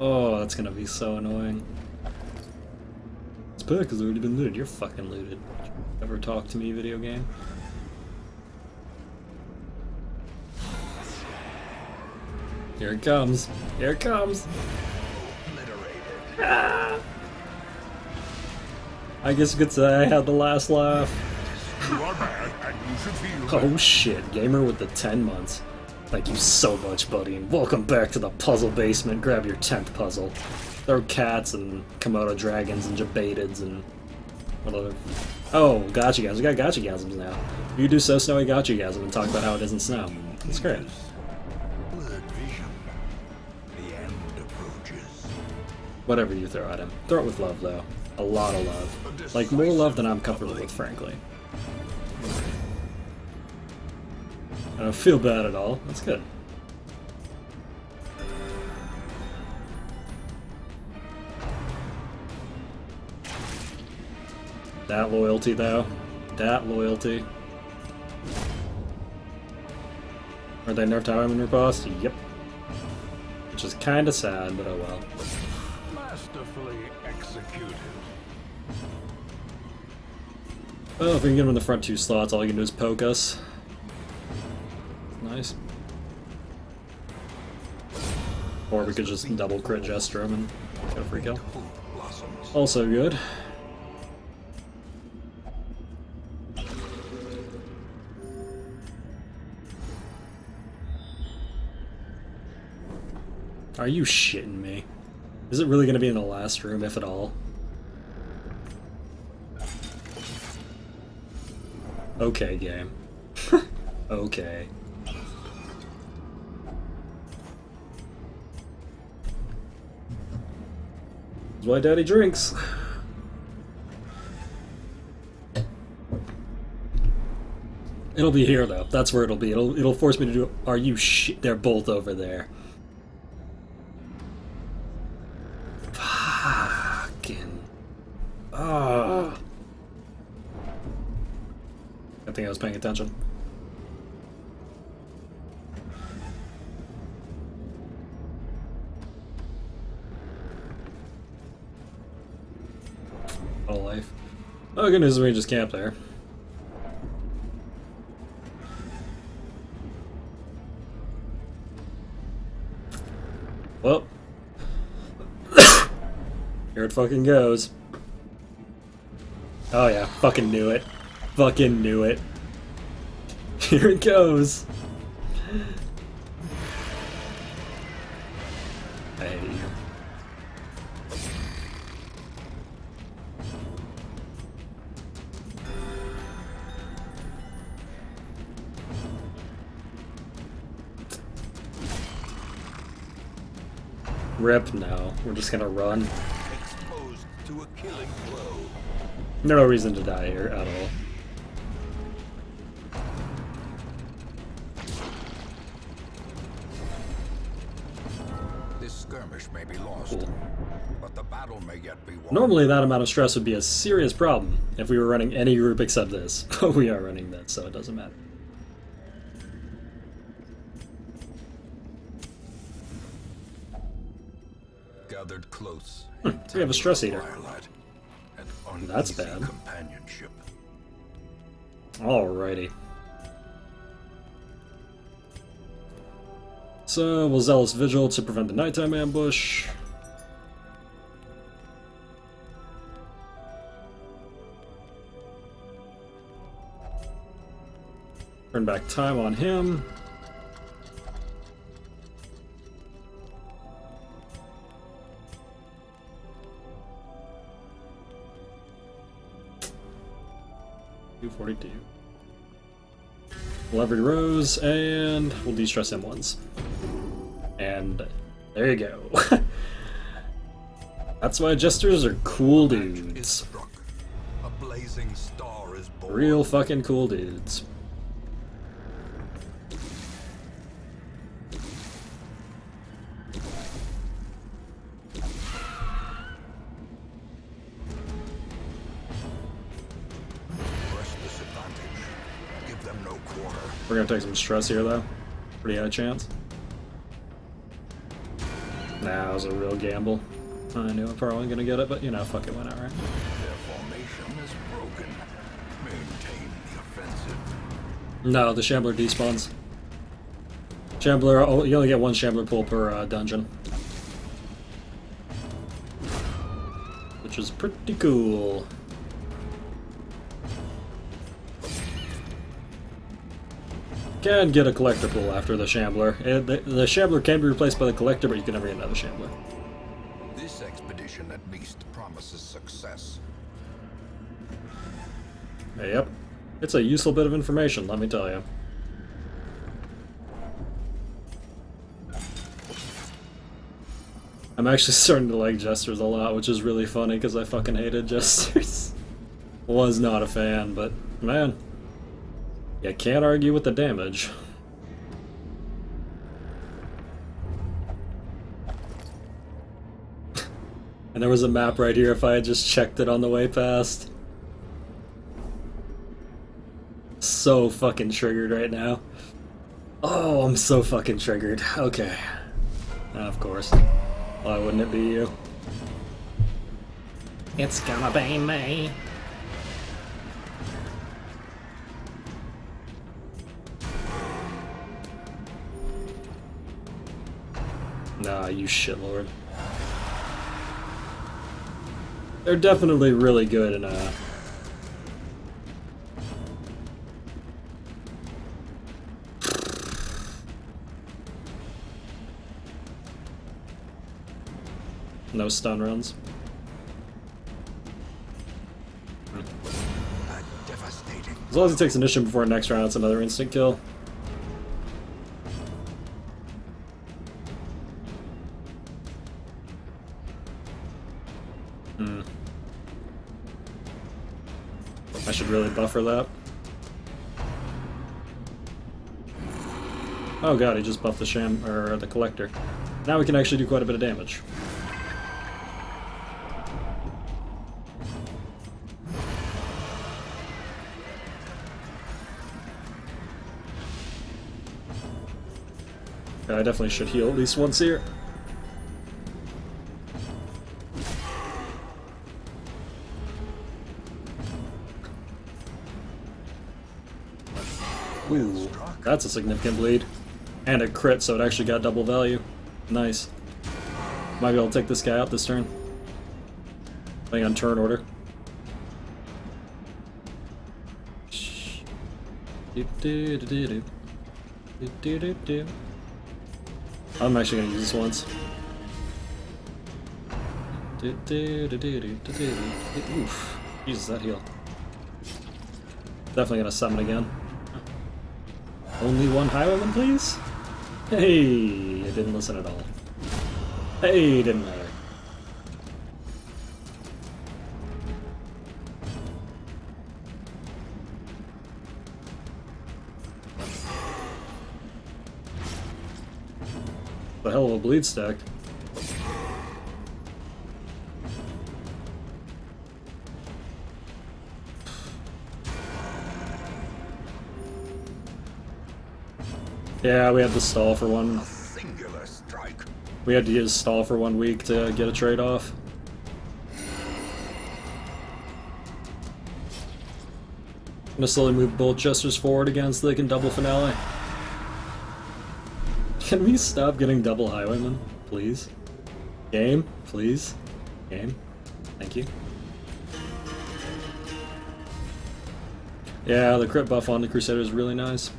Oh, that's gonna be so annoying. This pack has already been looted. You're fucking looted. Ever talk to me, video game? Here it comes. Here it comes. Ah! I guess you could say I had the last laugh. You are bad, and you should feel Oh shit, gamer with the 10 months. Thank you so much, buddy, and welcome back to the puzzle basement. Grab your 10th puzzle. There are cats and Komodo dragons and Jabatids and what other... Oh, gotcha-gasms. We got gotcha-gasms now. You do So Snowy gotcha-gasm and talk about how it doesn't snow. That's great. blurred vision. The end approaches. Whatever you throw at him. Throw it with love, though. A lot of love. Like, more love than I'm comfortable with, frankly. I don't feel bad at all. That's good. That loyalty, though. That loyalty. Are they nerfed Tower Armor boss? Yep. Which is kinda sad, but oh well. Masterfully executed. Oh, if we can get him in the front 2 slots, all you can do is poke us. Nice. Or we could just double crit Gesture him and get a free kill. Also good. Are you shitting me? Is it really gonna be in the last room, if at all? Okay, game. Okay. That's why Daddy drinks. It'll be here though. That's where it'll be. It'll force me to do. Are you shit? They're both over there. Fucking. Ah. I think I was paying attention. All life. Oh, good news is we just camped there. Well, here it fucking goes. Oh yeah, fucking knew it. Fucking knew it. Here it goes. I hate you. Rip, no. We're just gonna run. Exposed to a killing blow. No reason to die here at all. This skirmish may be lost, Cool. but the battle may yet be won. Normally that amount of stress would be a serious problem if we were running any group except this. But we are running this, so it doesn't matter. Gathered close. We have a stress eater. Firelight and That's uneasy bad. Companionship. Alrighty. So, we'll Zealous Vigil to prevent the nighttime ambush. Turn back time on him. $242. Leverage Rose, and we'll de-stress him once. And there you go. That's why Jesters are cool dudes. Struck. A blazing star is born. Real fucking cool dudes. Press this advantage. Give them no quarter. We're gonna take some stress here, though. Pretty high chance. Nah, it was a real gamble. I knew I probably wasn't gonna get it, but you know, fuck it, went out right. Their formation is broken. Maintain the offensive. No, the Shambler despawns. Shambler, oh, you only get one Shambler pull per dungeon. Which is pretty cool. Can get a collector pull after the Shambler. The Shambler can be replaced by the collector, but you can never get another Shambler. This expedition at least promises success. Yep. It's a useful bit of information, let me tell you. I'm actually starting to like Jesters a lot, which is really funny because I fucking hated Jesters. Was not a fan, but man, you can't argue with the damage. And there was a map right here if I had just checked it on the way past. So fucking triggered right now. Oh, I'm so fucking triggered. Okay. Of course. Why wouldn't it be you? It's gonna be me. Nah, you shitlord. They're definitely really good in no stun runs. Devastating. As long as he takes initiative before next round, it's another instant kill. I should really buffer that. Oh god, he just buffed the the collector. Now we can actually do quite a bit of damage. Okay, I definitely should heal at least once here. Ooh, that's a significant bleed. And a crit, so it actually got double value. Nice. Might be able to take this guy out this turn. Playing on turn order. I'm actually gonna use this once. Oof. Jesus, that heal. Definitely gonna summon again. Only one highwayman, please? Hey, I didn't listen at all. Hey, didn't matter. The hell of a bleed stack. Yeah, we had to stall for one. A singular strike. We had to use stall for 1 week to get a trade off. I'm gonna slowly move both Jesters forward again so they can double finale. Can we stop getting double highwaymen, please? Game, please. Game. Thank you. Yeah, the crit buff on the Crusader is really nice.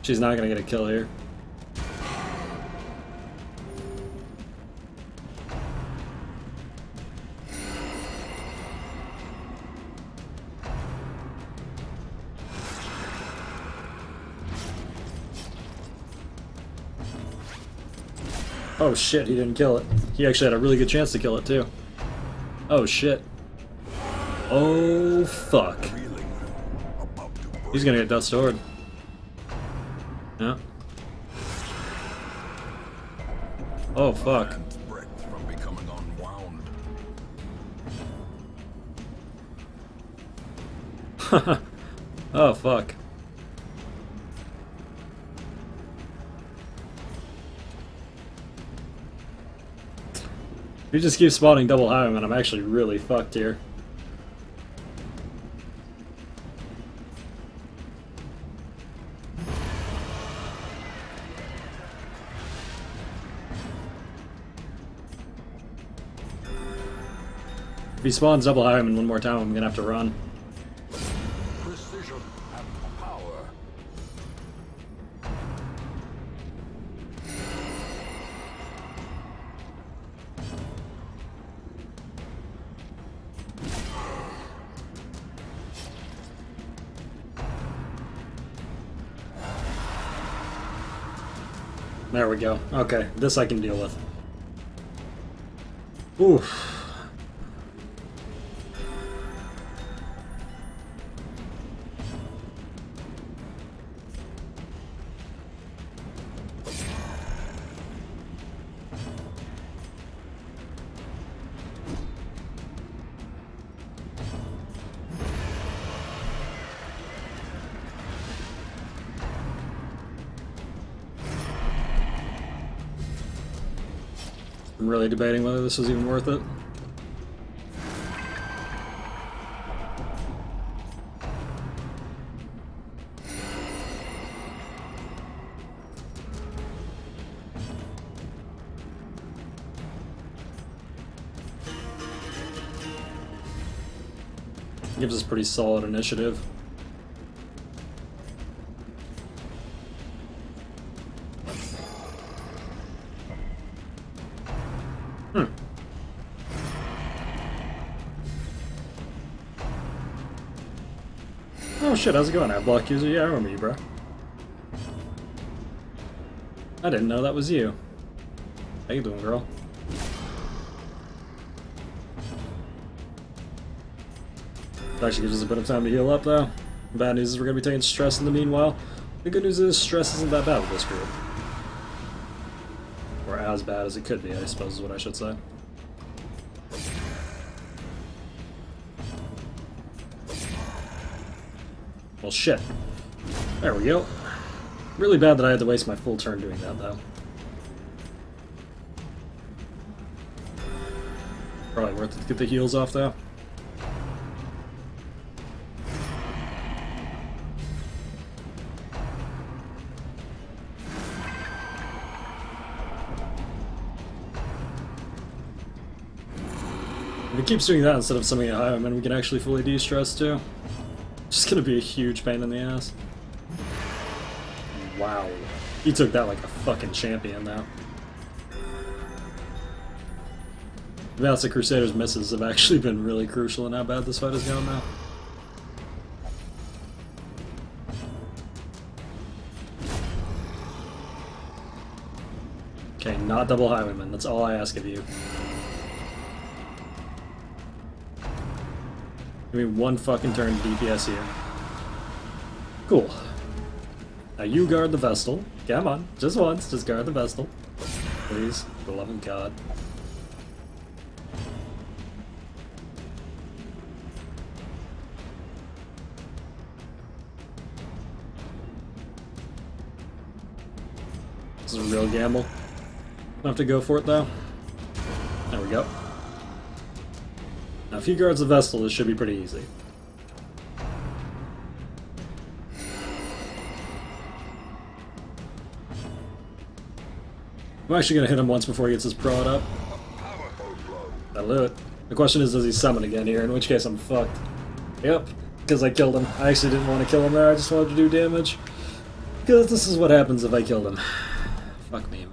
She's not gonna get a kill here. Oh shit, he didn't kill it. He actually had a really good chance to kill it too. Oh shit. Oh fuck. Reeling, about to break. He's gonna get dust stored. Yeah. Oh fuck. Man's breath from becoming unwound. Oh fuck. If you just keep spawning double highwaymen, I'm actually really fucked here. If he spawns double highwaymen one more time, I'm gonna have to run. Precision and power. There we go. Okay, this I can deal with. Oof. I'm really debating whether this was even worth it. Gives us pretty solid initiative. Oh shit, how's it going? Block user? Yeah, I remember you, bro. I didn't know that was you. How you doing, girl? It actually gives us a bit of time to heal up, though. Bad news is we're going to be taking stress in the meanwhile. The good news is stress isn't that bad with this group. Or as bad as it could be, I suppose is what I should say. Well, shit. There we go. Really bad that I had to waste my full turn doing that, though. Probably worth it to get the heals off, though. If it keeps doing that instead of summoning a highwayman, we can actually fully de-stress, too. Just gonna be a huge pain in the ass. Wow. He took that like a fucking champion now. The balance of Crusader's misses have actually been really crucial in how bad this fight is going now. Okay, not double highwayman, that's all I ask of you. Give me one fucking turn DPS here. Cool. Now you guard the Vestal. Come on, just once, just guard the Vestal. Please, for the love of God. This is a real gamble. I'll have to go for it though. There we go. Now if he guards the Vestal, this should be pretty easy. I'm actually going to hit him once before he gets his prod up. That'll do it. The question is, does he summon again here? In which case I'm fucked. Yep, because I killed him. I actually didn't want to kill him there, I just wanted to do damage. Because this is what happens if I killed him. Fuck me.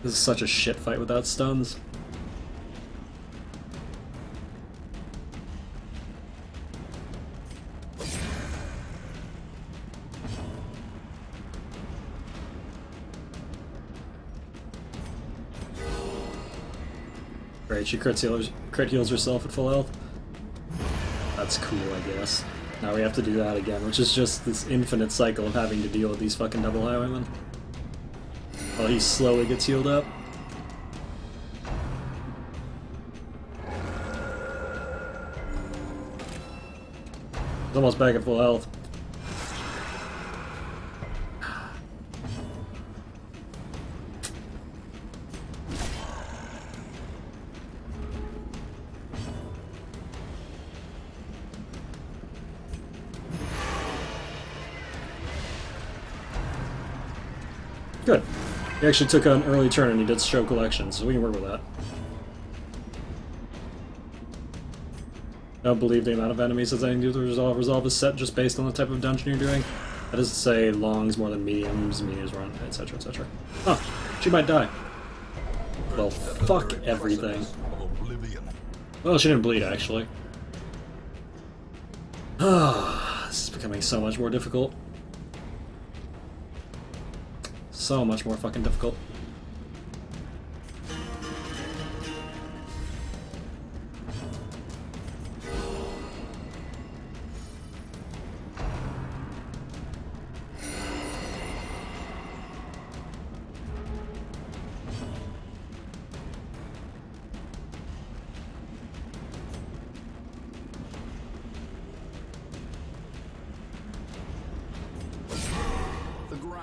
This is such a shit fight without stuns. Great, she crit heals herself at full health. That's cool, I guess. Now we have to do that again, which is just this infinite cycle of having to deal with these fucking double highwaymen. While he slowly gets healed up. He's almost back at full health. Good. He actually took an early turn and he did show collection, so we can work with that. I don't believe the amount of enemies has anything to do with resolve. Resolve is set just based on the type of dungeon you're doing. That is to say, longs more than mediums, mediums more than etc, etc. Huh. She might die. Well, fuck everything. Well, she didn't bleed, actually. This is becoming so much more difficult. So much more fucking difficult.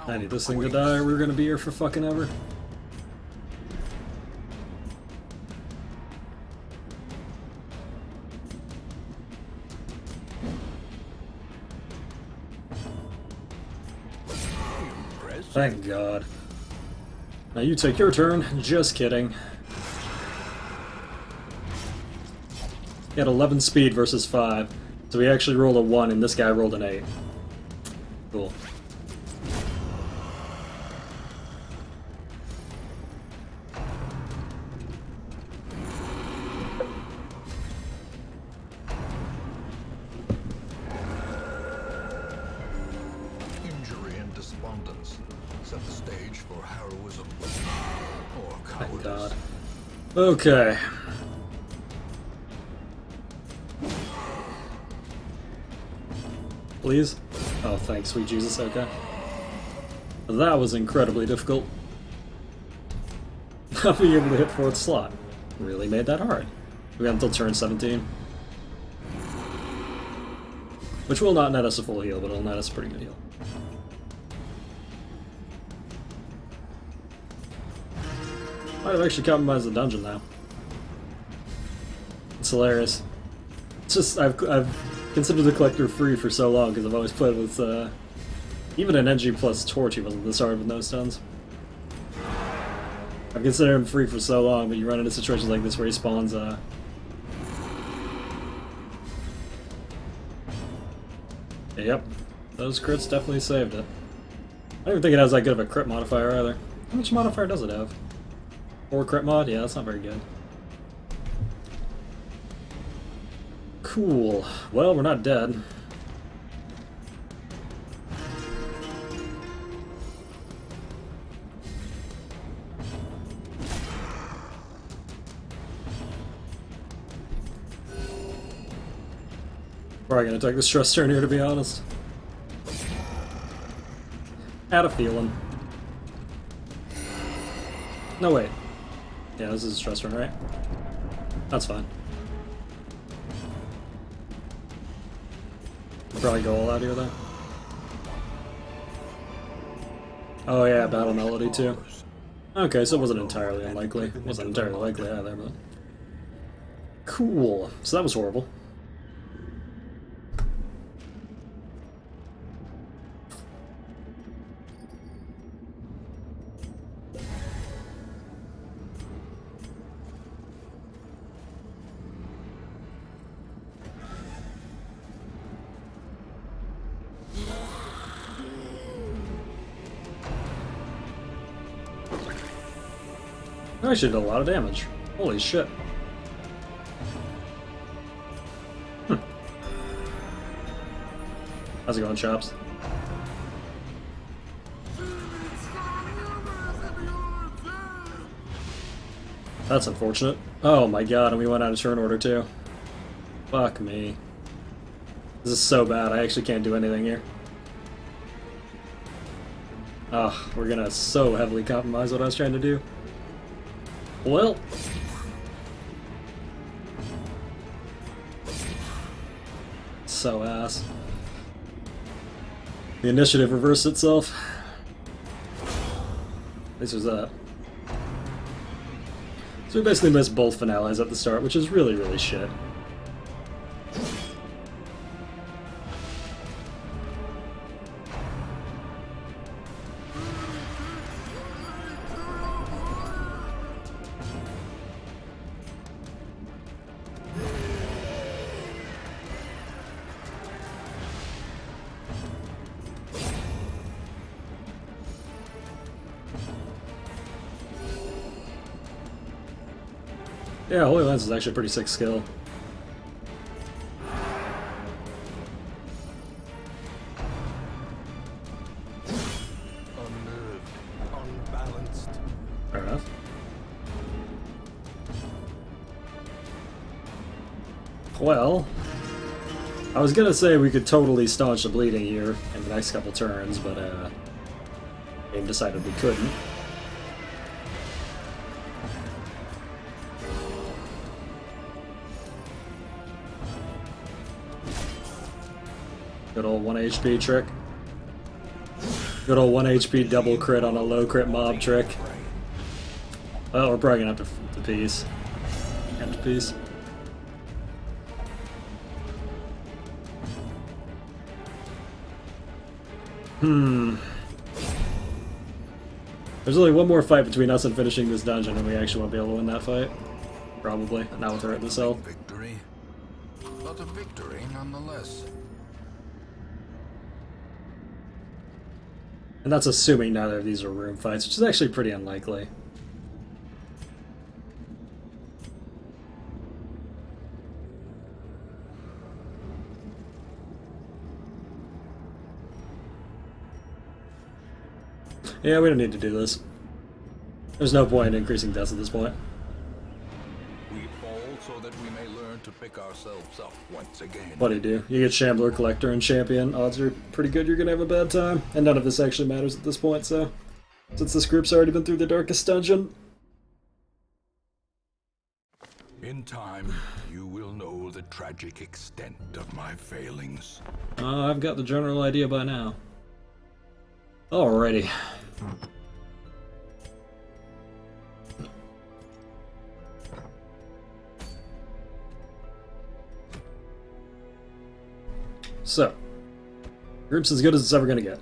I need this thing to die, or we're gonna be here for fucking ever. Thank God. Now you take your turn. Just kidding. He had 11 speed versus 5, so he actually rolled a 1 and this guy rolled an 8. Cool. Set the stage for heroism or Thank cowardice. God. Okay. Please? Oh, thanks, sweet Jesus, okay. That was incredibly difficult. Not being able to hit 4th slot really made that hard. We got until turn 17. Which will not net us a full heal, but it'll net us a pretty good heal. Might have actually compromised the dungeon now. It's hilarious. It's just, I've considered the collector free for so long because I've always played with, even an NG plus Torch, he wasn't this hard with no stones. I've considered him free for so long, but you run into situations like this where he spawns, Yep, those crits definitely saved it. I don't even think it has that good of a crit modifier either. How much modifier does it have? 4 crit mod? Yeah, that's not very good. Cool. Well, we're not dead. Probably gonna take the stress turn here, to be honest. Had a feeling. No, wait. Yeah, this is a stress turn, right? That's fine. We'll probably go all out here, though. Oh yeah, Battle Melody, too. Okay, so it wasn't entirely unlikely. It wasn't entirely likely either, but... Cool. So that was horrible. I actually did a lot of damage. Holy shit. How's it going, Chops? That's unfortunate. Oh my god, and we went out of turn order too. Fuck me. This is so bad, I actually can't do anything here. Ah, we're gonna so heavily compromise what I was trying to do. Well. So ass. The initiative reversed itself. This was that. So we basically missed both finales at the start, which is really, really shit. Yeah, Holy Lance is actually a pretty sick skill. Unnerved, unbalanced. Fair enough. Well, I was gonna say we could totally staunch the bleeding here in the next couple turns, but game decided we couldn't. Good old 1 HP trick. Good old 1 HP double crit on a low crit mob trick. Well, we're probably gonna have to piece. End piece. There's only one more fight between us and finishing this dungeon, and we actually won't be able to win that fight. Probably. Not with her at the cell. Victory, but a victory nonetheless. And that's assuming neither of these are room fights, which is actually pretty unlikely. Yeah, we don't need to do this. There's no point in increasing deaths at this point. We fall so that we may learn to pick ourselves up once again. What do you do? You get Shambler, Collector, and Champion. Odds are pretty good you're gonna have a bad time. And none of this actually matters at this point, so... Since this group's already been through the darkest dungeon. In time, you will know the tragic extent of my failings. I've got the general idea by now. Alrighty. So, group's as good as it's ever gonna get.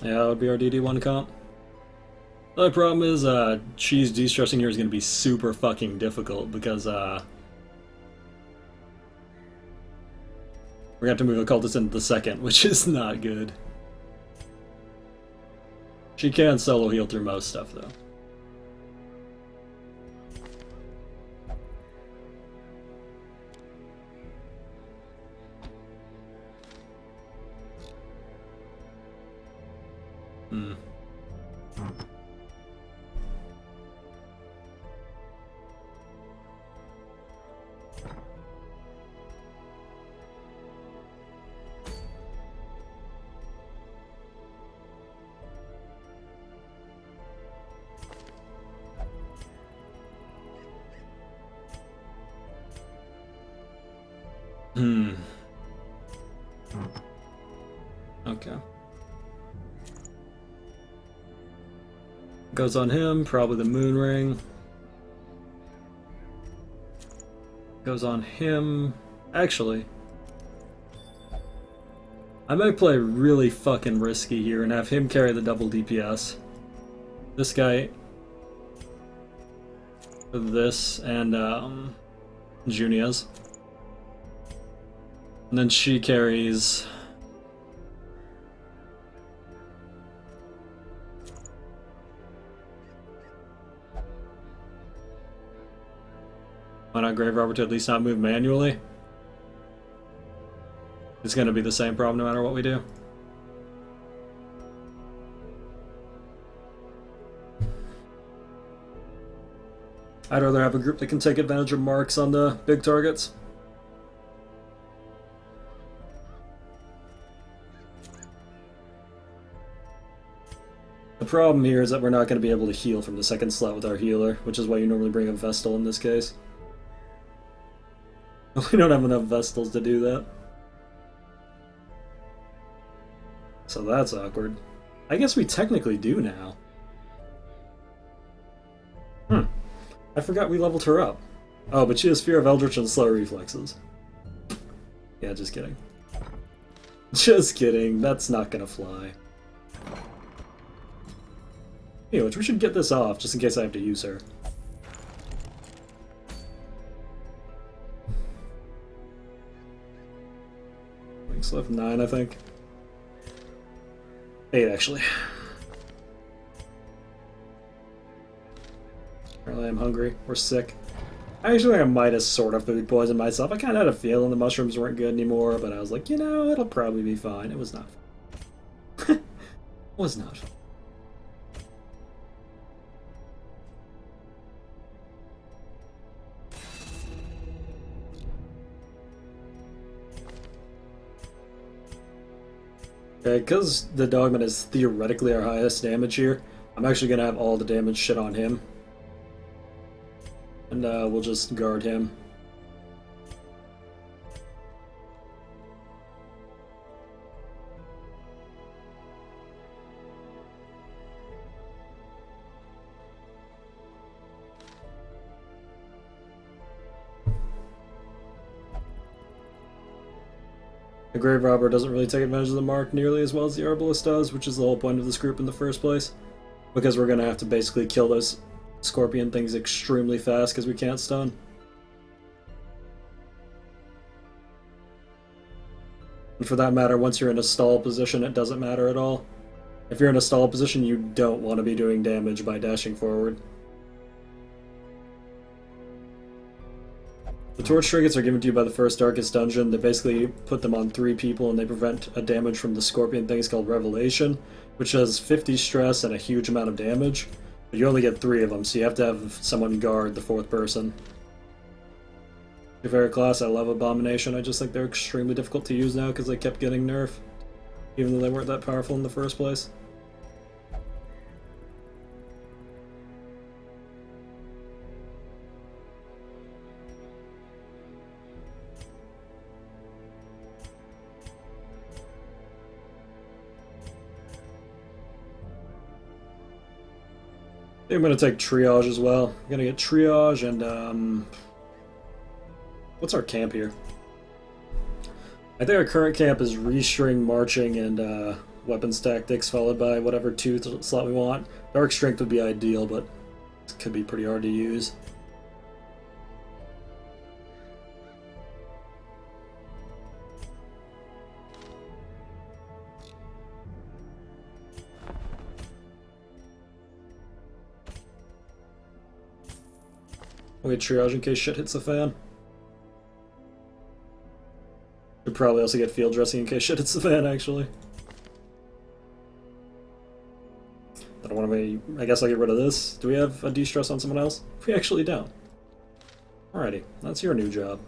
Yeah, that would be our DD1 comp. The only problem is, cheese de-stressing here is gonna be super fucking difficult because, we're gonna have to move Occultist into the second, which is not good. She can solo heal through most stuff, though. Okay. Goes on him, probably the moon ring. Goes on him. Actually, I might play really fucking risky here and have him carry the double DPS. This guy. This and Junia's. And then she carries. Why not Grave Robber to at least not move manually? It's gonna be the same problem no matter what we do. I'd rather have a group that can take advantage of marks on the big targets. The problem here is that we're not going to be able to heal from the second slot with our healer, which is why you normally bring a Vestal in this case. We don't have enough Vestals to do that. So that's awkward. I guess we technically do now. I forgot we leveled her up. Oh, but she has Fear of Eldritch and Slow Reflexes. Yeah, just kidding. Just kidding, that's not gonna fly. Anyway, we should get this off, just in case I have to use her. Wings left 9, I think. 8, actually. Apparently I'm hungry, or sick. I actually think I might have sort of food poisoned myself. I kind of had a feeling the mushrooms weren't good anymore, but I was like, you know, it'll probably be fine. It was not fun. It was not fun. Okay, because the Dogman is theoretically our highest damage here, I'm actually going to have all the damage shit on him. And we'll just guard him. The Grave Robber doesn't really take advantage of the mark nearly as well as the Arbalist does, which is the whole point of this group in the first place. Because we're going to have to basically kill those scorpion things extremely fast because we can't stun. And for that matter, once you're in a stall position, it doesn't matter at all. If you're in a stall position, you don't want to be doing damage by dashing forward. The torch trinkets are given to you by the first Darkest Dungeon. They basically put them on 3 people and they prevent a damage from the scorpion things called Revelation, which does 50 stress and a huge amount of damage. But you only get 3 of them, so you have to have someone guard the 4th person. Your favorite class, I love Abomination. I just think they're extremely difficult to use now because they kept getting nerfed, even though they weren't that powerful in the first place. I think I'm going to take Triage as well. I'm going to get Triage and, what's our camp here? I think our current camp is Restring, Marching, and Weapons Tactics, followed by whatever 2 slot we want. Dark Strength would be ideal, but it could be pretty hard to use. I'll get Triage in case shit hits the fan. Should probably also get Field Dressing in case shit hits the fan, actually. I don't want to be... I guess I'll get rid of this. Do we have a de-stress on someone else? We actually don't. Alrighty, that's your new job.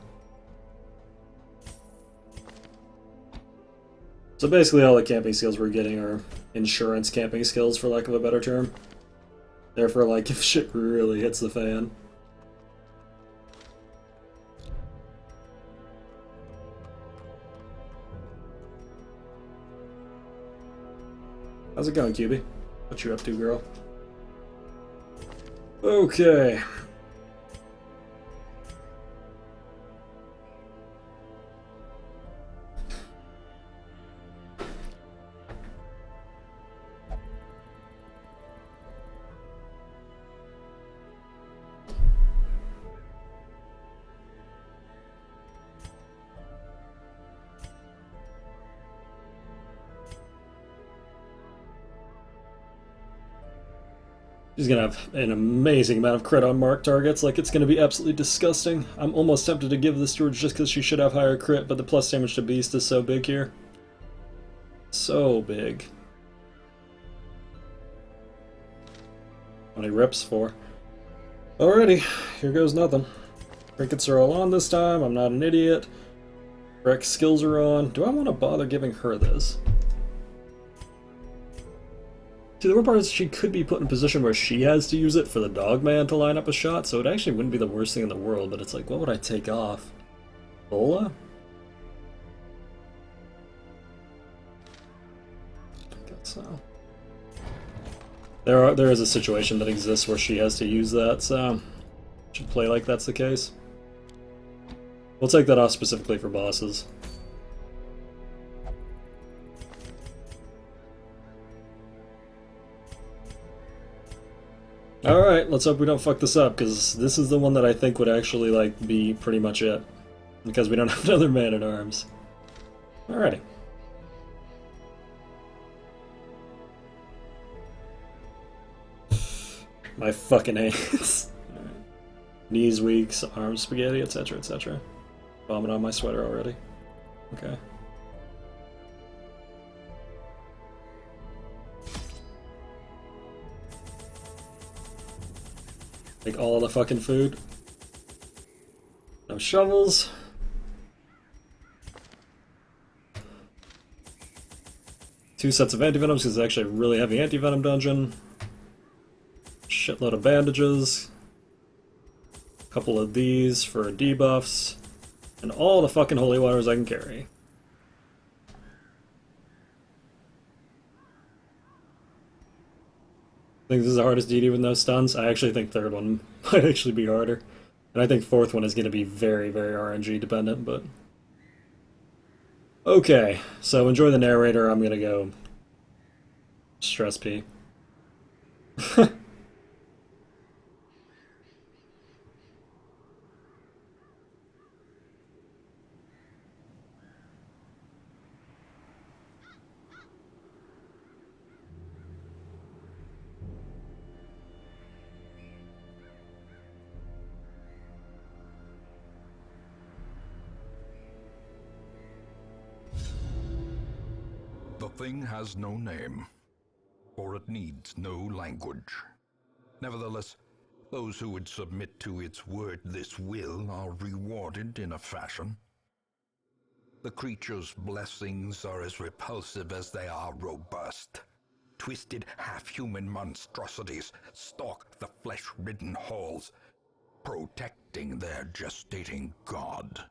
So basically all the camping skills we're getting are insurance camping skills, for lack of a better term. Therefore, like, if shit really hits the fan. How's it going, QB? What you up to, girl? Okay. She's gonna have an amazing amount of crit on mark targets, like it's gonna be absolutely disgusting. I'm almost tempted to give this to her just because she should have higher crit, but the plus damage to beast is so big here. So big. How many rips for? Alrighty, here goes nothing. Trinkets are all on this time, I'm not an idiot. Correct skills are on. Do I want to bother giving her this? See, the weird part is she could be put in a position where she has to use it for the dogman to line up a shot, so it actually wouldn't be the worst thing in the world, but it's like, what would I take off? Bola? I guess so. There is a situation that exists where she has to use that, so should play like that's the case. We'll take that off specifically for bosses. Alright, let's hope we don't fuck this up, because this is the one that I think would actually, like, be pretty much it. Because we don't have another man-at-arms. Alrighty. My fucking hands. Right. Knees weak, arms spaghetti, etc., etc. Vomit on my sweater already. Okay. Take all the fucking food. No shovels. Two sets of antivenoms because it's actually a really heavy antivenom dungeon. Shitload of bandages. A couple of these for debuffs. And all the fucking holy waters I can carry. I think this is the hardest DD with no stuns. I actually think third one might actually be harder. And I think fourth one is going to be very, very RNG dependent, but... Okay, so enjoy the narrator, I'm going to go... stress pee. The thing has no name, for it needs no language. Nevertheless, those who would submit to its wordless will are rewarded in a fashion. The creature's blessings are as repulsive as they are robust. Twisted, half-human monstrosities stalk the flesh-ridden halls, protecting their gestating god.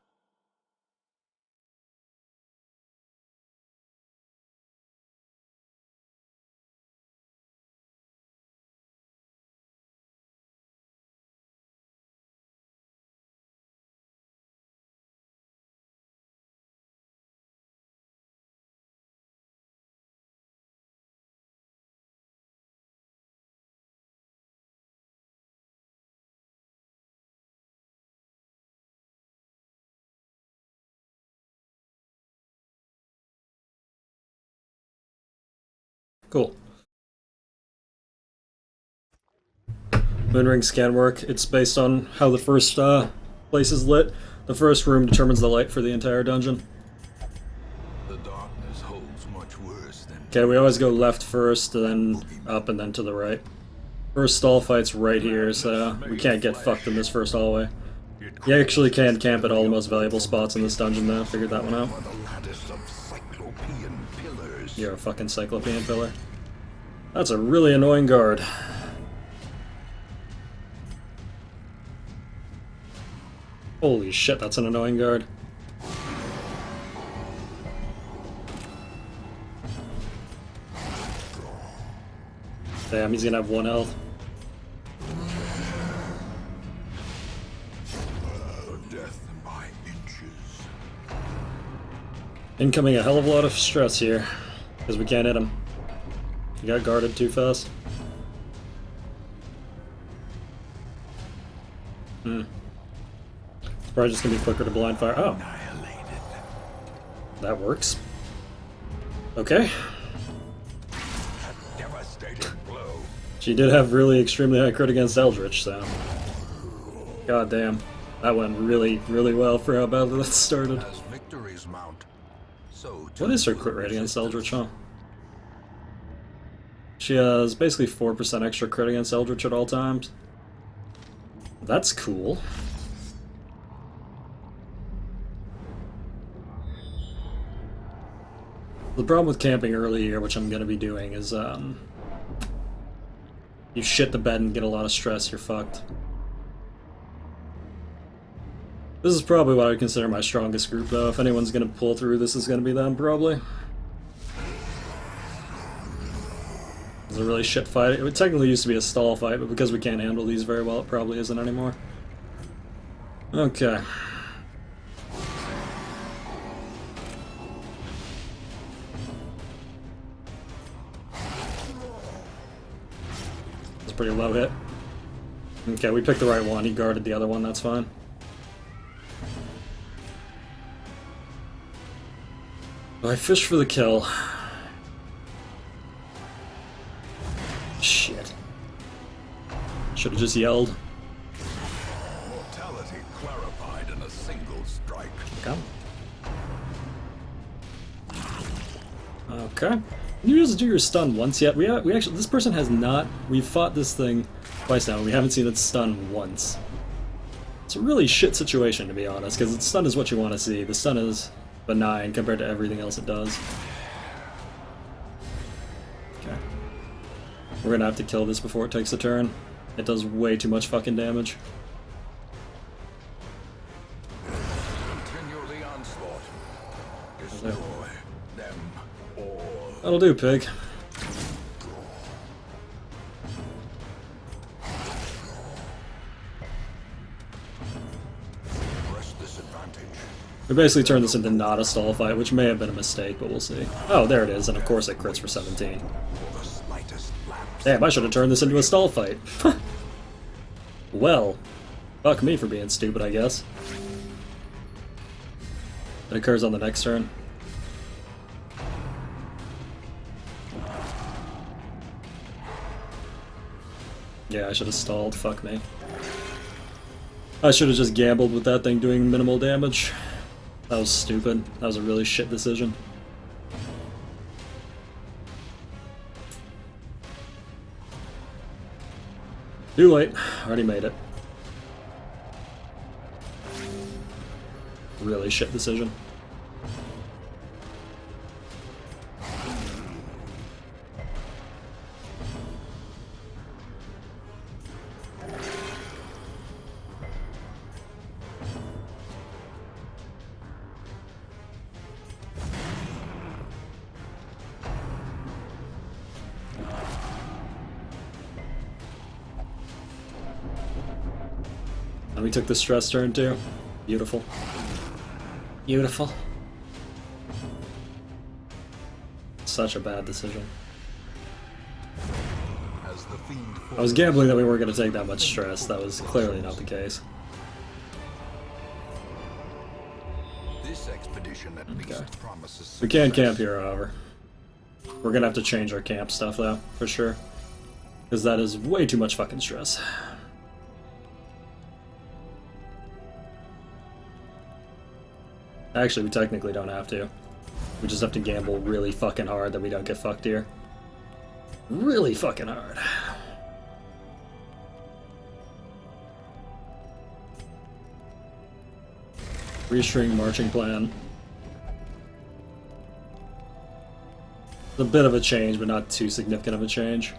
Cool. Moonring scan work. It's based on how the first place is lit. The first room determines the light for the entire dungeon. The darkness holds much worse than... Okay, we always go left first, then up, and then to the right. First stall fight's right here, so we can't get fucked in this first hallway. You actually can camp at all the most valuable spots in this dungeon, though. Figured that one out. You're a fucking cyclopean pillar. That's a really annoying guard. Holy shit, that's an annoying guard. Damn, he's gonna have 1 health. Death by inches. Incoming a hell of a lot of stress here, because we can't hit him. He got guarded too fast. It's probably just gonna be quicker to blind fire. Oh. That works. Okay. She did have really extremely high crit against Eldritch, so... God damn. That went really, really well for how badly that started. As victories mount, so What is her crit rate against Eldritch, huh? She has basically 4% extra crit against Eldritch at all times. That's cool. The problem with camping early here, which I'm going to be doing, is you shit the bed and get a lot of stress, you're fucked. This is probably what I would consider my strongest group, though. If anyone's going to pull through, this is going to be them, probably. It's a really shit fight. It technically used to be a stall fight, but because we can't handle these very well, it probably isn't anymore. Okay. It's a pretty low hit. Okay, we picked the right one. He guarded the other one, that's fine. I fish for the kill. Shit. Should have just yelled. Mortality clarified in a single strike. Come. Okay. You just do your stun once yet? We actually, this person has not. We've fought this thing twice now. We haven't seen it stun once. It's a really shit situation, to be honest, because the stun is what you want to see. The stun is benign compared to everything else it does. Okay. We're gonna have to kill this before it takes a turn. It does way too much fucking damage. Continue the onslaught. Destroy them all. That'll do, pig. Press disadvantage. We basically turned this into not a stall fight, which may have been a mistake, but we'll see. Oh, there it is, and of course it crits for 17. For the slightest lapse. Damn, I should have turned this into a stall fight. Well, fuck me for being stupid, I guess. It occurs on the next turn. Yeah, I should have stalled, fuck me. I should have just gambled with that thing doing minimal damage. That was stupid. That was a really shit decision. Too late. Already made it. Really shit decision. And we took the stress turn too. Beautiful. Beautiful. Such a bad decision. As the fiend I was gambling that we weren't going to take that much stress. That was clearly not the case. This expedition at Okay. least promises We can success. camp here, however. We're going to have to change our camp stuff, though, for sure. Because that is way too much fucking stress. Actually, we technically don't have to. We just have to gamble really fucking hard that we don't get fucked here. Really fucking hard. Restring marching plan. It's a bit of a change, but not too significant of a change.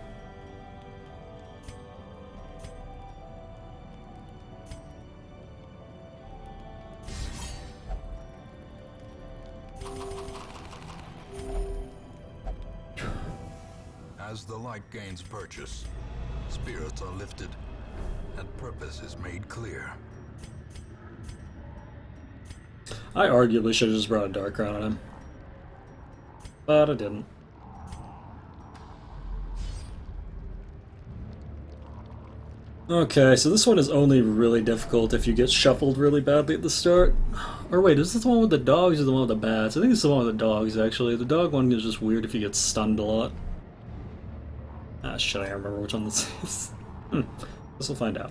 As the light gains purchase, spirits are lifted, and purpose is made clear. I arguably should have just brought a Dark Crown on him. But I didn't. Okay, so this one is only really difficult if you get shuffled really badly at the start. Or wait, is this the one with the dogs or the one with the bats? I think it's the one with the dogs, actually. The dog one is just weird if you get stunned a lot. Ah, shit, I don't remember which one this is. Guess we'll find out.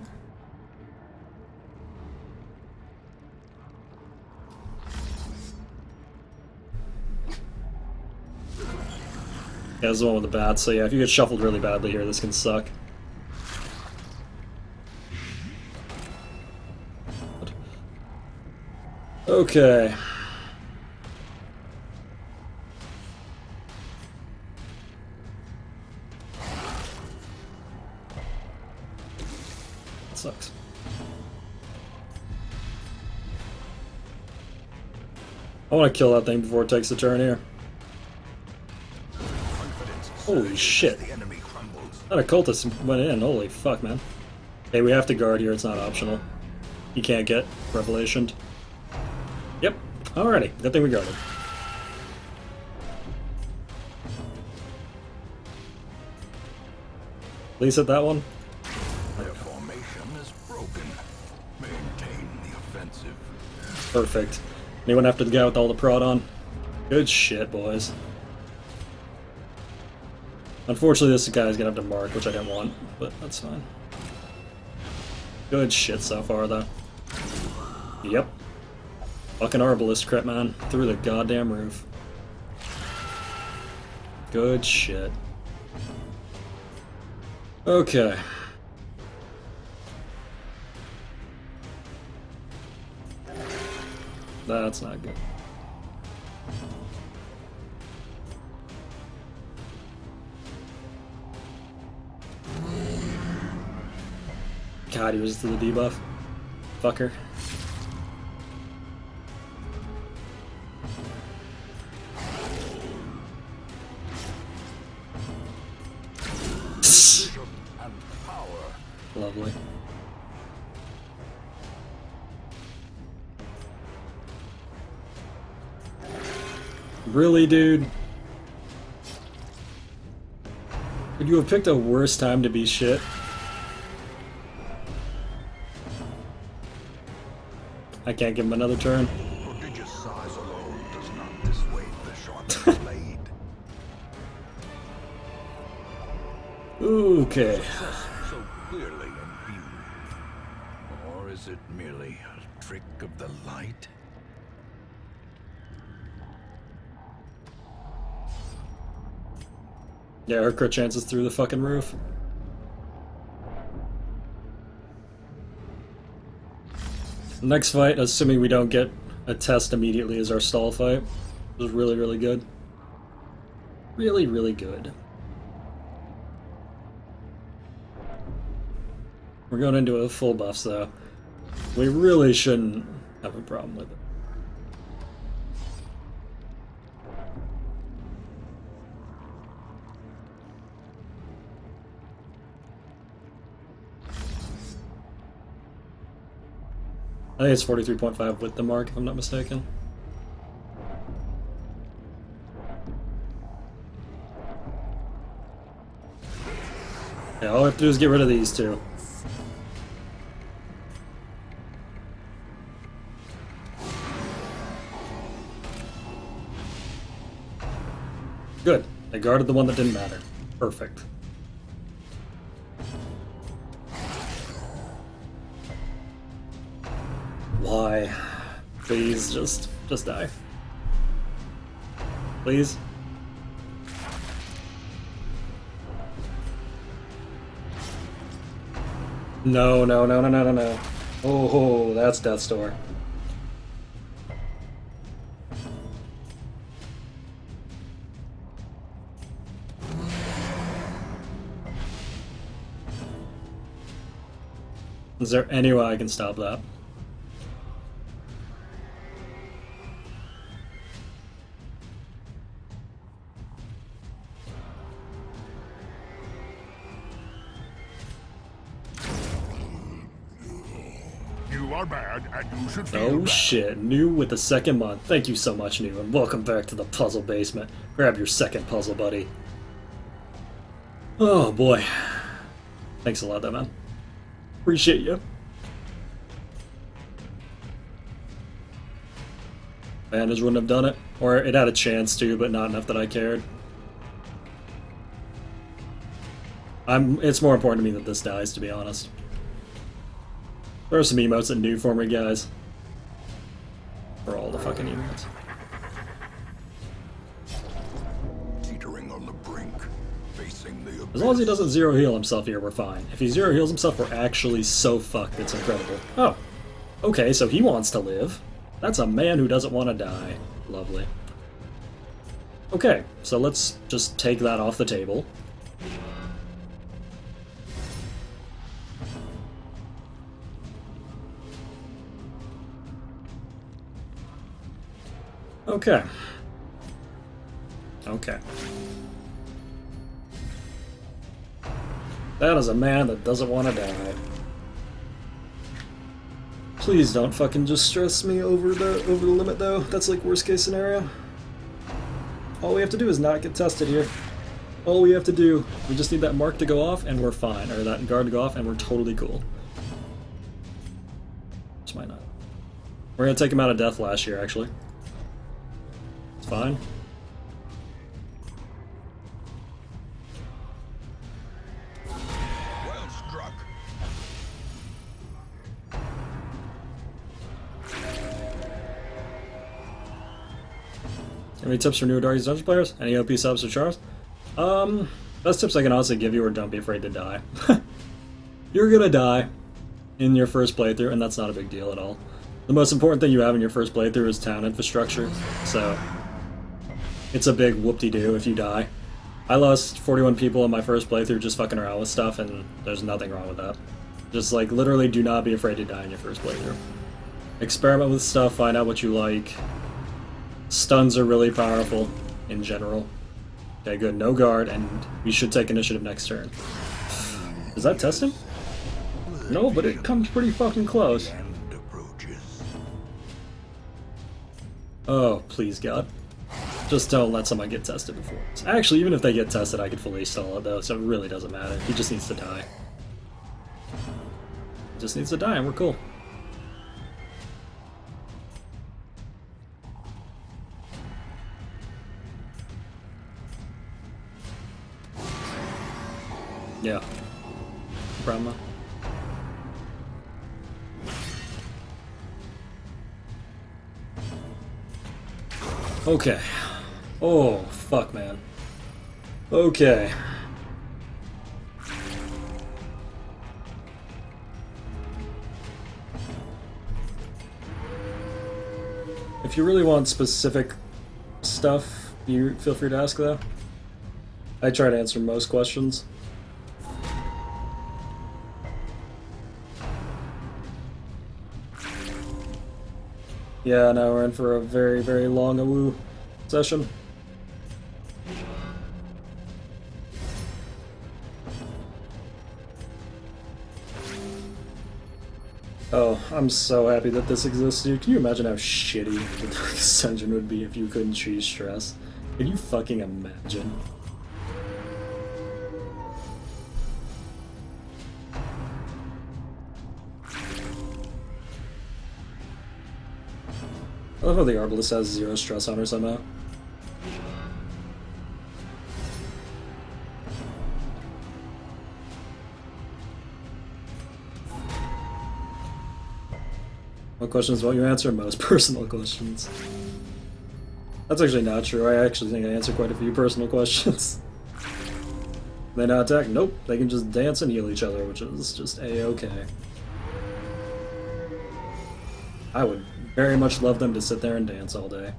Yeah, this is the one with the bats, so yeah, if you get shuffled really badly here, this can suck. Okay. That sucks. I want to kill that thing before it takes a turn here. Holy shit. That occultist went in. Holy fuck, man. Hey, we have to guard here. It's not optional. You can't get revelationed. Yep. Alrighty. Good thing we guarded. Please hit that one. Their formation is broken. Maintain the offensive. Perfect. Anyone after the guy with all the prod on? Good shit, boys. Unfortunately, this guy's gonna have to mark, which I didn't want, but that's fine. Good shit so far, though. Yep. Fucking Arbalist crit, man. Through the goddamn roof. Good shit. Okay. That's not good. God, he was to the debuff. Fucker. And power. Lovely. Really, dude? Could you have picked a worse time to be shit? I can't give him another turn. Prodigious size alone does not dissuade the sharp blade. Okay. Success so clearly in view. Or is it merely a trick of the light? Yeah, her crit chance is through the fucking roof. Next fight, assuming we don't get a test immediately, is our stall fight. It was really, really good. Really, really good. We're going into a full buffs, though. We really shouldn't have a problem with it. I think it's 43.5 with the mark, if I'm not mistaken. Yeah, all I have to do is get rid of these two. Good. I guarded the one that didn't matter. Perfect. Why? Please, just die. Please. No, no, no, no, no, no, no. Oh, that's Death's Door. Is there any way I can stop that? You are bad, and you should feel Oh bad. shit, New with the second month. Thank you so much, New, and welcome back to the puzzle basement. Grab your second puzzle, buddy. Oh boy. Thanks a lot, though, man. Appreciate you. Bandage wouldn't have done it. Or it had a chance to, but not enough that I cared. It's more important to me that this dies, to be honest. There are some emotes that New for me, guys. For all the fucking emotes. Teetering on the brink, facing the As long as he doesn't zero heal himself here, we're fine. If he zero heals himself, we're actually so fucked, it's incredible. Oh. Okay, so he wants to live. That's a man who doesn't want to die. Lovely. Okay, so let's just take that off the table. Okay. Okay. That is a man that doesn't want to die. Please don't fucking just stress me over the limit though. That's like worst case scenario. All we have to do is not get tested here. All we have to do, we just need that mark to go off and we're fine. Or that guard to go off and we're totally cool. Just might not. We're gonna take him out of death last year actually. It's fine. Well struck. Any tips for new Darkest Dungeon players? Any OP subs or chars? Best tips I can honestly give you are don't be afraid to die. You're gonna die in your first playthrough, and that's not a big deal at all. The most important thing you have in your first playthrough is town infrastructure, so it's a big whoop-de-doo if you die. I lost 41 people in my first playthrough just fucking around with stuff, and there's nothing wrong with that. Just, like, literally do not be afraid to die in your first playthrough. Experiment with stuff, find out what you like. Stuns are really powerful, in general. Okay, good. No guard, and we should take initiative next turn. Is that testing? No, but it comes pretty fucking close. Oh, please, God. Just don't let someone get tested before. Actually, even if they get tested, I could fully stall it, though, so it really doesn't matter. He just needs to die. He just needs to die, and we're cool. Yeah. No problem. Okay. Oh, fuck, man. Okay. If you really want specific stuff, you feel free to ask, though. I try to answer most questions. Yeah, now we're in for a very, very long awoo session. Oh, I'm so happy that this exists, dude. Can you imagine how shitty the Darkest Dungeon would be if you couldn't choose stress? Can you fucking imagine? I love how the Arbalest has 0 stress on her somehow. What questions won't you answer? Most personal questions. That's actually not true. I actually think I answer quite a few personal questions. They not attack? Nope. They can just dance and heal each other, which is just a-okay. I would very much love them to sit there and dance all day.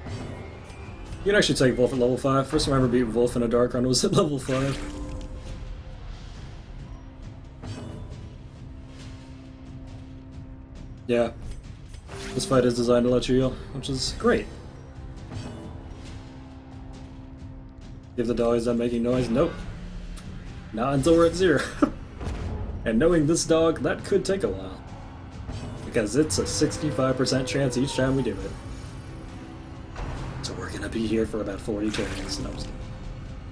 You can actually take Wolf at level 5. First time I ever beat Wolf in a dark run was at level 5. Yeah. This fight is designed to let you heal, which is great. Give the dog is done making noise? Nope. Not until we're at 0. And knowing this dog, that could take a while. Because it's a 65% chance each time we do it. So we're gonna be here for about 40 turns. No, I'm just kidding.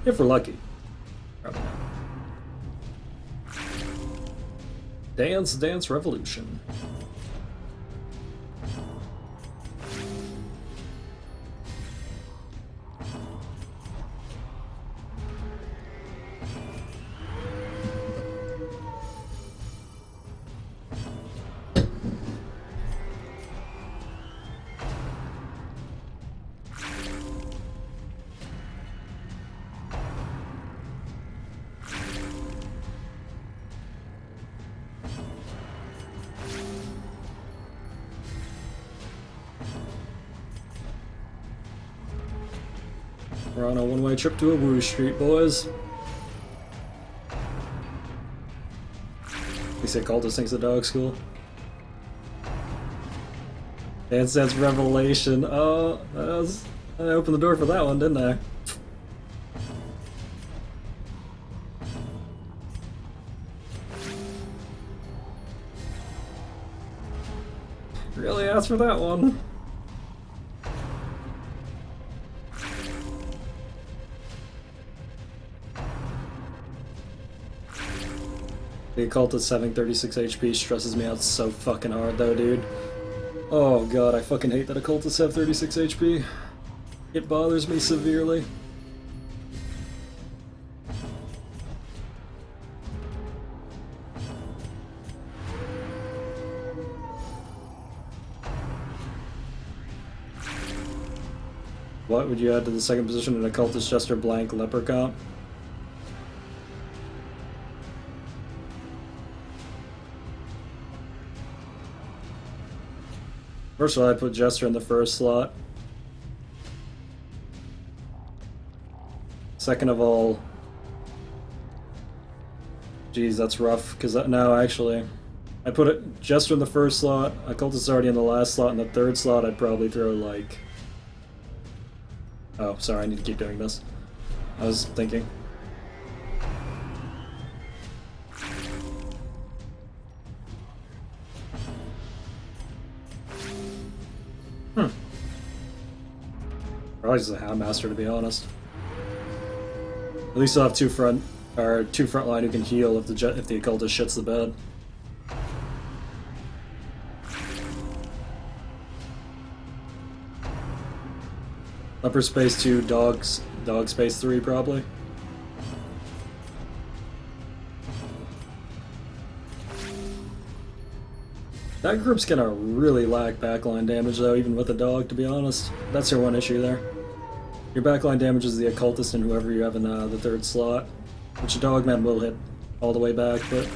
If we're lucky. Probably not. Dance Dance Revolution. We're on a one-way trip to a Woo Street, boys. They say cultist thinks the dog's cool. Dance Dance Revelation. Oh, I opened the door for that one, didn't I? Really asked for that one. The occultist having 36 HP stresses me out so fucking hard though, dude. Oh god, I fucking hate that occultists have 36 HP. It bothers me severely. What would you add to the second position in occultist Jester blank leper comp? First of all, I'd put Jester in the first slot. Second of all... Geez, that's rough, because no, actually... I put it Jester in the first slot, Occultist already in the last slot, in the third slot I'd probably throw, like... Oh, sorry, I need to keep doing this. I was thinking. Probably just a Houndmaster, to be honest. At least I'll have two front line who can heal if the occultist shits the bed. Leper space 2, dog space 3 probably. That group's gonna really lack backline damage though, even with a dog, to be honest. That's your one issue there. Your backline damage is the occultist and whoever you have in the third slot, which a dogman will hit all the way back, but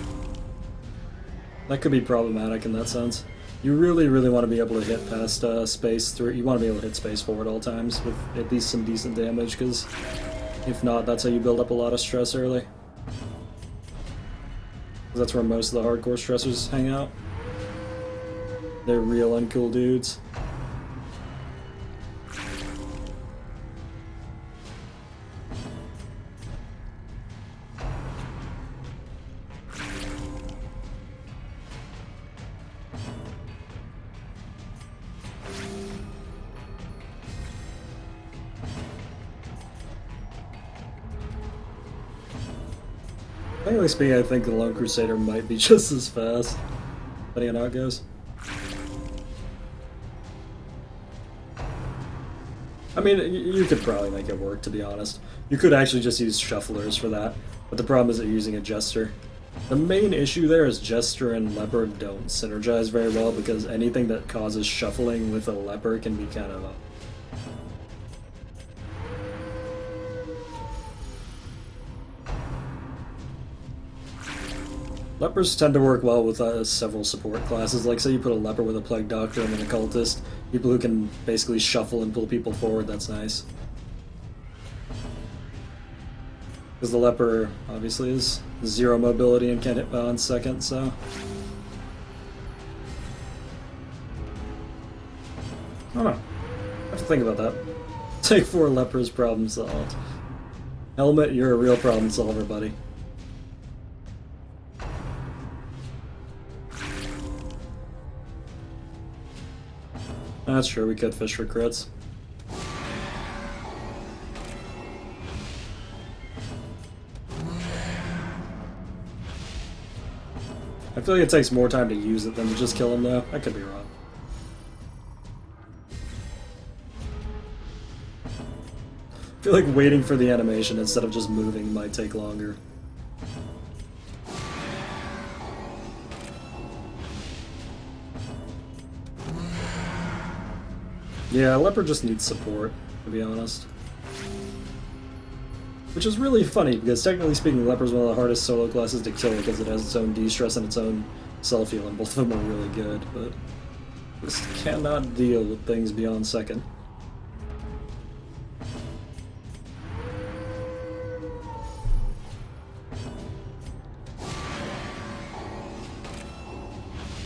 that could be problematic in that sense. You really, really want to be able to hit past space 3. You want to be able to hit space 4 at all times with at least some decent damage, because if not, that's how you build up a lot of stress early. 'Cause that's where most of the hardcore stressors hang out. They're real uncool dudes. Technically speaking, I think the Lone Crusader might be just as fast, depending on how it goes. I mean, you could probably make it work, to be honest. You could actually just use Shufflers for that, but the problem is that you're using a Jester. The main issue there is Jester and Leper don't synergize very well, because anything that causes shuffling with a Leper can be kind of a... Lepers tend to work well with several support classes, like say you put a Leper with a Plague Doctor and an Occultist, people who can basically shuffle and pull people forward, that's nice. Because the Leper, obviously, is 0 mobility and can't hit on second, so... I don't know. I have to think about that. Take 4 Lepers, problem solved. Helmet, you're a real problem solver, buddy. That's true, we could fish for crits. I feel like it takes more time to use it than to just kill him, though. I could be wrong. I feel like waiting for the animation instead of just moving might take longer. Yeah, Leper just needs support, to be honest. Which is really funny, because technically speaking, Leper is one of the hardest solo classes to kill because it has its own de-stress and its own self-heal, and both of them are really good, but just cannot deal with things beyond second.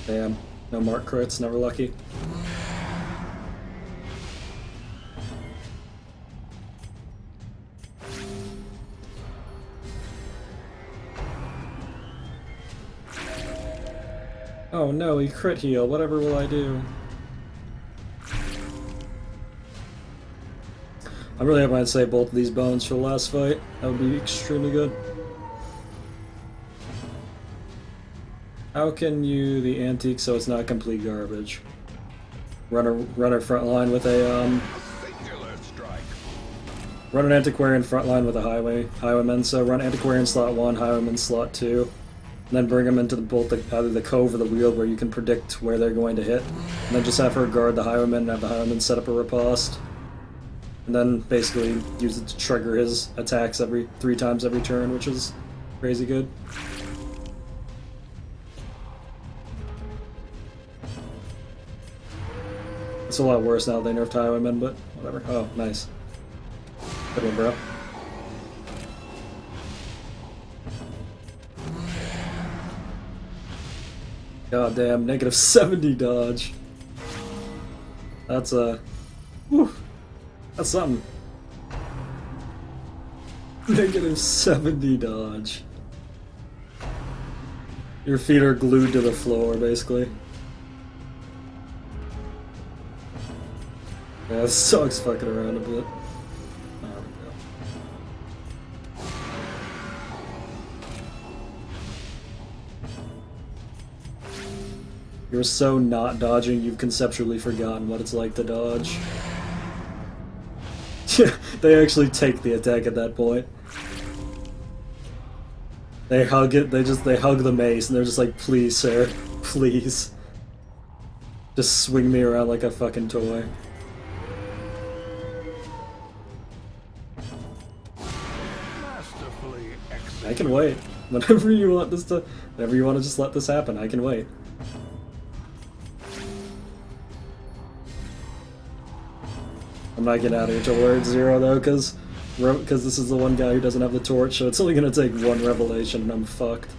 Damn. No mark crits, never lucky. Oh no, he crit heal. Whatever will I do? I'm really hoping I'd save both of these bones for the last fight. That would be extremely good. How can you the antique so it's not complete garbage? Run a front line with a run an antiquarian front line with a highwayman. So run antiquarian slot 1, highwayman slot 2, and then bring them into either the cove or the wheel where you can predict where they're going to hit. And then just have her guard the highwayman and have the highwayman set up a riposte. And then basically use it to trigger his attacks 3 times every turn, which is crazy good. It's a lot worse now that they nerfed highwaymen, but whatever. Oh, nice. Good one, bro. God damn, negative 70 dodge. That's whew, that's something. Negative 70 dodge. Your feet are glued to the floor, basically. Yeah, this sucks fucking around a bit. There we go. You're so not dodging, you've conceptually forgotten what it's like to dodge. They actually take the attack at that point. They hug it, they hug the mace, and they're just like, please, sir, please. Just swing me around like a fucking toy. I can wait. Whenever you want to just let this happen, I can wait. I'm not getting out of here till we're at 0 though, because this is the one guy who doesn't have the torch, so it's only gonna take 1 revelation and I'm fucked.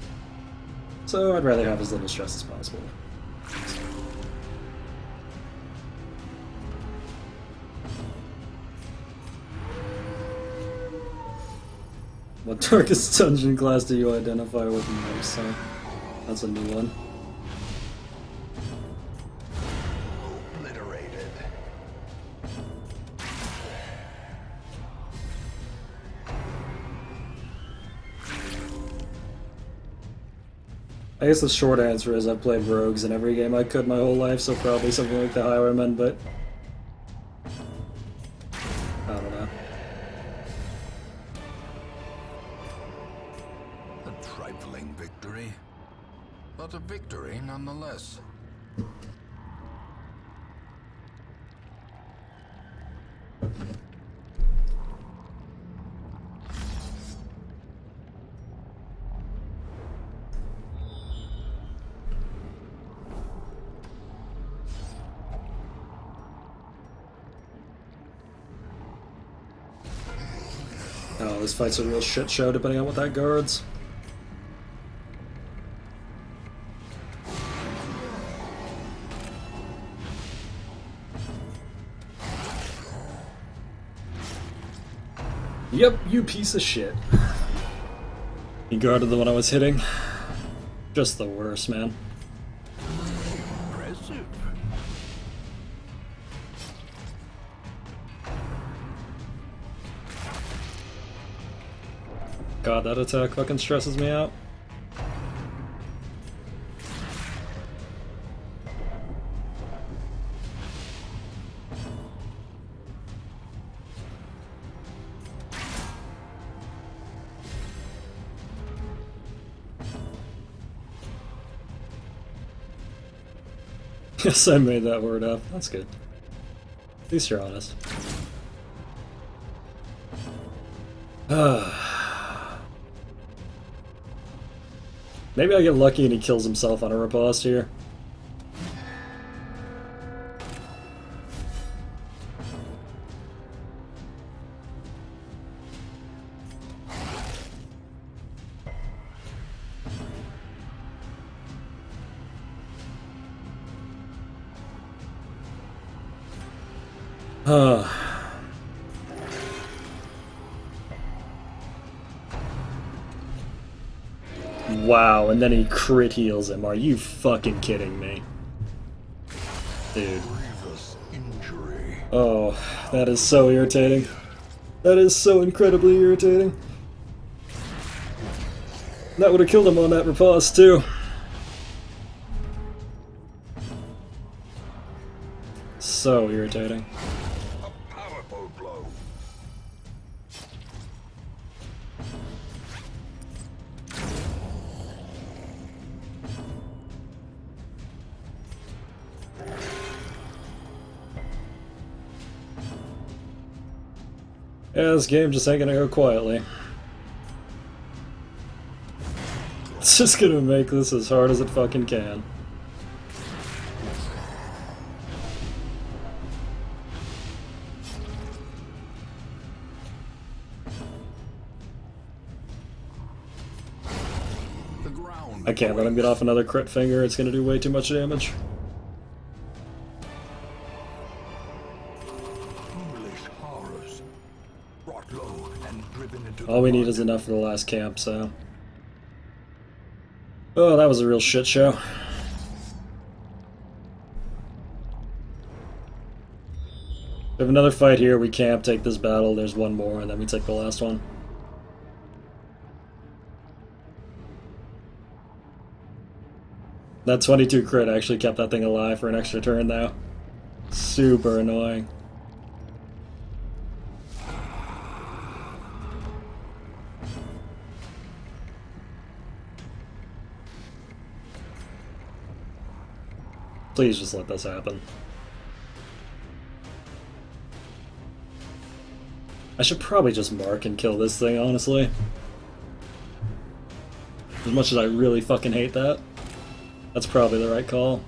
So I'd rather have as little stress as possible. What darkest dungeon class do you identify with most? Huh? That's a new one. Obliterated. I guess the short answer is I've played rogues in every game I could my whole life, so probably something like the Highwaymen, but I don't know. A trifling victory, but a victory nonetheless. Oh, this fight's a real shit show depending on what that guards. Yep, you piece of shit. He guarded the one I was hitting. Just the worst, man. Impressive. God, that attack fucking stresses me out. Yes, I made that word up. That's good. At least you're honest. Maybe I get lucky and he kills himself on a riposte here. Wow, and then he crit heals him. Are you fucking kidding me? Dude. Grievous injury. Oh, that is so irritating. That is so incredibly irritating. That would have killed him on that riposte, too. So irritating. A powerful blow. Yeah, this game just ain't gonna go quietly. It's just gonna make this as hard as it fucking can. The ground. I can't let him get off another crit finger, it's gonna do way too much damage. Foolish horrors. Brought low and driven into All we need is enough for the last camp, so... Oh, that was a real shit show. We have another fight here, we camp, take this battle, there's one more, and then we take the last one. That 22 crit actually kept that thing alive for an extra turn, though. Super annoying. Please just let this happen. I should probably just mark and kill this thing, honestly. As much as I really fucking hate that. That's probably the right call.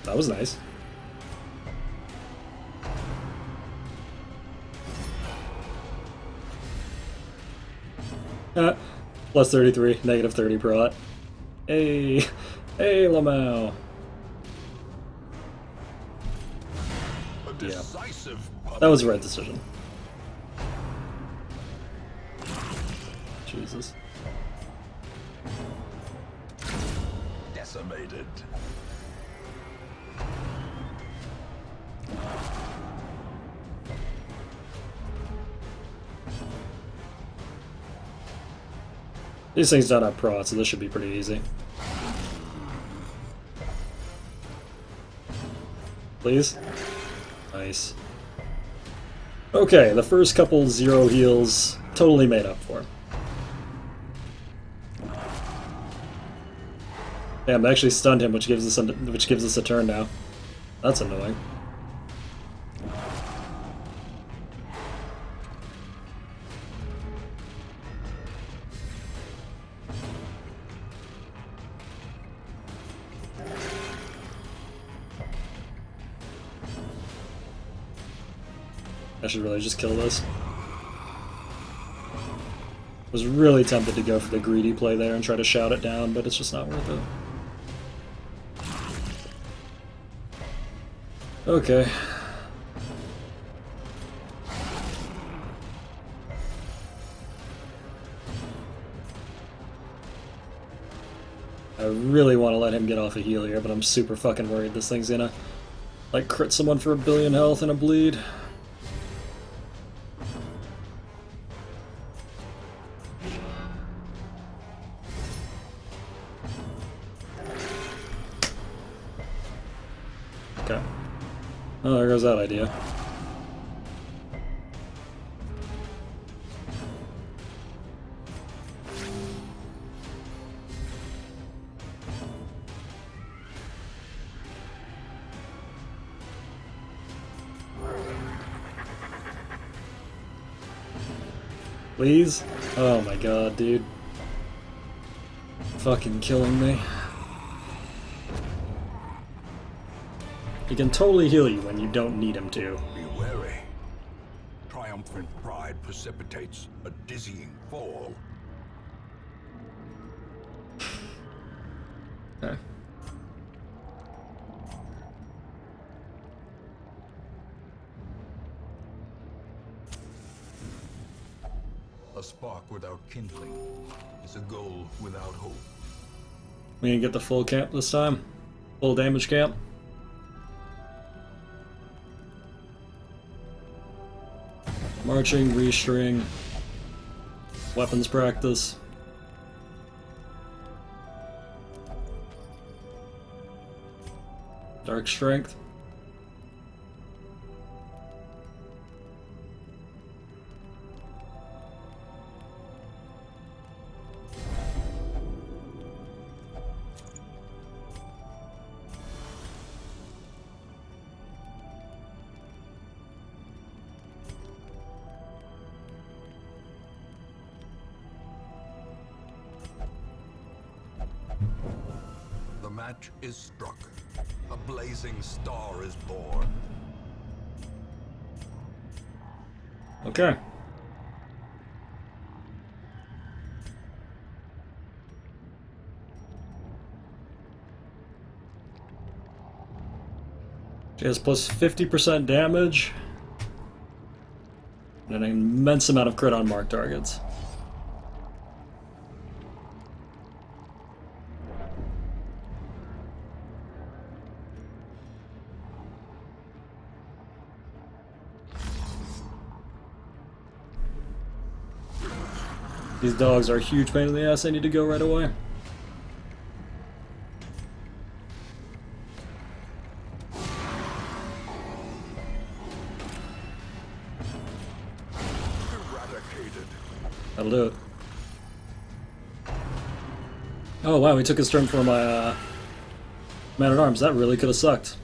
That was nice. Plus 33, negative 30 prot. Hey, hey, Lamau. a decisive That was the right decision. Jesus. decimated. These things don't have prot, so this should be pretty easy. Please? Nice. Okay, the first couple zero heals totally made up for. Damn, they actually stunned him, which gives us a turn now. That's annoying. I should really just kill this. Was really tempted to go for the greedy play there and try to shout it down, but it's just not worth it. Okay. I really want to let him get off a heal here, but I'm super fucking worried this thing's gonna, like, crit someone for 1 billion health and a bleed. Okay. Oh, there goes that idea. Please? Oh my god, dude. Fucking killing me. He can totally heal you when you don't need him to. Be wary. Triumphant pride precipitates a dizzying fall. A spark without kindling is a goal without hope. We didn't get the full camp this time. Full damage camp. Marching, restring, weapons practice. Dark strength. The match is struck. A blazing star is born. Okay. She has plus 50% damage and an immense amount of crit on marked targets. These dogs are a huge pain in the ass. I need to go right away. Eradicated. That'll do it. Oh wow, he took his turn for my man-at-arms. That really could have sucked.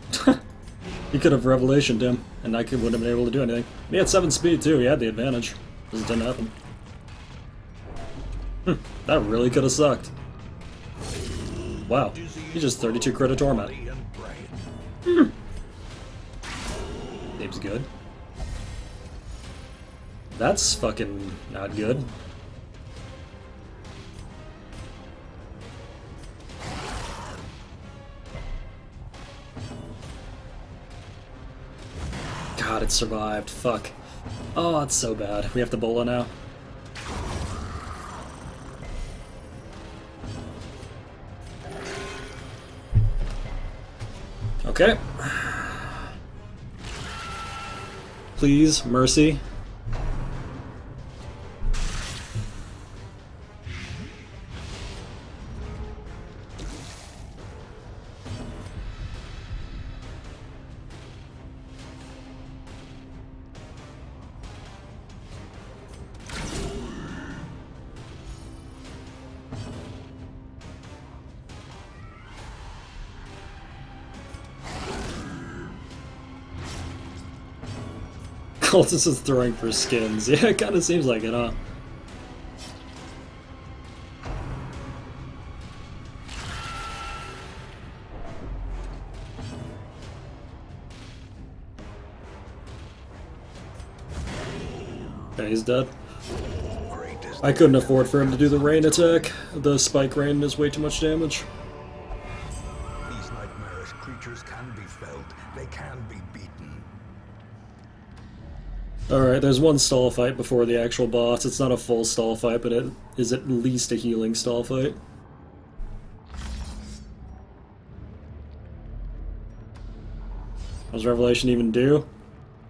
He could have revelationed him, and I wouldn't have been able to do anything. He had 7 speed too. He had the advantage. Just didn't happen. That really could have sucked. Wow, he just 32 crit of torment. Seems good. That's fucking not good. God, it survived. Fuck. Oh, it's so bad. We have to bola now. Okay. Please, mercy. Cultist is throwing for skins. Yeah, it kind of seems like it, huh? Okay, he's dead. I couldn't afford for him to do the rain attack. The spike rain is way too much damage. These nightmarish creatures can be felled. They can be beaten. Alright, there's one stall fight before the actual boss. It's not a full stall fight, but it is at least a healing stall fight. What does Revelation even do?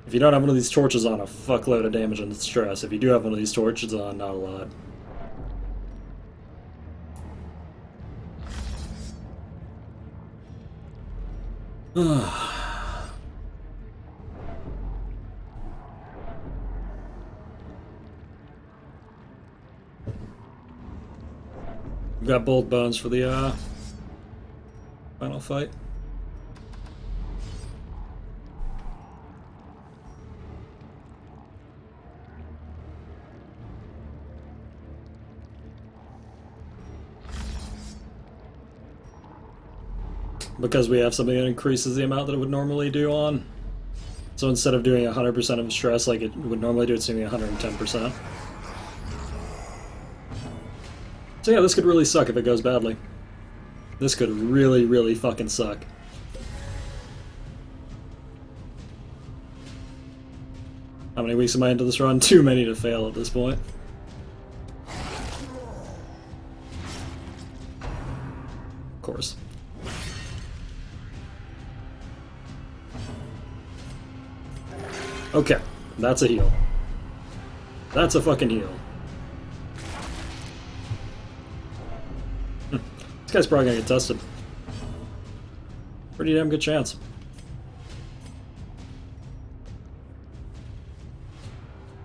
If you don't have one of these torches on, a fuckload of damage and stress. If you do have one of these torches on, not a lot. We've got bolt bones for the final fight. Because we have something that increases the amount that it would normally do on. So instead of doing 100% of stress like it would normally do, it's doing 110%. So yeah, this could really suck if it goes badly. This could really, really fucking suck. How many weeks am I into this run? Too many to fail at this point. Okay, that's a heal. That's a fucking heal. This guy's probably gonna get tested. Pretty damn good chance.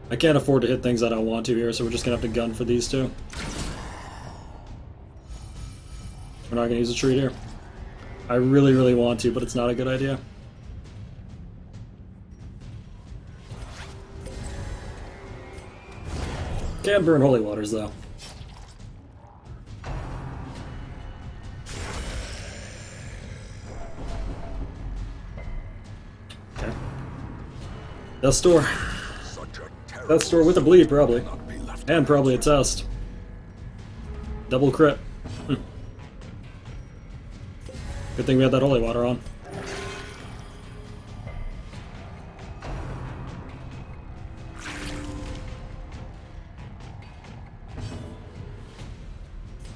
I can't afford to hit things I don't want to here, so we're just gonna have to gun for these two. We're not gonna use a treat here. I really, really want to, but it's not a good idea. Can burn holy waters, though. Okay. Death Door. Death Door with a bleed, probably. And probably a test. Double crit. Good thing we had that holy water on.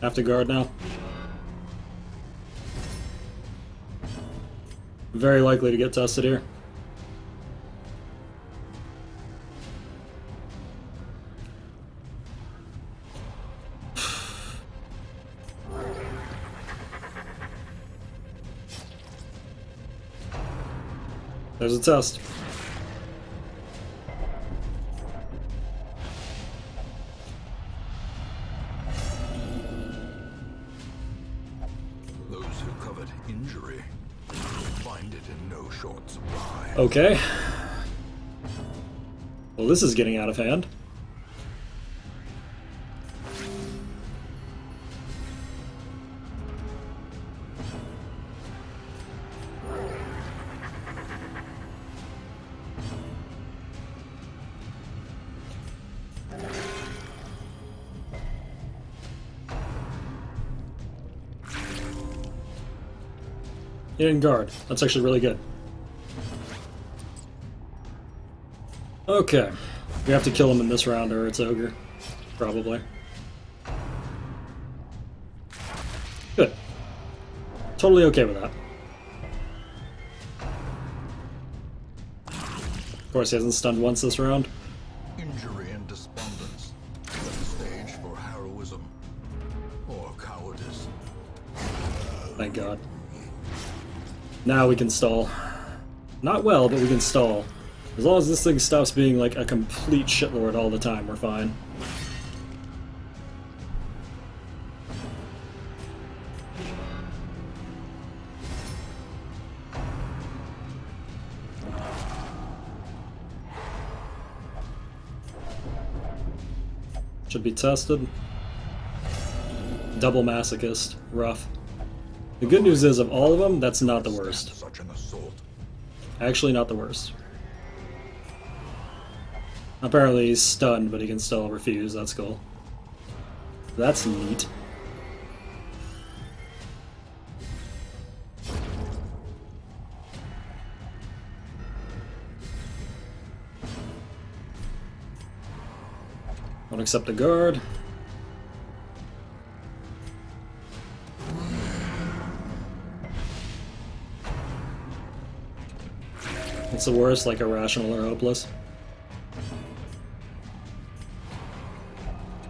Have to guard now. Very likely to get tested here. There's a test. Those who covet injury find it in no short supply. Okay. Well, this is getting out of hand. He didn't guard. That's actually really good. Okay. We have to kill him in this round or it's ogre. Probably. Good. Totally okay with that. Of course, he hasn't stunned once this round. Injury and despondence set the stage for heroism or cowardice. Thank God. Now we can stall. Not well, but we can stall. As long as this thing stops being like a complete shitlord all the time, we're fine. Should be tested. Double masochist. Rough. The good news is, of all of them, that's not the worst. Such an assault. Actually, not the worst. Apparently he's stunned, but he can still refuse. That's cool. That's neat. Won't accept a guard. What's the worst? Like irrational or hopeless?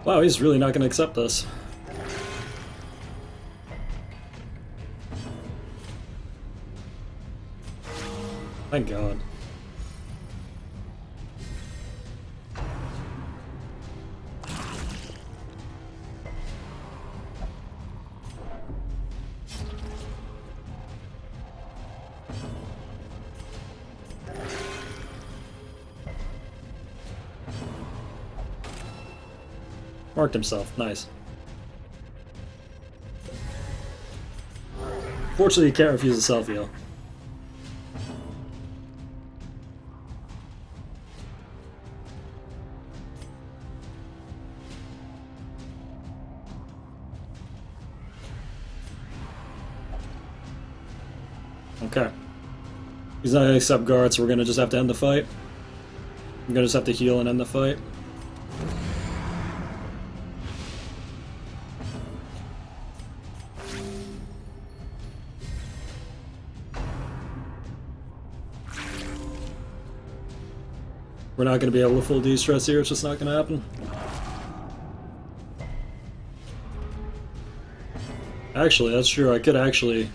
Wow, he's really not going to accept this. Thank God. Marked himself. Nice. Fortunately, he can't refuse a self-heal. Okay. He's not going to accept guard, so we're going to just have to end the fight. I'm going to just have to heal and end the fight. We're not going to be able to full de-stress here, it's just not going to happen. Actually, that's true, I could actually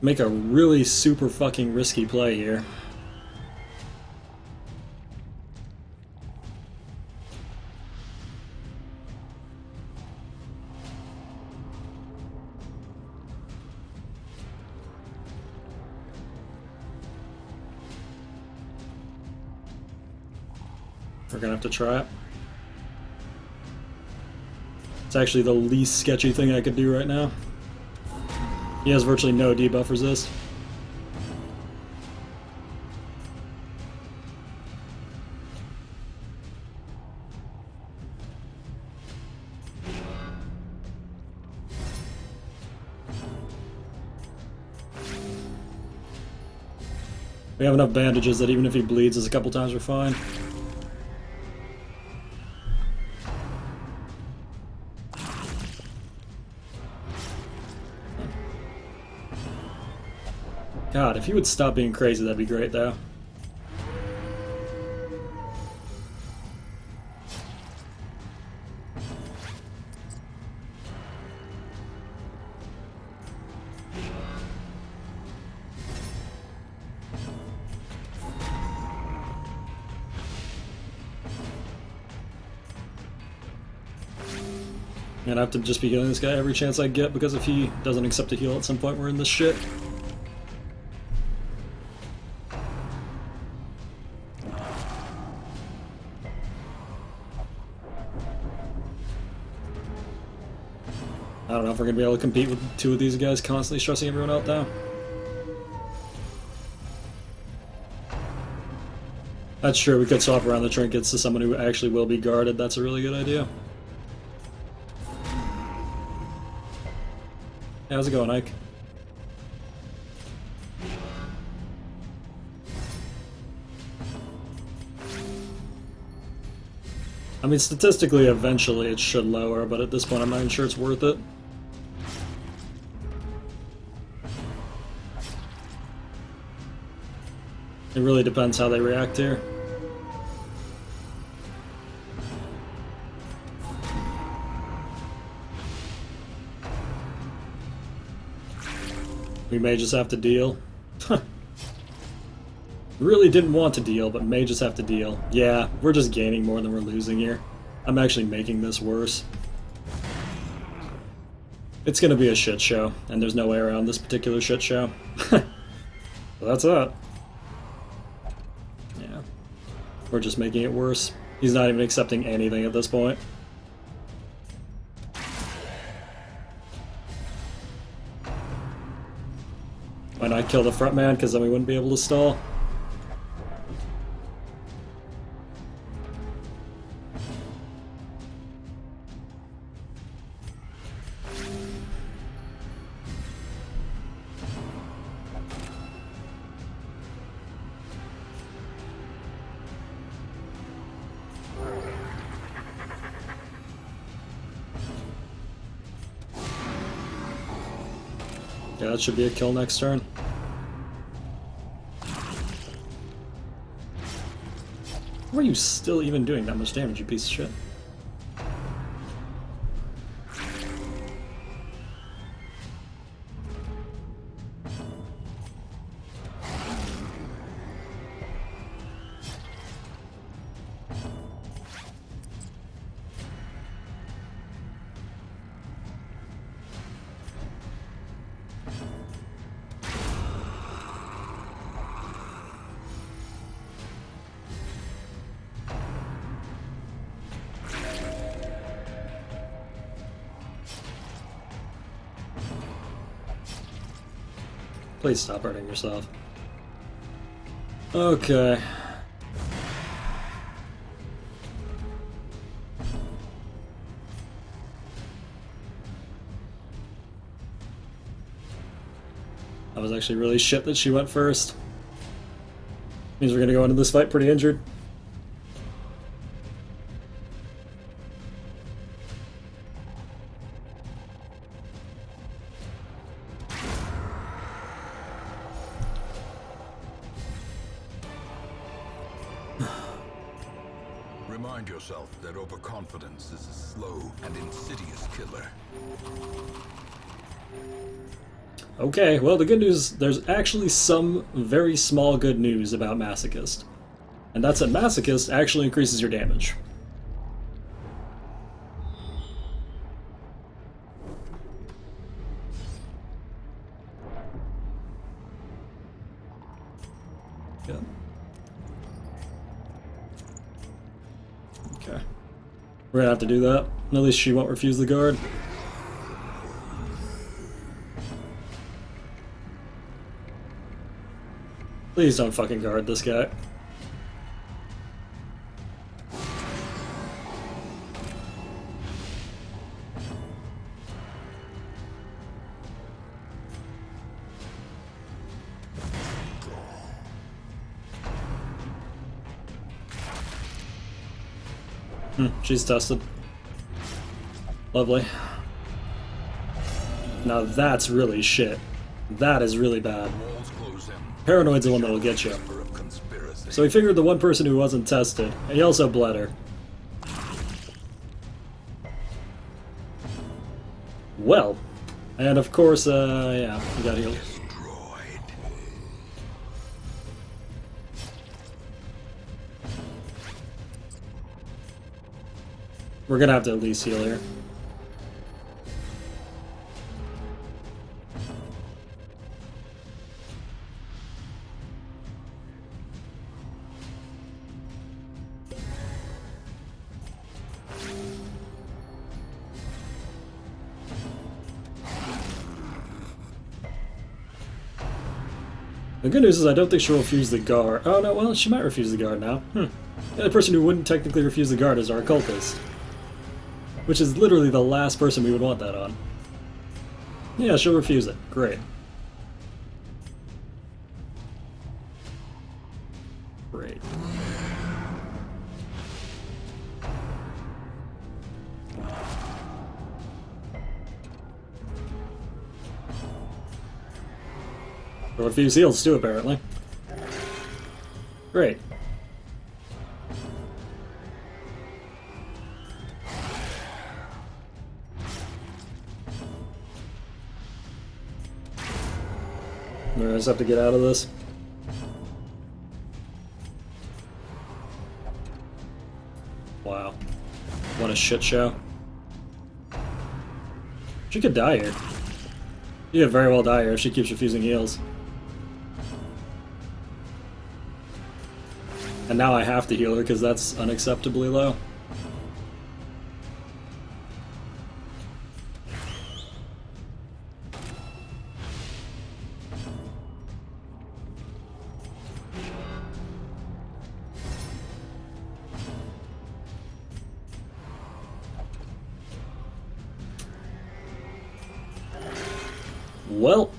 make a really super fucking risky play here. We're gonna have to try it. It's actually the least sketchy thing I could do right now. He has virtually no debuff resist. We have enough bandages that even if he bleeds us a couple times, we're fine. God, if he would stop being crazy, that'd be great, though. And I have to just be healing this guy every chance I get, because if he doesn't accept a heal at some point, we're in this shit. I don't know if we're gonna be able to compete with two of these guys constantly stressing everyone out, though. That's true, we could swap around the trinkets to someone who actually will be guarded. That's a really good idea. Hey, how's it going, Ike? I mean, statistically, eventually it should lower, but at this point I'm not even sure it's worth it. It really depends how they react here. We may just have to deal. Really didn't want to deal, but may just have to deal. Yeah, we're just gaining more than we're losing here. I'm actually making this worse. It's gonna be a shit show, and there's no way around this particular shit show. So that's that. Yeah. We're just making it worse. He's not even accepting anything at this point. Why not kill the front man, because then we wouldn't be able to stall. Yeah, that should be a kill next turn. How are you still even doing that much damage, you piece of shit? Please stop hurting yourself. Okay. That was actually really shit that she went first. Means we're gonna go into this fight pretty injured. Remind yourself that overconfidence is a slow and insidious killer. Okay, well, the good news, there's actually some very small good news about Masochist. And that's that Masochist actually increases your damage. Yeah. Okay. We're gonna have to do that. At least she won't refuse the guard. Please don't fucking guard this guy. She's tested. Lovely. Now that's really shit. That is really bad. Walls close in. Paranoid's the one that'll get you. Chamber of conspiracy. So he figured the one person who wasn't tested, and he also bled her. Well, and of course, yeah, he got healed. Destroyed. We're gonna have to at least heal here. The good news is I don't think she'll refuse the guard. Oh no, well, she might refuse the guard now. The only person who wouldn't technically refuse the guard is our occultist. Which is literally the last person we would want that on. Yeah, she'll refuse it. Great. Great. She'll refuse heals too, apparently. Great. I just have to get out of this. Wow. What a shit show. She could die here. She could very well die here if she keeps refusing heals. And now I have to heal her because that's unacceptably low. Well.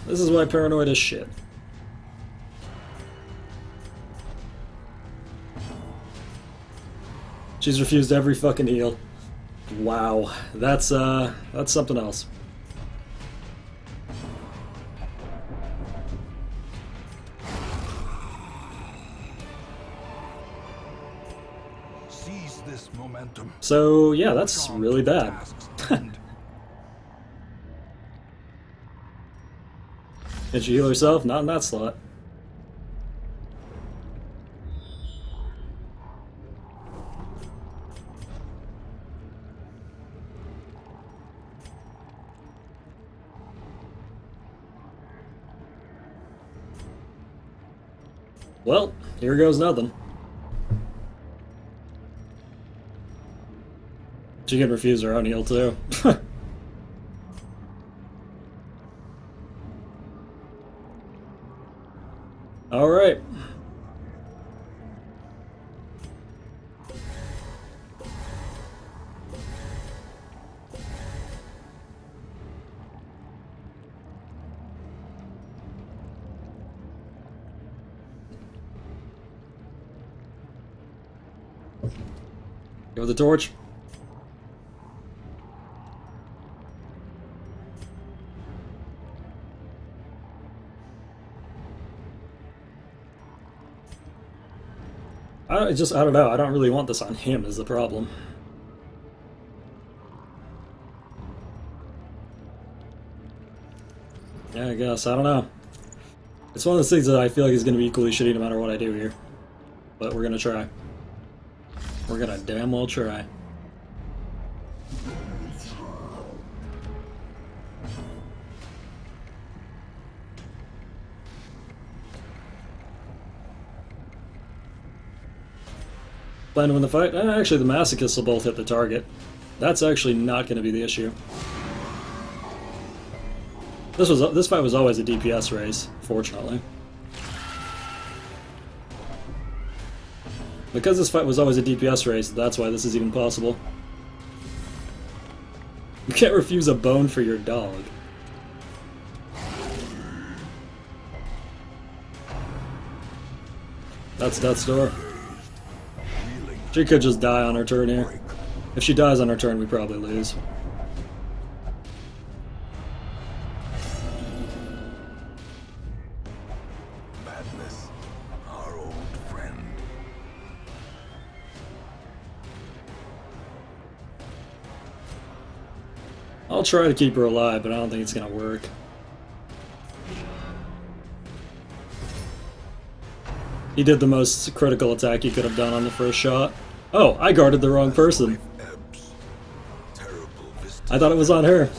This is why paranoid is shit. She's refused every fucking heal. Wow, that's something else. Seize this momentum. So yeah, that's really bad. Can she heal herself? Not in that slot. Well, here goes nothing. She can refuse her own heal too. Alright. Go with the torch. I don't know. I don't really want this on him is the problem. Yeah, I guess. I don't know. It's one of those things that I feel like is going to be equally shitty no matter what I do here. But we're going to try. We're going to damn well try. Plan to win the fight? Actually, the masochists will both hit the target. That's actually not going to be the issue. This fight was always a DPS race, fortunately. Because this fight was always a DPS race, that's why this is even possible. You can't refuse a bone for your dog. That's death's door. She could just die on her turn here. If she dies on her turn, we probably lose. Madness, our old friend. I'll try to keep her alive, but I don't think it's gonna work. He did the most critical attack he could have done on the first shot. Oh, I guarded the wrong person. I thought it was on her.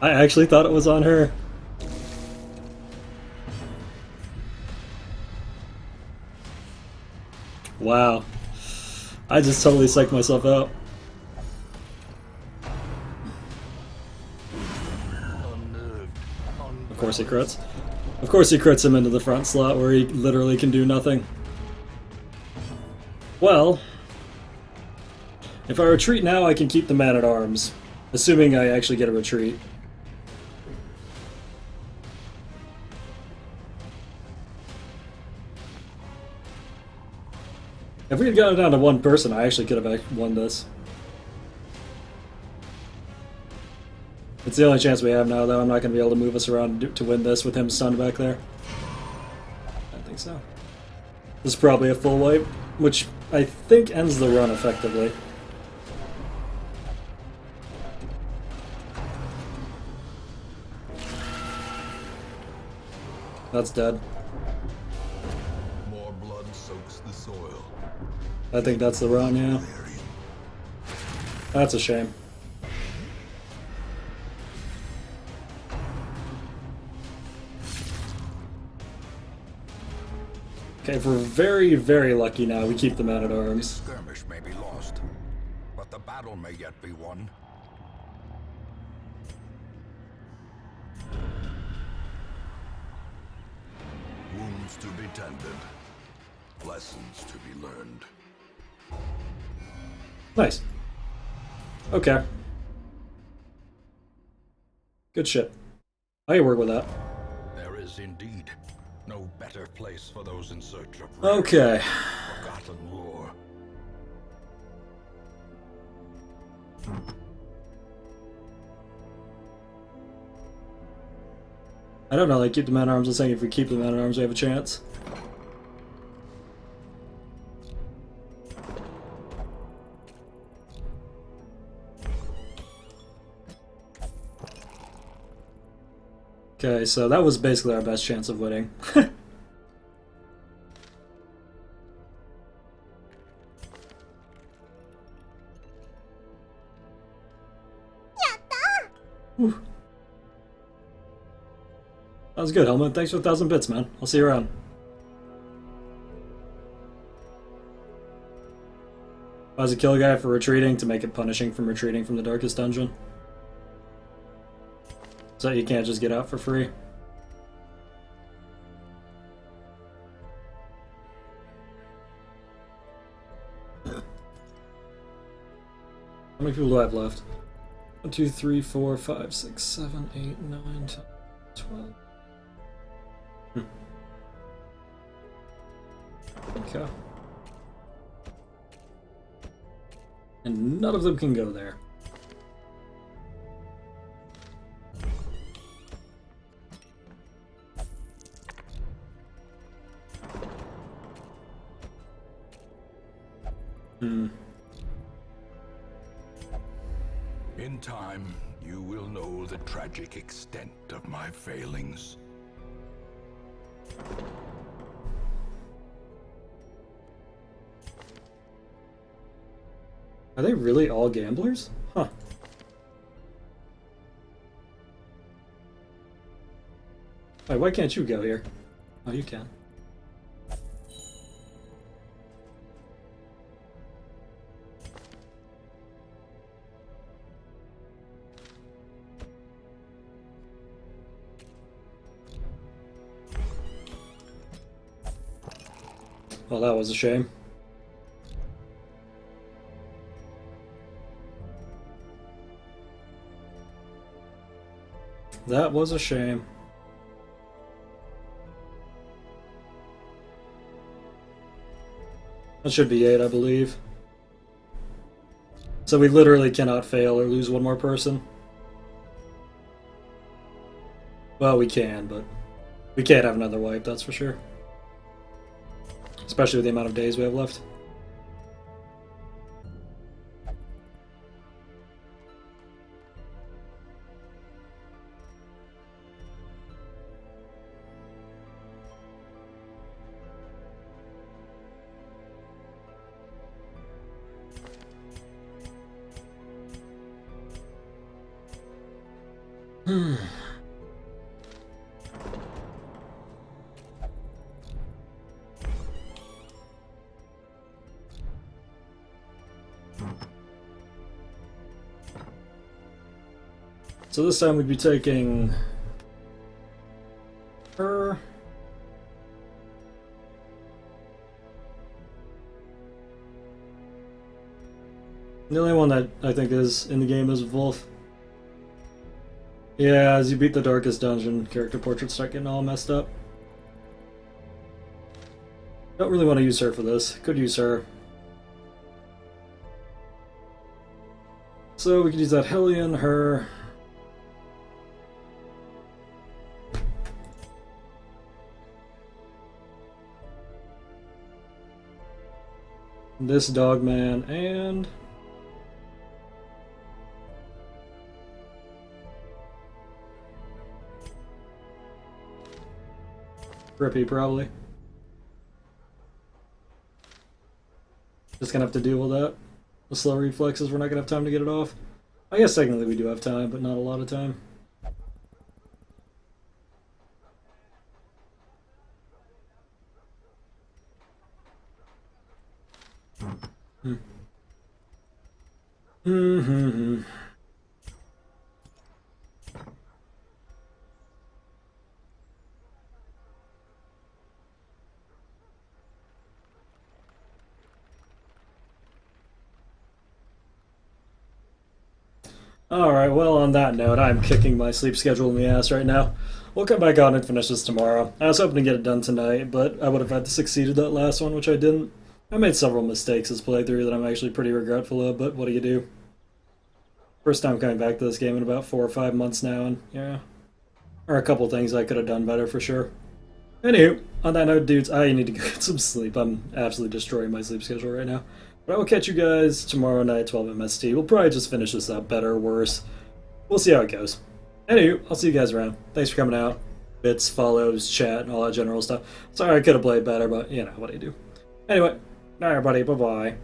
I actually thought it was on her. Wow. I just totally psyched myself out. Of course he crits. Of course he crits him into the front slot where he literally can do nothing. Well, if I retreat now, I can keep the man-at-arms, assuming I actually get a retreat. If we had gotten down to one person, I actually could have won this. It's the only chance we have now, though. I'm not going to be able to move us around to win this with him stunned back there. I think so. This is probably a full wipe, which I think ends the run effectively. That's dead. More blood soaks the soil. I think that's the run, yeah. That's a shame. Okay, if we're very, very lucky now, we keep the man-at-arms. Skirmish may be lost, but the battle may yet be won. Wounds to be tended, lessons to be learned. Nice. Okay. Good shit. I can work with that. There is indeed no better place for those in search of Okay. forgotten lore. I don't know, like, keep the man-at-arms. I'm saying if we keep the man-at-arms, we have a chance. Okay, so that was basically our best chance of winning. Whew. That was good, Helmut. Thanks for 1,000 bits, man. I'll see you around. I was a kill guy for retreating to make it punishing from retreating from the darkest dungeon. So you can't just get out for free. How many people do I have left? 1, 2, 3, 4, 5, 6, 7, 8, 9, 10, 12. Okay. And none of them can go there. Hmm. In time, you will know the tragic extent of my failings. Are they really all gamblers? Huh. Wait, why can't you go here? Oh, you can. Well, that was a shame. That was a shame. That should be 8, I believe. So we literally cannot fail or lose one more person. Well, we can, but we can't have another wipe, that's for sure. Especially with the amount of days we have left. So this time we'd be taking her. The only one that I think is in the game is Wolf. Yeah, as you beat the darkest dungeon, character portraits start getting all messed up. Don't really want to use her for this. Could use her. So we could use that Hellion, her. This Dogman, and Rippy, probably. Just gonna have to deal with that. The slow reflexes, we're not gonna have time to get it off. I guess technically we do have time, but not a lot of time. Mm-hmm. Alright, well, on that note, I'm kicking my sleep schedule in the ass right now. We'll come back on and finish this tomorrow. I was hoping to get it done tonight, but I would have had to succeeded that last one, which I didn't. I made several mistakes this playthrough that I'm actually pretty regretful of, but what do you do? First time coming back to this game in about 4 or 5 months now, and yeah. There are a couple things I could have done better for sure. Anywho, on that note, dudes, I need to go get some sleep. I'm absolutely destroying my sleep schedule right now. But I will catch you guys tomorrow night at 12 MST. We'll probably just finish this up better or worse. We'll see how it goes. Anywho, I'll see you guys around. Thanks for coming out. Bits, follows, chat, and all that general stuff. Sorry I could have played better, but, you know, what do you do? Anyway, alright everybody, bye-bye.